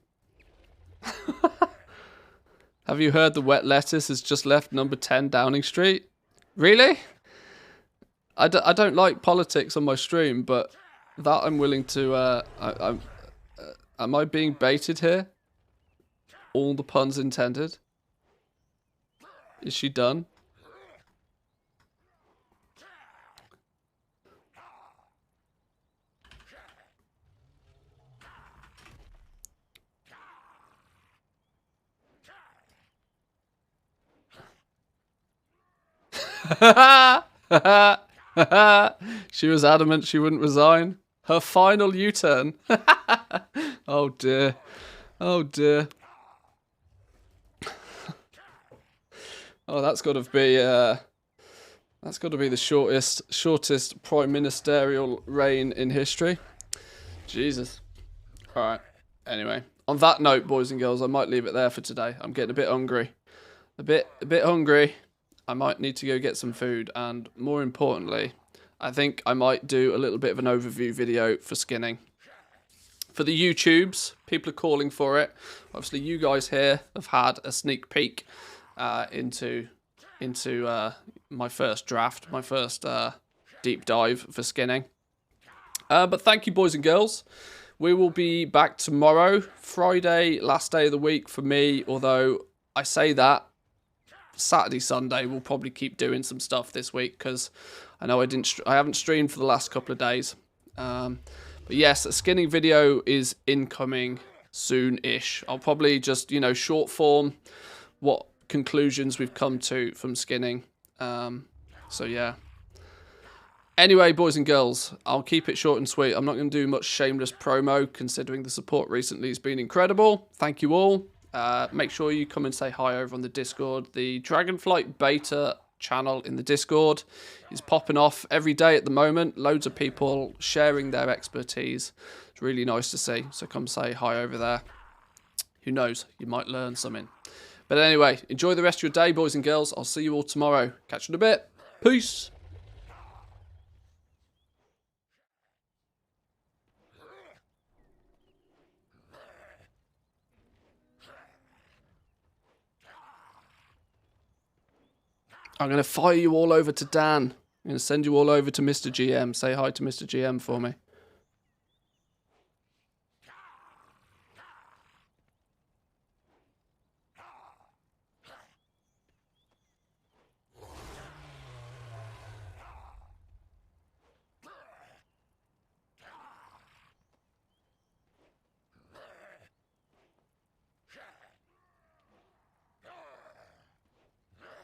S1: Have you heard the wet lettuce has just left number 10 Downing Street? Really? I don't like politics on my stream, but that I'm willing to... am I being baited here? All the puns intended. Is she done? She was adamant she wouldn't resign. Her final U-turn. Oh dear. Oh dear. Oh, that's got to be the shortest prime ministerial reign in history. Jesus. All right. Anyway, on that note, boys and girls, I might leave it there for today. I'm getting a bit hungry. A bit hungry. I might need to go get some food, and more importantly, I think I might do a little bit of an overview video for skinning. For the YouTubes, people are calling for it. Obviously, you guys here have had a sneak peek into my first draft, my first deep dive for skinning. But thank you, boys and girls. We will be back tomorrow, Friday, last day of the week for me. Although I say that, Saturday, Sunday, we'll probably keep doing some stuff this week because I know I haven't streamed for the last couple of days. But yes, a skinning video is incoming soon-ish. I'll probably just, you know, short form what conclusions we've come to from skinning. So yeah. Anyway, boys and girls, I'll keep it short and sweet. I'm not going to do much shameless promo considering the support recently has been incredible. Thank you all. Make sure you come and say hi over on the Discord. The Dragonflight beta channel in the Discord is popping off every day at the moment. Loads of people sharing their expertise. It's really nice to see. So come say hi over there. Who knows? You might learn something. But anyway, enjoy the rest of your day, boys and girls. I'll see you all tomorrow. Catch you in a bit. Peace. I'm going to fire you all over to Dan. I'm going to send you all over to Mr. GM. Say hi to Mr. GM for me.